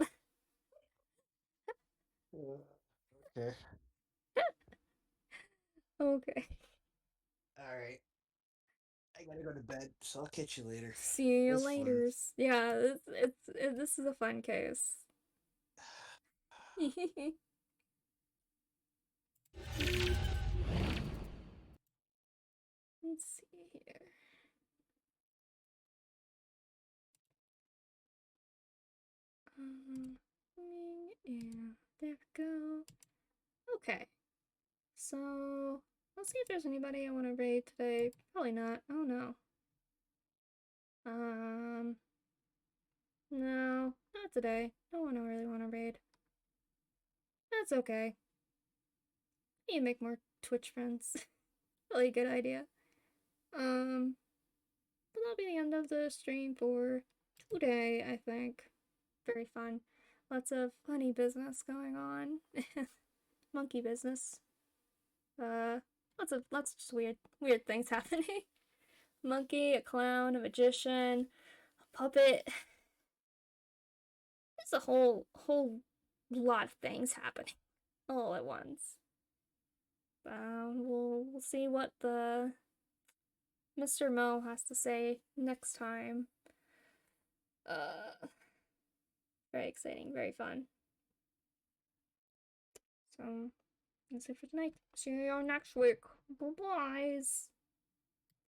Okay. Okay. All right. I gotta go to bed, so I'll catch you later. See It you was fun. later. Yeah, this is a fun case. Let's see here. Yeah, there we go. Okay, so let's see if there's anybody I want to raid today. Probably not. Oh no. No, not today. No one I really want to raid. That's okay. I need to make more Twitch friends. Really good idea. But that'll be the end of the stream for today, I think. Very fun. Lots of funny business going on. Monkey business. Lots of just weird things happening. Monkey, a clown, a magician, a puppet. There's a whole lot of things happening all at once. We'll see what the Mr. Mo has to say next time. Very exciting, very fun. So that's it for tonight. See you next week. Bye-bye.